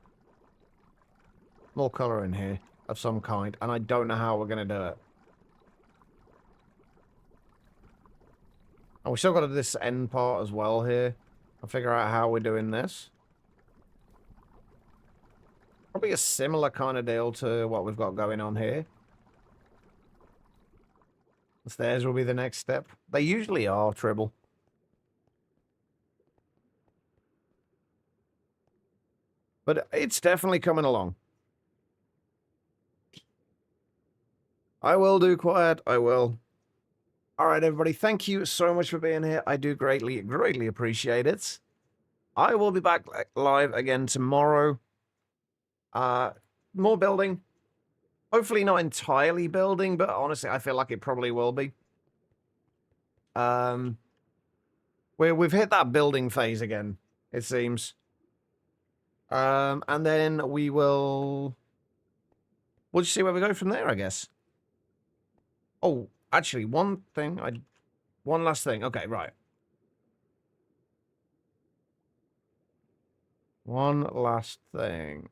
color in here of some kind, and I don't know how we're going to do it. And we still got this end part as well here. I'll figure out how we're doing this. Probably a similar kind of deal to what we've got going on here. The stairs will be the next step. They usually are, Tribble. But it's definitely coming along. I will do, Quiet. I will. All right, everybody. Thank you so much for being here. I do greatly, greatly appreciate it. I will be back live again tomorrow. More building. Hopefully not entirely building, but honestly, I feel like it probably will be. We've hit that building phase again, it seems. And then we'll just see where we go from there, I guess. Oh, actually, one last thing. Okay, right. One last thing.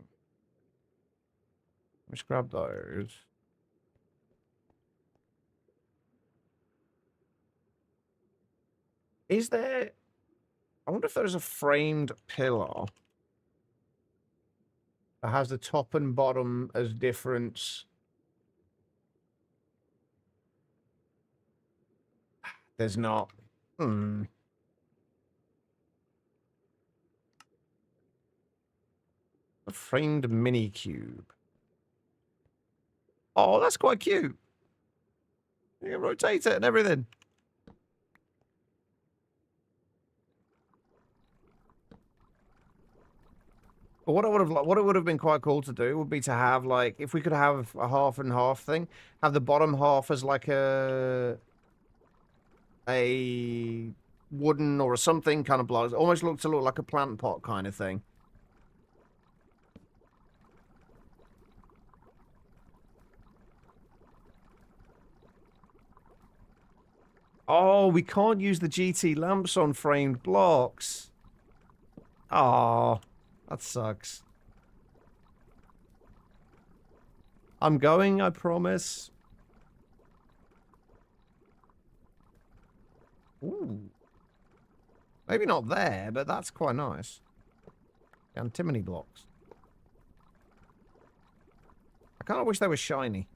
Let's grab those. Is there... I wonder if there's a framed pillar that has the top and bottom as different... There's not. A framed mini cube. Oh, that's quite cute. You can rotate it and everything. But what it would have been quite cool to do would be to have like if we could have a half and half thing, have the bottom half as like a wooden or something kind of block. Almost look like a plant pot kind of thing. Oh, we can't use the GT lamps on framed blocks. Oh, that sucks. I'm going, I promise. Ooh. Maybe not there, but that's quite nice. Antimony blocks. I kind of wish they were shiny.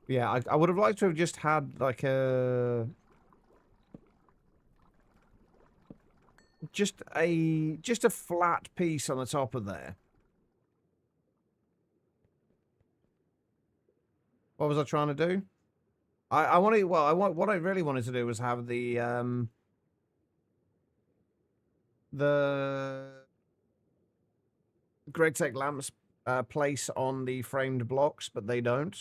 Yeah, I would have liked to have just had like a... Just a flat piece on the top of there. What was I trying to do? I wanted, well, what I really wanted to do was have the Greg Tech lamps place on the framed blocks, but they don't.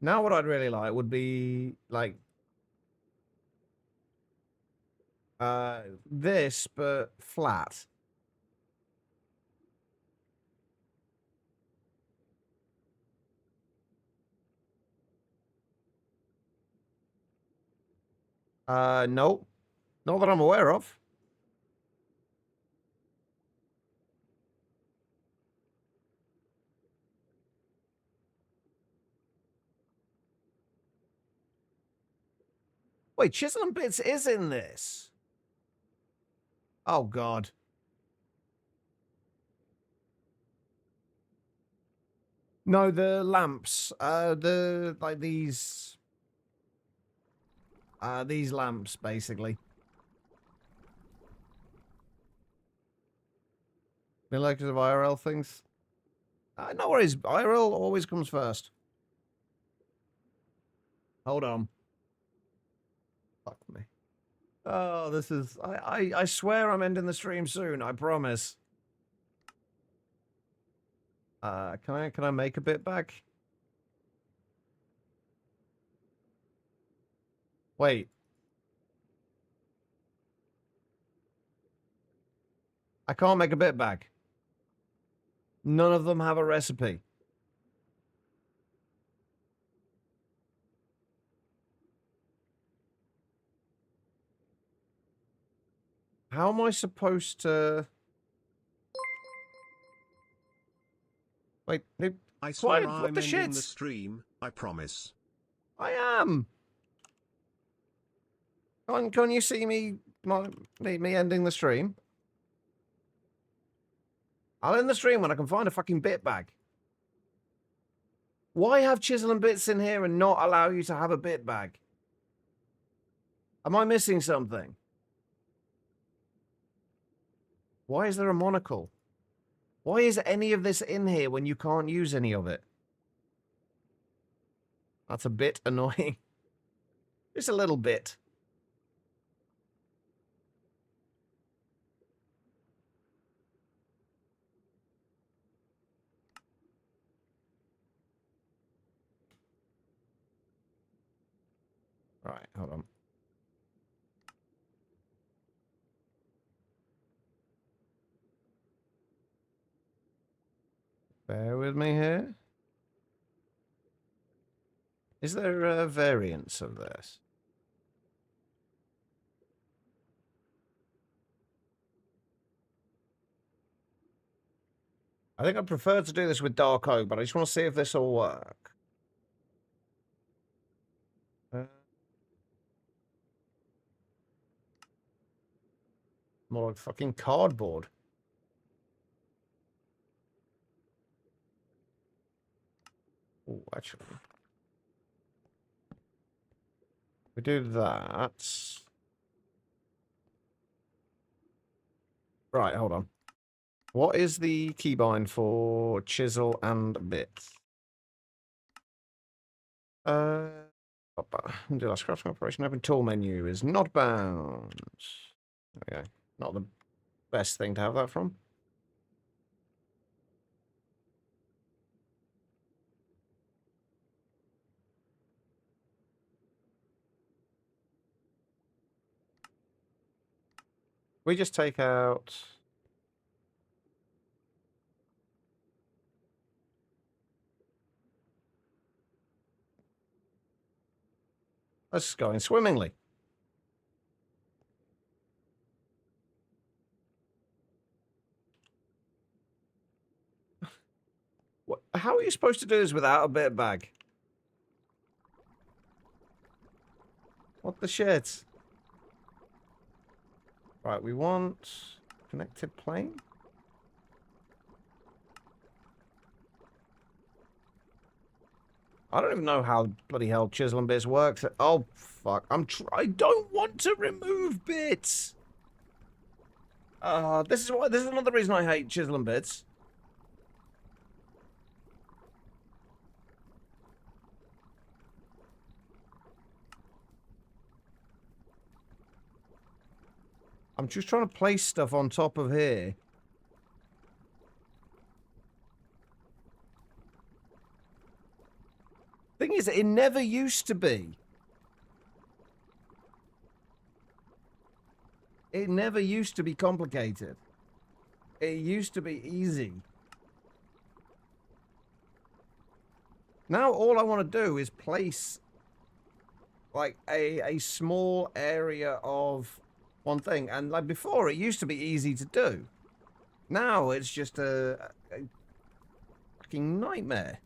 Now what I'd really like would be, like, this, but flat. Nope. Not that I'm aware of. Wait, Chisel and Bits is in this. Oh, God. No, the lamps. Like these lamps, basically. The like of IRL things. No worries. IRL always comes first. Hold on. Fuck me. Oh, this is... I swear I'm ending the stream soon. I promise. Can I make a bit back? Wait. I can't make a bit bag. None of them have a recipe. How am I supposed to... Wait, I swear quiet, what I'm the ending shit? the stream, I promise. I am. Can you see me ending the stream? I'll end the stream when I can find a fucking bit bag. Why have Chisel and Bits in here and not allow you to have a bit bag? Am I missing something? Why is there a monocle? Why is any of this in here when you can't use any of it? That's a bit annoying. Just a little bit. Right, hold on. Bear with me here. Is there a variance of this? I think I prefer to do this with dark oak, but I just want to see if this will work. More like fucking cardboard. Oh, actually. We do that. Right, hold on. What is the keybind for chisel and bits? Do last crafting operation. Open tool menu is not bound. There we go. Not the best thing to have that from. We just take out... This is going swimmingly. What, how are you supposed to do this without a bit bag? What the shit? Right, we want connected plane. I don't even know how bloody hell chisel and bits works. Oh fuck! I don't want to remove bits. This is why. This is another reason I hate chisel and bits. I'm just trying to place stuff on top of here. Thing is, it never used to be. It never used to be complicated. It used to be easy. Now all I want to do is place like a small area of one thing. And like before, it used to be easy to do. Now it's just a fucking nightmare.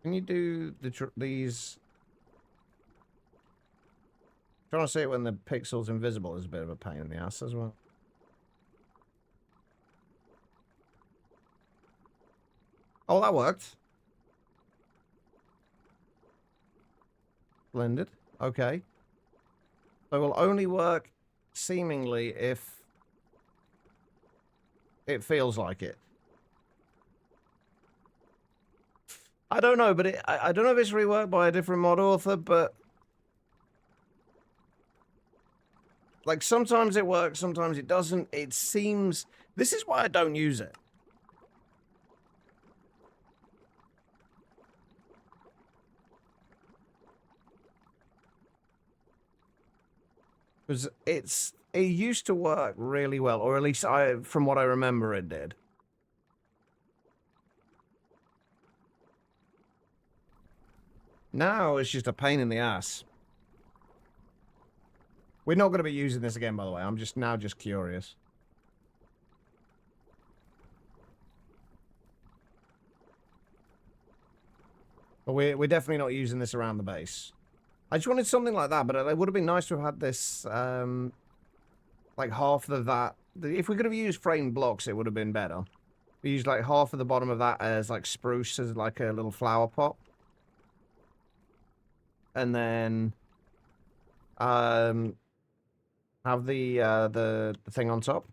Can you do these? Trying to see it when the pixel's invisible is a bit of a pain in the ass as well. Oh, that worked. Splendid. Okay. So it will only work seemingly if it feels like it. I don't know, but I don't know if it's reworked by a different mod author, but like sometimes it works, sometimes it doesn't. It seems this is why I don't use it. Because it used to work really well, or at least from what I remember it did. Now it's just a pain in the ass. We're not going to be using this again, by the way. I'm just curious. But we're definitely not using this around the base. I just wanted something like that, but it would have been nice to have had this, like half of that. If we could have used framed blocks, it would have been better. We used like half of the bottom of that as like spruce, as like a little flower pot. And then have the thing on top.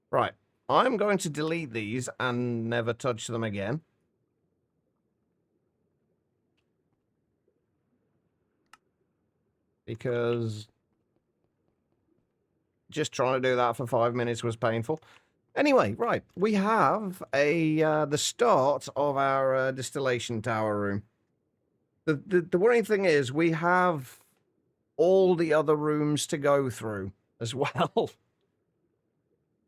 Right. I'm going to delete these and never touch them again. Because just trying to do that for 5 minutes was painful. Anyway, right. We have the start of our distillation tower room. The worrying thing is we have all the other rooms to go through as well.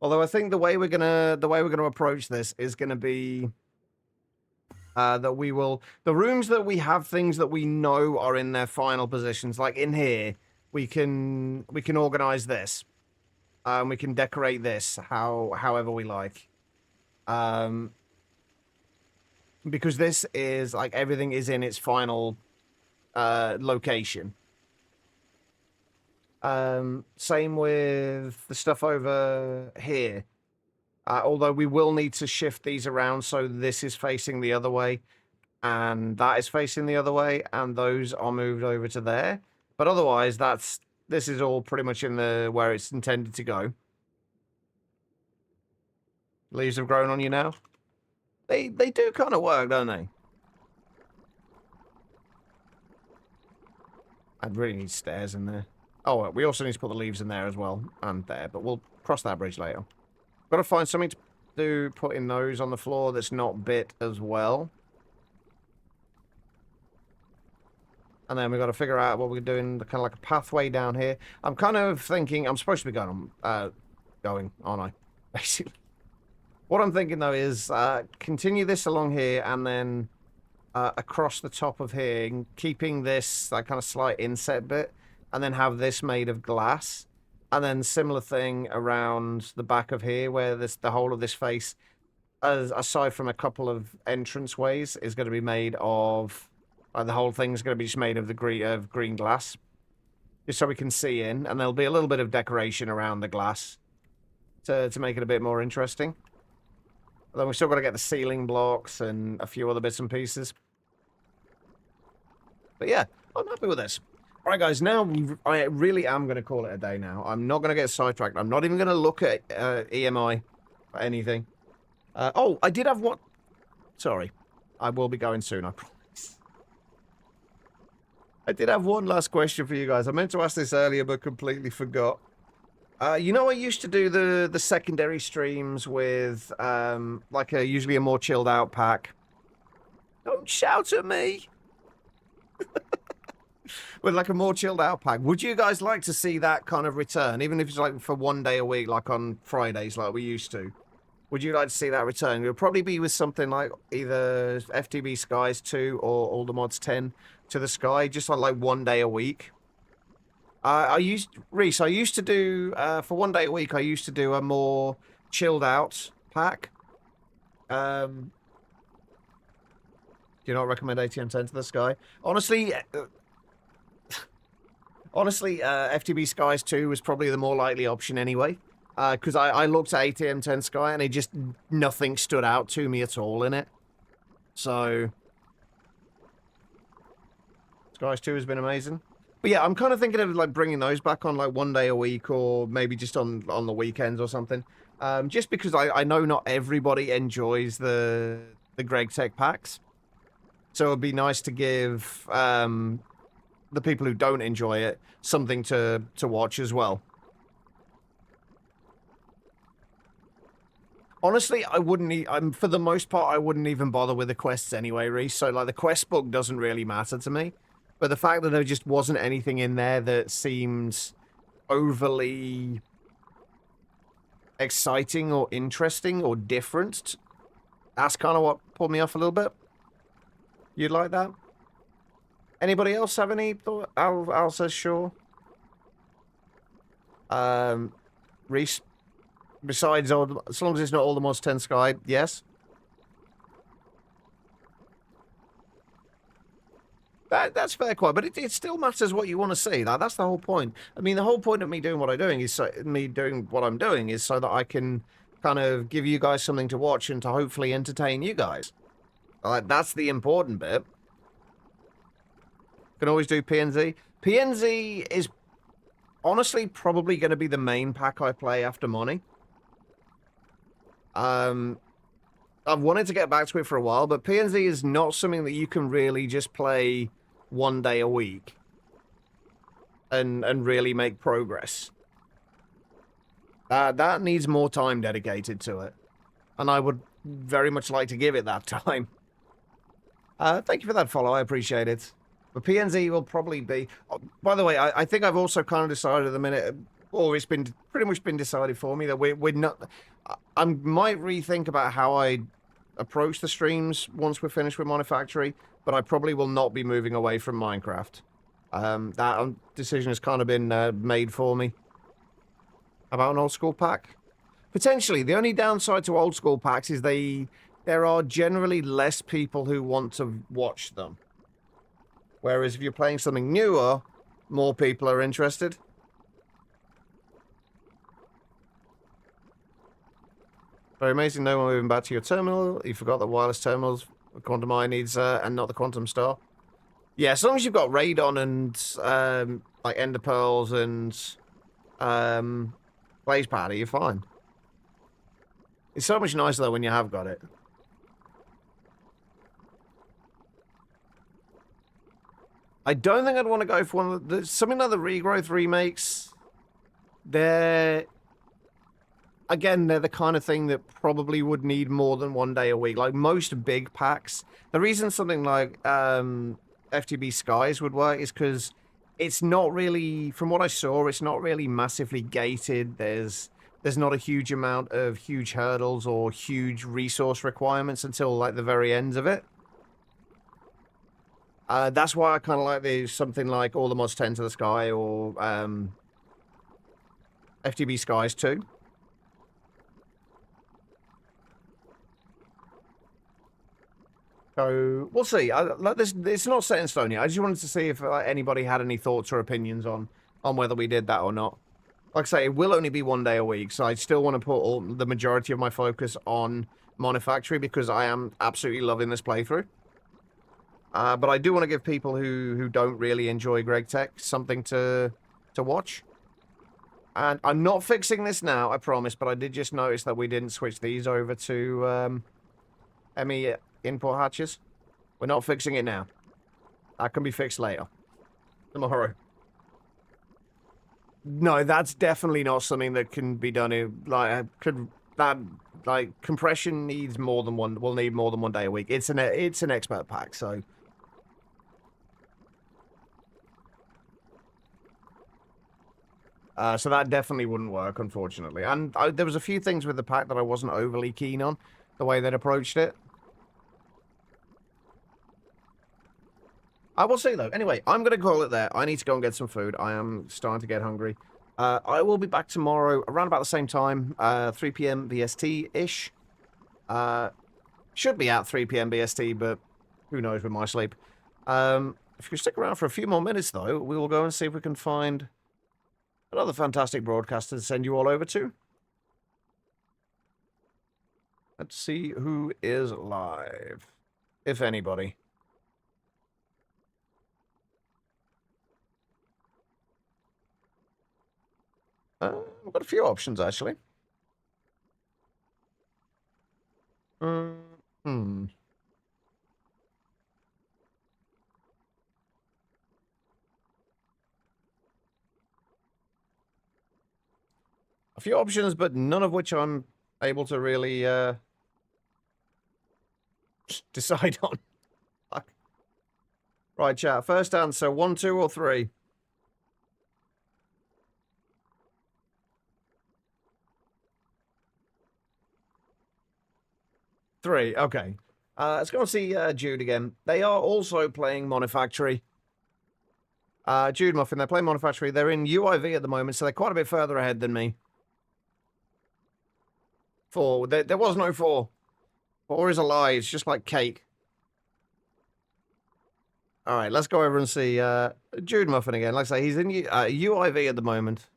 Although I think the way we're gonna approach this is gonna be that we will the rooms that we have things that we know are in their final positions, like in here, we can organize this. We can decorate this however we like. Because this is like everything is in its final location. Same with the stuff over here. Although we will need to shift these around so this is facing the other way and that is facing the other way and those are moved over to there. But otherwise this is all pretty much in the where it's intended to go. Leaves have grown on you now? They do kind of work, don't they? I really need stairs in there. Oh, we also need to put the leaves in there as well, and there, but we'll cross that bridge later. Got to find something to put in those on the floor that's not bit as well. And then we've got to figure out what we're doing, kind of like a pathway down here. I'm kind of thinking, I'm supposed to be going, aren't I? Basically. What I'm thinking, though, is continue this along here and then across the top of here, keeping this like kind of slight inset bit, and then have this made of glass. And then similar thing around the back of here, where the whole of this face, aside from a couple of entrance ways, is going to be made of... the whole thing's going to be just made of green glass. Just so we can see in. And there'll be a little bit of decoration around the glass to make it a bit more interesting. Then we've still got to get the ceiling blocks and a few other bits and pieces. But yeah, I'm happy with this. All right, guys, now I really am going to call it a day now. I'm not going to get sidetracked. I'm not even going to look at EMI or anything. Oh, I did have one. Sorry. I will be going soon, I promise. I did have one last question for you guys. I meant to ask this earlier, but completely forgot. You know, I used to do the secondary streams with, like, usually a more chilled out pack. Don't shout at me! With, like, a more chilled out pack. Would you guys like to see that kind of return? Even if it's, like, for one day a week, like on Fridays, like we used to. Would you like to see that return? It would probably be with something like either FTB Skies 2 or All the Mods 10 to the Sky, just on like one day a week. Reese, I used to do, for one day a week, I used to do a more chilled out pack. Do you not recommend ATM 10 to the Sky? Honestly, FTB Skies 2 was probably the more likely option anyway. Because I looked at ATM 10 Sky and it just, nothing stood out to me at all in it. So, Skies 2 has been amazing. But yeah, I'm kind of thinking of like bringing those back on like one day a week or maybe just on the weekends or something. Just because I know not everybody enjoys the Greg Tech packs. So it'd be nice to give the people who don't enjoy it something to watch as well. Honestly, I wouldn't. For the most part, I wouldn't even bother with the quests anyway, Reese. So, like, the quest book doesn't really matter to me. But the fact that there just wasn't anything in there that seems overly exciting or interesting or different, that's kind of what pulled me off a little bit. You'd like that? Anybody else have any thought? Al says sure. Reese. Besides, as long as it's not All the Mods 10 Sky, yes. That's fair, quite, but it still matters what you want to see. That's the whole point. I mean, the whole point of me doing what I'm doing is so that I can kind of give you guys something to watch and to hopefully entertain you guys. That's the important bit. Can always do PNZ. PNZ is honestly probably going to be the main pack I play after Money. I've wanted to get back to it for a while, but PNZ is not something that you can really just play one day a week and really make progress. That needs more time dedicated to it, and I would very much like to give it that time. Thank you for that follow, I appreciate it. But PNZ will probably be... Oh, by the way, I think I've also kind of decided at the minute, or it's been pretty much been decided for me, that we're not... I might rethink about how I approach the streams once we're finished with Monifactory, but I probably will not be moving away from Minecraft. That decision has kind of been made for me. About an old school pack? Potentially. The only downside to old school packs is there are generally less people who want to watch them. Whereas if you're playing something newer, more people are interested. Very amazing. No one moving back to your terminal. You forgot that wireless terminals, the Quantum Eye needs, and not the Quantum Star. Yeah, as long as you've got Radon and, like, Ender Pearls and, Blaze Powder, you're fine. It's so much nicer, though, when you have got it. I don't think I'd want to go for one of the... Something like the Regrowth remakes. Again, they're the kind of thing that probably would need more than one day a week. Like most big packs. The reason something like FTB Skies would work is because it's not really... From what I saw, it's not really massively gated. There's not a huge amount of huge hurdles or huge resource requirements until like the very ends of it. That's why I kind of like something like All the Mods 10 to the Sky or FTB Skies 2. So, we'll see. It's not set in stone yet. I just wanted to see if anybody had any thoughts or opinions on whether we did that or not. Like I say, it will only be one day a week, so I still want to put the majority of my focus on Monifactory because I am absolutely loving this playthrough. But I do want to give people who don't really enjoy Greg Tech something to watch. And I'm not fixing this now, I promise, but I did just notice that we didn't switch these over to ME input hatches. We're not fixing it now. That can be fixed later. Tomorrow. No, that's definitely not something that can be done in, compression needs more than one, will need more than 1 day a week. It's an expert pack, so. So that definitely wouldn't work, unfortunately. And there was a few things with the pack that I wasn't overly keen on, the way they'd approached it. I will see, though. Anyway, I'm going to call it there. I need to go and get some food. I am starting to get hungry. I will be back tomorrow around about the same time, 3 p.m. BST-ish. Should be at 3 p.m. BST, but who knows with my sleep. If you stick around for a few more minutes, though, we will go and see if we can find another fantastic broadcaster to send you all over to. Let's see who is live, if anybody. We've got a few options, actually. A few options, but none of which I'm able to really decide on. Right, chat. First answer, 1, 2, or 3? 3, okay. Let's go and see Jude again. They are also playing Monifactory. Jude Muffin, they're playing Monifactory. They're in UIV at the moment, so they're quite a bit further ahead than me. 4. There was no 4. 4 is a lie. It's just like cake. All right, let's go over and see Jude Muffin again. Like I say, he's in UIV at the moment,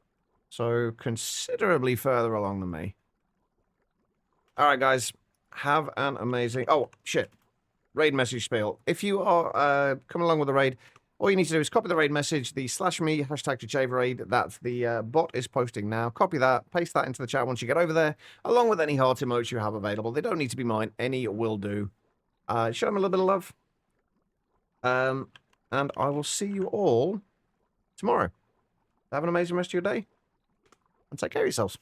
so considerably further along than me. All right, guys. Have an amazing... Oh, shit. Raid message spiel. If you are coming along with the raid, all you need to do is copy the raid message, the /me, #raid, that the bot is posting now. Copy that, paste that into the chat once you get over there, along with any heart emotes you have available. They don't need to be mine. Any will do. Show them a little bit of love. And I will see you all tomorrow. Have an amazing rest of your day. And take care of yourselves.